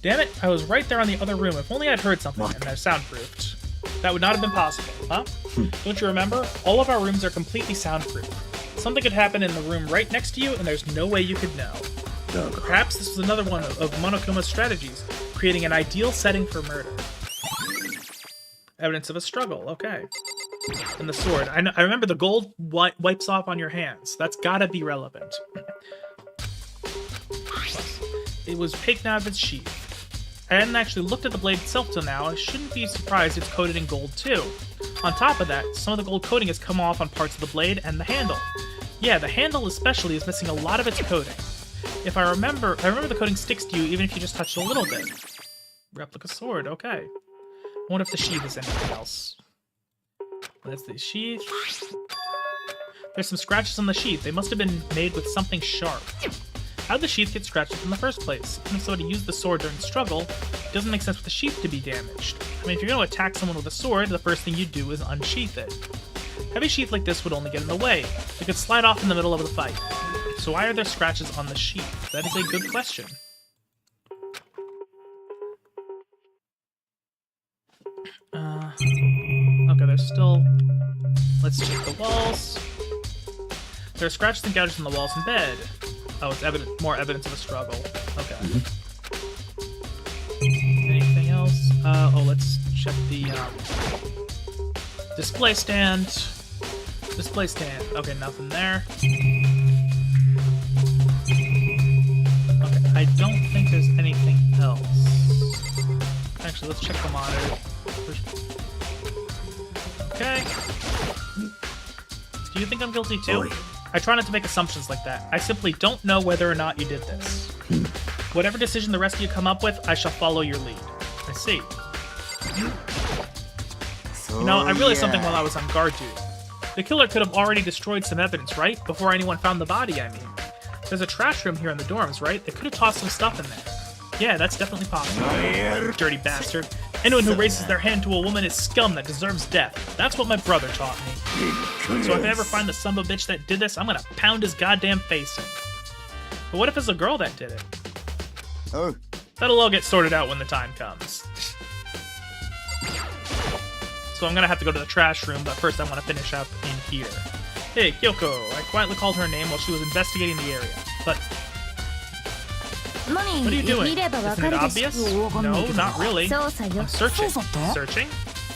Damn it, I was right there on the other room. If only I'd heard something, and they're soundproofed. That would not have been possible, huh? Don't you remember? All of our rooms are completely soundproof. Something could happen in the room right next to you, and there's no way you could know. Perhaps this was another one of Monokuma's strategies, creating an ideal setting for murder. Evidence of a struggle, okay. And the sword. I remember the gold wipes off on your hands. That's gotta be relevant. It was taken out of its sheath. I hadn't actually looked at the blade itself till now. I shouldn't be surprised it's coated in gold too. On top of that, some of the gold coating has come off on parts of the blade and the handle. Yeah, the handle especially is missing a lot of its coating. If I remember the coating sticks to you even if you just touch it a little bit. Replica sword, okay. I wonder if the sheath is anything else. That's the sheath. There's some scratches on the sheath. They must have been made with something sharp. How'd the sheath get scratched in the first place? And if somebody used the sword during the struggle, it doesn't make sense for the sheath to be damaged. I mean, if you're going to attack someone with a sword, the first thing you do is unsheath it. Heavy sheath like this would only get in the way. It could slide off in the middle of the fight. So why are there scratches on the sheath? That is a good question. Okay, there's still... Let's check the walls. There are scratches and gouges on the walls and bed. Oh, it's more evidence of a struggle. Okay. Anything else? Let's check the display stand. Display stand. Okay, nothing there. Okay, I don't think there's anything else. Actually, let's check the monitor. Okay. Do you think I'm guilty too? I try not to make assumptions like that. I simply don't know whether or not you did this. Whatever decision the rest of you come up with, I shall follow your lead. I see. You know, I realized something while I was on guard duty. The killer could have already destroyed some evidence, right? Before anyone found the body, I mean. There's a trash room here in the dorms, right? They could have tossed some stuff in there. Yeah, that's definitely possible. Dirty bastard. Anyone who raises their hand to a woman is scum that deserves death. That's what my brother taught me. So if I ever find the son of a bitch that did this, I'm gonna pound his goddamn face in. But what if it's a girl that did it? Oh. That'll all get sorted out when the time comes. So I'm gonna have to go to the trash room, but first I want to finish up in here. Hey, Kyoko. I quietly called her name while she was investigating the area. But... what are you doing? Isn't it obvious? No, not really. I'm searching. Searching?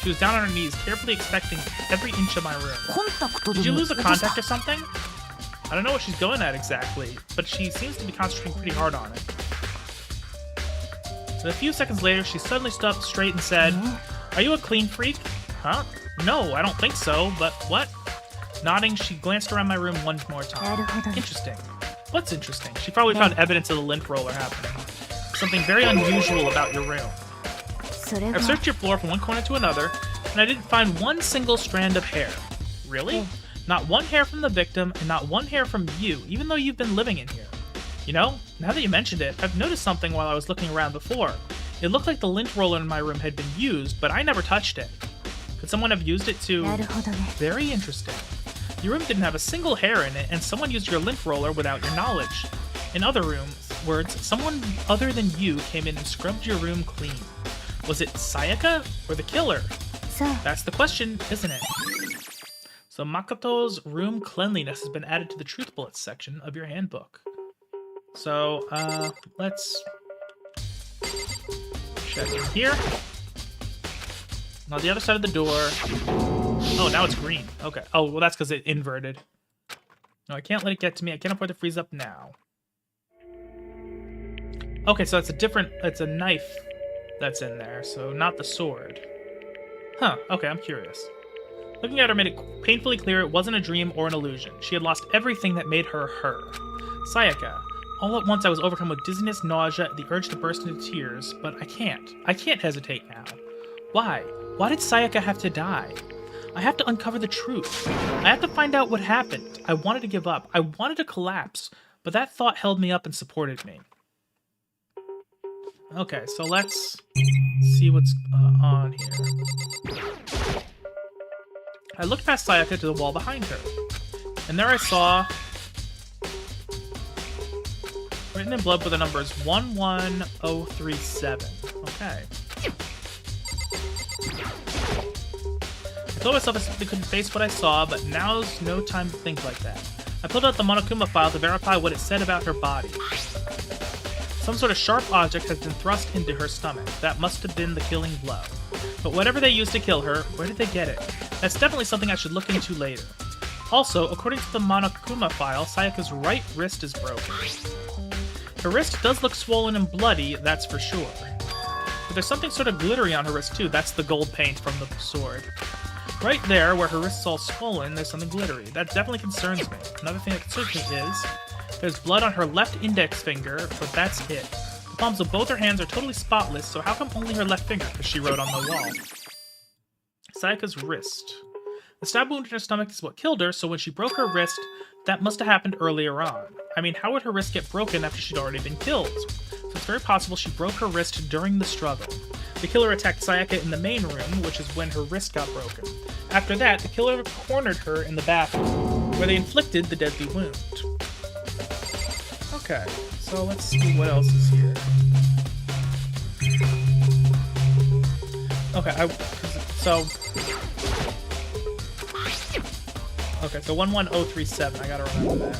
She was down on her knees, carefully inspecting every inch of my room. Did you lose a contact or something? I don't know what she's going at exactly, but she seems to be concentrating pretty hard on it. But a few seconds later, she suddenly stood up straight and said, "Are you a clean freak?" Huh? No, I don't think so, but what? Nodding, she glanced around my room one more time. Interesting. What's interesting? She probably found evidence of the lint roller happening. Something very unusual about your room. I've searched your floor from one corner to another, and I didn't find one single strand of hair. Really? Not one hair from the victim, and not one hair from you, even though you've been living in here. You know, now that you mentioned it, I've noticed something while I was looking around before. It looked like the lint roller in my room had been used, but I never touched it. Could someone have used it to... Very interesting. Your room didn't have a single hair in it, and someone used your lint roller without your knowledge. In other words, someone other than you came in and scrubbed your room clean. Was it Sayaka or the killer? That's the question, isn't it? So Makoto's room cleanliness has been added to the truth bullets section of your handbook. So, let's check in here. On the other side of the door... Oh, now it's green. Okay. Oh, well, that's because it inverted. No, I can't let it get to me. I can't afford to freeze up now. Okay, so it's a knife that's in there, so not the sword. Huh, okay, I'm curious. Looking at her made it painfully clear it wasn't a dream or an illusion. She had lost everything that made her her. Sayaka. All at once I was overcome with dizziness, nausea, the urge to burst into tears, but I can't. I can't hesitate now. Why? Why did Sayaka have to die? I have to uncover the truth. I have to find out what happened. I wanted to give up. I wanted to collapse, but that thought held me up and supported me. Okay, so let's see what's on here. I looked past Sayaka to the wall behind her, and there I saw, written in blood with the numbers 11037. Okay. I told myself I simply couldn't face what I saw, but now's no time to think like that. I pulled out the Monokuma file to verify what it said about her body. Some sort of sharp object has been thrust into her stomach. That must have been the killing blow. But whatever they used to kill her, where did they get it? That's definitely something I should look into later. Also, according to the Monokuma file, Sayaka's right wrist is broken. Her wrist does look swollen and bloody, that's for sure. But there's something sort of glittery on her wrist too. That's the gold paint from the sword. Right there, where her wrist's all swollen, there's something glittery. That definitely concerns me. Another thing that concerns me is there's blood on her left index finger, but that's it. The palms of both her hands are totally spotless, so how come only her left finger? Because she wrote on the wall. Sayaka's wrist. The stab wound in her stomach is what killed her, so when she broke her wrist, that must have happened earlier on. I mean, how would her wrist get broken after she'd already been killed? So it's very possible she broke her wrist during the struggle. The killer attacked Sayaka in the main room, which is when her wrist got broken. After that, the killer cornered her in the bathroom, where they inflicted the deadly wound. Okay, so let's see what else is here. Okay, so 11037, I gotta remember that.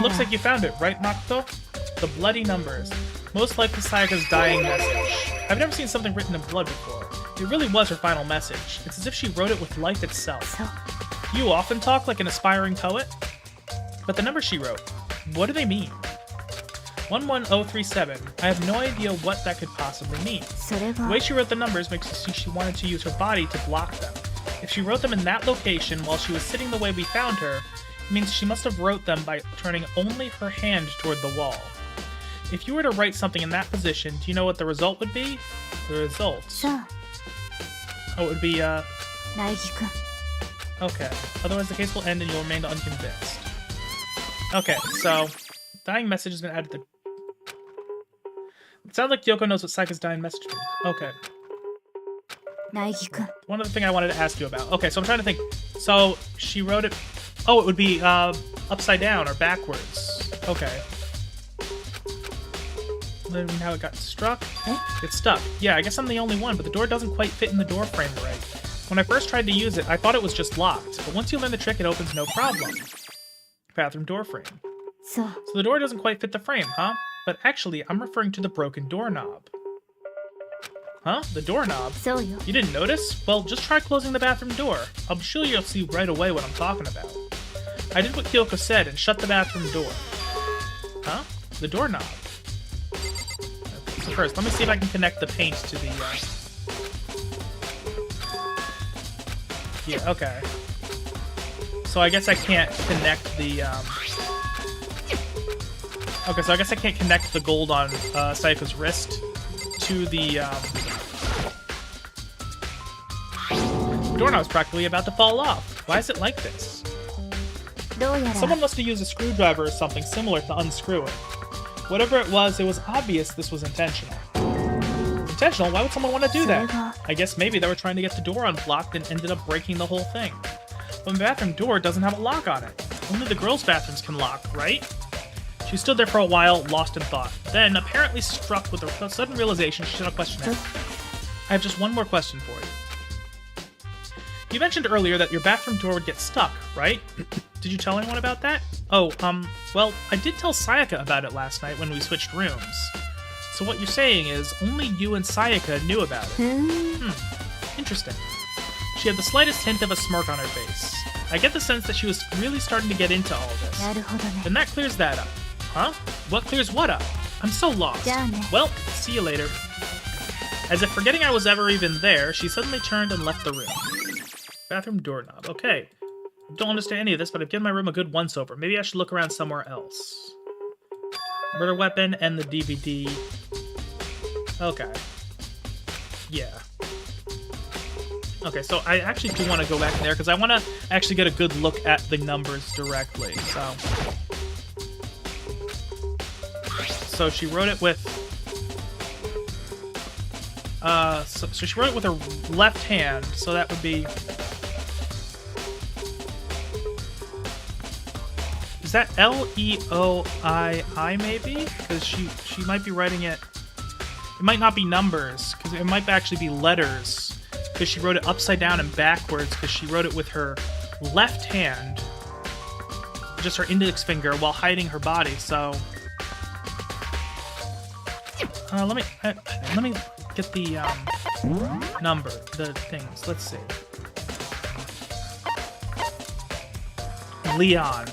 Looks like you found it, right, Makoto? The bloody numbers. Most likely Sayaka's dying message. I've never seen something written in blood before. It really was her final message. It's as if she wrote it with life itself. You often talk like an aspiring poet? But the numbers she wrote, what do they mean? 11037. I have no idea what that could possibly mean. The way she wrote the numbers makes it seem she wanted to use her body to block them. If she wrote them in that location while she was sitting the way we found her, it means she must have wrote them by turning only her hand toward the wall. If you were to write something in that position, do you know what the result would be? The result. Oh, it would be, okay. Otherwise, the case will end and you'll remain unconvinced. Okay, so dying message has been added to... It sounds like Yoko knows what Sayaka's dying message means. Okay. One other thing I wanted to ask you about. Okay, so I'm trying to think. So, she wrote it... Oh, it would be, upside down or backwards. Okay. Then how it got struck? It's stuck. Yeah, I guess I'm the only one, but the door doesn't quite fit in the door frame right. When I first tried to use it, I thought it was just locked, but once you learn the trick, it opens no problem. Bathroom door frame. So the door doesn't quite fit the frame, huh? But actually, I'm referring to the broken doorknob. Huh? The doorknob? You didn't notice? Well, just try closing the bathroom door. I'm sure you'll see right away what I'm talking about. I did what Kyoko said and shut the bathroom door. Huh? The doorknob. So first, let me see if I can connect the paint to the, Yeah, okay. So I guess I can't connect the, Okay, so I guess I can't connect the gold on, Sayaka's wrist to the, doorknob's practically about to fall off. Why is it like this? Someone must have used a screwdriver or something similar to unscrew it. Whatever it was obvious this was intentional. Intentional? Why would someone want to do that? I guess maybe they were trying to get the door unblocked and ended up breaking the whole thing. But the bathroom door doesn't have a lock on it. Only the girls' bathrooms can lock, right? She stood there for a while, lost in thought. Then, apparently struck with a sudden realization, she sent a questionnaire. I have just one more question for you. You mentioned earlier that your bathroom door would get stuck, right? Did you tell anyone about that? Oh, well, I did tell Sayaka about it last night when we switched rooms. So what you're saying is, only you and Sayaka knew about it. Interesting. She had the slightest hint of a smirk on her face. I get the sense that she was really starting to get into all this. Then that clears that up. Huh? What clears what up? I'm so lost. Well, see you later. As if forgetting I was ever even there, she suddenly turned and left the room. Bathroom doorknob. Okay. Don't understand any of this, but I've given my room a good once-over. Maybe I should look around somewhere else. Murder weapon and the DVD. Okay. Yeah. Okay, so I actually do want to go back in there, because I want to actually get a good look at the numbers directly, So she wrote it with... So she wrote it with her left hand, so that would be... Is that L-E-O-I-I, maybe? Because she might be writing it... It might not be numbers, because it might actually be letters. Because she wrote it upside down and backwards, because she wrote it with her left hand. Just her index finger, while hiding her body, so... let me get the, number, the things. Let's see. Leon.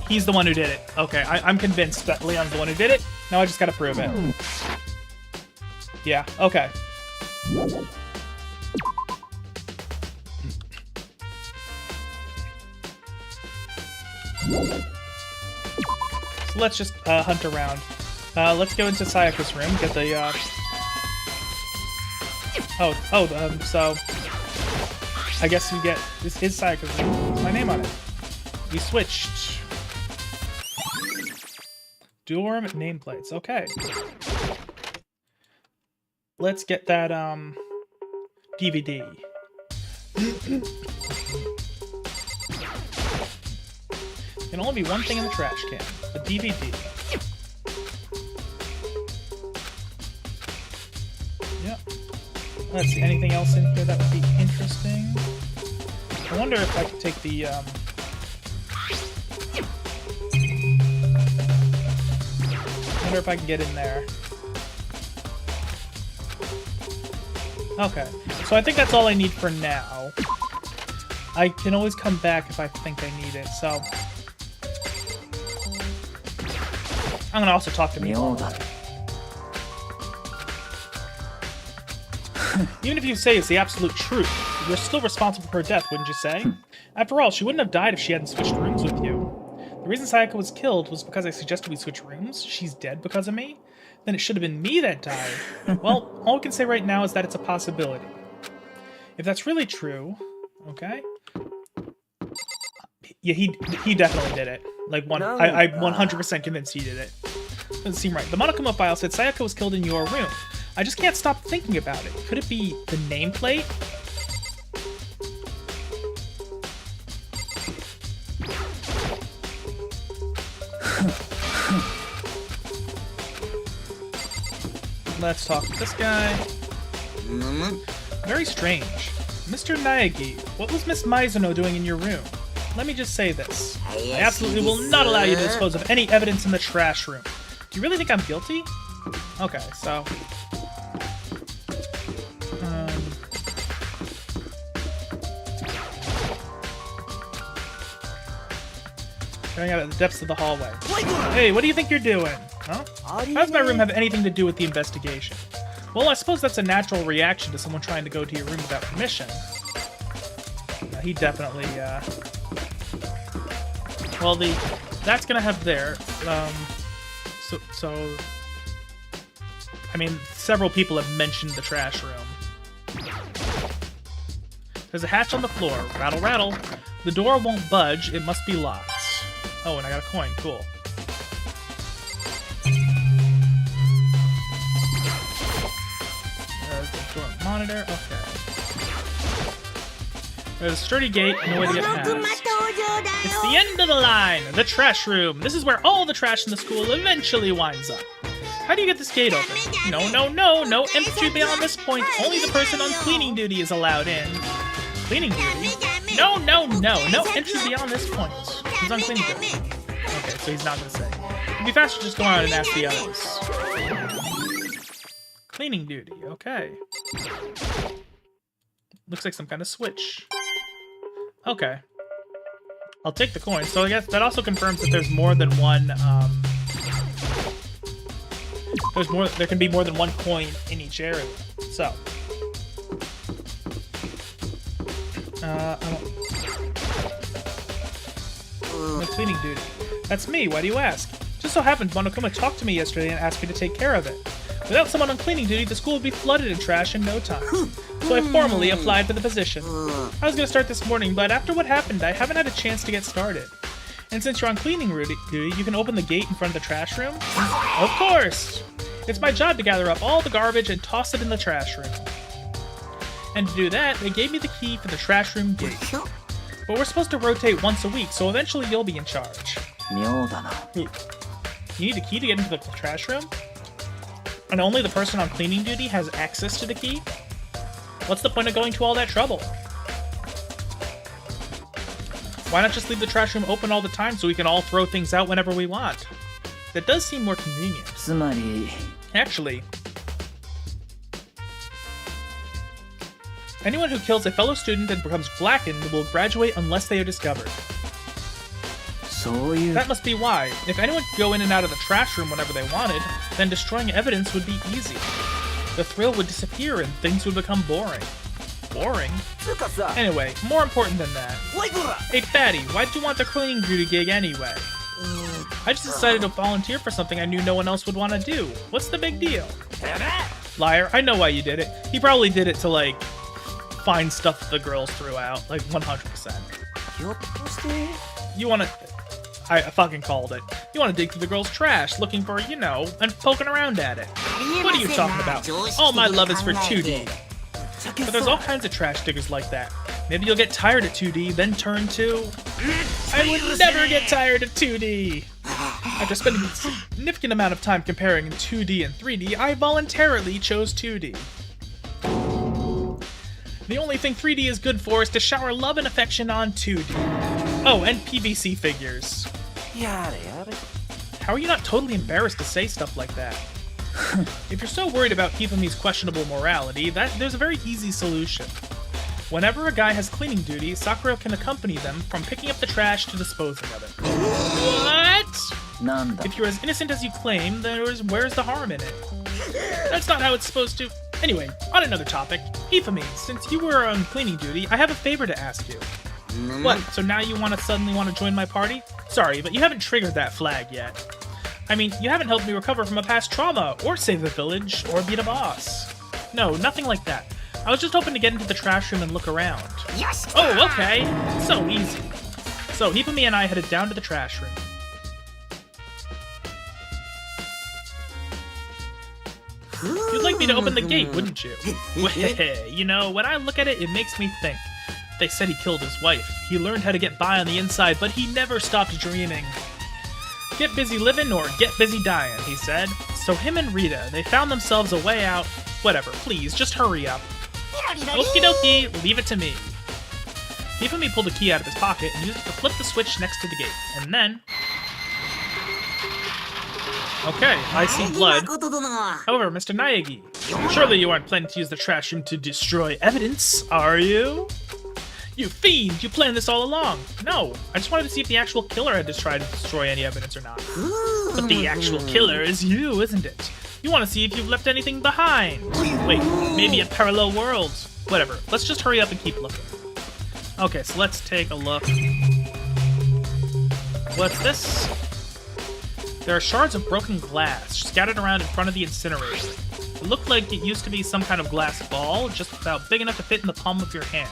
He's the one who did it. Okay, I'm convinced that Leon's the one who did it. Now I just gotta prove it. Yeah, okay. So let's just hunt around. Let's go into Sayaka's room, get the so I guess we get this is Sayaka's room. What's my name on it? We switched. Dorm nameplates. Okay. Let's get that DVD. Can only be one thing in the trash can. The DVD. Yep. Let's see, anything else in here that would be interesting? I wonder if I could take the, I wonder if I can get in there. Okay, so I think that's all I need for now. I can always come back if I think I need it, so... I'm gonna also talk to Miola. Even if you say it's the absolute truth, you're still responsible for her death, wouldn't you say? After all, she wouldn't have died if she hadn't switched rooms with you. The reason Sayaka was killed was because I suggested we switch rooms? She's dead because of me? Then it should have been me that died. Well, all we can say right now is that it's a possibility. If that's really true, okay? Yeah, he definitely did it. Like, I'm 100% convinced he did it. Doesn't seem right. The Monokuma file said Sayaka was killed in your room. I just can't stop thinking about it. Could it be the nameplate? Let's talk to this guy. Very strange. Mr. Naegi, what was Miss Mizuno doing in your room? Let me just say this. I absolutely will not allow you to dispose of any evidence in the trash room. Do you really think I'm guilty? Okay, so... Going out at the depths of the hallway. Hey, what do you think you're doing? Huh? How does my room have anything to do with the investigation? Well, I suppose that's a natural reaction to someone trying to go to your room without permission. He definitely, well, that's gonna have there, so, I mean, several people have mentioned the trash room. There's a hatch on the floor. Rattle, rattle. The door won't budge. It must be locked. Oh, and I got a coin. Cool. There's the door monitor. Okay. There's a sturdy gate and a way to get past. It's the end of the line! The trash room! This is where all the trash in the school eventually winds up. How do you get this gate open? No entry beyond this point. Only the person on cleaning duty is allowed in. Cleaning duty? No entry beyond this point. He's on cleaning duty. Okay, so he's not gonna say. It'd be faster to just go out and ask the others. Cleaning duty, okay. Looks like some kind of switch. Okay. I'll take the coin. So I guess that also confirms that there's more than one, there can be more than one coin in each area. So. No cleaning duty. That's me, why do you ask? Just so happened Monokuma talked to me yesterday and asked me to take care of it. Without someone on cleaning duty, the school would be flooded in trash in no time. So I formally applied for the position. I was gonna start this morning, but after what happened, I haven't had a chance to get started. And since you're on cleaning duty, you can open the gate in front of the trash room? Of course! It's my job to gather up all the garbage and toss it in the trash room. And to do that, they gave me the key for the trash room gate. But we're supposed to rotate once a week, so eventually you'll be in charge. You need a key to get into the trash room? And only the person on cleaning duty has access to the key? What's the point of going to all that trouble? Why not just leave the trash room open all the time so we can all throw things out whenever we want? That does seem more convenient. Actually, anyone who kills a fellow student and becomes blackened will graduate unless they are discovered. そういう That must be why. If anyone could go in and out of the trash room whenever they wanted, then destroying evidence would be easy. The thrill would disappear and things would become boring. Boring? つうかさ Anyway, more important than that. おいこら Hey Fatty, why'd you want the cleaning duty gig anyway? I just decided to volunteer for something I knew no one else would want to do. What's the big deal? Liar, I know why you did it. He probably did it to, like, find stuff the girls threw out. Like, 100%. ひょっとして You wanna... I fucking called it. You wanna dig through the girls' trash, looking for, you know, and poking around at it. What are you talking about? All my love is for 2D. But there's all kinds of trash diggers like that. Maybe you'll get tired of 2D, then turn to... I would never get tired of 2D! After spending a significant amount of time comparing 2D and 3D, I voluntarily chose 2D. The only thing 3D is good for is to shower love and affection on 2D. Oh, and PVC figures. やれやれ How are you not totally embarrassed to say stuff like that? If you're so worried about Kifumi's questionable morality, there's a very easy solution. Whenever a guy has cleaning duty, Sakura can accompany them from picking up the trash to disposing of it. What? なんだ If you're as innocent as you claim, then where's the harm in it? That's not how it's supposed to... Anyway, on another topic, Hifumi, since you were on cleaning duty, I have a favor to ask you. What, so now you suddenly want to join my party? Sorry, but you haven't triggered that flag yet. I mean, you haven't helped me recover from a past trauma, or save the village, or beat a boss. No, nothing like that. I was just hoping to get into the trash room and look around. Oh, okay. So easy. So, Hifumi and I headed down to the trash room. You'd like me to open the gate, wouldn't you? You know, when I look at it, it makes me think. They said he killed his wife. He learned how to get by on the inside, but he never stopped dreaming. Get busy living or get busy dying, he said. So him and Rita, they found themselves a way out. Whatever, please, just hurry up. Okie dokie, leave it to me. Hifumi pulled a key out of his pocket and used it to flip the switch next to the gate. And then... Okay, I see blood. However, Mr. Naegi, surely you aren't planning to use the trash room to destroy evidence, are you? You fiend! You planned this all along! No, I just wanted to see if the actual killer had just tried to destroy any evidence or not. But the actual killer is you, isn't it? You want to see if you've left anything behind. Wait, maybe a parallel world. Whatever, let's just hurry up and keep looking. Okay, so let's take a look. What's this? There are shards of broken glass scattered around in front of the incinerator. It looked like it used to be some kind of glass ball, just about big enough to fit in the palm of your hand.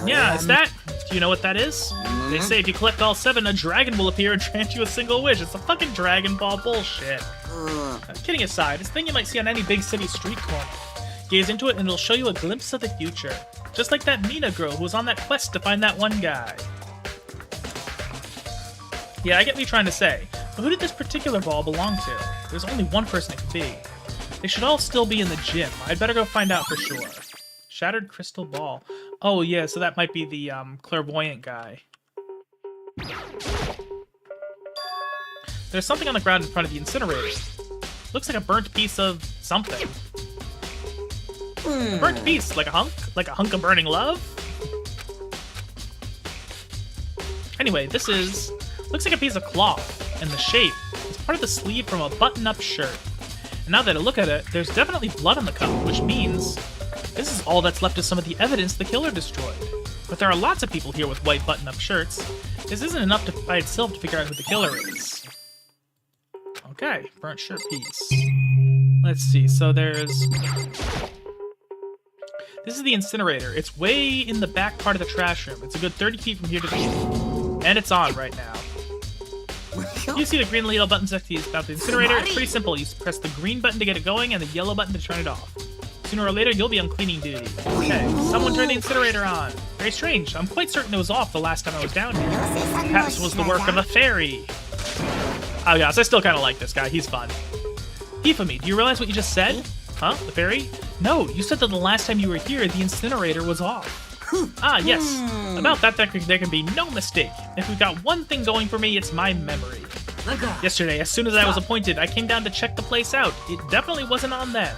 Yeah, is that? Do you know what that is? They say if you collect all 7, a dragon will appear and grant you a single wish. It's a fucking Dragon Ball bullshit. Kidding aside, it's a thing you might see on any big city street corner. Gaze into it and it'll show you a glimpse of the future. Just like that Mina girl who was on that quest to find that one guy. Yeah, I get what you're trying to say. But who did this particular ball belong to? There's only one person it could be. They should all still be in the gym. I'd better go find out for sure. Shattered crystal ball. Oh yeah, so that might be the clairvoyant guy. There's something on the ground in front of the incinerator. Looks like a burnt piece of something. A burnt piece, like a hunk? Like a hunk of burning love? Anyway, this is... looks like a piece of cloth, and the shape is part of the sleeve from a button-up shirt. And now that I look at it, there's definitely blood on the cup, which means this is all that's left of some of the evidence the killer destroyed. But there are lots of people here with white button-up shirts. This isn't enough by itself to figure out who the killer is. Okay, burnt shirt piece. Let's see, so there's... this is the incinerator. It's way in the back part of the trash room. It's a good 30 feet from here to the... and it's on right now. You see the green and yellow buttons next to the incinerator? It's pretty simple. You press the green button to get it going and the yellow button to turn it off. Sooner or later, you'll be on cleaning duty. Okay, someone turned the incinerator on. Very strange. I'm quite certain it was off the last time I was down here. Perhaps it was the work of a fairy. Oh yes, I still kind of like this guy. He's fun. Hifumi, do you realize what you just said? Huh? The fairy? No, you said that the last time you were here, the incinerator was off. Ah, yes. About that, there can be no mistake. If we've got one thing going for me, it's my memory. Yesterday, as soon as I was appointed, I came down to check the place out. It definitely wasn't on then.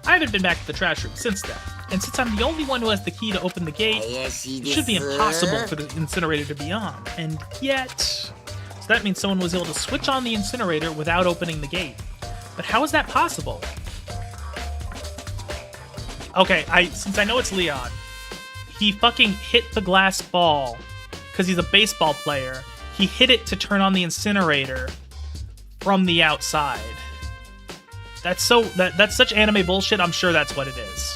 I haven't been back to the trash room since then. And since I'm the only one who has the key to open the gate, it should be impossible for the incinerator to be on. And yet... So that means someone was able to switch on the incinerator without opening the gate. But how is that possible? Okay, since I know it's Leon, he fucking hit the glass ball because he's a baseball player. He hit it to turn on the incinerator from the outside. That's such anime bullshit. I'm sure that's what it is.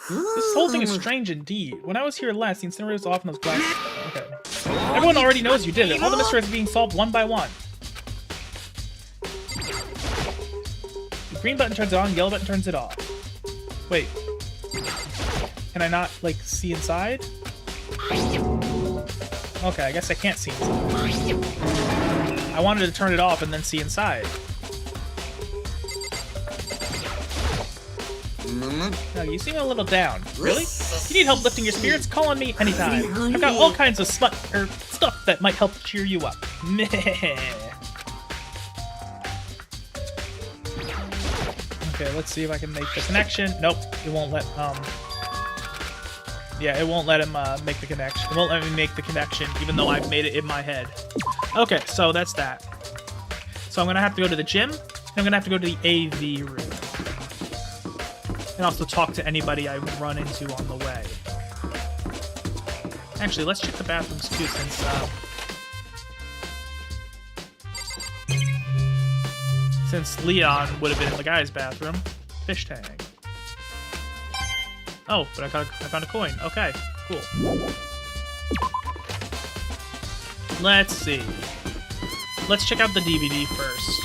This whole thing is strange indeed. When I was here last, the incinerator was off and those glass. Okay. Everyone already knows you did it. All the mysteries are being solved one by one. The green button turns it on, yellow button turns it off. Wait. Can I not, like, see inside? Okay, I guess I can't see inside. I wanted to turn it off and then see inside. No, you seem a little down. Really? You need help lifting your spirits? Call on me anytime. I've got all kinds of stuff that might help cheer you up. Meh. Okay, let's see if I can make the connection. Nope, it won't let, yeah, it won't let him, make the connection. It won't let me make the connection, even though I've made it in my head. Okay, so that's that. So I'm gonna have to go to the gym, and I'm gonna have to go to the AV room. And also talk to anybody I run into on the way. Actually, let's check the bathrooms too, since Leon would have been in the guy's bathroom. Fish tank. Oh, but I found a coin. Okay, cool. Let's see. Let's check out the DVD first.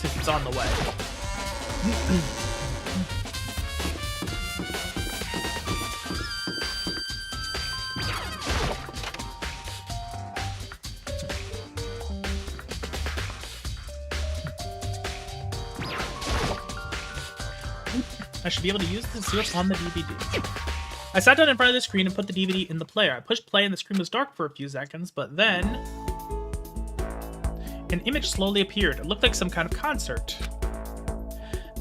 Since it's on the way. I should be able to use the switch on the DVD. I sat down in front of the screen and put the DVD in the player. I pushed play and the screen was dark for a few seconds, but then... an image slowly appeared. It looked like some kind of concert.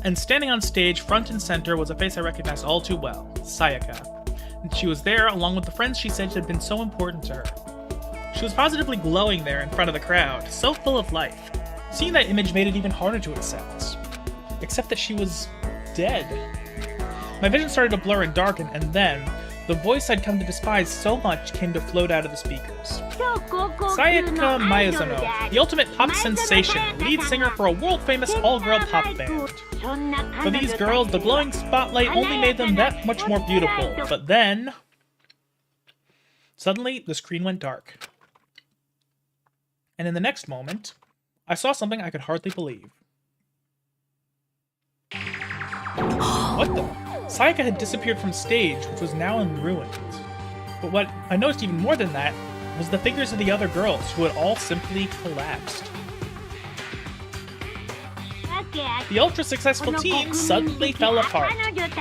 And standing on stage, front and center, was a face I recognized all too well. Sayaka. And she was there, along with the friends she said had been so important to her. She was positively glowing there in front of the crowd, so full of life. Seeing that image made it even harder to accept. Except that she was... dead. My vision started to blur and darken, and then, the voice I'd come to despise so much came to float out of the speakers. Sayaka Miyazano, the ultimate pop sensation, lead singer for a world-famous all-girl pop band. For these girls, the glowing spotlight only made them that much more beautiful, but then... suddenly, the screen went dark. And in the next moment, I saw something I could hardly believe. What the? Sayaka had disappeared from stage, which was now in ruins. But what I noticed even more than that was the figures of the other girls, who had all simply collapsed. The ultra-successful team suddenly fell apart.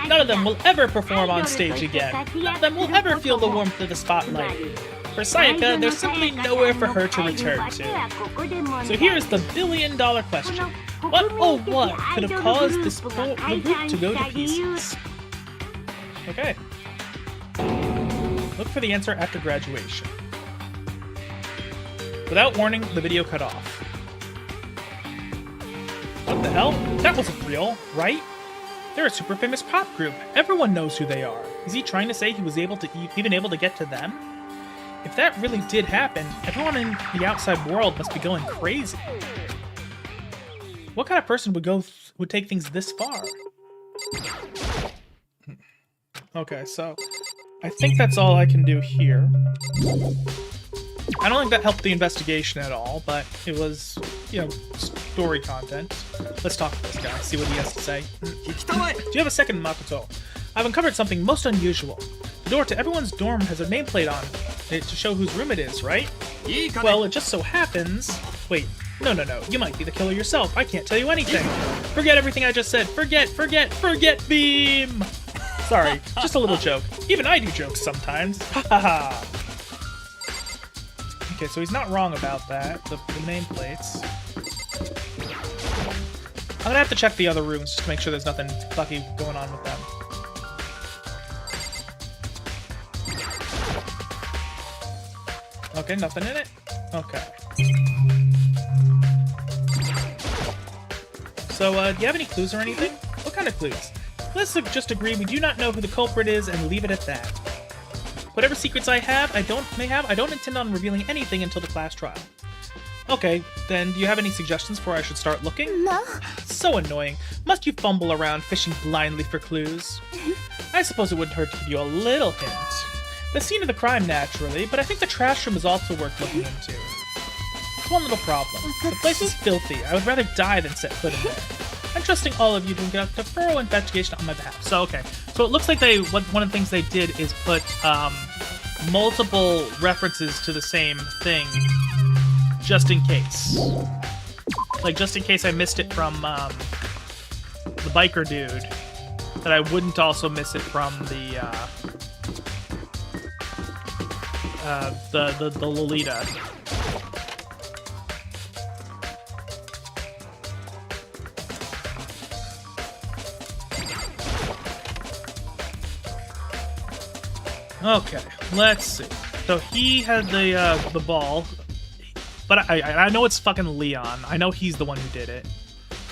None of them will ever perform on stage again. None of them will ever feel the warmth of the spotlight. For Sayaka, there's simply nowhere for her to return to. So here's the billion-dollar question. What, oh what, could have caused the group to go to pieces? Okay. Look for the answer after graduation. Without warning, the video cut off. What the hell? That wasn't real, right? They're a super famous pop group. Everyone knows who they are. Is he trying to say he was even able to get to them? If that really did happen, everyone in the outside world must be going crazy. What kind of person would take things this far? Okay, so I think that's all I can do here. I don't think that helped the investigation at all, but it was, you know, story content. Let's talk to this guy, see what he has to say. Do you have a second, Makoto? I've uncovered something most unusual. The door to everyone's dorm has a nameplate on it to show whose room it is, right? Well, it just so happens... Wait, no, you might be the killer yourself. I can't tell you anything. Forget everything I just said. Forget Beam! Sorry, just a little joke. Even I do jokes sometimes. Ha ha ha. Okay, so he's not wrong about that. The nameplates. I'm gonna have to check the other rooms just to make sure there's nothing fucky going on with them. Okay, nothing in it. Okay. So, do you have any clues or anything? What kind of clues? Let's just agree we do not know who the culprit is and leave it at that. Whatever secrets I don't intend on revealing anything until the class trial. Okay, then do you have any suggestions for where I should start looking? No. So annoying. Must you fumble around fishing blindly for clues? I suppose it wouldn't hurt to give you a little hint. The scene of the crime, naturally, but I think the trash room is also worth looking into. One little problem. The place is filthy. I would rather die than set foot in there. I'm trusting all of you to conduct a thorough investigation on my behalf. So, okay. So it looks like one of the things they did is put multiple references to the same thing just in case. Like, just in case I missed it from the biker dude, that I wouldn't also miss it from the Lolita. Okay, let's see. So he had the ball, but I know it's fucking Leon. I know he's the one who did it.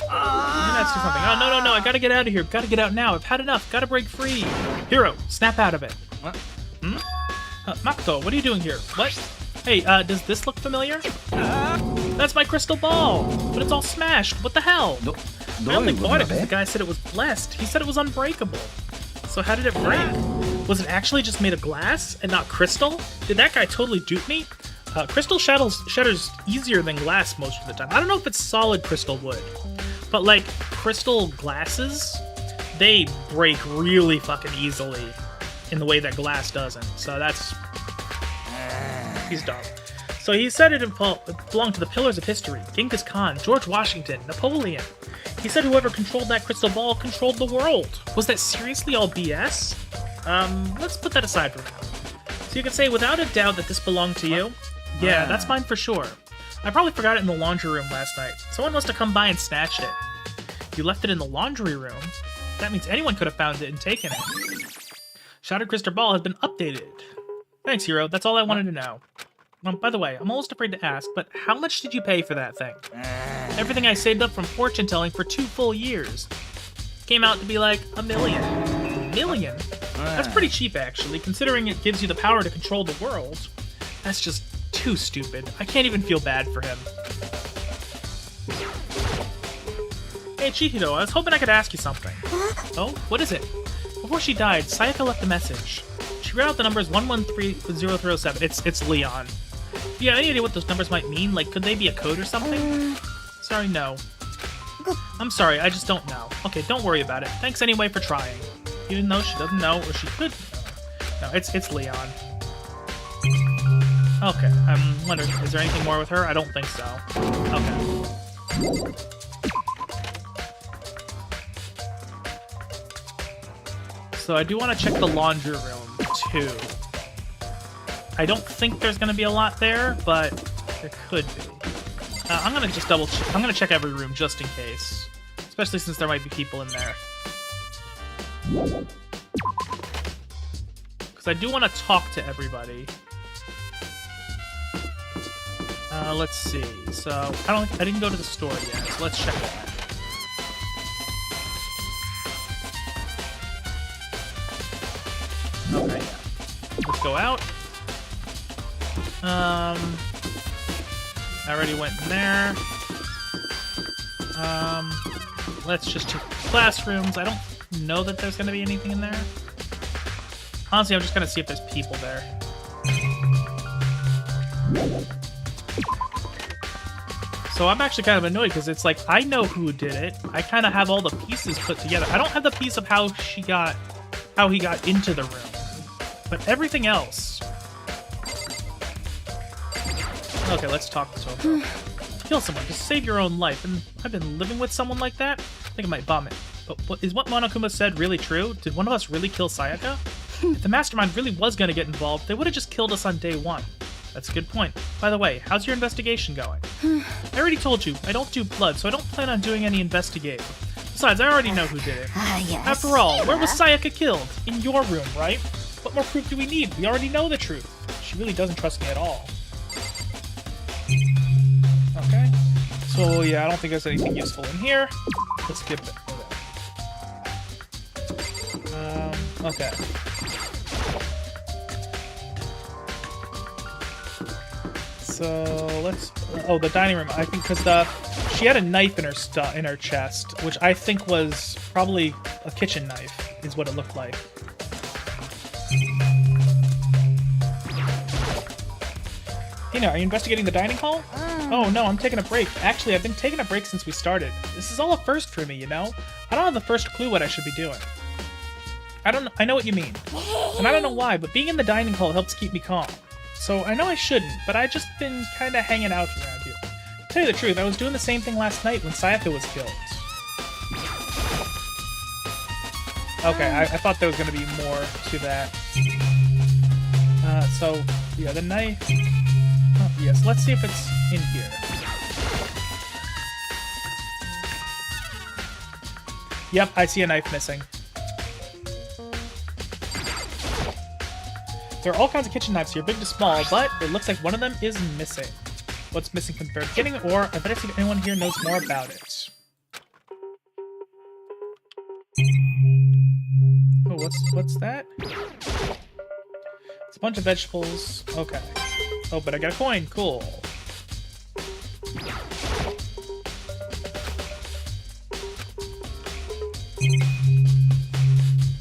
Let's do something. Oh, no, I gotta get out of here. Gotta get out now. I've had enough. Gotta break free. Hero, snap out of it. What? Makoto, what are you doing here? What? Hey, does this look familiar? That's my crystal ball, but it's all smashed. What the hell? I only bought it because the guy said it was blessed. He said it was unbreakable. So how did it break? Was it actually just made of glass and not crystal? Did that guy totally dupe me? Crystal shatters easier than glass most of the time. I don't know if it's solid crystal wood, but like crystal glasses, they break really fucking easily in the way that glass doesn't. So that's... he's dumb. So he said it belonged to the pillars of history. Genghis Khan, George Washington, Napoleon. He said whoever controlled that crystal ball controlled the world. Was that seriously all BS? Let's put that aside for now. So you can say without a doubt that this belonged to you? Yeah, that's mine for sure. I probably forgot it in the laundry room last night. Someone must have come by and snatched it. You left it in the laundry room? That means anyone could have found it and taken it. Shattered crystal ball has been updated. Thanks, Hero. That's all I wanted to know. By the way, I'm almost afraid to ask, but how much did you pay for that thing? Everything I saved up from fortune telling for 2 full years. Came out to be like $1 million. $1 million? That's pretty cheap, actually, considering it gives you the power to control the world. That's just too stupid. I can't even feel bad for him. Hey, Chihiro, I was hoping I could ask you something. Oh, what is it? Before she died, Sayaka left a message. She read out the numbers 113007. It's Leon. Do you have any idea what those numbers might mean? Like, could they be a code or something? Sorry, no. I'm sorry, I just don't know. Okay, don't worry about it. Thanks anyway for trying. Even though she doesn't know, or she could know. No, it's Leon. Okay, I'm wondering, is there anything more with her? I don't think so. Okay. So I do want to check the laundry room, too. I don't think there's going to be a lot there, but there could be. I'm going to just double check. I'm going to check every room just in case. Especially since there might be people in there. Because I do want to talk to everybody. Let's see. So, I didn't go to the store yet, so let's check that. Okay, yeah. Let's go out. I already went in there. Let's just check the classrooms. I don't know that there's going to be anything in there. Honestly, I'm just going to see if there's people there. So I'm actually kind of annoyed because it's like, I know who did it. I kind of have all the pieces put together. I don't have the piece of how he got into the room. But everything else. Okay, let's talk to Toko. Kill someone to save your own life, and I've been living with someone like that? I think I might vomit. But is what Monokuma said really true? Did one of us really kill Sayaka? If the mastermind really was going to get involved, they would have just killed us on day 1. That's a good point. By the way, how's your investigation going? I already told you, I don't do blood, so I don't plan on doing any investigating. Besides, I already know who did it. Yes. After all, where was Sayaka killed? In your room, right? What more proof do we need? We already know the truth. She really doesn't trust me at all. Okay. So, yeah, I don't think there's anything useful in here. Let's skip it. Okay. So let's. Oh, the dining room. I think because she had a knife in her chest, which I think was probably a kitchen knife, is what it looked like. Tina, are you investigating the dining hall? Oh no, I'm taking a break. Actually, I've been taking a break since we started. This is all a first for me, you know? I don't have the first clue what I should be doing. I know what you mean. And I don't know why, but being in the dining hall helps keep me calm. So I know I shouldn't, but I've just been kinda hanging out around here. To tell you the truth, I was doing the same thing last night when Sayaka was killed. Okay, I thought there was gonna be more to that. So, yeah, the knife. Oh, yes, let's see if it's in here. Yep, I see a knife missing. There are all kinds of kitchen knives here, big to small, but it looks like one of them is missing. What's missing from the very beginning, or I better see if anyone here knows more about it. Oh, what's that? It's a bunch of vegetables. Okay. Oh, but I got a coin. Cool.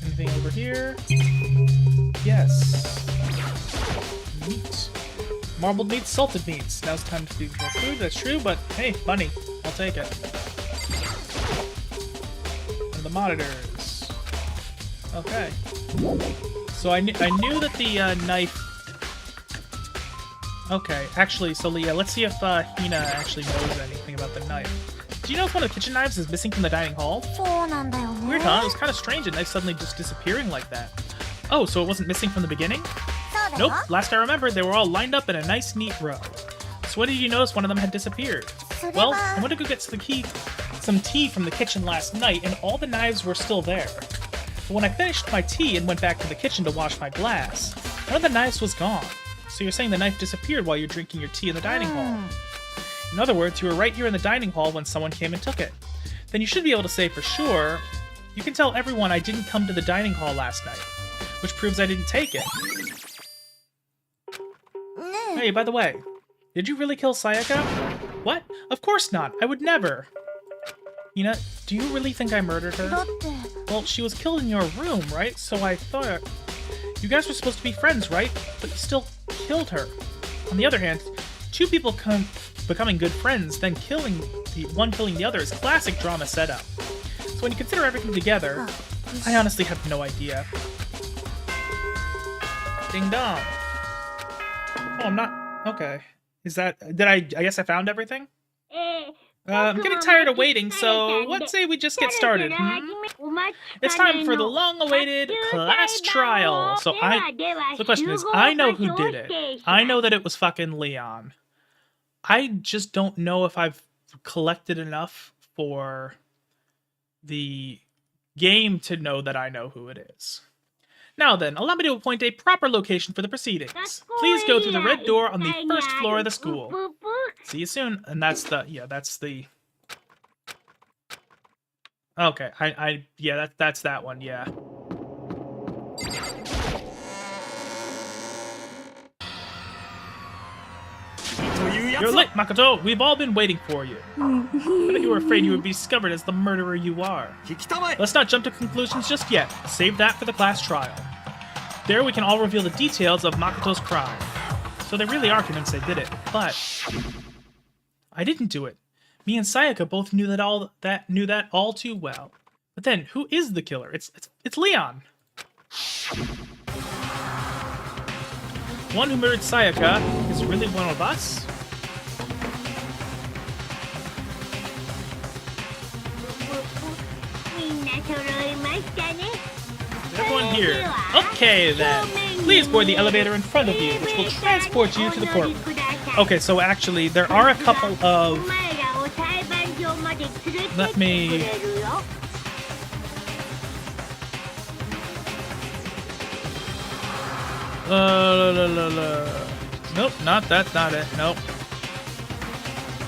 Anything over here? Yes. Meat. Marbled meats, salted meats. Now it's time to do more food, that's true, but hey, money. I'll take it. And the monitors. Okay. So I knew that the knife... Okay, actually, so yeah, let's see if Hina actually knows anything about the knife. Do you know if one of the kitchen knives is missing from the dining hall? Weird, huh? It was kind of strange, a knife suddenly just disappearing like that. Oh, so it wasn't missing from the beginning? Nope, last I remember, they were all lined up in a nice, neat row. So when did you notice one of them had disappeared? Well, I went to go get some tea from the kitchen last night, and all the knives were still there. But when I finished my tea and went back to the kitchen to wash my glass, one of the knives was gone. So you're saying the knife disappeared while you're drinking your tea in the dining hall. In other words, you were right here in the dining hall when someone came and took it. Then you should be able to say for sure, you can tell everyone I didn't come to the dining hall last night, which proves I didn't take it. Hey, by the way, did you really kill Sayaka? What? Of course not. I would never. Hina, do you really think I murdered her? Well, she was killed in your room, right? So I thought... You guys were supposed to be friends, right? But you still killed her. On the other hand, two people becoming good friends, then killing the other is classic drama setup. So when you consider everything together, I honestly have no idea. Ding dong. Oh, I'm not... Okay. Is that... I guess I found everything? I'm getting tired of waiting, so let's say we just get started. It's time for the long-awaited class trial. So the question is, I know who did it. I know that it was fucking Leon. I just don't know if I've collected enough for the game to know that I know who it is. Now then, allow me to appoint a proper location for the proceedings. Please go through the red door on the first floor of the school. See you soon. And that's the, yeah, that's the... Okay, yeah, that's that one, yeah. You're late, Makoto! We've all been waiting for you. I bet you were afraid you would be discovered as the murderer you are. Let's not jump to conclusions just yet. Save that for the class trial. There we can all reveal the details of Makoto's crime. So they really are convinced they did it, but... I didn't do it. Me and Sayaka both knew that all too well. But then, who is the killer? It's Leon. One who murdered Sayaka is really one of us? Everyone here. Okay then. Please board the elevator in front of you, which will transport you to the courtroom. Okay, so actually, there are a couple of... Let me... Nope, not it. Nope.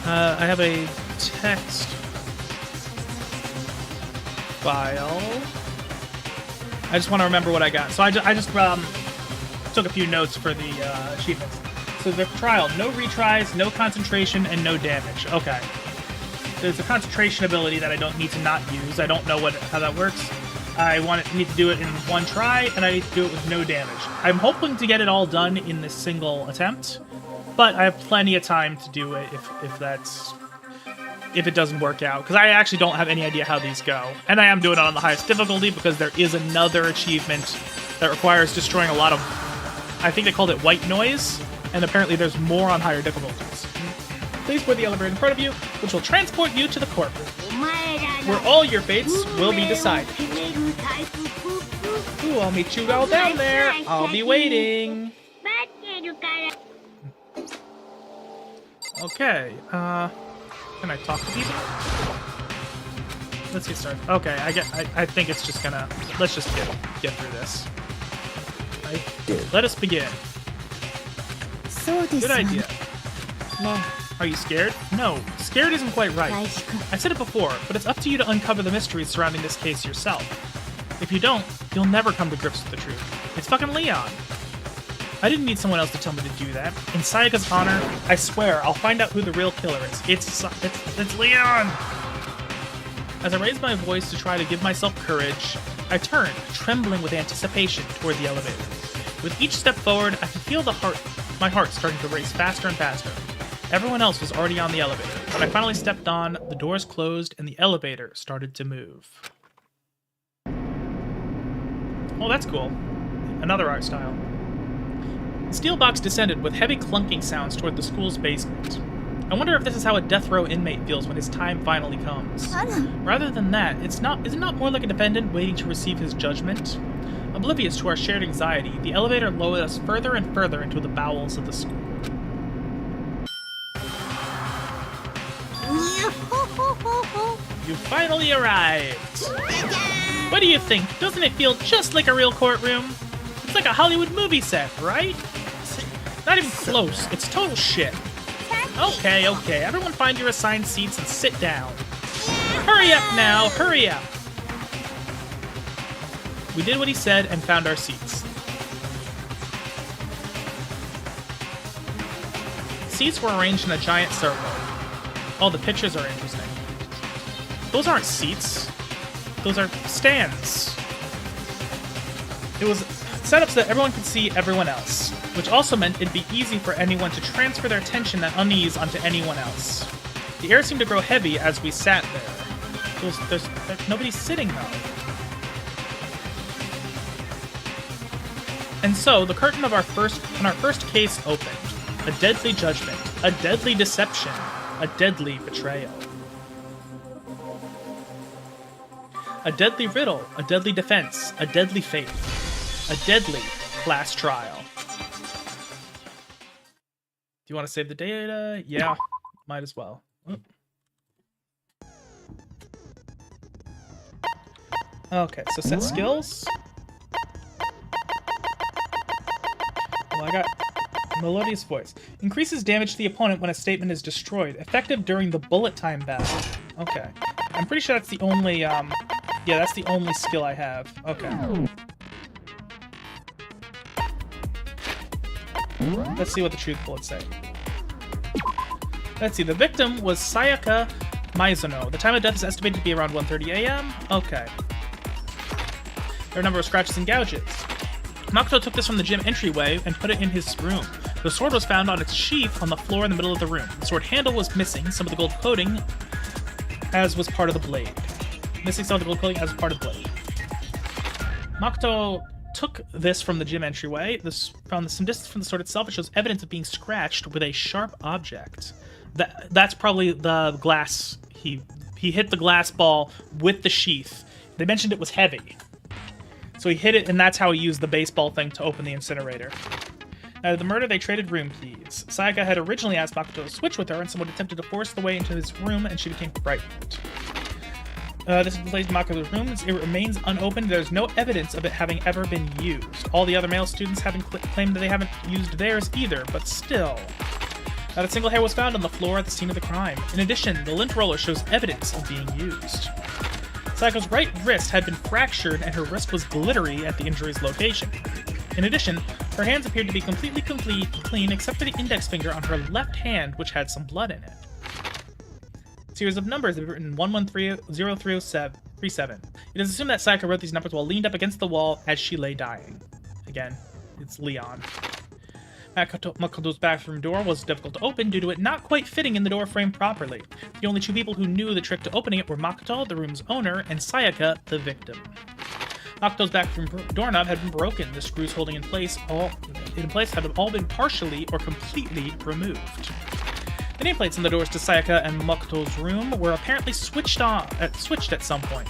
I have a text file. I just want to remember what I got. So I just took a few notes for the achievements. So the trial, no retries, no concentration, and no damage. Okay. There's a concentration ability that I don't need to not use. I don't know how that works. I need to do it in one try, and I need to do it with no damage. I'm hoping to get it all done in this single attempt, but I have plenty of time to do it if it doesn't work out, because I actually don't have any idea how these go. And I am doing it on the highest difficulty because there is another achievement that requires destroying a lot of, I think they called it white noise, and apparently there's more on higher difficulties. Please board the elevator in front of you, which will transport you to the courtroom, where all your fates will be decided. Ooh, I'll meet you all down there. I'll be waiting. Okay, can I talk to people? Let's get started. Okay, I think it's just gonna... Let's just get through this. Right? Let us begin. Good idea. Are you scared? No, scared isn't quite right. I said it before, but it's up to you to uncover the mysteries surrounding this case yourself. If you don't, you'll never come to grips with the truth. It's fucking Leon. I didn't need someone else to tell me to do that. In Sayaka's honor, I swear I'll find out who the real killer is. It's Leon! As I raised my voice to try to give myself courage, I turned, trembling with anticipation, toward the elevator. With each step forward, I could feel my heart starting to race faster and faster. Everyone else was already on the elevator. When I finally stepped on, the doors closed and the elevator started to move. Oh, that's cool. Another art style. The steel box descended with heavy clunking sounds toward the school's basement. I wonder if this is how a death row inmate feels when his time finally comes. Rather than that, is it not more like a defendant waiting to receive his judgment? Oblivious to our shared anxiety, the elevator lowered us further and further into the bowels of the school. You finally arrived! What do you think? Doesn't it feel just like a real courtroom? It's like a Hollywood movie set, right? Not even close. It's total shit. Okay, everyone find your assigned seats and sit down. Hurry up now, hurry up! We did what he said and found our seats. Seats were arranged in a giant circle. Oh, the pictures are interesting. Those aren't seats. Those are stands. It was set up so that everyone could see everyone else, which also meant it'd be easy for anyone to transfer their tension and unease onto anyone else. The air seemed to grow heavy as we sat there. There's nobody's sitting, though. And so, the curtain of our first case opened. A deadly judgment, a deadly deception, a deadly betrayal. A deadly riddle, a deadly defense, a deadly fate, a deadly class trial. Do you want to save the data? Yeah, might as well. Okay, so set skills. Well, I got melodious voice. Increases damage to the opponent when a statement is destroyed. Effective during the bullet time battle. Okay. I'm pretty sure that's the only, yeah, that's the only skill I have. Okay. Let's see what the truth bullets say. Let's see, the victim was Sayaka Mizuno. The time of death is estimated to be around 1:30 a.m. Okay. There are a number of scratches and gouges. Makoto took this from the gym entryway and put it in his room. The sword was found on its sheath on the floor in the middle of the room. The sword handle was missing, some of the gold coating, as was part of the blade. Missing some of the gold coating as part of the blade. Makoto took this from the gym entryway. This found some distance from the sword itself. It shows evidence of being scratched with a sharp object. That's probably the glass. He hit the glass ball with the sheath. They mentioned it was heavy. So he hit it, and that's how he used the baseball thing to open the incinerator. After the murder, they traded room keys. Sayaka had originally asked Makoto to switch with her, and someone attempted to force the way into his room, and she became frightened. This displays Makoto's room. It remains unopened. There's no evidence of it having ever been used. All the other male students haven't claimed that they haven't used theirs either, but still. Not a single hair was found on the floor at the scene of the crime. In addition, the lint roller shows evidence of being used. Sayako's right wrist had been fractured, and her wrist was glittery at the injury's location. In addition, her hands appeared to be completely clean except for the index finger on her left hand, which had some blood in it. A series of numbers have been written 1130337. It is assumed that Sayaka wrote these numbers while leaned up against the wall as she lay dying. Again, it's Leon. Makoto's bathroom door was difficult to open due to it not quite fitting in the door frame properly. The only two people who knew the trick to opening it were Makoto, the room's owner, and Sayaka, the victim. Makoto's bathroom doorknob had been broken. The screws holding in place had all been partially or completely removed. The nameplates on the doors to Sayaka and Makoto's room were apparently switched at some point.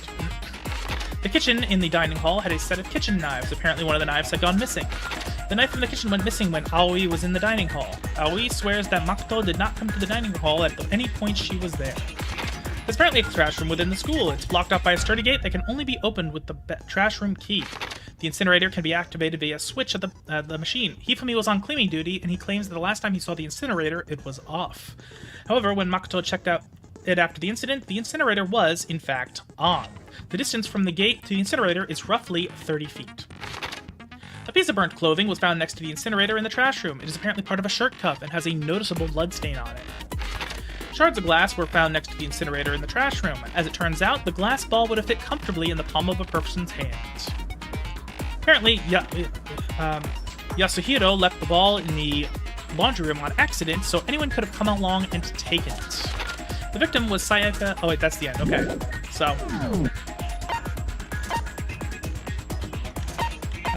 The kitchen in the dining hall had a set of kitchen knives. Apparently one of the knives had gone missing. The knife from the kitchen went missing when Aoi was in the dining hall. Aoi swears that Makoto did not come to the dining hall at any point she was there. There's apparently a trash room within the school. It's blocked off by a sturdy gate that can only be opened with the trash room key. The incinerator can be activated via a switch at the machine. Hifumi was on cleaning duty, and he claims that the last time he saw the incinerator, it was off. However, when Makoto checked out it after the incident, the incinerator was, in fact, on. The distance from the gate to the incinerator is roughly 30 feet. A piece of burnt clothing was found next to the incinerator in the trash room. It is apparently part of a shirt cuff and has a noticeable blood stain on it. Shards of glass were found next to the incinerator in the trash room. As it turns out, the glass ball would have fit comfortably in the palm of a person's hand. Apparently, Yasuhiro left the ball in the laundry room on accident, so anyone could have come along and taken it. The victim was Sayaka. Oh wait, that's the end. Okay, so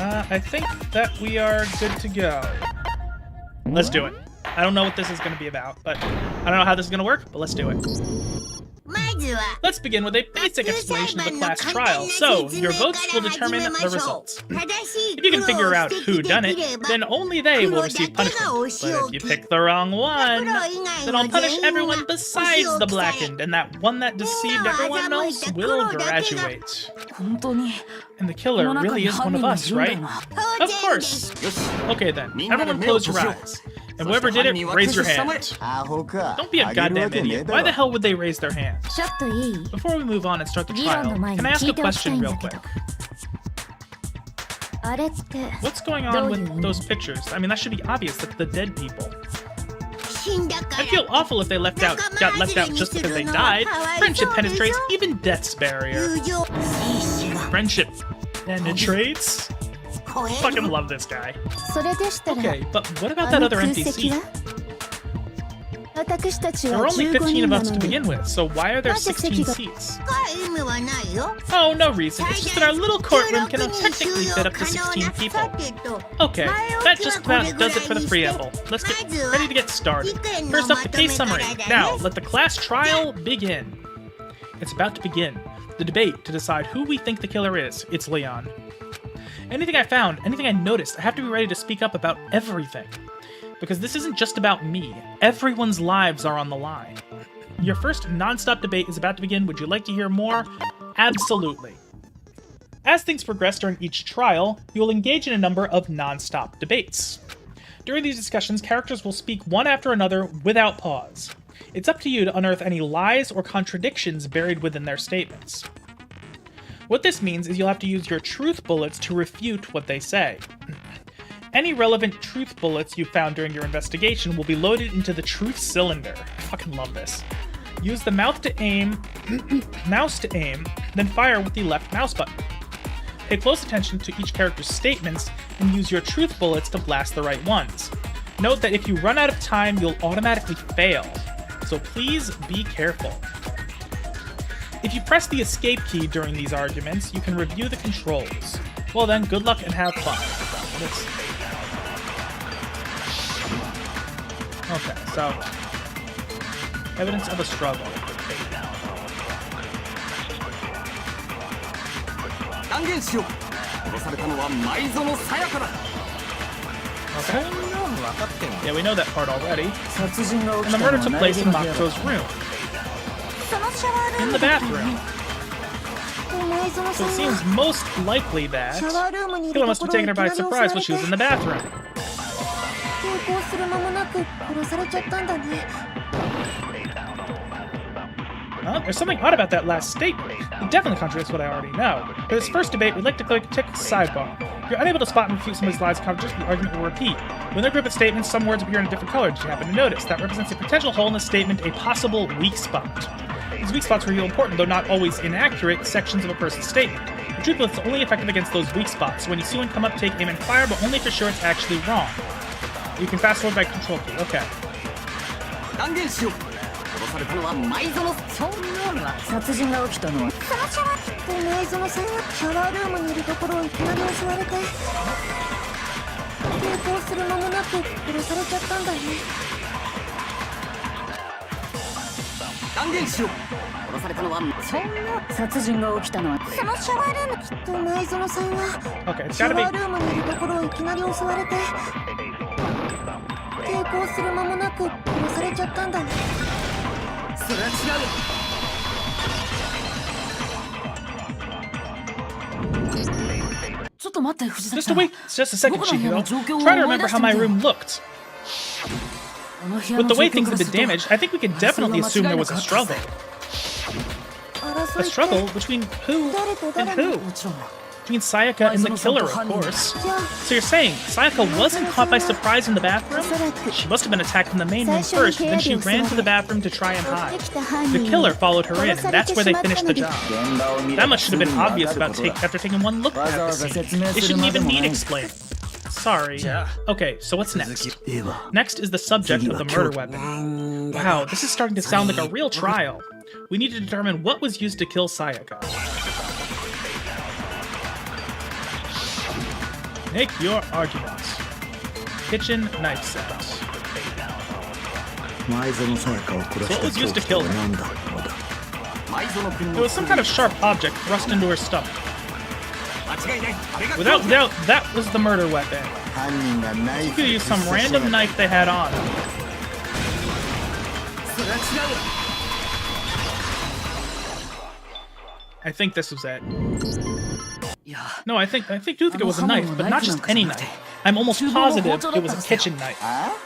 I think that we are good to go. Let's do it. I don't know what this is going to be about, but I don't know how this is going to work, but let's do it. Let's begin with a basic explanation of the class trial. So, your votes will determine the results. If you can figure out who done it, then only they will receive punishment. But if you pick the wrong one, then I'll punish everyone besides the blackened, and that one that deceived everyone else will graduate. And the killer really is one of us, right? Of course! Okay then, everyone close your eyes. And whoever did it, raise your hand. Don't be a goddamn idiot. Why the hell would they raise their hand? Before we move on and start the trial, can I ask a question real quick? What's going on with those pictures? I mean, that should be obvious. That's the dead people. I'd feel awful if they got left out just because they died. Friendship penetrates even death's barrier. Friendship penetrates? Fucking love this guy. Okay, but what about that other empty seat? There are only 15 of us to begin with, so why are there 16 seats? Oh, no reason. It's just that our little courtroom can technically fit up to 16 people. Okay, that just about does it for the preamble. Let's get ready to get started. First up, the case summary. Now, let the class trial begin. It's about to begin. The debate to decide who we think the killer is. It's Leon. Anything I found, anything I noticed, I have to be ready to speak up about everything. Because this isn't just about me. Everyone's lives are on the line. Your first non-stop debate is about to begin. Would you like to hear more? Absolutely. As things progress during each trial, you will engage in a number of non-stop debates. During these discussions, characters will speak one after another without pause. It's up to you to unearth any lies or contradictions buried within their statements. What this means is you'll have to use your truth bullets to refute what they say. Any relevant truth bullets you found during your investigation will be loaded into the truth cylinder. I fucking love this. Use the mouse to aim, then fire with the left mouse button. Pay close attention to each character's statements and use your truth bullets to blast the right ones. Note that if you run out of time, you'll automatically fail, so please be careful. If you press the escape key during these arguments, you can review the controls. Well then, good luck and have fun. Okay, so evidence of a struggle. 殺されたのは前園さやかだ。 Okay. そんなの分かってんの。 Yeah, we know that part already. 殺人が起 And き the たの murder は took 苗 place 木 in の部屋だ。 Makoto's room, そのシャワールー in ム the だったの bathroom. ね。前園 So さ it ん seems は most likely シャ that ワールームにい Killer る must と have ころを taken い her き by なり襲わ surprise れ while て she was in the bathroom. 抵抗する間もなく殺されちゃったんだね。 Huh? There's something odd about that last statement. It definitely contradicts what I already know. For this first debate, we'd like to take a sidebar. If you're unable to spot and refute somebody's lies, contradict the argument will repeat. When they group of statements, some words appear in a different color. Did you happen to notice? That represents a potential hole in the statement, a possible weak spot. These weak spots reveal important, though not always inaccurate, sections of a person's statement. The truth is only effective against those weak spots, so when you see one come up, take aim and fire, but only if you're sure it's actually wrong. You can fast forward by control key. Okay. 断言しよう。殺されたのは前園。そんなのは。殺人が起きたのはそのシャワーきっと前園さんがシャワールームにいるところをいきなり襲われて抵抗する間もなく殺されちゃったんだね。断言しよう。殺されたのはそんな。殺人が起きたのはそのシャワールームきっと前園さんが Okay, it's シャ gotta ワー be. ルームにいるところをいきなり襲われて抵抗する間もなく殺されちゃったんだね。それは違う。ちょっと待って藤崎 Just さ a ん wait. Just a second, 僕の部屋 Chihiro. の状況を Try to 思い remember 出し how て my みて room looked. この部屋 With の the 状 way 況 things から have す been ると damaged, I think we can definitely assume there was a struggle. A 争いって struggle between who 誰と and 誰の who? もちろん Between Sayaka and the killer, of course. じゃあ So you're saying Sayaka wasn't caught by surprise in the bathroom? She must have been attacked in the main room first, then she ran to the bathroom to try and 追っ hide. てきた犯 The 人 killer に followed her in, 殺 and され that's て where し they まった finished の the で job. 現場を見れ That ば much should have すぐ been に分か obvious る about ことだ。 after taking one look at the わざわざ scene. 説明 It する shouldn't まで even も need ない explaining. Sorry. Okay, so what's next? 言えば Next is the subject of the murder weapon. Wow, this is starting to sound like a real trial. We need to determine what was used to kill Sayaka. Make your arguments. Kitchen knife set. 前園さやかを殺 So し what た was used to 凶 kill 器とは her? 何だろうだ。前園君 It の was some kind of sharp object thrust into her stomach. 間違いない。あれが Without doubt, that was the murder weapon. 犯人がナイ You フ could で use 突 some 刺しや random がっ knife they had on. それは違う。 I think this was it. いや No, I do think it was a knife, but not just any knife. I'm almost positive it was a kitchen knife.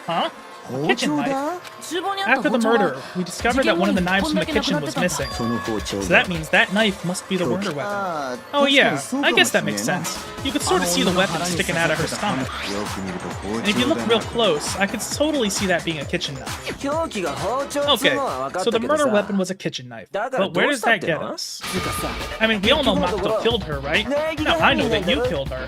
Huh? 包 Kitchen 丁 knife. だ。厨房にあった After the 包丁は murder, we discovered that one of the knives from the kitchen was missing. その包丁 So だ that。means that knife must be the murder weapon. ああ、 Oh 確か yeah, にそうか I も guess し that れ makes ねえな。 sense. You could sort of see the weapon sticking out of her stomach. よく見ると包 And if you 丁 look だ real な。 close, I could totally see that being a kitchen knife. 凶器が包丁っつう Okay, のは分かっ so た the けど murder さ。 weapon was a kitchen knife. だから But ど where う does したっ that て get の？ us? つうかさ。 I mean, we all know Makoto killed her, right? No, I know that you killed her.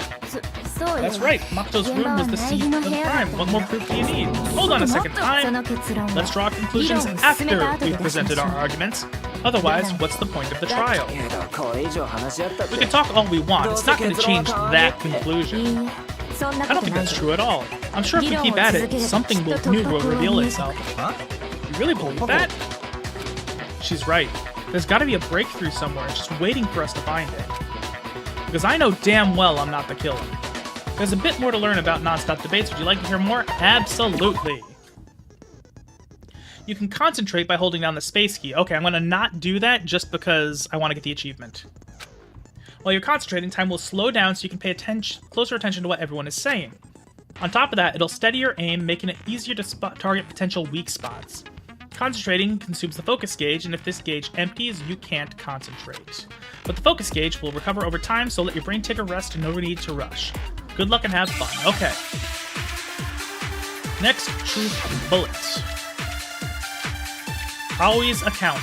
そうよ。 That's right, Makoto's room was the scene of the crime. What more proof do you need? Hold on a second, そ time. の結論は Let's draw conclusions 議論を進めた after 後で we've 出しましょう presented our arguments. Otherwise, what's the point of the trial? けどこれ以上話し合ったっ We て can。talk all we want. It's not going to change that conclusion. いいえ、そんな I こ don't と think ない that's true at all. I'm sure if we keep at it, something new will reveal itself. You really believe that? She's right. There's got to be a breakthrough somewhere, just waiting for us to find it. Because I know damn well I'm not the killer. There's a bit more to learn about non-stop debates. Would you like to hear more? Absolutely. You can concentrate by holding down the space key. Okay, I'm going to not do that just because I want to get the achievement. While you're concentrating, time will slow down so you can pay closer attention to what everyone is saying. On top of that, it'll steady your aim, making it easier to target potential weak spots. Concentrating consumes the focus gauge, and if this gauge empties, you can't concentrate. But the focus gauge will recover over time, so let your brain take a rest and no need to rush. Good luck and have fun. Okay. Next, truth bullet. Always a count.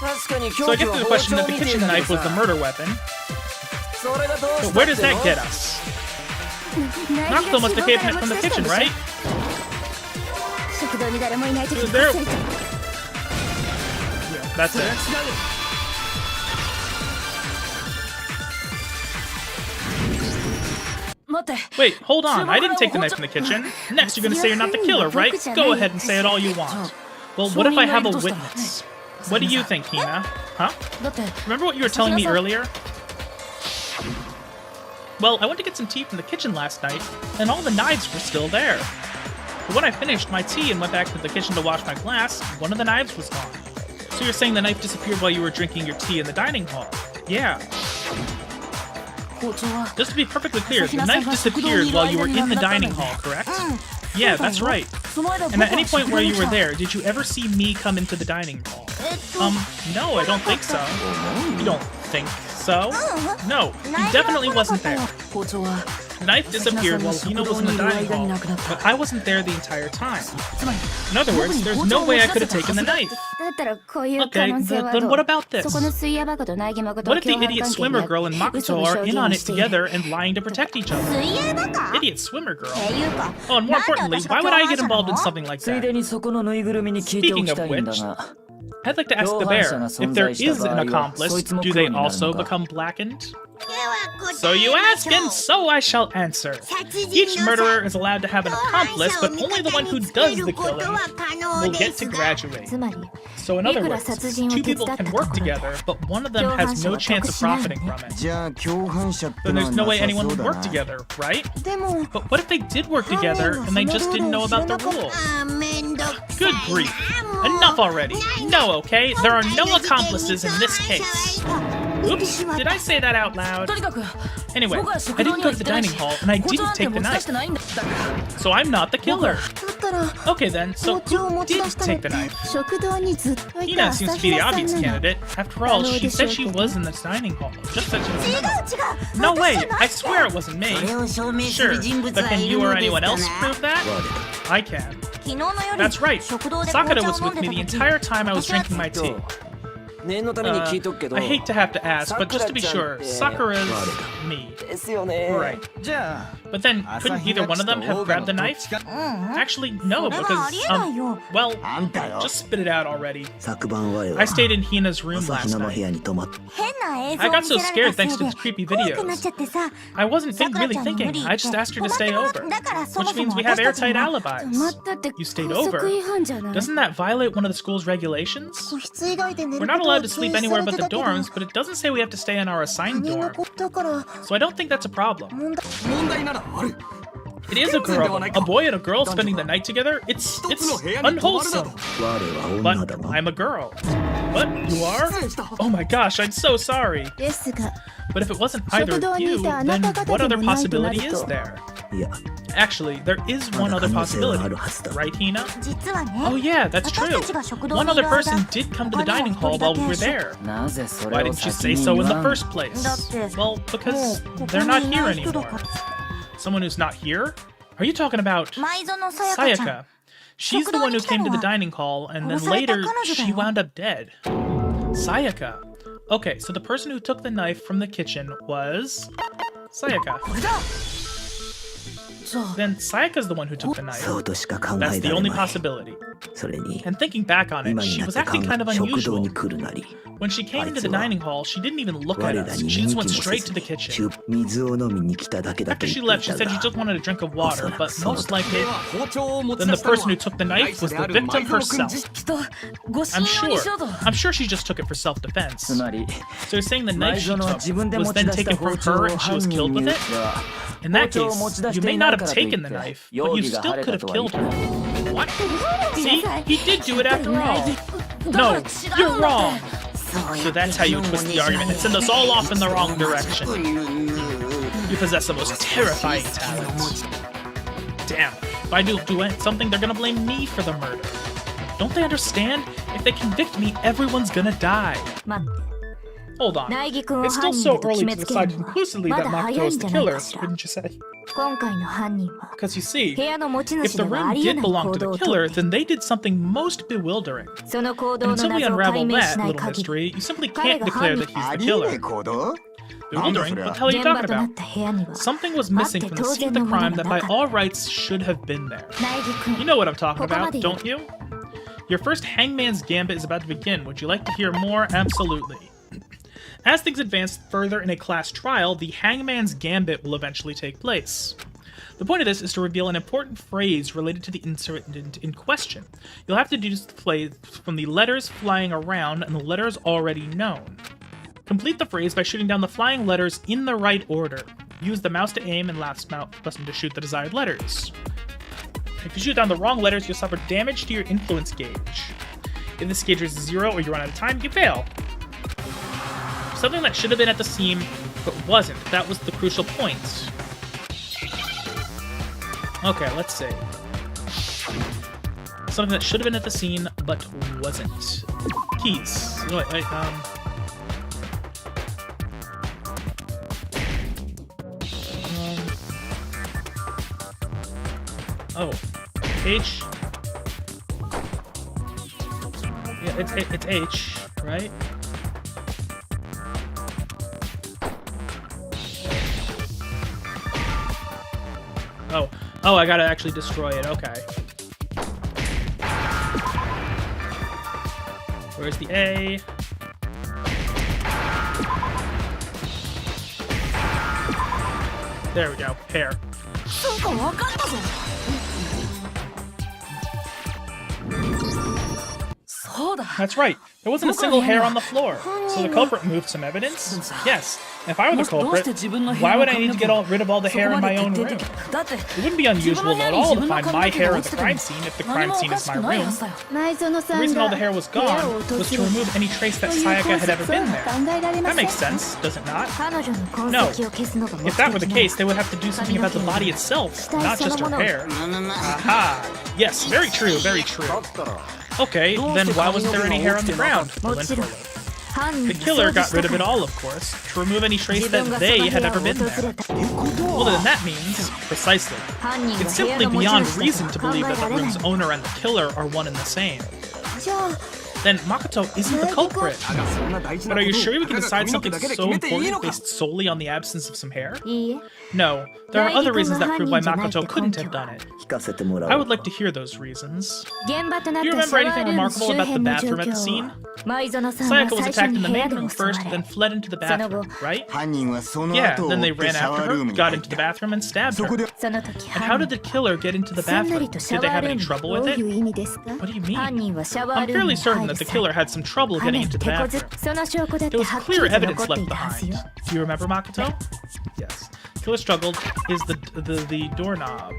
確かに So 凶 I 器 get は to the 包 question 丁 that the みてえ kitchen だけ knife ど was the さ。 murder weapon. それがどう But した where って does that の？ get us? ナイフ Makoto が must 厨 have 房 taken から it from 持 the ち出した kitchen, の right? 食堂に誰もいない時 So に there- 隠されちゃった Yeah, that's それは it. 違う。 待って Wait, hold on. I didn't take the knife from the kitchen. Next, you're gonna say you're not the killer, right? Go ahead and say it all you want. Well, what if I have a witness? What do you think, Hina? Huh? だって Remember what you were telling me earlier? Well, I went to get some tea from the kitchen last night, and all the knives were still there. But when I finished my tea and went back to the kitchen to wash my glass, one of the knives was gone. So you're saying the knife disappeared while you were drinking your tea in the dining hall? Yeah. Just to be perfectly clear, the knife disappeared while you were in the dining hall, correct? Yeah, that's right. And at any point where you were there, did you ever see me come into the dining hall? No, I don't think so. You don't think so? No, he definitely wasn't there. The knife disappeared while Hina was in the dining hall, but I wasn't there the entire time. In other words, there's no way I could have taken the knife. Okay, then what about this? What if the idiot swimmer girl and Makoto are in on it together and lying to protect each other? Idiot swimmer girl. Oh, and more importantly, why would I get involved in something like that? Speaking of which, I'd like to ask the bear, if there is an accomplice, do they also become blackened? So you ask, and so I shall answer. Each murderer is allowed to have an accomplice, but only the one who does the killing will get to graduate. So in other words, two people can work together, but one of them has no chance of profiting from it. Then there's no way anyone would work together, right? But what if they did work together, and they just didn't know about the rule? Good grief. Enough already. No, okay? There are no accomplices in this case. Oops, did I say that out loud? Anyway, I didn't go to the dining hall, and I didn't take the knife. So I'm not the killer. Okay then, so who did take the knife? Hina seems to be the obvious candidate. After all, she said she was in the dining hall. Just such a... No way, I swear it wasn't me. Sure, but can you or anyone else prove that? I can. That's right. Sakura was with me the entire time I was drinking my tea. I hate to have to ask, but just to be sure, Sakura's me. Right. But then, couldn't either one of them have grabbed the knife? Actually, no, because, well, just spit it out already. I stayed in Hina's room last night. I got so scared thanks to the creepy videos. I wasn't really thinking, I just asked her to stay over. Which means we have airtight alibis. You stayed over? Doesn't that violate one of the school's regulations? We're not allowed to sleep anywhere but the dorms, but it doesn't say we have to stay in our assigned dorm. So I don't think that's a problem. It is a problem. A boy and a girl spending the night together? It's unwholesome. But I'm a girl. What? You are? Oh my gosh, I'm so sorry. But if it wasn't either of you, then what other possibility is there? Actually, there is one other possibility, right, Hina? Oh yeah, that's true. One other person did come to the dining hall while we were there. Why didn't you say so in the first place? Well, because they're not here anymore. Someone who's not here? Are you talking about Sayaka? She's the one who came to the dining hall, and then later, she wound up dead. Sayaka. Okay, so the person who took the knife from the kitchen was... Sayaka. Then Sayaka's the one who took the knife. That's the only possibility. And thinking back on it, she was acting kind of unusual. When she came into the dining hall, she didn't even look at us. She just went straight to the kitchen. After she left, she said she just wanted a drink of water, but most likely, then the person who took the knife was the victim herself. I'm sure she just took it for self-defense. So you're saying the knife she took was then taken from her and she was killed with it? In that case, you may not have taken the knife, but you still could have killed her. What? See? He did do it after all. No, you're wrong. So that's how you twist the argument and send us all off in the wrong direction. You possess the most terrifying talent. Damn, if I do something, they're gonna blame me for the murder. Don't they understand? If they convict me, everyone's gonna die. Hold on. It's still so early to decide conclusively that Makoto is the killer, wouldn't you say? Because you see, if the room did belong to the killer, then they did something most bewildering. And until we unravel that little mystery, you simply can't declare that he's the killer. Bewildering? What the hell are you talking about? Something was missing from the scene of the crime that by all rights should have been there. You know what I'm talking about, don't you? Your first hangman's gambit is about to begin. Would you like to hear more? Absolutely. As things advance further in a class trial, the hangman's gambit will eventually take place. The point of this is to reveal an important phrase related to the incident in question. You'll have to deduce the phrase from the letters flying around and the letters already known. Complete the phrase by shooting down the flying letters in the right order. Use the mouse to aim and left mouse button to shoot the desired letters. If you shoot down the wrong letters, you'll suffer damage to your influence gauge. If this gauge reaches 0 or you run out of time, you fail. Something that should have been at the seam, but wasn't. That was the crucial point. Okay, let's see. Something that should have been at the scene, but wasn't. Keys. Wait, oh. H. Yeah, it's H, right? Oh, I gotta actually destroy it, okay. Where's the A? There we go, hair. That's right. There wasn't a single hair on the floor. So the culprit moved some evidence? Yes. If I were the culprit, why would I need to get rid of all the hair in my own room? It wouldn't be unusual at all to find my hair at the crime scene if the crime scene is my room. The reason all the hair was gone was to remove any trace that Sayaka had ever been there. That makes sense, does it not? No. If that were the case, they would have to do something about the body itself, not just her hair. Aha! Yes, very true, very true. Okay, then why wasn't there any hair on the ground? The killer got rid of it all, of course, to remove any trace that they had ever been there. Well, then that means, precisely, it's simply beyond reason to believe that the room's owner and the killer are one and the same. Then Makoto isn't the culprit. But are you sure we can decide something so important based solely on the absence of some hair? No, there are other reasons that prove why Makoto couldn't have done it. I would like to hear those reasons. Do you remember anything remarkable about the bathroom at the scene? Sayaka was attacked in the main room first, then fled into the bathroom, right? Yeah, then they ran after her, got into the bathroom, and stabbed her. And how did the killer get into the bathroom? Did they have any trouble with it? What do you mean? I'm fairly certain that the killer had some trouble getting into the bathroom. There was clear evidence left behind. Do you remember, Makoto? Yes. Killer struggled is the doorknob.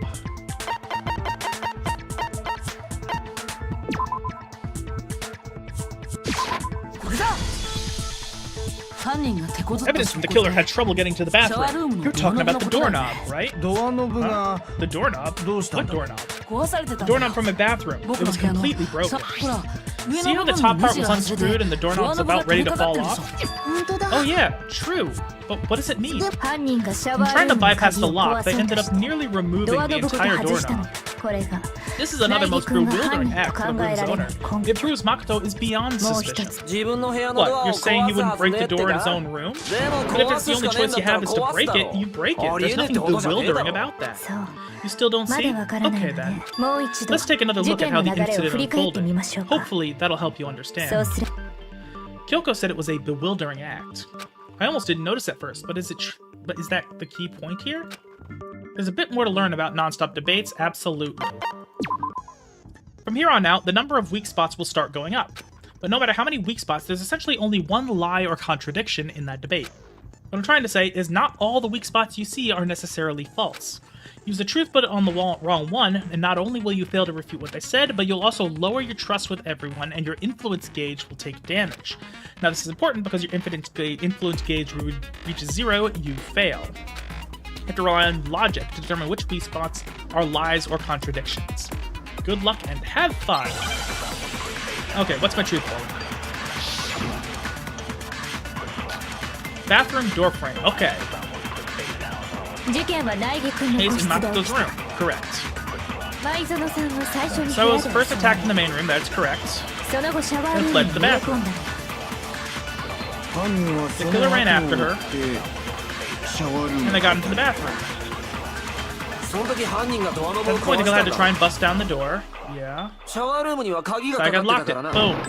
Evidence from the killer had trouble getting to the bathroom. You're talking about the doorknob, right? Huh? The doorknob? What doorknob? The doorknob from a bathroom. It was completely broken. See how the top part was unscrewed and the doorknob's about ready to fall off? Oh yeah, true. But what does it mean? In trying to bypass the lock, they ended up nearly removing the entire doorknob. This is another most bewildering act for the room's owner. It proves Makoto is beyond suspicion. What, you're saying he wouldn't break the door in his own room? But if it's the only choice you have is to break it, you break it. There's nothing bewildering about that. You still don't see? Okay then. Let's take another look at how the incident unfolded. Hopefully that'll help you understand. Kyoko said it was a bewildering act. I almost didn't notice at first, but is that the key point here? There's a bit more to learn about non-stop debates, absolutely. From here on out, the number of weak spots will start going up. But no matter how many weak spots, there's essentially only one lie or contradiction in that debate. What I'm trying to say is not all the weak spots you see are necessarily false. Use the truth but on the wrong one, and not only will you fail to refute what they said, but you'll also lower your trust with everyone, and your influence gauge will take damage. Now this is important because your influence gauge reaches 0, you fail. You have to rely on logic to determine which weak spots are lies or contradictions. Good luck and have fun! Okay, what's my truth point? Bathroom door frame, okay. Case in Makoto's room, correct. So I was first attacked in the main room, that's correct. And fled to the bathroom. The killer ran after her, and they got into the bathroom. At the point, the killer had to try and bust down the door. Yeah. So I got locked it. Boom.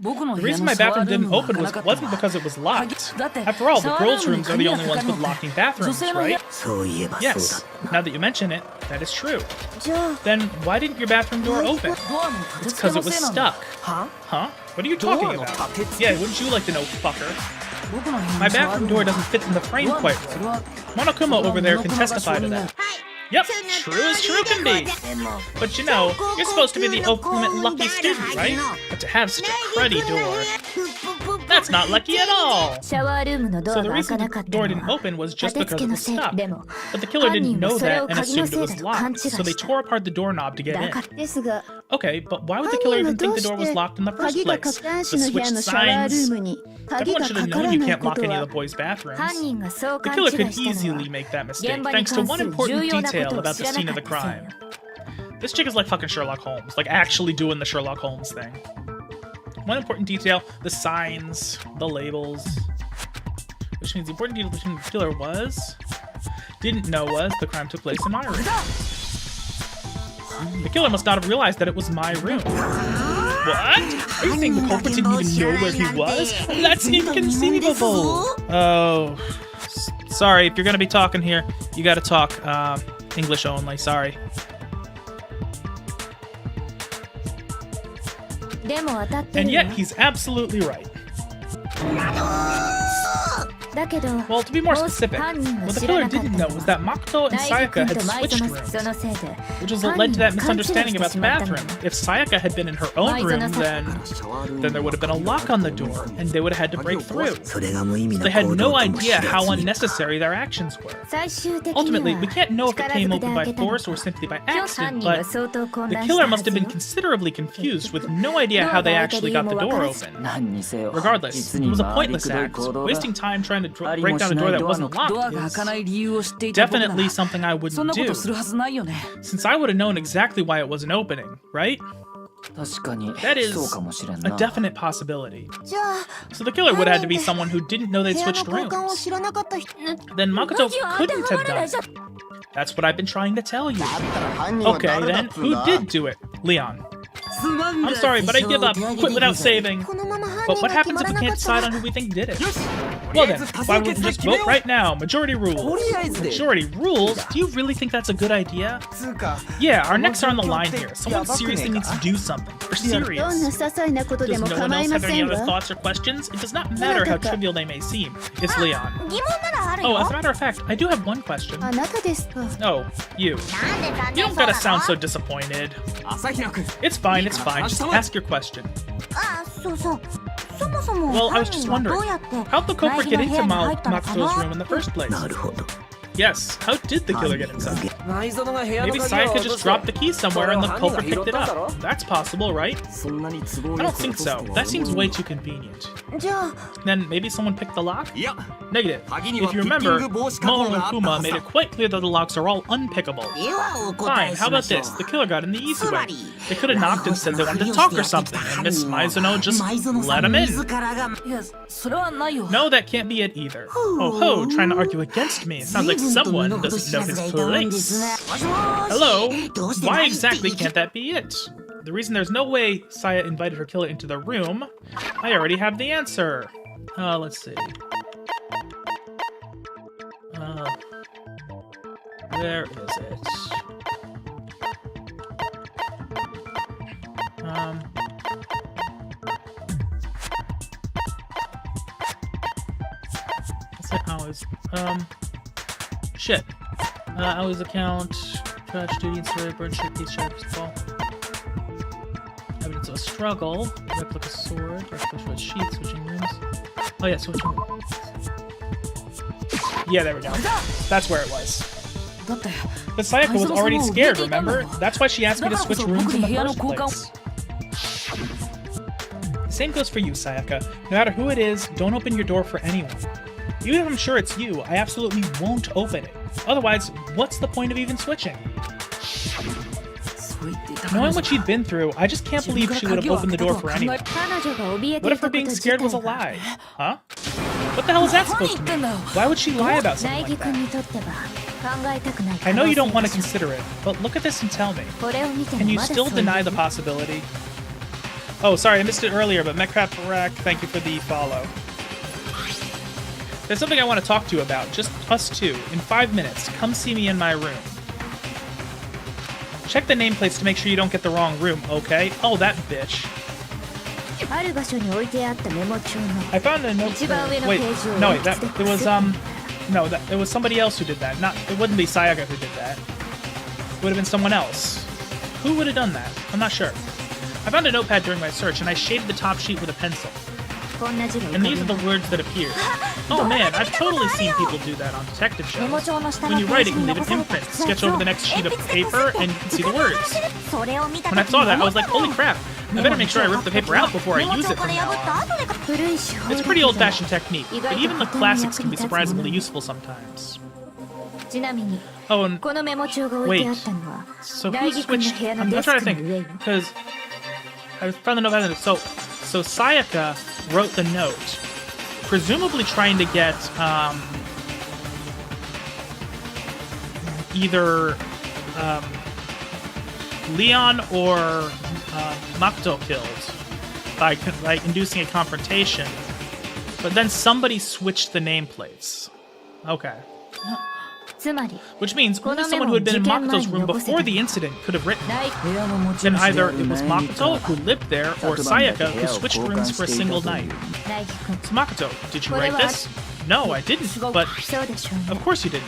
The reason my bathroom didn't open wasn't because it was locked. After all, the girls' rooms are the only ones with locking bathrooms, right? Yes. Now that you mention it, that is true. じゃあ Then why didn't your bathroom door open? ドアの立 It's て付け because の it was せいなんだ stuck. は Huh? What are you talking Door no about? tatetsukei? Yeah, wouldn't you like to know, fucker? 僕の部屋に My 触る bathroom の door は doesn't fit in the frame ドアの quite それ right. は Monokuma over there can モノクマが testify to 証人だ that. Yep, true as true can be. But you know, you're supposed to be the ultimate lucky student, right? But to have such a cruddy door, that's not lucky at all. シャワールームのド So ア the が開 reason か the なかった door の didn't は open was 立 just て because 付け it の was せい stuck. でも But the killer 犯 didn't 人 know はそれ that を and 鍵の assumed せ it い was だと勘違 locked, い so they した tore apart the doorknob to get だ in. からですが Okay, but why would the killer 犯人は even ど think う the し door was て locked in the 鍵 first が place? 各男 The 子の部屋 switched のシャワールー signs. ムに鍵 Everyone が should か have から known you ない can't こ lock と any は of the boys' 犯 bathrooms. 人がそう The 勘 killer 違い could したの easily は make that mistake 現場に thanks to 関 one する important 重要なこ detail とを about 知 the らな scene か of っ the たせい crime. This chick is like fucking Sherlock Holmes, like actually doing the Sherlock Holmes thing. One important detail, the signs, the labels. Which means the important detail the killer didn't know was the crime took place in my room. The killer must not have realized that it was my room. What? Are you saying the culprit didn't even know where he was? That's inconceivable! Oh. Sorry, if you're gonna be talking here, you gotta talk English only, sorry. でも当たって And るわ yet, he's absolutely right. だけど Well, to be more もし specific, 犯人が what the 知ら killer なかった didn't の know was は that Makoto and 大樹 Sayaka 君 had と舞園 switched のそ rooms, のせいで which was 犯 led to 人 that が勘違い misunderstanding して about し the まったの bathroom. よ If Sayaka had been in her own room, then there would have been a lock on the door, and they would have had to break through. それが無意味 They な had 行 no 動とも知 idea ら how ずに unnecessary their actions were. 最終的に Ultimately, は we can't know if it 力 came ずくで open 開 by けたの force or simply by 今日犯 accident, 人は but 相当混 the 乱した killer は must ず have よ been considerably confused with no idea how they actually got the door open. 何にせよ Regardless, 実 it に was a 回り pointless くどい act. 行動だ Wasting time trying to あり break も down し a な door い that ドアの wasn't ドア locked が開 is かない理由を知っていた僕なら definitely something I そんな wouldn't ことす do. るはずないよね Since I would have known exactly why it wasn't opening, right? 確かに That is そうかもしれん a な definite possibility. じゃあ So the killer would have had to be someone who didn't know 部 they'd 屋の switched 交換を rooms. 知らなかった人 Then Makoto 鍵は当て couldn't は have まらない done じゃん it. That's what I've been trying to tell you. だったら犯人は Okay 誰だ then, っつう who んだ did do it? Leon. すまん I'm sorry, but I give up. Quit without saving. このまま犯 But 人 what が決 happens ま if ら we なか can't った decide ら on who we think did it? よし Well とりあえ then, ず多 why 数 wouldn't we 決で just 決め vote よう right now? Majority と rules. りあえずで Majority rules? Do you really think that's a good idea? つうか Yeah, our この necks are on the 状況 line って here. Someone やばくねえ seriously か needs to do something. We're どんな serious. 些細なことで Does も no one 構い else ま have せ any ん other わ thoughts or questions? It does not matter how trivial they may seem. It's Leon. 疑問ならある Oh, よ as a matter of fact, I do have one question. あなたですか Oh, you. なんで残 You 念 don't そう gotta な sound の so disappointed. 朝比奈君 It's fine, it's fine. Just ask your question. あそうそうそもそも Well, I was 犯 just 人は wondering, どうやって how'd the culprit 大事 get な部 into 屋に入ったのか Makoto's な room in the first place? なるほど Yes, how did the killer get 犯人が inside? 前園が部屋の Maybe 鍵を Sayaka 落と just して dropped the key somewhere and the それを culprit 犯人 picked が it 拾ったんだろ up. That's possible, right? そんなに都合 I よ don't く think 落とす so. とは That seems 思う way too convenient. じゃあ Then maybe someone picked the lock? いや Negative. 鍵には If you ピッキ remember, ング防止加工 Momo が and あった Kuma はず made だ it quite clear that the locks are all unpickable. ではお答 Fine, え how しま about しょう this? The killer got in the easy つ way. まり They could have knocked and said they wanted to talk or something, and Miss Maizono just let him in. 自らがいやそれはないよ No, that can't be it either. Oh ho, trying to argue against me. Sounds like someone doesn't know his place. Hello? Why exactly can't that be it? The reason there's no way Saya invited her killer into the room, I already have the answer. Let's see. Where is it? What's it always? Shit. Always account, trash duty, insert, burn shit, piece, sharp, fall. Evidence of a struggle, replica sword, replica sheet, switching rooms. Oh yeah, switching rooms. Yeah, there we go. That's where it was. だって But Sayaka was already scared, remember? That's why she asked me to switch rooms in the first place. The same goes for you, Sayaka. No matter who it is, don't open your door for anyone. Even if I'm sure it's you, I absolutely won't open it. Otherwise, what's the point of even switching? そう言っていた彼 Knowing 女 what she'd been through, I just can't believe she would have opened the door for anyone. 彼女が怯えて What い if た her こと being 自 scared was a 体が lie? Huh? What the hell is that supposed to mean? Why would she lie about 大 something 樹 like 君 that? にとっては考えたくない I 可 know 能 you 性 don't want で to しょ consider it, but look at this and tell me. これを見て Can も you まだ still そういう deny the possibility? Oh, sorry, I missed it earlier, but Metcraft Rack, thank you for the follow. There's something I want to talk to you about, just us two. In 5 minutes, come see me in my room. Check the nameplates to make sure you don't get the wrong room, okay? Oh, that bitch. ある場所に置いてあったメモ帳の I found a note. 一番上の Wait, ページを no, 鉛 wait, 筆 that で it was くすっ no, that it was somebody else who did that. Not, it wouldn't be Sayaga who did that. It would have been someone else. Who would have done that? I'm not sure. I found a notepad during my search, and I shaded the top sheet with a pencil. こんな字が浮 And か these ぶ are the words that appeared. Oh man, I've totally seen people do that on detective メモ shows. 帳の下 When の you ペ write ー it, ジ you に leave 残 an された imprint, 筆 sketch 圧 over を the next sheet of 鉛筆で paper, こす and you can see the words. それを見た When I 時 saw に that, I メモ was like, 帳 holy crap, I better make sure I rip the paper out before I メモ use 帳 it か from ら now 破った on. 後で古い手法 It's だ a pretty けど old-fashioned technique, but 意外と even the とても classics 役 can に be 立つもの surprisingly useful sometimes. ちなみに Oh, and このメモ帳が置いてあったのは so 大 who 義君の switched? 部屋の I'm デ trying ス to クの think, 上よ because I found the note. So Sayaka wrote the note, presumably trying to get either Leon or Makoto killed by inducing a confrontation. But then somebody switched the nameplates. Okay. つまり Which means only someone who had been in Makoto's room before the incident could have written it. 部屋の持ち Then 主であ either る it was 苗木 Makoto か who lived there or 昨晩だけ Sayaka 部 who 屋を switched 交換 rooms し for a ていた single とい night. う 大義君 So Makoto, did you write this? No, I didn't. But そうでしょうね of course you didn't.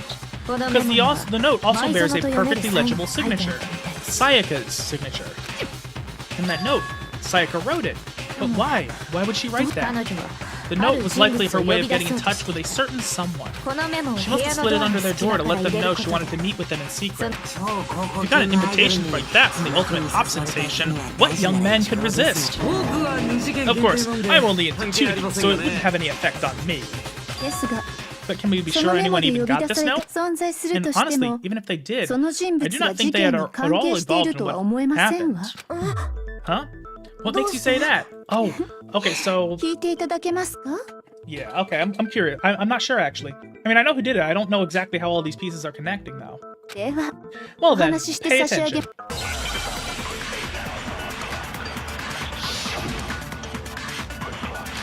このメ Because モ the, には the note also 前 bears 園 a と読める perfectly サイン legible が書いてある signature. みたいです Sayaka's signature. In that note, Sayaka wrote it. But why? Why would she write 彼 that? 女は The あ note る was 人 likely 物 her を way 呼 of び出 getting そ in うと touch with a certain someone. このメモを She 部 must 屋 have の slid ド it ア under の their 隙 door 間 to から let 入 them れ know るこ she と wanted to meet with them in そ secret. の You got an invitation like that from the ultimate pop sensation. What young man could resist? 僕は二次元 Of 限定 course, なんで I'm only into 関係ありま 2D, せ so ん it よ wouldn't ね have any effect on me. ですが But can we be そ sure のメモ anyone で even 呼び got 出 this されて note? 存在する And として honestly, も even if they did, その人 I 物 do が not 事 think they 件 had に at 関 all 係してい involved る in とは what 思えません happened. わ Huh? What makes you say that? Oh, okay, so 聞いていただけますか yeah, okay, I'm curious. I'm not sure actually. I mean, I know who did it. I don't know exactly how all these pieces are connecting though. では Well お then, 話しして pay 差し上げ attention.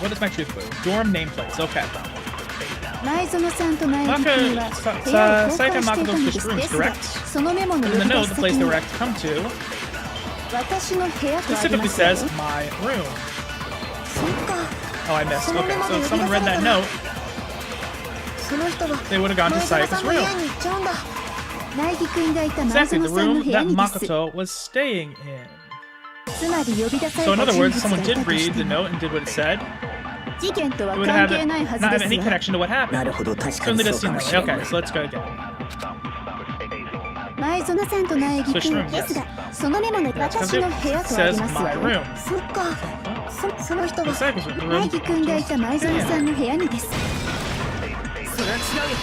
What is my truth clue? Dorm nameplates. Okay. 前園さんと苗木 Maka, 君は Sa- 部屋を Sa- 交換 Saika してい Makoto たので switched す rooms, ですが correct? そのメモの In 呼 the び出 note, し the 先 place they に were は asked to come to 私の部屋とあり specifically ますよ says my room. そっか Oh, I missed. その Okay, メモ so で if 呼び someone 出さ read れ that たら note, その人は they would have gone to 前園さ Sayaka's んの部 room. 屋に行っちゃうんだ苗木君がいた前 Exactly, 園 the さんの room 部屋 that にです Makoto was staying in. つまり呼び出さ So れ in た other 人 words, 物が someone いた did とし read て the も note and did what it said. 事件とは It would 関 have 係ないはず not で have す any が connection to what な happened. るほど確か Certainly に does そうか seem も that し way. れない Okay, so let's go again. 前園さんと苗木 Switch 君 room, ですが yes. そのメモの私の部屋とあります Says my わ room. そっかその人は Sayaka's room. 苗木君がいた前園さんの部屋にですそれは違うよ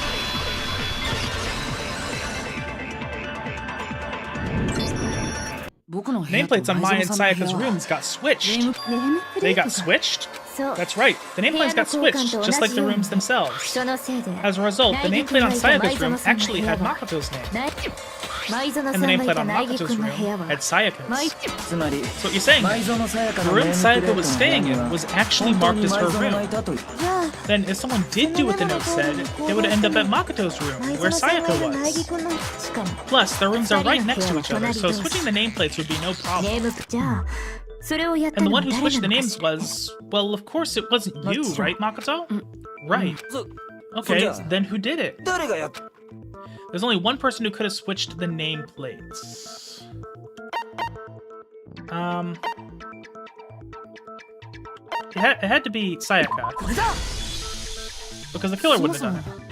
僕の部屋と Nameplates on 前 Maya 園 and さんの部屋 Sayaka's は rooms got switched. ネームプレ They ート got が switched? そう That's right. The nameplates got switched, just like the rooms themselves. そのせいで As a result, the 苗木 nameplate 君 on がいた Sayaka's 前 room 園さんの actually 部屋 had は Makoto's name. 前園さん And the がい nameplate た on 苗木 Makoto's 君の room 部屋は had Sayaka's. つまり So what you're saying, 前園さやか the の room ネーム Sayaka プレー was トの部 staying 屋に in は was actually 本当 marked に as 前 her 園がい room. たという じゃあ Then if someone did do what the note said, they would end up at Makoto's room, 前 where 園さん Sayaka がいる苗木 was. 君のしかも Plus, their rooms are right next to each other, so switching the nameplates would be no ネ problem. ームじゃあそれをやった And the のは one who 誰 switched な the のか names しら was, well, of course it wasn't you, right, Makoto? Right. そ Okay, Yeah. then who did it? 誰がやっ There's only one person who could have switched the nameplates. It had to be Sayaka, これだ because the killer そも wouldn't そ have も done it.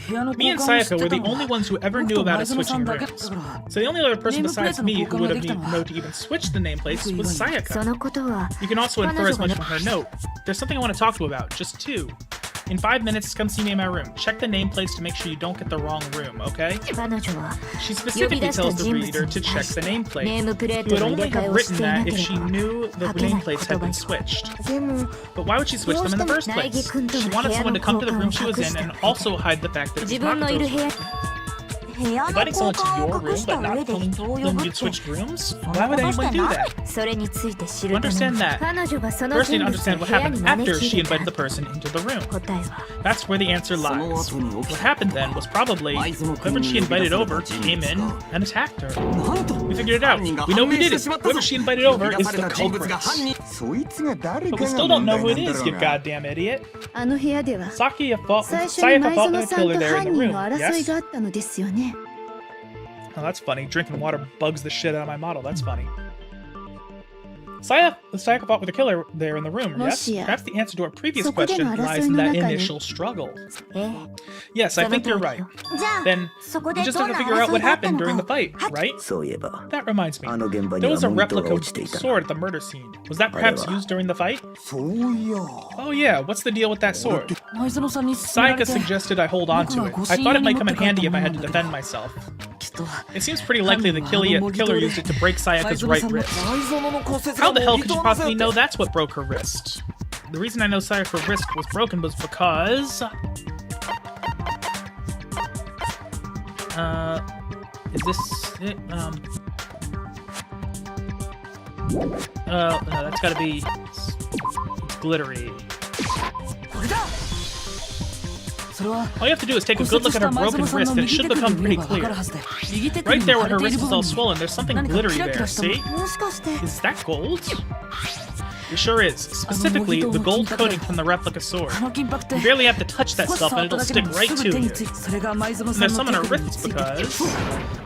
部屋の Me 交 and 換を知 Sayaka って were た the の only は ones who ever 僕 knew と about 前 us 園さ switching んだけだ rooms. から So the only other person besides me who would have Nameplate known to even switch the nameplates was そ Sayaka. のことは You can also 彼 infer 女 as が much ね from her note. There's something I want to talk to you about, just two. In 5 minutes, come see me in my room. Check the nameplates to make sure you don't get the wrong room, okay? 彼女は She 呼び specifically 出した tells the 人物 reader に to 対 check し the ネ nameplate. ームプレー You ト would の入 only れ替え have をし written ていな that け if れ she ば knew the 書けない nameplates 言 had 葉 been に switched. でも But why would she switch them in the first Naegi place? kun to She no wanted buya someone to no come to the room she was koukan inを and also hide the fact that it 自 was 分のいる Makoto's 部屋 room. Inviting someone to your room but not telling them you'd switched rooms? Why would anyone do that? Understand that. First, you need to understand what happened after she invited the person into the room. That's where the answer lies. What happened then was probably whoever she invited over came in and attacked her. We figured it out. We know who did it. Whoever she invited over is the culprit. But we still don't know who it is, you goddamn idiot. Sayaka fought with a killer there in the room, yes? Oh, that's funny. Drinking water bugs the shit out of my model. That's funny. Sayaka fought with a killer there in the room, yes? Perhaps the answer to our previous question lies in that initial struggle. Yes, I think you're right. Then, we just have to figure out what happened during the fight, right? That reminds me. There was a replica sword at the murder scene. Was that perhaps used during the fight? Oh yeah, what's the deal with that sword? Sayaka suggested I hold on to it. I thought it might come in handy if I had to defend myself. It seems pretty likely the killer used it to break Sayaka's right wrist. How the hell could you possibly know that's what broke her wrist? The reason I know Sayaka's wrist was broken was because... is this it? That's gotta be... It's glittery. All you have to do is take a good look at her broken wrist and it should become pretty clear. Right there where her wrist is all swollen, there's something glittery there, see? Is that gold? It sure is. Specifically, the gold coating from the replica sword. You barely have to touch that stuff and it'll stick right to you. And there's some on her wrists because...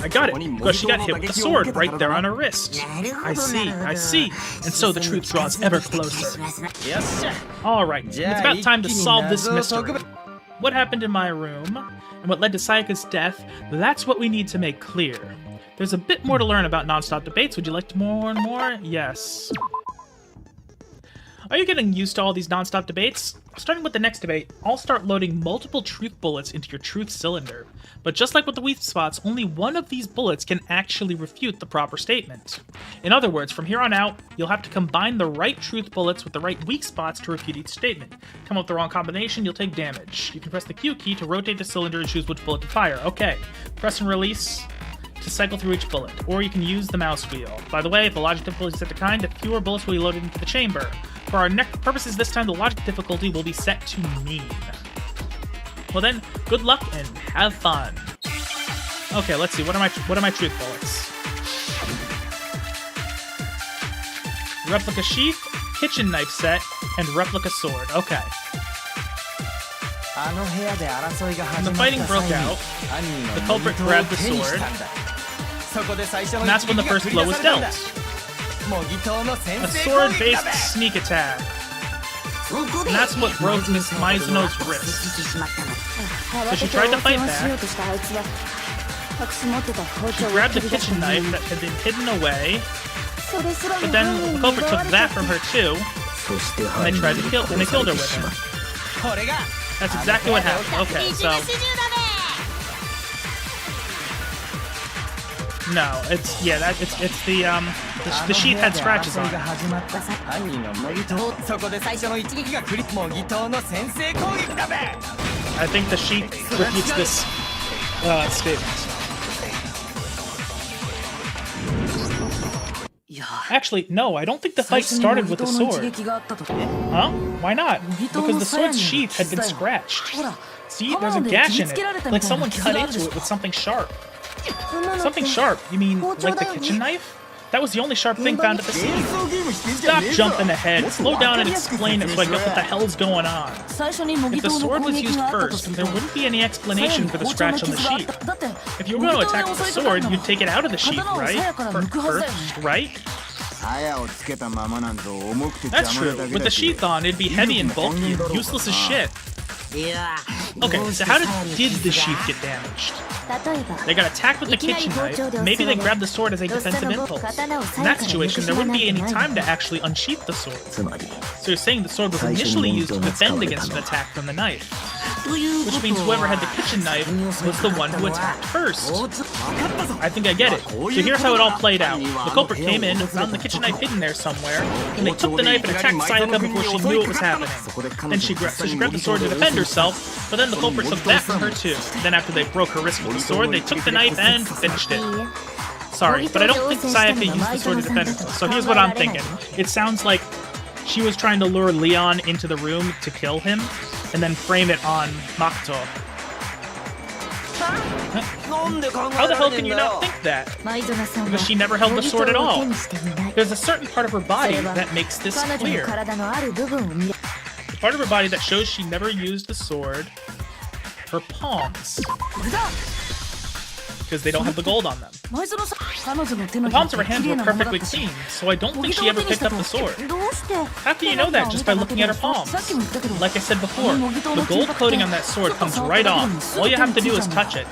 I got it, because she got hit with the sword right there on her wrist. I see. And so the truth draws ever closer. Yes, sir. Alright, it's about time to solve this mystery. What happened in my room, and what led to Sayaka's death, that's what we need to make clear. There's a bit more to learn about non-stop debates. Would you like more and more? Yes. Are you getting used to all these non-stop debates? Starting with the next debate, I'll start loading multiple truth bullets into your truth cylinder. But just like with the weak spots, only one of these bullets can actually refute the proper statement. In other words, from here on out, you'll have to combine the right truth bullets with the right weak spots to refute each statement. Come up with the wrong combination, you'll take damage. You can press the Q key to rotate the cylinder and choose which bullet to fire. Okay, press and release to cycle through each bullet, or you can use the mouse wheel. By the way, if the logic difficulty is set to kind, fewer bullets will be loaded into the chamber. For our purposes this time, the logic difficulty will be set to mean. Well then, good luck and have fun. Okay, let's see. What are my truth bullets? Replica sheath, kitchen knife set, and replica sword. Okay. When the fighting broke out, the culprit grabbed the sword, and that's when the first blow was dealt. A sword-based sneak attack. And that's what broke Miss Maizuno's wrist. So she tried to fight back. She grabbed the kitchen knife that had been hidden away, but then the culprit took that from her too, and they tried to kill, and they killed her with it. That's exactly what happened. Okay, so no, it's the sheath had scratches on it. I think the sheath refutes this statement. Actually, no, I don't think the fight started with the sword. Huh? Why not? Because the sword's sheath had been scratched. See, there's a gash in it, like someone cut into it with something sharp. Something sharp? You mean like the kitchen knife? That was the only sharp thing found at the scene. Stop jumping ahead. Slow down and explain it so I get what the hell's going on. If the sword was used first, there wouldn't be any explanation for the scratch on the sheath. If you were going to attack with the sword, you'd take it out of the sheath, right? First, right? That's true. With the sheath on, it'd be heavy and bulky and useless as shit. Okay, so how did the sheath get damaged? They got attacked with the kitchen knife. Maybe they grabbed the sword as a defensive impulse. In that situation, there wouldn't be any time to actually unsheath the sword. So you're saying the sword was initially used to defend against an attack from the knife. which means whoever had the kitchen knife was the one who attacked first. I think I get it. So here's how it all played out. The culprit came in, found the kitchen knife hidden there somewhere, and they took the knife and attacked Sayaka before she knew what was happening. Then she grabbed the sword to defend herself, but then the culprit took that from her too. Then after they broke her wrist with the sword, they took the knife and finished it. Sorry, but I don't think Sayaka used the sword to defend herself. So here's what I'm thinking. It sounds like she was trying to lure Leon into the room to kill him, and then frame it on Makoto. How the hell can you not think that? Because she never held the sword at all. There's a certain part of her body that makes this clear. The part of her body that shows she never used the sword, her palms. Because they don't have the gold on them. The palms of her hands were perfectly clean, so I don't think she ever picked up the sword. How can you know that just by looking at her palms? Like I said before, the gold coating on that sword comes right off. All you have to do is touch it.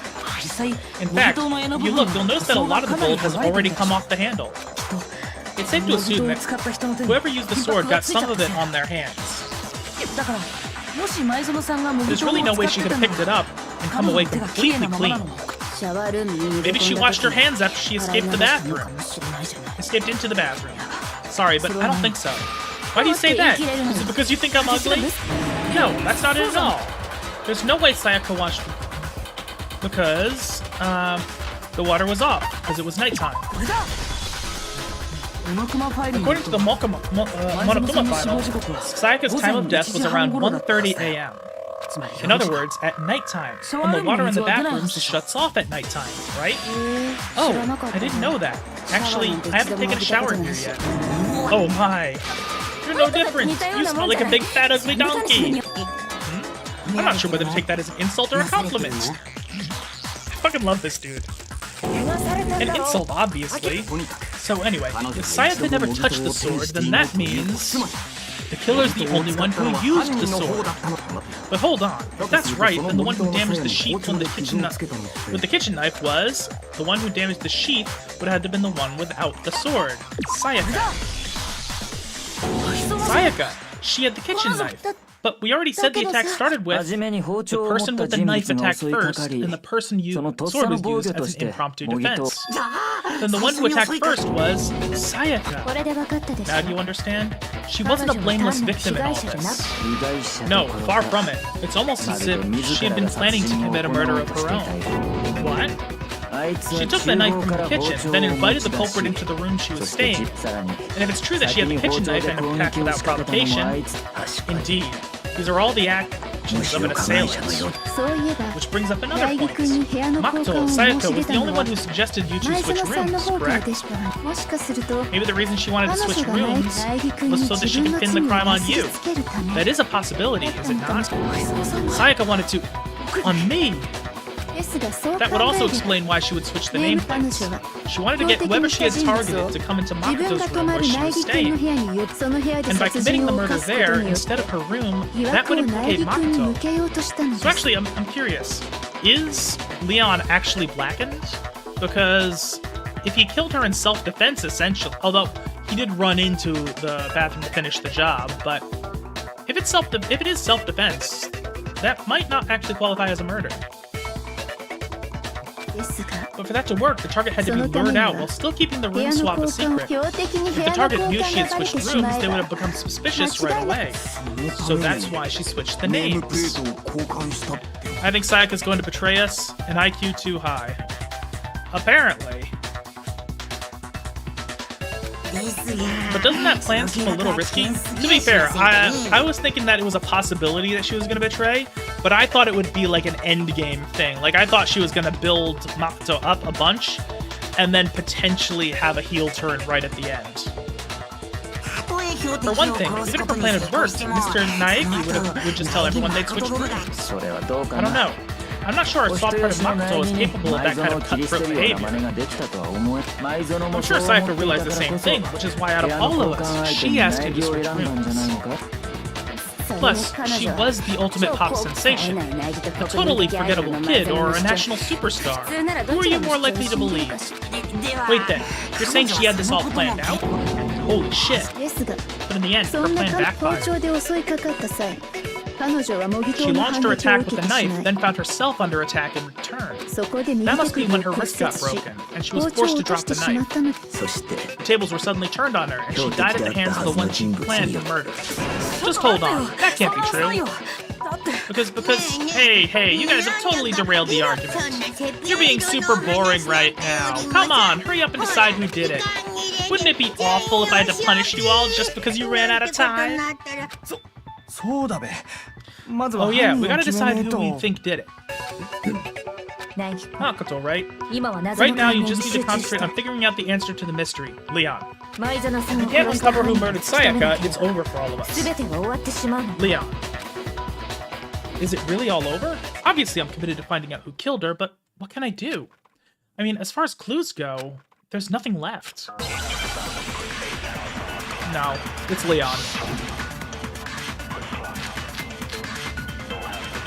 In fact, if you look, you'll notice that a lot of the gold has already come off the handle. It's safe to assume that whoever used the sword got some of it on their hands. There's really no way she could have picked it up and come away completely clean. Maybe she washed her hands after she escaped the bathroom. Escaped into the bathroom. Sorry, but I don't think so. Why do you say that? Is it because you think I'm ugly? No, that's not it at all. There's no way Sayaka washed because the water was off, because it was nighttime. According to the Monokuma file, Sayaka's time of death was around 1:30 a.m. In other words, at nighttime, and the water in the bathrooms shuts off at nighttime, right? Oh, I didn't know that. Actually, I haven't taken a shower here yet. Oh my. You're no different. You smell like a big fat ugly donkey. I'm not sure whether to take that as an insult or a compliment. I fucking love this dude. An insult, obviously. So anyway, if Sayaka never touched the sword, then that means the killer's the only one who used the sword. But hold on, if that's right, then the one who damaged the sheath with the kitchen knife was the one who damaged the sheath would have had to have been the one without the sword. Sayaka. Sayaka! She had the kitchen knife. But we already said the attack started with the person with the knife attacked first, and the person sword was used as an impromptu defense. Then the one who attacked first was Sayaka. Now do you understand? She wasn't a blameless victim in all this. No, far from it. It's almost as if she had been planning to commit a murder of her own. What? She took the knife from the kitchen, then invited the culprit into the room she was staying. And if it's true that she had the kitchen knife and attacked without provocation, indeed, these are all the actions of an assailant. Which brings up another point. Makoto, Sayaka was the only one who suggested you two switch rooms, correct? Maybe the reason she wanted to switch rooms was so that she could pin the crime on you. That is a possibility, is it not? Sayaka wanted to... on me! That would also explain why she would switch the nameplates. She wanted to get whoever she had targeted to come into Makoto's room where she was staying. And by committing the murder there, instead of her room, that would implicate Makoto. So actually, I'm curious. Is Leon actually blackened? Because if he killed her in self-defense, essentially, although he did run into the bathroom to finish the job, but if it is self-defense, that might not actually qualify as a murder. But for that to work, the target had to be lured out while still keeping the room swap a secret. If the target knew she had switched rooms, they would have become suspicious right away. So that's why she switched the names. I think Sayaka's going to betray us, an IQ too high. Apparently. But doesn't that plan seem a little risky? To be fair, I was thinking that it was a possibility that she was going to betray, but I thought it would be like an endgame thing. Like, I thought she was going to build Makoto up a bunch, and then potentially have a heel turn right at the end. For one thing, even if her plan had worked, Mr. Naegi would just tell everyone they'd switch rooms. I don't know. I'm not sure a soft part of Makoto is capable of that kind of cutthroat behavior. I'm sure Sayaka realized the same thing, which is why out of all of us, she asked him to switch rooms. Plus, she was the ultimate pop sensation. A totally forgettable kid or a national superstar. Who are you more likely to believe? Wait then, you're saying she had this all planned out? Holy shit. But in the end, her plan backfired. She launched her attack with a knife, then found herself under attack in return. That must be when her wrist got broken, and she was forced to drop the knife. The tables were suddenly turned on her, and she died at the hands of the one she planned to murder. Just hold on, that can't be true. Because, hey, you guys have totally derailed the argument. You're being super boring right now. Come on, hurry up and decide who did it. Wouldn't it be awful if I had to punish you all just because you ran out of time? Oh yeah, we gotta decide who we think did it. Makoto, right? Right now, you just need to concentrate on figuring out the answer to the mystery, Leon. If you can't uncover who murdered Sayaka, it's over for all of us. Leon. Is it really all over? Obviously, I'm committed to finding out who killed her, but what can I do? I mean, as far as clues go, there's nothing left. No, it's Leon.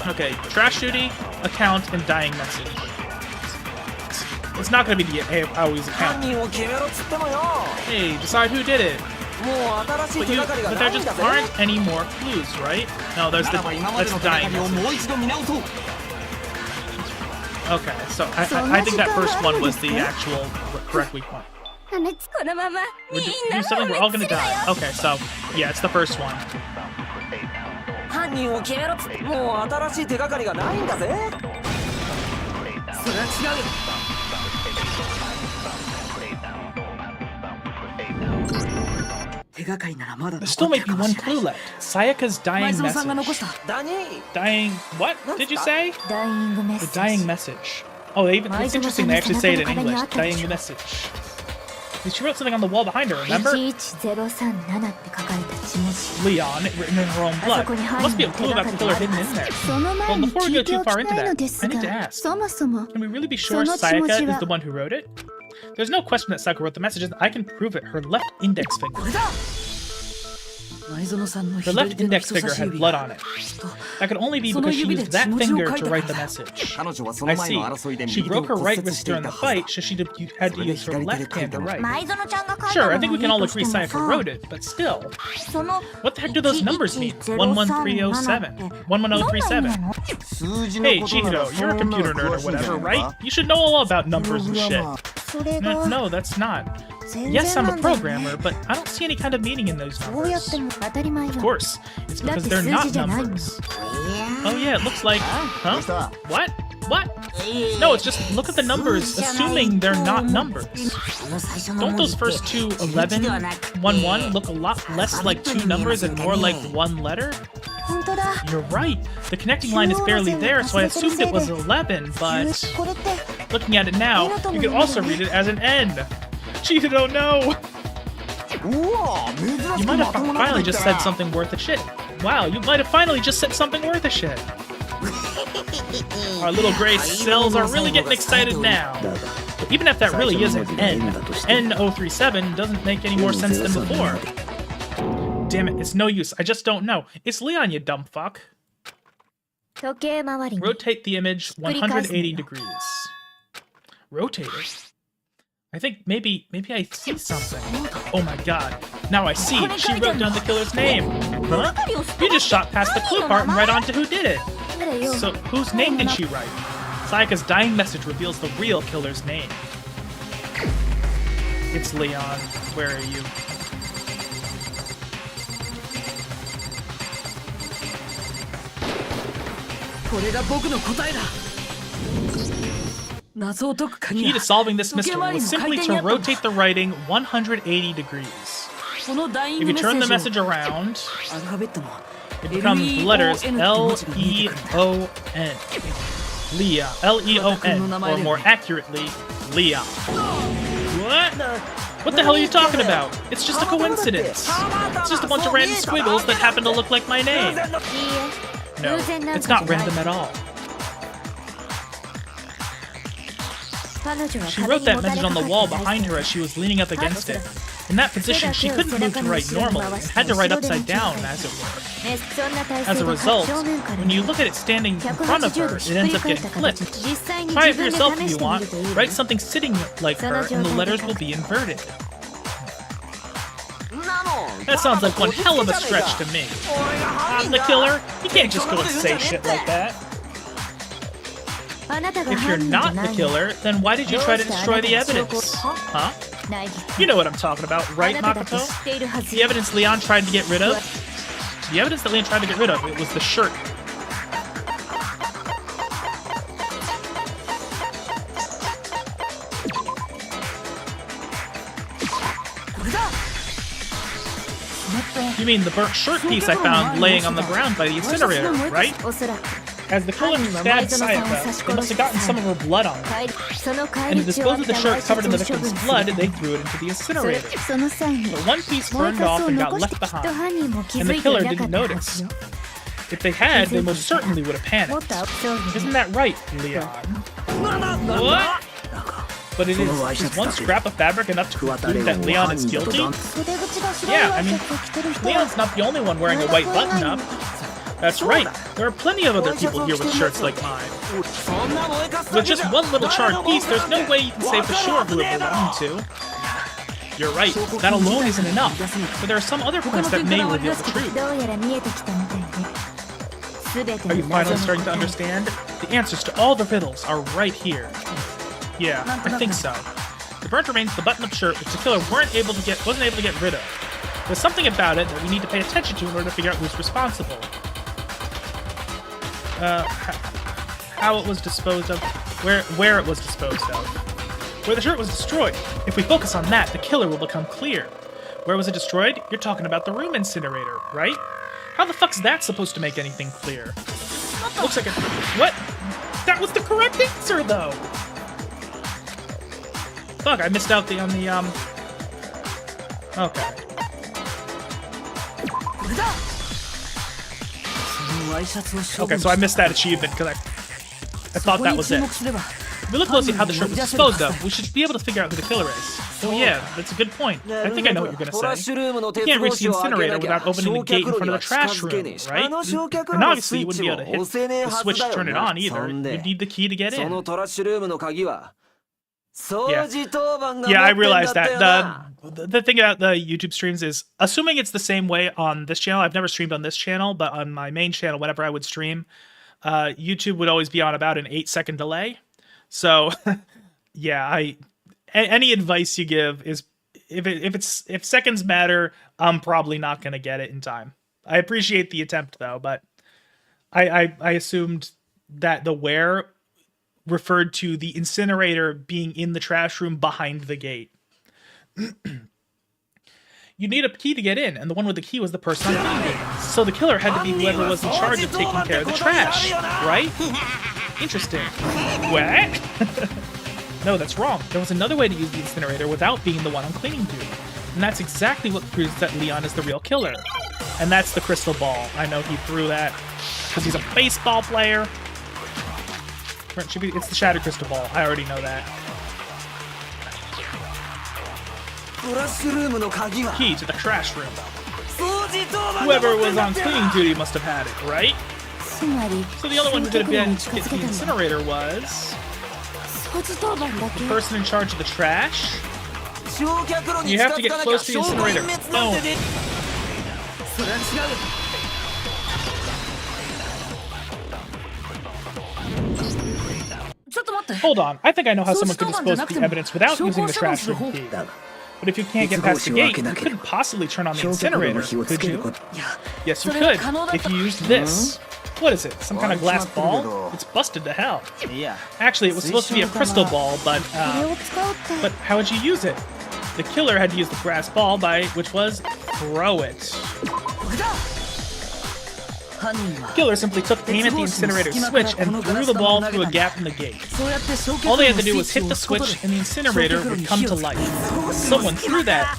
Okay, trash duty, account, and dying message. It's not gonna be the Aoi's account. Hey, decide who did it. But there just aren't any more clues, right? No, that's the dying message. Okay, so I think that first one was the actual correct weak one. We're doing something, we're all gonna die. Okay, so, yeah, it's the first one. There still might be one clue left. Sayaka's dying message. Dying... what did you say? The dying message. Oh, it's interesting they actually say it in English. Dying message. She wrote something on the wall behind her, remember? Leon, written in her own blood. There must be a clue about the killer hidden in there. Well, before we go too far into that, I need to ask. Can we really be sure Sayaka is the one who wrote it? There's no question that Sayaka wrote the messages. I can prove it. Her left index finger. Her left index finger had blood on it. That could only be because she used that finger to write the message. I see. She broke her right wrist during the fight, so she had to use her left hand to write. Sure, I think we can all agree Sayaka wrote it, but still. What the heck do those numbers mean? 11307. 11037. Hey, Chihiro, you're a computer nerd or whatever, right? You should know all about numbers and shit. No, that's not. Yes, I'm a programmer, but I don't see any kind of meaning in those numbers. Of course, it's because they're not numbers. Oh yeah, it looks like... huh? What? What? No, it's just look at the numbers, assuming they're not numbers. Don't those first two 11, 1, 1 look a lot less like two numbers and more like one letter? You're right. The connecting line is barely there, so I assumed it was 11, but... looking at it now, you could also read it as an N. Chihiro, no! You might have finally just said something worth a shit. Wow, you might have finally just said something worth a shit. Our little gray cells are really getting excited now. But even if that really is an N, N037 doesn't make any more sense than before. Damn it, it's no use. I just don't know. It's Leon, you dumb fuck. Rotate the image 180 degrees. Rotate it? I think maybe I see something. Oh my god. Now I see. She wrote down the killer's name. Huh? You just shot past the clue part and right on to who did it. So whose name did she write? Sayaka's dying message reveals the real killer's name. It's Leon. Where are you? Key to solving this mystery was simply to rotate the writing 180 degrees. If you turn the message around, it becomes the letters L-E-O-N. Leah. L-E-O-N. Or more accurately, Leah. What? What the hell are you talking about? It's just a coincidence. It's just a bunch of random squiggles that happen to look like my name. No, it's not random at all. She wrote that message on the wall behind her as she was leaning up against it. In that position, she couldn't move to write normally and had to write upside down, as it were. As a result, when you look at it standing in front of her, it ends up getting flipped. Try it for yourself if you want. Write something sitting like her and the letters will be inverted. That sounds like one hell of a stretch to me. I'm the killer? You can't just go and say shit like that. If you're not the killer, then why did you try to destroy the evidence? Huh? You know what I'm talking about, right, Makoto? The evidence Leon tried to get rid of? The evidence that Leon tried to get rid of, it was the shirt. You mean the burnt shirt piece I found laying on the ground by the incinerator, right? As the killer stabbed Sayaka, they must have gotten some of her blood on it. And to dispose of the shirt covered in the victim's blood, they threw it into the incinerator. But one piece burned off and got left behind, and the killer didn't notice. If they had, they most certainly would have panicked. Isn't that right, Leon? What? But it is one scrap of fabric enough to conclude that Leon is guilty? Yeah, I mean, Leon's not the only one wearing a white button-up. That's right, there are plenty of other people here with shirts like mine. With just one little charred piece, there's no way you can say for sure who it belonged to. You're right, that alone isn't enough, but there are some other points that may reveal the truth. Are you finally starting to understand? The answers to all the riddles are right here. Yeah, I think so. The burnt remains of the button-up shirt which the killer wasn't able to get rid of. There's something about it that we need to pay attention to in order to figure out who's responsible. How it was disposed of, where it was disposed of, where the shirt was destroyed. If we focus on that, the killer will become clear. Where was it destroyed? You're talking about the room incinerator, right? How the fuck's that supposed to make anything clear? Looks like what? That was the correct answer, though. Fuck, I missed out on the Okay. Okay, so I missed that achievement because I thought that was it. If we look closely at how the shirt was disposed of, we should be able to figure out who the killer is. Oh yeah, that's a good point. I think I know what you're gonna say. You can't reach the incinerator without opening the gate in front of the trash room, right? And obviously you wouldn't be able to hit the switch to turn it on either. You'd need the key to get in. Yeah, I realized that. The thing about the YouTube streams is, assuming it's the same way on this channel, I've never streamed on this channel, but on my main channel, whenever I would stream, YouTube would always be on about an 8-second delay. So, yeah, any advice you give is, if seconds matter, I'm probably not gonna get it in time. I appreciate the attempt though, but I assumed that the where referred to the incinerator being in the trash room behind the gate. You need a key to get in, and the one with the key was the person on the gate. So the killer had to be whoever was in charge of taking care of the trash, right? Interesting. What? No, that's wrong. There was another way to use the incinerator without being the one on cleaning duty. And that's exactly what proves that Leon is the real killer. And that's the crystal ball. I know he threw that because he's a baseball player. It's the shattered crystal ball. I already know that. Key to the trash room. Whoever was on cleaning duty must have had it, right? So the only one who could have been hit the incinerator was the person in charge of the trash. You have to get close to the incinerator. Boom. Hold on, I think I know how someone could dispose of the evidence without using the trash room key. But if you can't get past the gate, you couldn't possibly turn on the incinerator, could you? Yes, you could, if you used this. What is it, some kind of glass ball? It's busted to hell. Actually, it was supposed to be a crystal ball, but how would you use it? The killer had to use the brass ball, which was throw it. The killer simply took aim at the incinerator switch and threw the ball through a gap in the gate. All they had to do was hit the switch and the incinerator would come to life. Someone threw a gap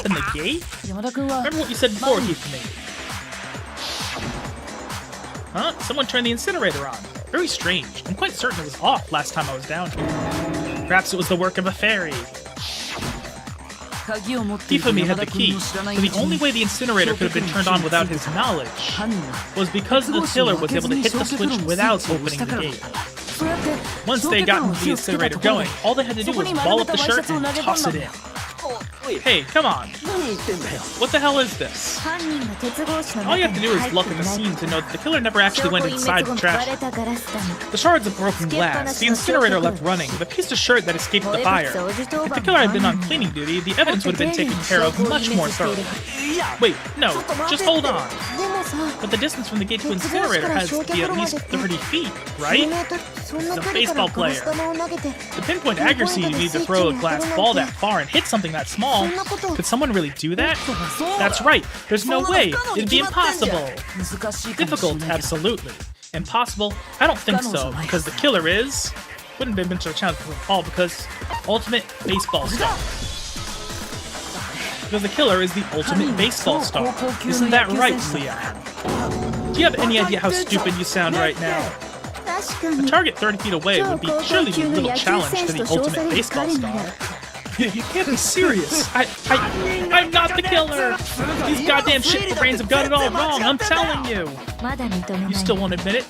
in the gate? Remember what you said before, Heath? Huh? Someone turned the incinerator on. Very strange. I'm quite certain it was off last time I was down here. Perhaps it was the work of a fairy. Hifumi had the key, so the only way the incinerator could have been turned on without his knowledge was because the killer was able to hit the switch without opening the gate. Once they got the incinerator going, all they had to do was ball up the shirt and toss it in. Hey, come on. 何言ってんだよ What the hell is this? 犯人が鉄格子の All you 中 have to に do 入 is って look い at the ない scene to know that the killer never 証 actually 拠 went 隠 inside 滅後 the に割 trash. れたガラス棚 The shards of broken glass, the incinerator left running, the piece of shirt that escaped the fire. If the killer had been on cleaning duty, the evidence would have been taken care of much more thoroughly. Wait, no, just hold on. でもさ But the distance from the gate to incinerator has to be at least 30 feet, right? そんな The 距離か baseball らガラ player. ス玉を投げて The pinpoint accuracy you need to throw a glass ball that far and hit something that small. Could someone really do that? That's right. There's no way. It'd be impossible. 難しいかもしれ Difficult, ないけど absolutely. Impossible? I don't think so, because the killer is... Wouldn't have been such a challenge for Paul, because ultimate baseball star. Because the killer is the ultimate baseball star. Isn't that right, Leah? Do you have any idea how stupid you sound right now? 確か A に target 30 feet away would be surely be a little challenge for the ultimate baseball star. You can't be serious. I'm not the killer. These goddamn shit brains have got it all wrong. I'm telling you. まだ認めない You still won't admit it?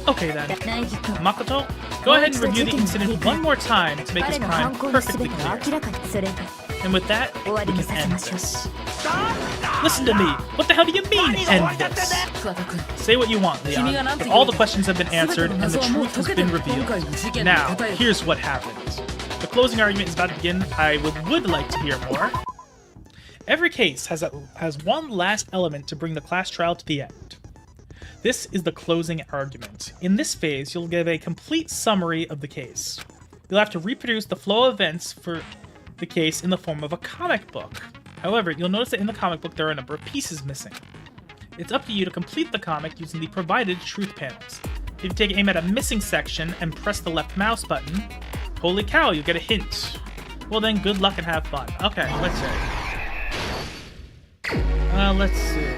Okay then. 苗木君 Makoto, go ahead and review the incident one more time to make this 彼の crime 犯行の perfectly 全てを clear. 明らかにすれば And with that, 終わ we りに can させ end ましょう this. Listen to me. What the hell do you mean end this? 桑田君 Say what you want, Leon. But all the questions have been answered and the truth has been revealed. Now, here's what happened. The closing argument is about to begin. I would like to hear more. Every case has one last element to bring the class trial to the end. This is the closing argument. In this phase, you'll give a complete summary of the case. You'll have to reproduce the flow of events for the case in the form of a comic book. However, you'll notice that in the comic book there are a number of pieces missing. It's up to you to complete the comic using the provided truth panels. If you take aim at a missing section and press the left mouse button, holy cow, you get a hint. Well then, good luck and have fun. Okay, let's see. Let's see.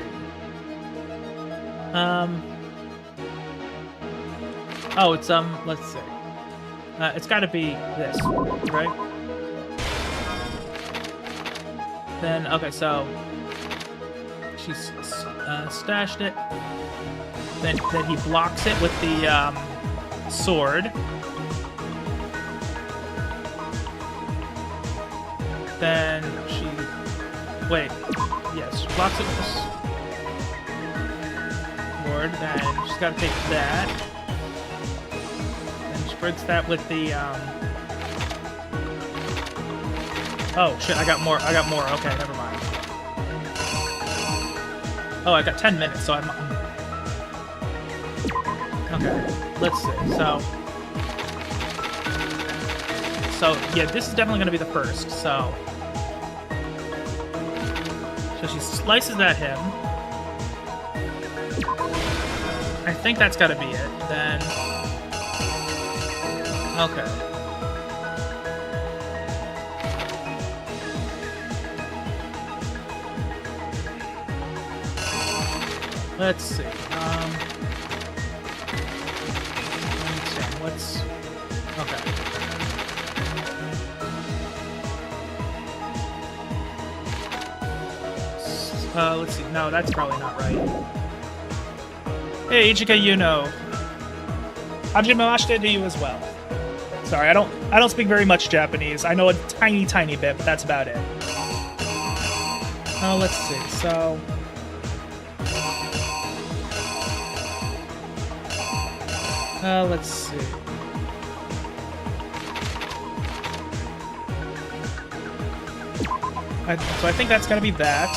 Oh, it's, let's see. It's gotta be this, right? Then, okay, so... She's, stashed it. Then he blocks it with the, sword. Then she... Wait. Yes, she blocks it with the sword. Then she's gotta take that. Then she breaks that with the, Oh, shit, I got more. Okay, never mind. Oh, I got 10 minutes, so I'm... Okay, let's see. So, yeah, this is definitely going to be the first, so... So she slices at him. I think that's got to be it. Then... Okay. Let's see. Let's... Okay. Let's see. No, that's probably not right. Hey, Ichika Yuno. Hajimemashite to you as well. Sorry, I don't speak very much Japanese. I know a tiny bit, but that's about it. Let's see. So... let's see. So I think that's gonna be that.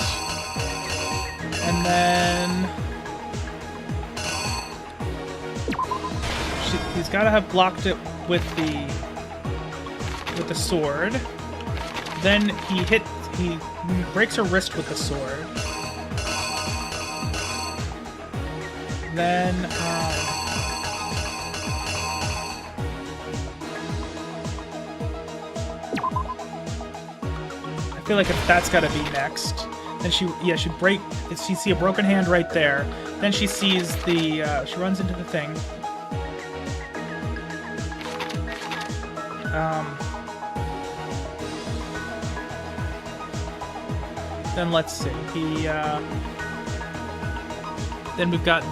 And then... He's gotta have blocked it with the sword. Then he breaks her wrist with the sword. Then, I feel like that's gotta be next. Then she see a broken hand right there. Then she sees she runs into the thing. Then let's see. Then we've got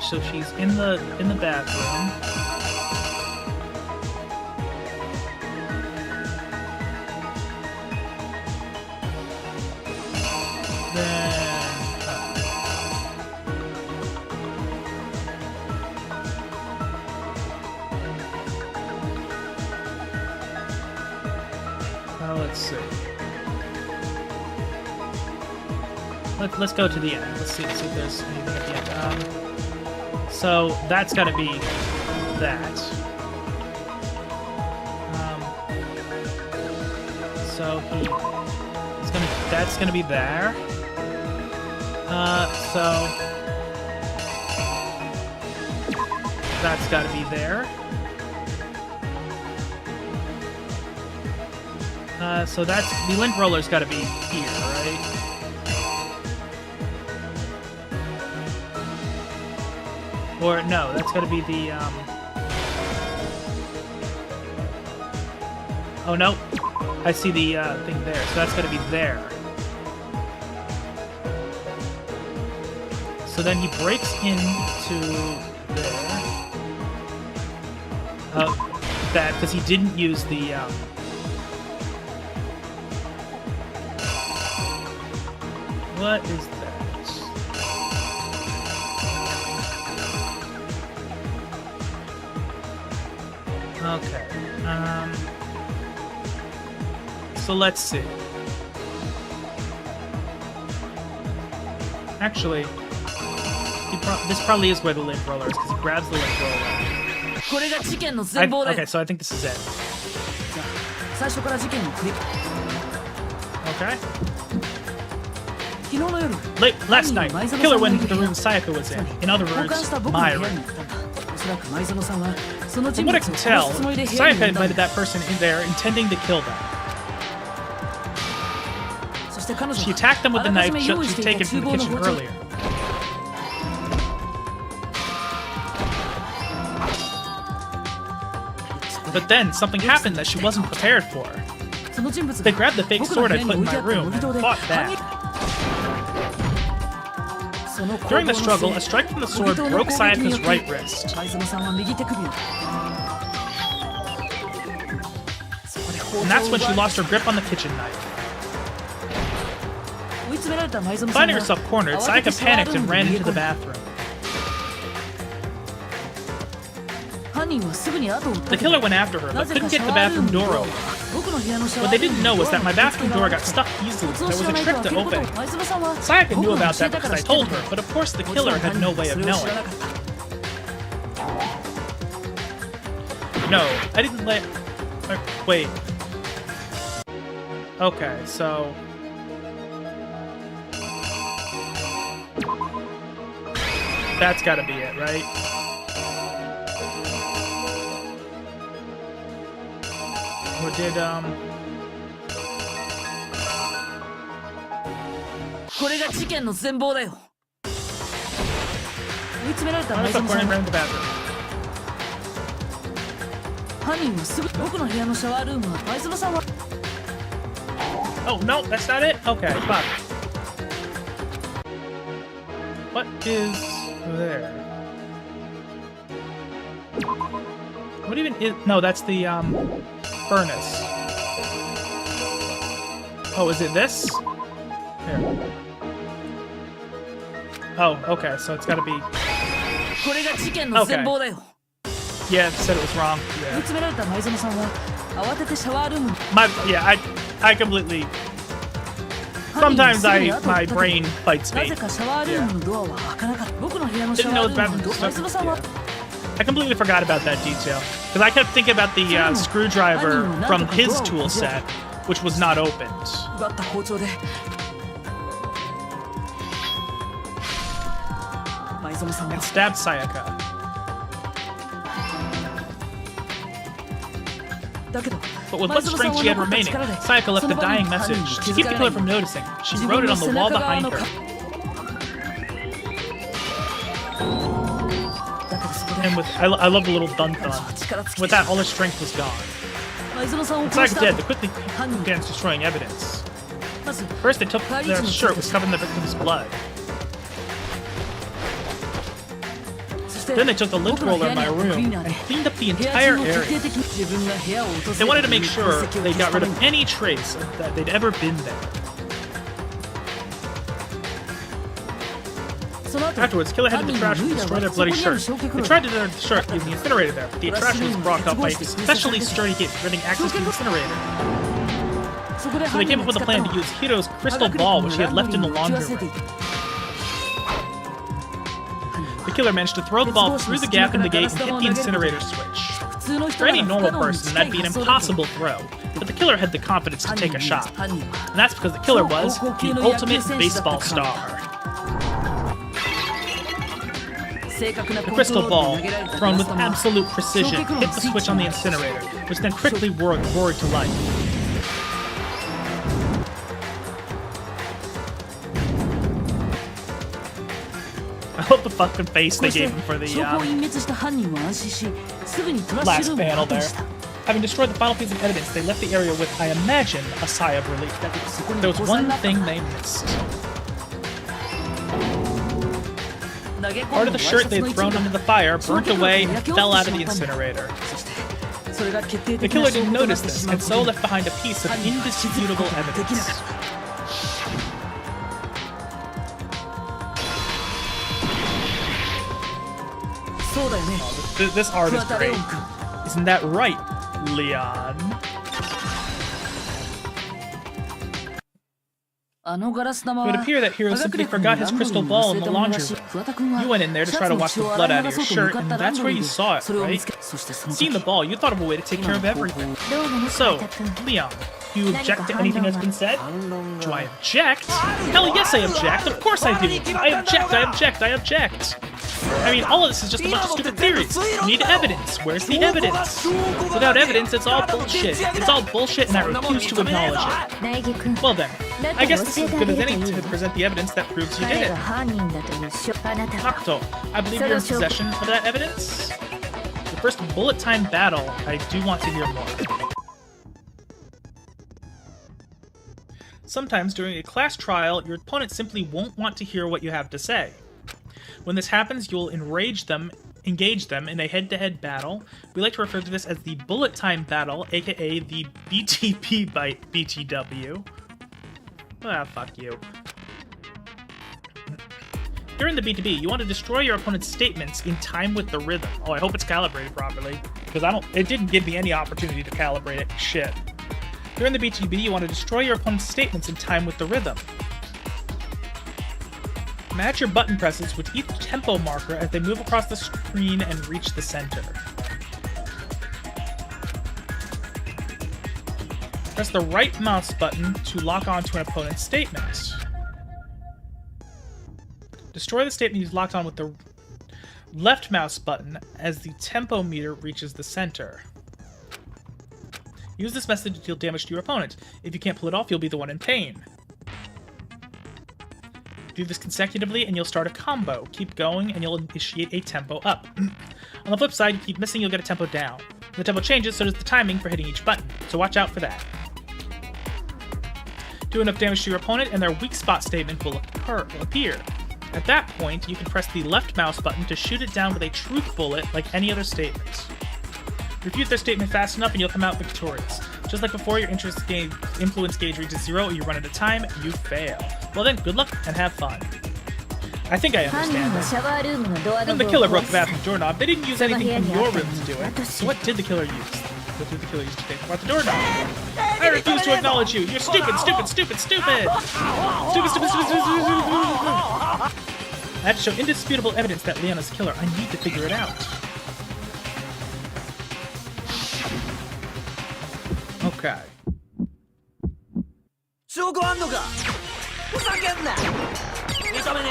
so she's in the bathroom. let's see. Let's go to the end. Let's see if there's anything at the end. So that's got to be that. So that's gonna be there. So that's got to be there. So that's the lint roller's got to be here, right? Or no, that's got to be the Oh no, I see the thing there. So that's got to be there. So then he breaks into there. That because he didn't use the. What is that? Okay. So let's see. Actually, this probably is where the lint roller is because he grabs the lint roller. Okay, so I think this is it. Okay. Last night, the killer went into the room Sayaka was in other words, my room. From what I can tell, Sayaka invited that person in there intending to kill them. She attacked them with the knife she'd taken from the kitchen earlier. But then, something happened that she wasn't prepared for. They grabbed the fake sword I put in my room and fought back. During the struggle, a strike from the sword broke Sayaka's right wrist. And that's when she lost her grip on the kitchen knife. Finding herself cornered, Sayaka panicked and ran into the bathroom. The killer went after her, but couldn't get the bathroom door open. What they didn't know was that my bathroom door got stuck easily. There was a trick to open it. Sayaka knew about that because I told her, but of course the killer had no way of knowing. No, I didn't let... Wait. Okay, so... That's gotta be it, right? Or did, Oh, that's up corner around the bathroom. Oh, no, that's not it? Okay, fuck. What is there? What even is... No, that's the, furnace. Oh, is it this? Here. Oh, okay, so it's gotta be... Okay. Yeah, it said it was wrong. Yeah. I completely... Sometimes my brain fights me. Yeah. Didn't know it was bad. Yeah. I completely forgot about that detail. Because I kept thinking about the screwdriver from his tool set, which was not opened. And stabbed Sayaka. But with what strength she had remaining, Sayaka left a dying message to keep the killer from noticing. She wrote it on the wall behind her. And with I love the little dun-dun. With that, all her strength was gone. When Sayaka dead, they quickly began destroying evidence. First, they took their shirt was covered in the victim's blood. Then they took the lint roller in my room and cleaned up the entire area. They wanted to make sure they got rid of any trace that they'd ever been there. Afterwards, Killer headed to the trash and destroyed their bloody shirt. They tried to destroy the shirt using the incinerator there, but the trash was blocked up by a specially sturdy gate, preventing access to the incinerator. So they came up with a plan to use Hiro's crystal ball, which he had left in the laundry room. The killer managed to throw the ball through the gap in the gate and hit the incinerator switch. For any normal person, that'd be an impossible throw, but the killer had the confidence to take a shot. And that's because the killer was the ultimate baseball star. The crystal ball, thrown with absolute precision, hit the switch on the incinerator, which then quickly roared to life. I love the fucking face they gave him for the last panel there. Having destroyed the final piece of evidence, they left the area with, I imagine, a sigh of relief. There was one thing they missed. Part of the shirt they had thrown into the fire burnt away and fell out of the incinerator. The killer didn't notice this, and so left behind a piece of indisputable evidence. Oh, this art is great. Isn't that right, Leon? It would appear that Hiro simply forgot his crystal ball in the laundry room. You went in there to try to wash the blood out of your shirt, and that's where you saw it, right? Seeing the ball, you thought of a way to take care of everything. So, Leon, do you object to anything that's been said? Do I object? Hell yes I object, of course I do! I object! I mean, all of this is just a bunch of stupid theories. You need evidence. Where's the evidence? Without evidence, it's all bullshit. It's all bullshit, and I refuse to acknowledge it. Well then, I guess this is as good as any to present the evidence that proves you did it. Makoto, I believe you're in possession of that evidence? The first bullet time battle, I do want to hear more. Sometimes during a class trial, your opponent simply won't want to hear what you have to say. When this happens, you'll engage them in a head-to-head battle. We like to refer to this as the bullet time battle, aka the BTP by BTW. Ah, fuck you. During the BTB, you want to destroy your opponent's statements in time with the rhythm. Oh, I hope it's calibrated properly, because it didn't give me any opportunity to calibrate it. Shit. During the BTB, you want to destroy your opponent's statements in time with the rhythm. Match your button presses with each tempo marker as they move across the screen and reach the center. Press the right mouse button to lock onto an opponent's statement. Destroy the statement you've locked on with the left mouse button as the tempo meter reaches the center. Use this method to deal damage to your opponent. If you can't pull it off, you'll be the one in pain. Do this consecutively and you'll start a combo. Keep going and you'll initiate a tempo up. On the flip side, you keep missing, you'll get a tempo down. When the tempo changes, so does the timing for hitting each button, so watch out for that. Do enough damage to your opponent and their weak spot statement will appear. At that point, you can press the left mouse button to shoot it down with a truth bullet like any other statement. Refute their statement fast enough and you'll come out victorious. Just like before, your influence gauge reaches 0, you run out of time, you fail. Well then, good luck and have fun. I think I understand this. When the killer broke the bathroom doorknob, they didn't use anything from your room to do it. So what did the killer use? What did the killer use to take apart the doorknob? I refuse to acknowledge you! You're stupid, stupid, stupid, stupid! Stupid, stupid, stupid, stupid, stupid, stupid! I have to show indisputable evidence that Leon is a killer. I need to figure it out. Okay. 証拠あんのかふざけんな見た目ね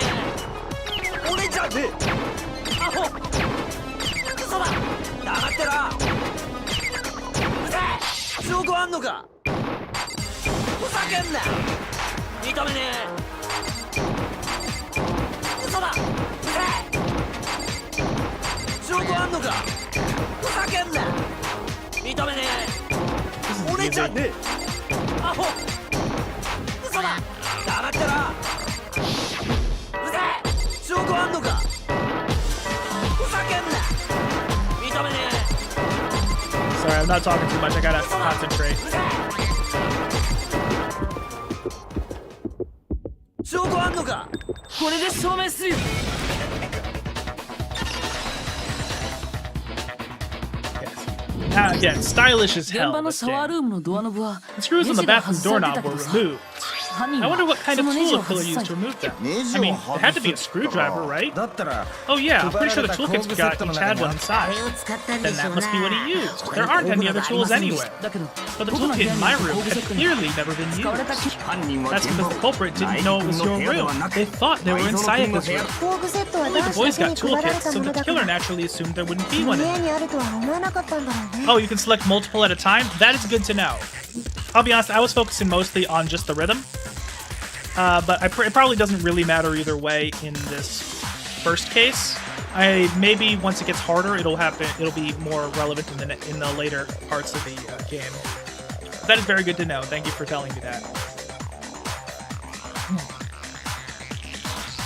俺じゃねえアホ嘘だ黙ってろうぜえ証拠あんのかふざけんな見た目ね嘘だうぜえ証拠あんのかふざけんな見た目ね俺じゃねえアホ嘘だ黙ってろうぜえ証拠あんのかふざけんな認めねえ Sorry, I'm not talking too much, I gotta concentrate. 証拠あんのかこれで証明するよ Yes. Again, stylish as 現 hell. 場の This シャワー game. ルームのドアノブは The screws on the ネジが bathroom 外されて doorknob たけ were どさ removed. 犯人 I は wonder what kind そ of のネジ tool を a 外 killer さ used to ない remove them. ネジ I を mean, 外 it had to す be a って screwdriver, right? だったら Oh yeah, I'm 配 pretty ら sure れ the た toolkit's 工具セッ got トの each 中 had に one は inside. これを使ったんで Then しょ that う must be what ね he used. 他 There に aren't 道具 any な other どありま tools せんでし anywhere. ただけど But the 僕の部 toolkit 屋 in に my あった room 工具セ had ットには clearly never been 使われた used. 犯人は That's 現場 because the culprit 内 didn't know it 藤 was 君 your の部屋では room. なく They thought they were in 内藤君の Sayaka's 部屋 room. 工具セットは Only 男 the 子 boys だけ got に配られ toolkits, た so もの the だか killer ら naturally assumed there wouldn't こ be の one 部 in 屋 there. にあるとは思わなかったんだろうね Oh, you can select multiple at a time? That is good to know. I'll be honest, I was focusing mostly on just the rhythm. But it probably doesn't really matter either way in this first case. Maybe once it gets harder, it'll be more relevant in the later parts of the game. That is very good to know. Thank you for telling me that.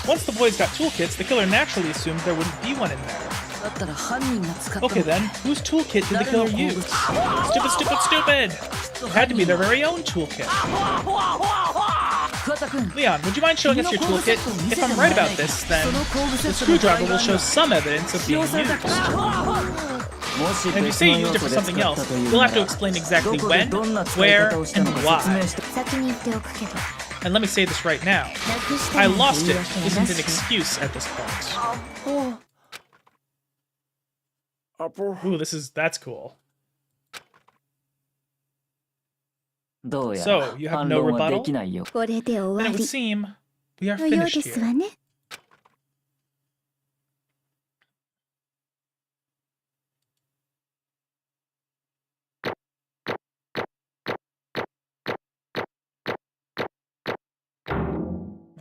Once the boys got toolkits, the killer naturally assumed there wouldn't be one in there. だったら犯人が使った Okay then, whose toolkit did the killer use? Stupid, stupid, stupid! It had to be their very own toolkit. 桑田君 Leon, would you mind showing us your toolkit? If I'm right about this, then the screwdriver will show some evidence of being used. And if you say you used it for something else, you'll have to explain exactly when, where, and why. 先に言っておくけど And let me say this right now. なくした I なんて lost 言 it い訳は isn't な an し excuse at this point. Ooh, that's cool. どうや So, ら you have 反 no 論はで rebuttal? きないよ。これで Then 終 it わ would り seem we are のよう finished です here. わね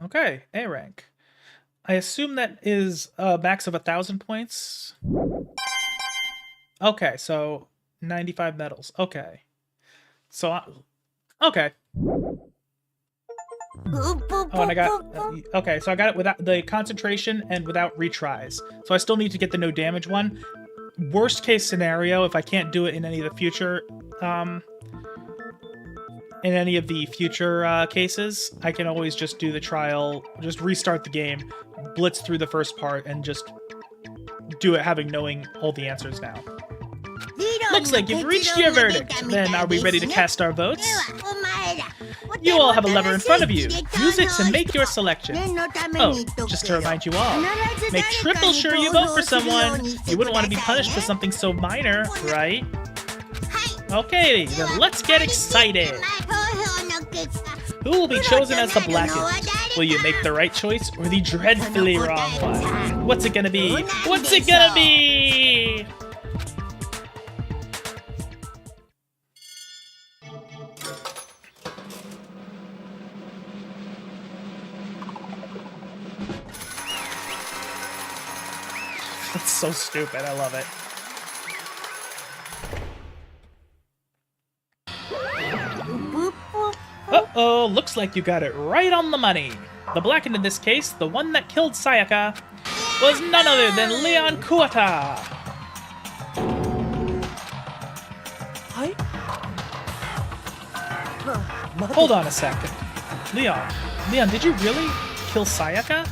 Okay, A rank. I assume that is a max of 1,000 points. Okay, so 95 medals. Okay. So, okay. Oh, and I got... okay, so I got it without the concentration and without retries. So I still need to get the no damage one. Worst case scenario, if I can't do it in any of the future... in any of the future cases, I can always just do the trial, just restart the game, blitz through the first part, and just do it knowing all the answers now. Looks like you've reached your verdict. Then are we ready to cast our votes? You all have a lever in front of you. Use it to make your selection. Oh, just to remind you all, make triple sure you vote for someone. You wouldn't want to be punished for something so minor, right? Okay, then let's get excited. Who will be chosen as the blackened? Will you make the right choice or the dreadfully wrong one? What's it gonna be? What's it gonna be? That's so stupid. I love it. Uh-oh, looks like you got it right on the money. The blackened in this case, the one that killed Sayaka, was none other than Leon Kuwata. Hold on a second. Leon, did you really kill Sayaka?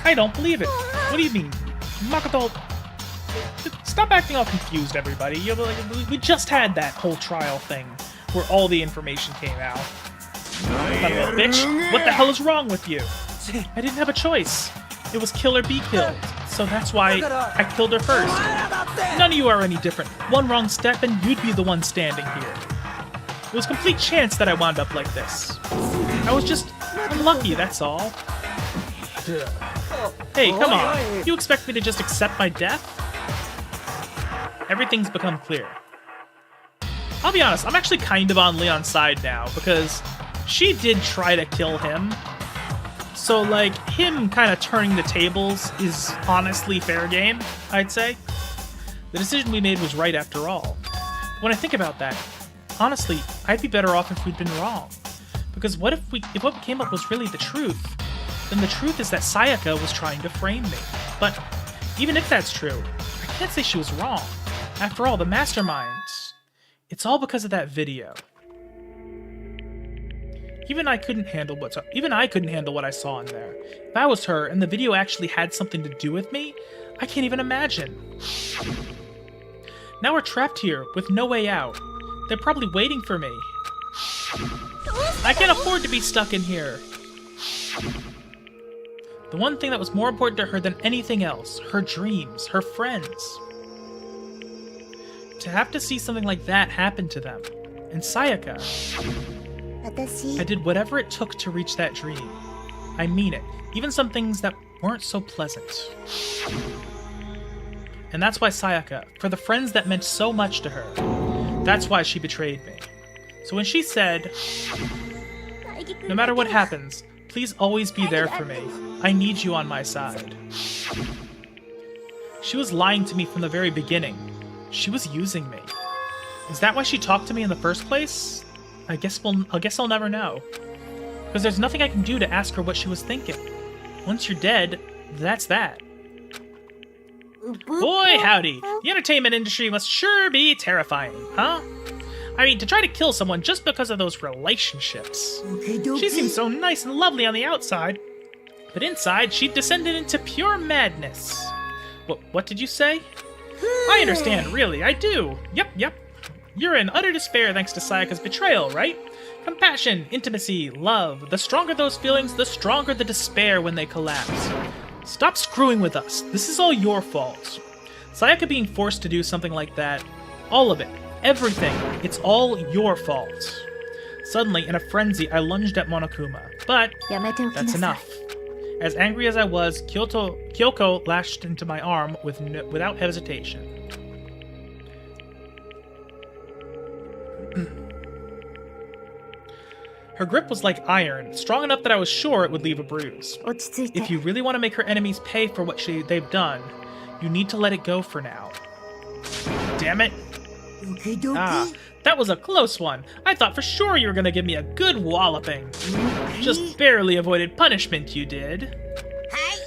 I don't believe it. What do you mean? Makoto... Stop acting all confused, everybody. We just had that whole trial thing where all the information came out. Son of a bitch, what the hell is wrong with you? I didn't have a choice. It was kill or be killed. So that's why I killed her first. None of you are any different. One wrong step and you'd be the one standing here. It was complete chance that I wound up like this. I was just unlucky, that's all. Hey, come on. You expect me to just accept my death? Everything's become clear. I'll be honest, I'm actually kind of on Leon's side now, because she did try to kill him. So, like, him kind of turning the tables is honestly fair game, I'd say. The decision we made was right after all. When I think about that, honestly, I'd be better off if we'd been wrong. Because what if what came up was really the truth? Then the truth is that Sayaka was trying to frame me. But even if that's true, I can't say she was wrong. After all, the masterminds... It's all because of that video. Even I couldn't handle what I saw in there. If I was her and the video actually had something to do with me, I can't even imagine. Now we're trapped here, with no way out. They're probably waiting for me. I can't afford to be stuck in here. The one thing that was more important to her than anything else, her dreams, her friends. To have to see something like that happen to them. And Sayaka. 私 I did whatever it took to reach that dream. I mean it, even some things that weren't so pleasant. And that's why Sayaka, for the friends that meant so much to her, that's why she betrayed me. So when she said, no matter what happens, please always be there for me. I need you on my side. She was lying to me from the very beginning. She was using me. Is that why she talked to me in the first place? I guess I'll never know. Because there's nothing I can do to ask her what she was thinking. Once you're dead, that's that. Boy, howdy. The entertainment industry must sure be terrifying, huh? I mean, to try to kill someone just because of those relationships. She seems so nice and lovely on the outside, but inside she descended into pure madness. What did you say? I understand, really, I do. Yep. You're in utter despair thanks to Sayaka's betrayal, right? Compassion, intimacy, love. The stronger those feelings, the stronger the despair when they collapse. Stop screwing with us. This is all your fault. Sayaka being forced to do something like that, all of it, everything, it's all your fault. Suddenly, in a frenzy, I lunged at Monokuma, but やめておきなさい that's enough. As angry as I was, Kyoko lashed into my arm without hesitation. Her grip was like iron, strong enough that I was sure it would leave a bruise. 落ち着いて If you really want to make her enemies pay for what they've done, you need to let it go for now. Damn it. Ah, that was a close one. I thought for sure you were gonna give me a good walloping. Just barely avoided punishment, you did.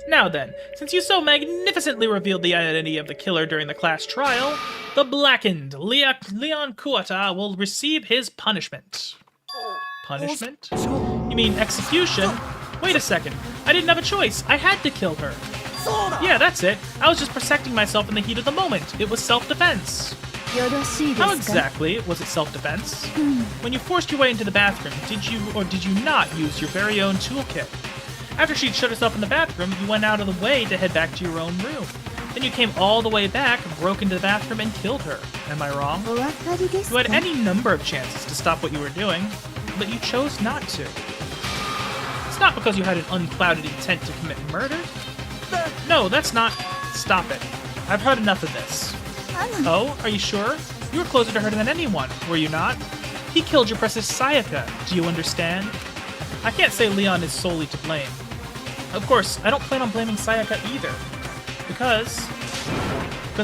Now then, since you so magnificently revealed the identity of the killer during the class trial, the blackened Leon Kuata will receive his punishment. Punishment? You mean execution? Wait a second. I didn't have a choice. I had to kill her. Yeah, that's it. I was just protecting myself in the heat of the moment. It was self-defense. よろしいですか How exactly was it self-defense? When you forced your way into the bathroom, did you or did you not use your very own toolkit? After she'd shut herself in the bathroom, you went out of the way to head back to your own room. Then you came all the way back, broke into the bathroom, and killed her. Am I wrong? お分かりです You か had any number of chances to stop what you were doing, but you chose not to. It's not because you had an unclouded intent to commit murder. No, that's not... Stop it. I've heard enough of this. Oh, are you sure? You were closer to her than anyone, were you not? He killed your precious Sayaka, do you understand? I can't say Leon is solely to blame. Of course, I don't plan on blaming Sayaka either. Because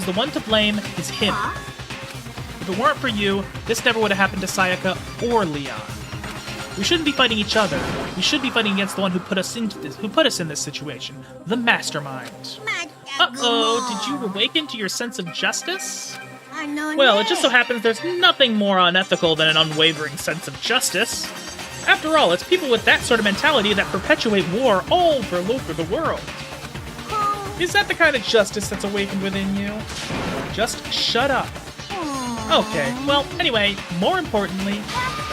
the one to blame is him. If it weren't for you, this never would have happened to Sayaka or Leon. We shouldn't be fighting each other. We should be fighting against the one who put us in this situation, the mastermind. Uh-oh, did you awaken to your sense of justice? Well, it just so happens there's nothing more unethical than an unwavering sense of justice. After all, it's people with that sort of mentality that perpetuate war all over the world. Is that the kind of justice that's awakened within you? Just shut up. Okay, well, anyway, more importantly,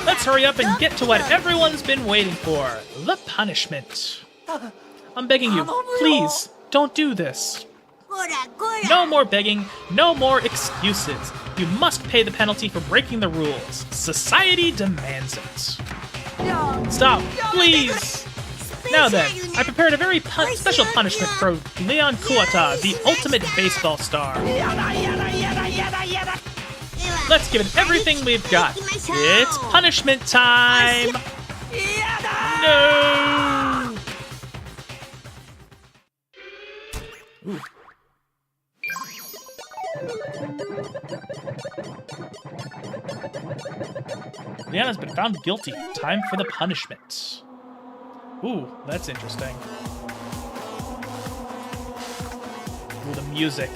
let's hurry up and get to what everyone's been waiting for, the punishment. I'm begging you, please, don't do this. No more begging, no more excuses. You must pay the penalty for breaking the rules. Society demands it. Stop, please! Now then, I prepared a very special punishment for Leon Kuata, the ultimate baseball star. Let's give it everything we've got. It's punishment time! No! Ooh. Leon has been found guilty. Time for the punishment. Ooh, that's interesting. Ooh, the music.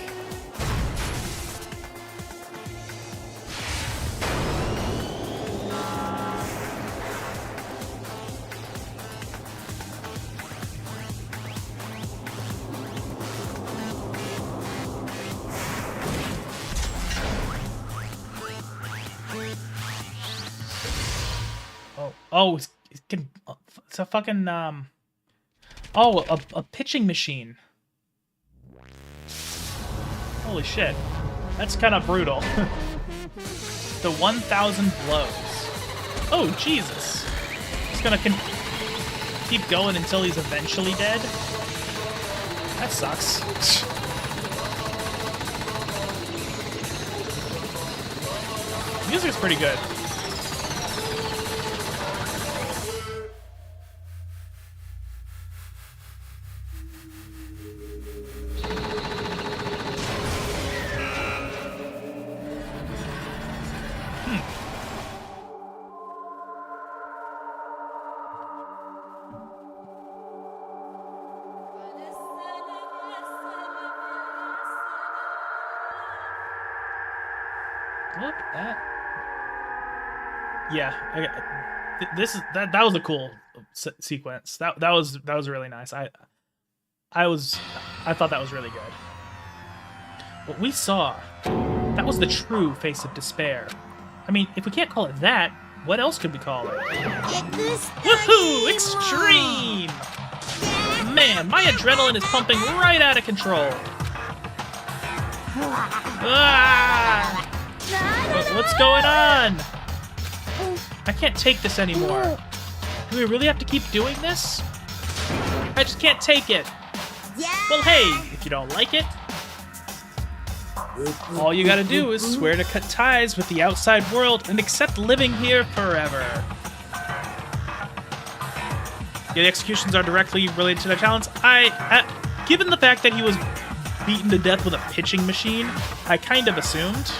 Oh, it's a fucking oh, a pitching machine. Holy shit, that's kind of brutal. The 1,000 blows. Oh Jesus! He's gonna keep going until he's eventually dead. That sucks. Music's pretty good. Look at that. Yeah, that was a cool sequence. That was really nice. I thought that was really good. What we saw, that was the true face of despair. I mean, if we can't call it that, what else could we call it? Woohoo! Extreme! Man, my adrenaline is pumping right out of control. Ah! What's going on? I can't take this anymore. Do we really have to keep doing this? I just can't take it. Well, hey, if you don't like it, all you gotta do is swear to cut ties with the outside world and accept living here forever. Yeah, the executions are directly related to the challenge. Given the fact that he was beaten to death with a pitching machine, I kind of assumed.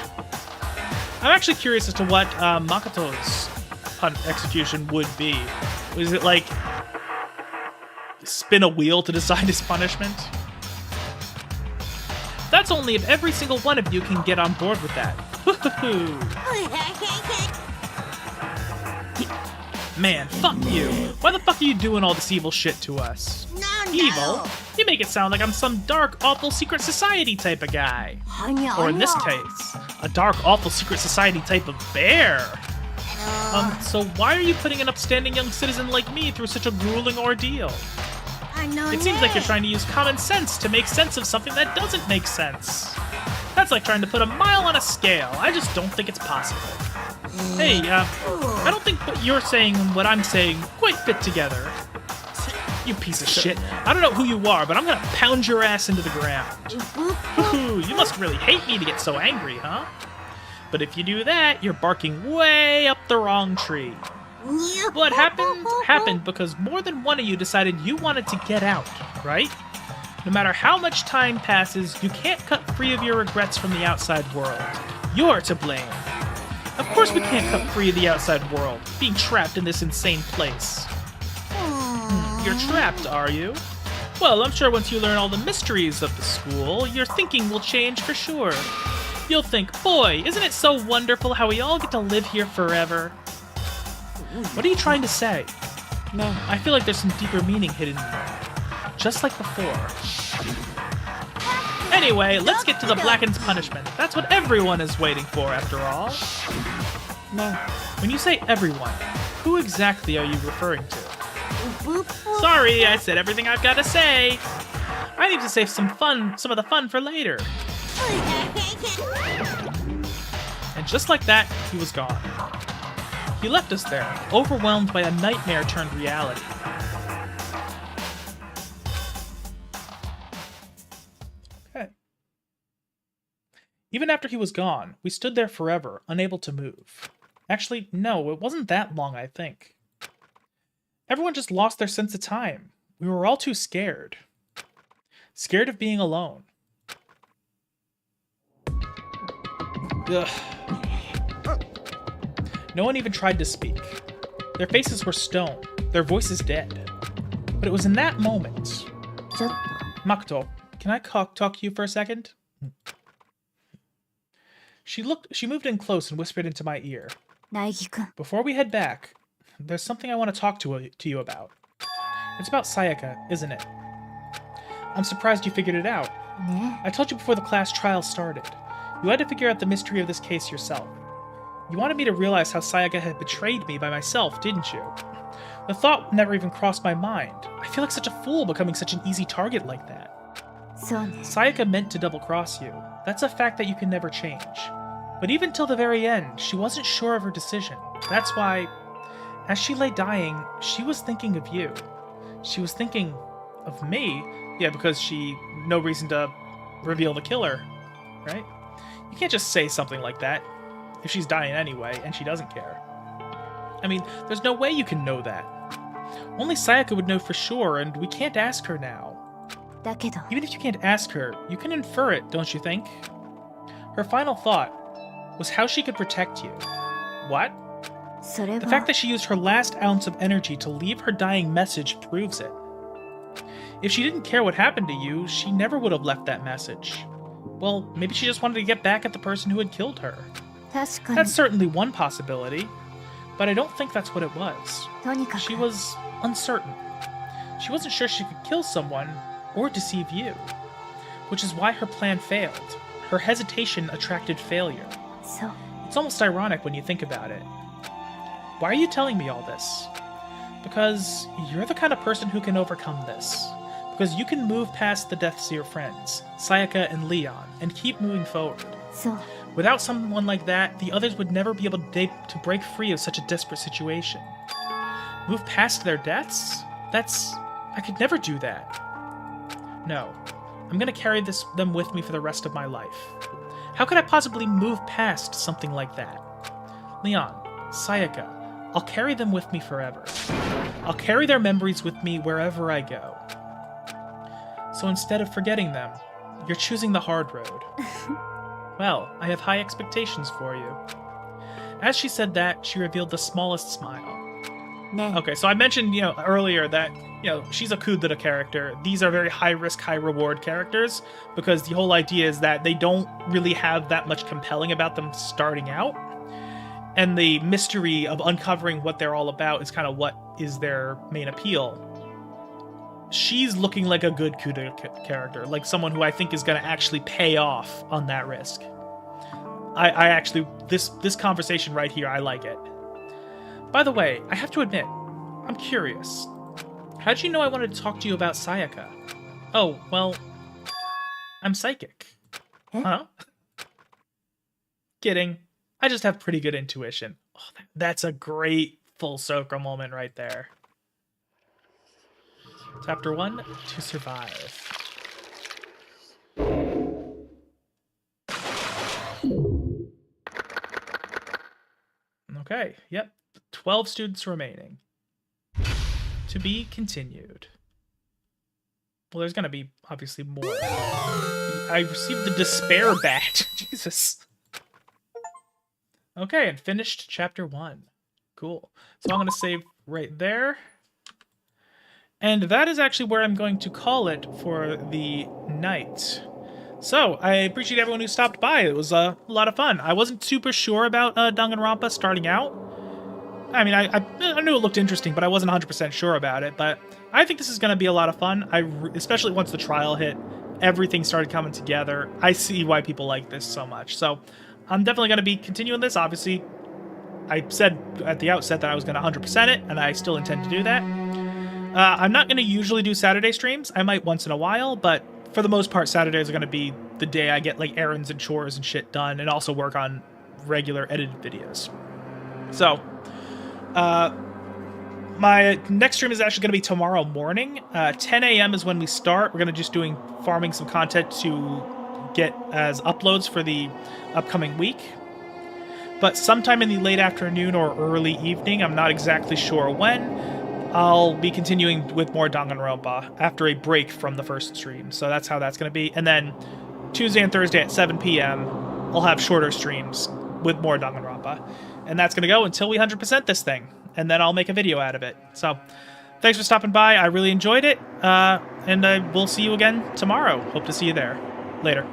I'm actually curious as to what Makoto's execution would be. Was it like spin a wheel to decide his punishment? That's only if every single one of you can get on board with that. Man, fuck you. Why the fuck are you doing all this evil shit to us? Evil? You make it sound like I'm some dark, awful secret society type of guy. Or in this case, a dark, awful secret society type of bear. So why are you putting an upstanding young citizen like me through such a grueling ordeal? It seems like you're trying to use common sense to make sense of something that doesn't make sense. That's like trying to put a mile on a scale. I just don't think it's possible. Hey, I don't think what you're saying and what I'm saying quite fit together. You piece of shit. I don't know who you are, but I'm gonna pound your ass into the ground. You must really hate me to get so angry, huh? But if you do that, you're barking way up the wrong tree. What happened because more than one of you decided you wanted to get out, right? No matter how much time passes, you can't cut free of your regrets from the outside world. You're to blame. Of course we can't cut free of the outside world, being trapped in this insane place. You're trapped, are you? Well, I'm sure once you learn all the mysteries of the school, your thinking will change for sure. You'll think, boy, isn't it so wonderful how we all get to live here forever? What are you trying to say? No, I feel like there's some deeper meaning hidden in there. Just like before. Anyway, let's get to the Blackened's punishment. That's what everyone is waiting for, after all. No. When you say everyone, who exactly are you referring to? Sorry, I said everything I've got to say. I need to save some of the fun for later. And just like that, he was gone. He left us there, overwhelmed by a nightmare turned reality. Okay. Even after he was gone, we stood there forever, unable to move. Actually, no, it wasn't that long, I think. Everyone just lost their sense of time. We were all too scared. Scared of being alone. Ugh. No one even tried to speak. Their faces were stone, their voices dead. But it was in that moment... Makoto, can I talk to you for a second? She moved in close and whispered into my ear. Before we head back, there's something I want to talk to you about. It's about Sayaka, isn't it? I'm surprised you figured it out. I told you before the class trial started. You had to figure out the mystery of this case yourself. You wanted me to realize how Sayaka had betrayed me by myself, didn't you? The thought never even crossed my mind. I feel like such a fool becoming such an easy target like that. そうね。 Sayaka meant to double-cross you. That's a fact that you can never change. But even till the very end, she wasn't sure of her decision. That's why, as she lay dying, she was thinking of you. She was thinking of me. Yeah, because no reason to reveal the killer, right? You can't just say something like that if she's dying anyway and she doesn't care. I mean, there's no way you can know that. Only Sayaka would know for sure, and we can't ask her now. だけど、 Even if you can't ask her, you can infer it, don't you think? Her final thought was how she could protect you. What? それ The は fact that she used her last ounce of energy to leave her dying message proves it. If she didn't care what happened to you, she never would have left that message. Well, maybe she just wanted to get back at the person who had killed her. 確かに That's certainly one possibility, but I don't think that's what it was. とにかく She was uncertain. She wasn't sure she could kill someone or deceive you, which is why her plan failed. Her hesitation attracted failure. そう It's almost ironic when you think about it. Why are you telling me all this? Because you're the kind of person who can overcome this. Because you can move past the deaths of your friends, Sayaka and Leon, and keep moving forward. そう Without someone like that, the others would never be able to break free of such a desperate situation. Move past their deaths? I could never do that. No. I'm gonna carry them with me for the rest of my life. How could I possibly move past something like that? Leon, Sayaka, I'll carry them with me forever. I'll carry their memories with me wherever I go. So instead of forgetting them, you're choosing the hard road. Well, I have high expectations for you. As she said that, she revealed the smallest smile. ね Okay, so I mentioned, earlier that, she's a kudera character. These are very high-risk, high-reward characters, because the whole idea is that they don't really have that much compelling about them starting out. And the mystery of uncovering what they're all about is kind of what is their main appeal. She's looking like a good kudera character, like someone who I think is going to actually pay off on that risk. I actually, this conversation right here, I like it. By the way, I have to admit, I'm curious. How'd you know I wanted to talk to you about Sayaka? Oh, well, I'm psychic. Eh? Huh? Kidding. I just have pretty good intuition. Oh, that's a great full circle moment right there. Chapter 1, To Survive. Okay, yep. 12 students remaining. To be continued. Well, there's gonna be, obviously, more. I received the Despair Badge. Jesus. Okay, and finished Chapter 1. Cool. So I'm gonna save right there. And that is actually where I'm going to call it for the night. So, I appreciate everyone who stopped by. It was a lot of fun. I wasn't super sure about Danganronpa starting out. I mean, I knew it looked interesting, but I wasn't 100% sure about it. But I think this is going to be a lot of fun, especially once the trial hit. Everything started coming together. I see why people like this so much. So, I'm definitely going to be continuing this. Obviously, I said at the outset that I was going to 100% it, and I still intend to do that. I'm not going to usually do Saturday streams. I might once in a while, but for the most part, Saturdays are going to be the day I get like errands and chores and shit done, and also work on regular edited videos. So, my next stream is actually going to be tomorrow morning. 10 a.m. is when we start. We're going to just doing farming some content to get as uploads for the upcoming week. But sometime in the late afternoon or early evening, I'm not exactly sure when, I'll be continuing with more Danganronpa after a break from the first stream. So that's how that's going to be. And then Tuesday and Thursday at 7 p.m., I'll have shorter streams with more Danganronpa. And that's going to go until we 100% this thing. And then I'll make a video out of it. So thanks for stopping by. I really enjoyed it. And we'll see you again tomorrow. Hope to see you there. Later.